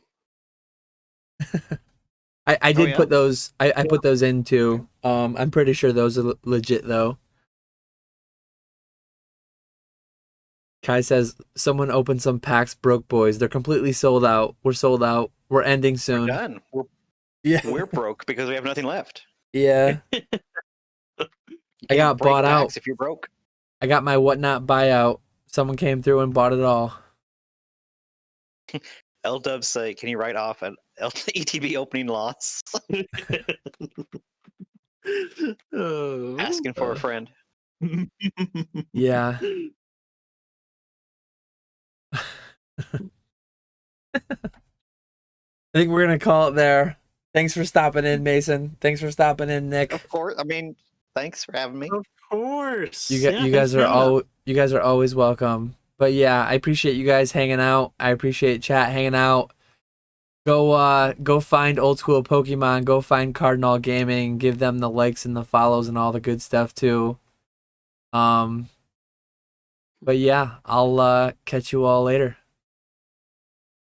I did put those. I put those in too. I'm pretty sure those are legit though. Kai says someone opened some packs, broke boys. They're completely sold out. We're sold out. We're ending soon. We're done. We're broke because we have nothing left. Yeah. I got bought out. If you're broke. I got my whatnot buyout. Someone came through and bought it all. L-Dubs say, can you write off an ETB opening loss? Asking for a friend. Yeah. I think we're gonna call it there. Thanks for stopping in, Mason. Thanks for stopping in, Nick. Of course. I mean, thanks for having me. Of course. You guys are always welcome. But yeah, I appreciate you guys hanging out. I appreciate chat hanging out. Go find Old Skool Pokemon. Go find Cardinal Gaming. Give them the likes and the follows and all the good stuff too. But yeah, I'll catch you all later.